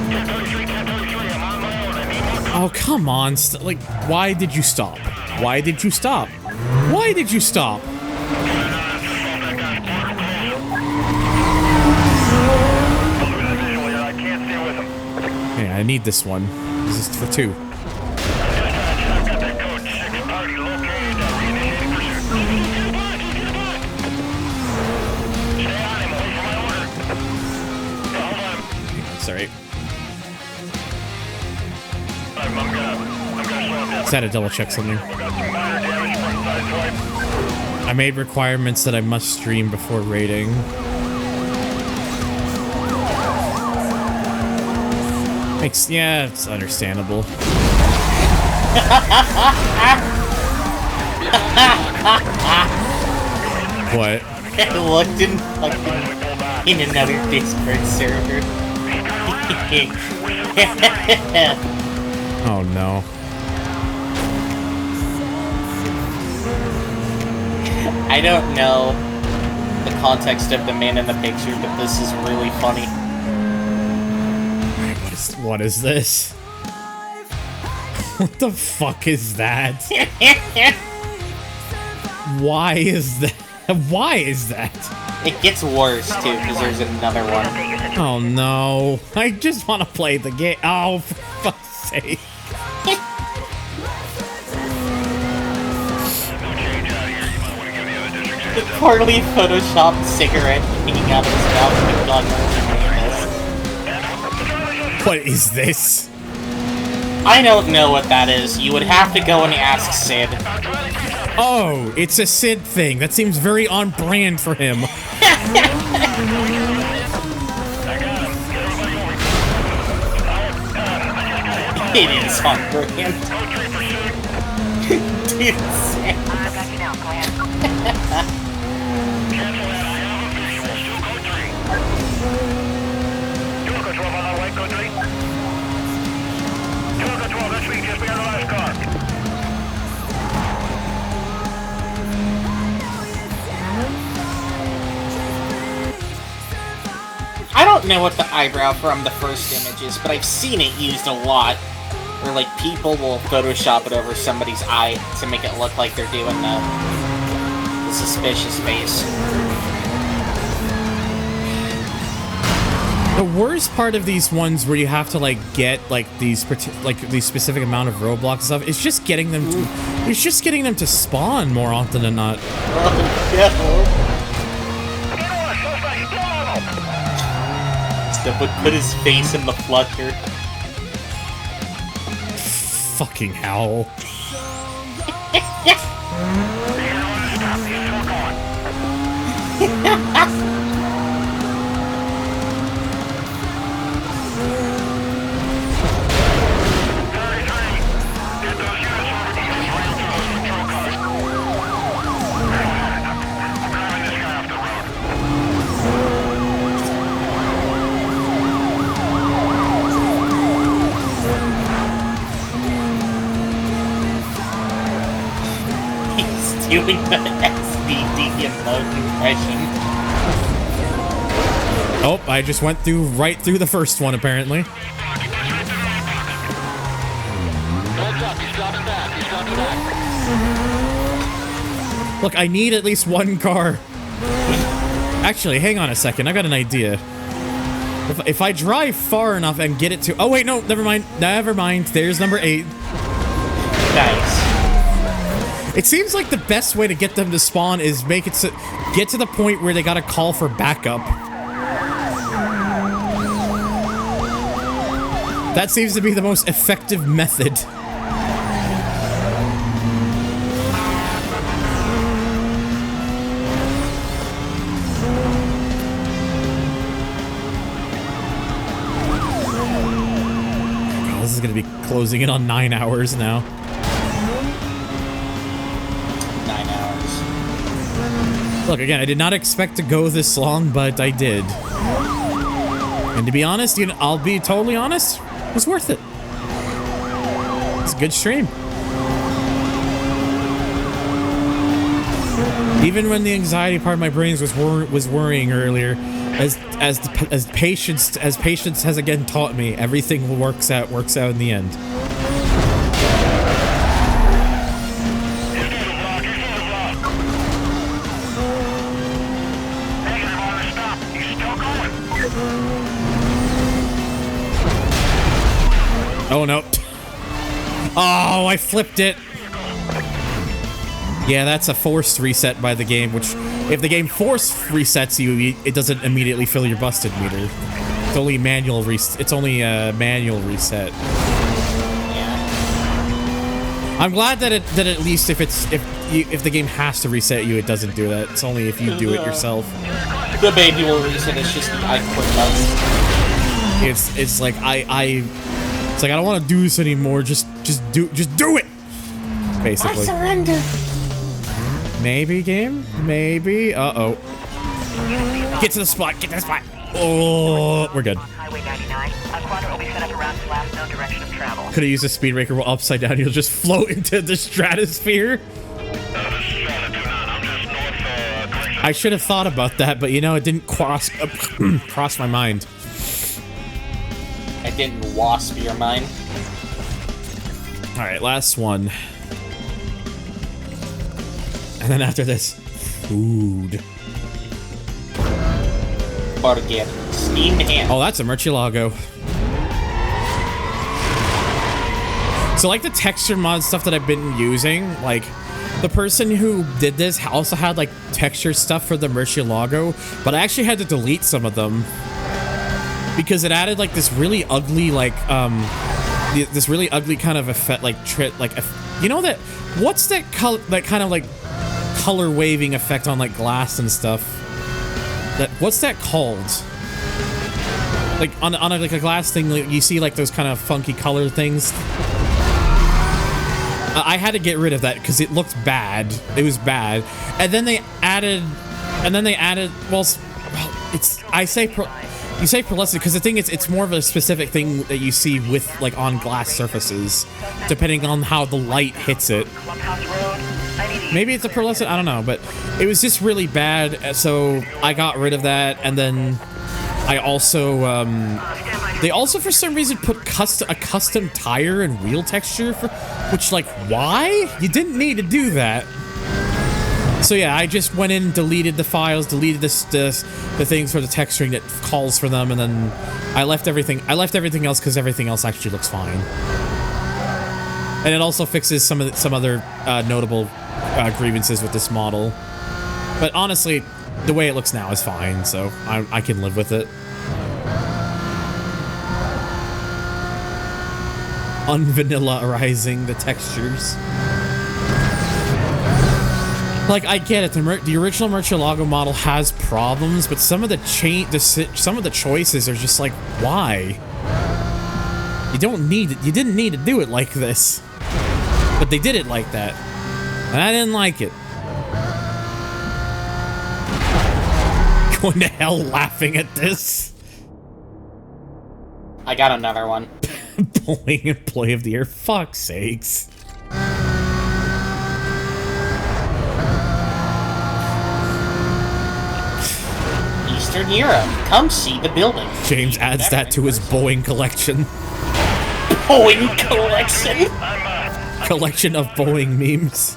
1033, 1033. I'm on my own. I need more. Oh, come on. Like, why did you stop? Why did you stop? Why did you stop? Hey, I need this one. This is for 2. Sorry. Just had to double check something. I made requirements that I must stream before raiding. Yeah, it's understandable. What? I looked in in another Discord server. Oh no. I don't know the context of the man in the picture, but this is really funny. What is this? What the fuck is that? Why is that? Why is that? It gets worse too, because there's another one. Oh no. I just want to play the game. Oh, for fuck's sake. The poorly photoshopped cigarette hanging out of his mouth with gun. What is this? I don't know what that is. You would have to go and ask Sid. Oh, it's a Sid thing. That seems very on brand for him. It is on brand. Dude, Sid. I don't know what the eyebrow from the first image is, but I've seen it used a lot. Where, like, people will Photoshop it over somebody's eye to make it look like they're doing the suspicious face. The worst part of these ones where you have to like get like these specific amount of Roblox and stuff, it's just getting them to spawn more often than not. Someone put his face in the flutter. Fucking hell. Doing the SDD emote impression. Oh, I just went right through the first one, apparently. Heads up, he's dropping back. He's dropping back. Look, I need at least one car. Actually, hang on a second. I got an idea. If I drive far enough and get it to... Oh, wait, no. Never mind. Never mind. There's number 8. Nice. It seems like the best way to get them to spawn is make it so... Get to the point where they gotta call for backup. That seems to be the most effective method. Oh, this is gonna be closing in on 9 hours now. 9 hours. Look, again, I did not expect to go this long, but I did. And to be honest, you know, I'll be totally honest, it was worth it. It's a good stream. Even when the anxiety part of my brain was worrying earlier, as patience has again taught me, everything works out in the end. Oh no. Oh, I flipped it. Yeah, that's a forced reset by the game, which if the game force resets you, it doesn't immediately fill your busted meter. It's only manual it's only a manual reset. Yeah. I'm glad that at least if the game has to reset you, it doesn't do that. It's only if you do it yourself. The manual reset is just the I quit button. It's like it's like I don't want to do this anymore. Just do it. Basically. I surrender. Maybe game. Maybe. Uh-oh. Get to the spot. Get to the spot. Oh, we're good. Highway 99. A quadrant will be set up around the last known direction of travel. Could have used a speed breaker. Well, upside down, you'll just float into the stratosphere. I should have thought about that, but you know, it didn't cross my mind. I didn't wasp your mind. All right, last one. And then after this, food. Bargain. Steamed ham. Oh, that's a Murcielago. So like the texture mod stuff that I've been using, like the person who did this also had like texture stuff for the Murcielago, but I actually had to delete some of them because it added like this really ugly this really ugly kind of effect, you know that what's that color, that kind of like color waving effect on like glass and stuff? That what's that called? Like on like a glass thing, like, you see like those kind of funky color things. I had to get rid of that because it looked bad. It was bad, and then they added, well, it's you say pearlescent because the thing is, it's more of a specific thing that you see with like on glass surfaces, depending on how the light hits it. Maybe it's a pearlescent, I don't know, but it was just really bad, so I got rid of that, and then I also, they also for some reason put a custom tire and wheel texture for, which like, why? You didn't need to do that. So yeah, I just went in, deleted the files, deleted the things for the texturing that calls for them, and then I left everything else because everything else actually looks fine. And it also fixes some other notable grievances with this model. But honestly, the way it looks now is fine, so I can live with it. Unvanilla-arizing the textures. Like, I get it, the original Murcielago model has problems, but some of the choices are just like, why? You didn't need to do it like this. But they did it like that. And I didn't like it. Going to hell laughing at this. I got another one. Pulling employee of the year. Fuck's sakes. Eastern Europe. Come see the building. James adds that to his Boeing collection. Boeing collection? Collection of Boeing memes.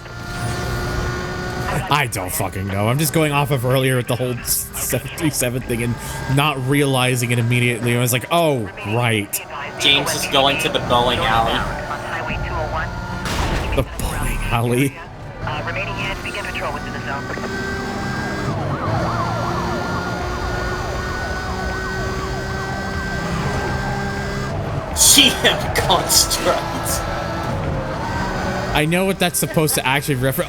I don't fucking know. I'm just going off of earlier with the whole 737 thing and not realizing it immediately. I was like, oh, right. James is going to the bowling alley. The bowling alley. Remaining units begin patrol within the zone. GM construct. I know what that's supposed to actually refer.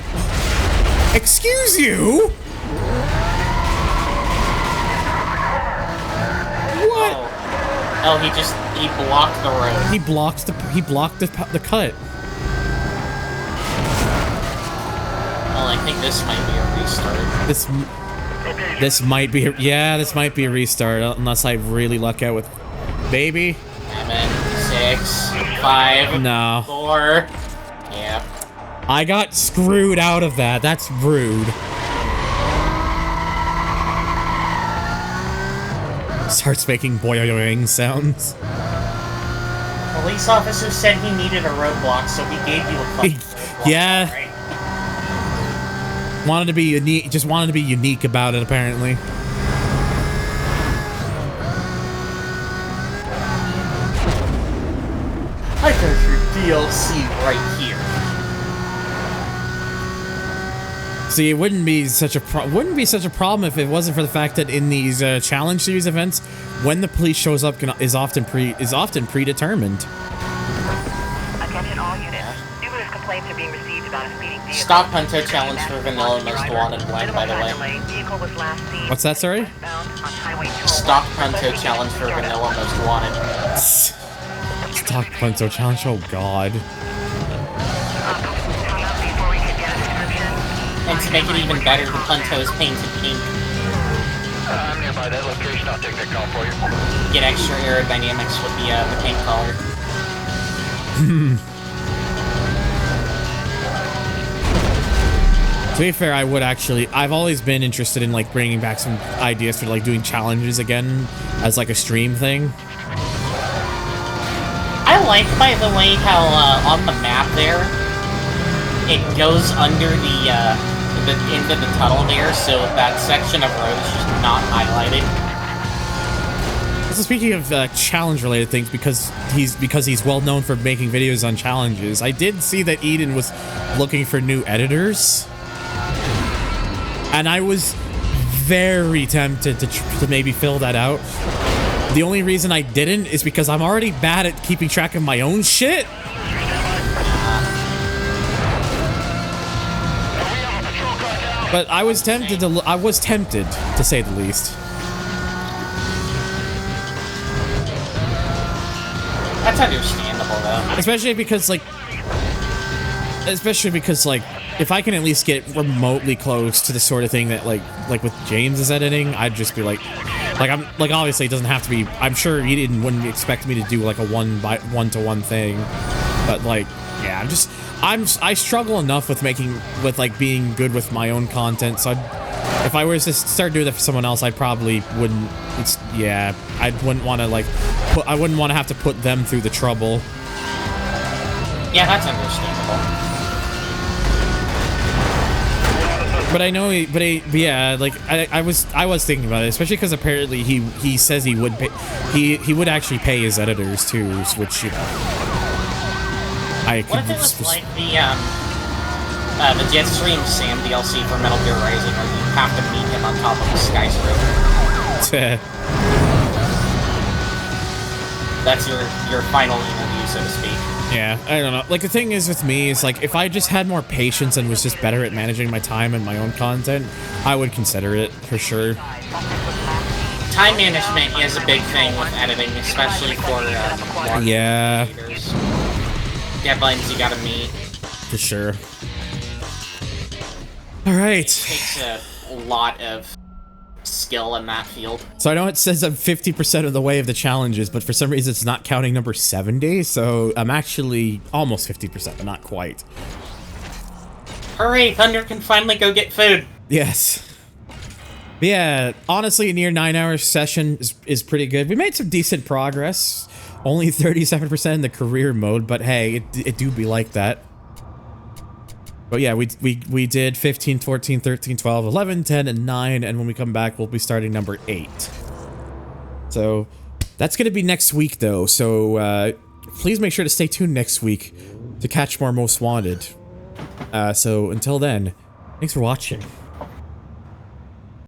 Excuse you? What? Oh, he blocked the road. He blocked the cut. Well, I think this might be a restart. This might be this might be a restart unless I really luck out with baby. 7, 6, 5, no. 4. Yeah. I got screwed out of that. That's rude. Starts making boing sounds. Police officer said he needed a roadblock, so he gave you a fucking roadblock. Yeah. Right? Wanted to be unique. Just wanted to be unique about it, apparently. I got your DLC right here. See, it wouldn't be such a problem if it wasn't for the fact that in these challenge series events, when the police shows up is often predetermined. Attention all units. Numerous complaints are being received about a speeding vehicle. Stock Punto challenge for Vanilla Most Wanted blend, by the way. Vehicle was last seen What's that, sorry? Stock Punto challenge for Vanilla Most Wanted. Stock Punto challenge, oh god. And to make it even better, the Punto is painted pink. I'm nearby that location. I'll take that call for you. Get extra aerodynamics with the paint color. To be fair, I would actually. I've always been interested in like bringing back some ideas for like doing challenges again as like a stream thing. I like, by the way, how on the map there, it goes under the into the tunnel there, so that section of road is just not highlighted. So speaking of challenge-related things, because he's well known for making videos on challenges, I did see that Eden was looking for new editors, and I was very tempted to maybe fill that out. The only reason I didn't is because I'm already bad at keeping track of my own shit. But I was tempted to say the least. That's understandable, though. Especially because if I can at least get remotely close to the sort of thing that like with James's editing, I'd just be like obviously it doesn't have to be. I'm sure he wouldn't expect me to do like a one-to-one thing, but like yeah, I struggle enough with being good with my own content. So if I was to start doing that for someone else, I probably wouldn't. I wouldn't want to I wouldn't want to have to put them through the trouble. Yeah, that's understandable. But I know, yeah, like I was thinking about it, especially because apparently he says he would pay, he would actually pay his editors too, which, you know, What if it was like the Jetstream Sam DLC for Metal Gear Rising, where you have to meet him on top of a skyscraper? That's your final interview, so to speak. Yeah, I don't know. Like, the thing is with me is, like, if I just had more patience and was just better at managing my time and my own content, I would consider it, for sure. Time management is a big thing with editing, especially for yeah. creators. Deadlines you gotta meet. For sure. Alright. It takes a lot of skill in that field. So I know it says I'm 50% of the way of the challenges, but for some reason it's not counting number 70, so I'm actually almost 50%, but not quite. Hooray, Thunder can finally go get food! Yes. But yeah, honestly, a near 9-hour session is pretty good. We made some decent progress. Only 37% in the career mode, but hey, it do be like that. But yeah, we did 15, 14, 13, 12, 11, 10, and 9, and when we come back, we'll be starting number 8. So that's going to be next week, though, so please make sure to stay tuned next week to catch more Most Wanted. So until then, thanks for watching.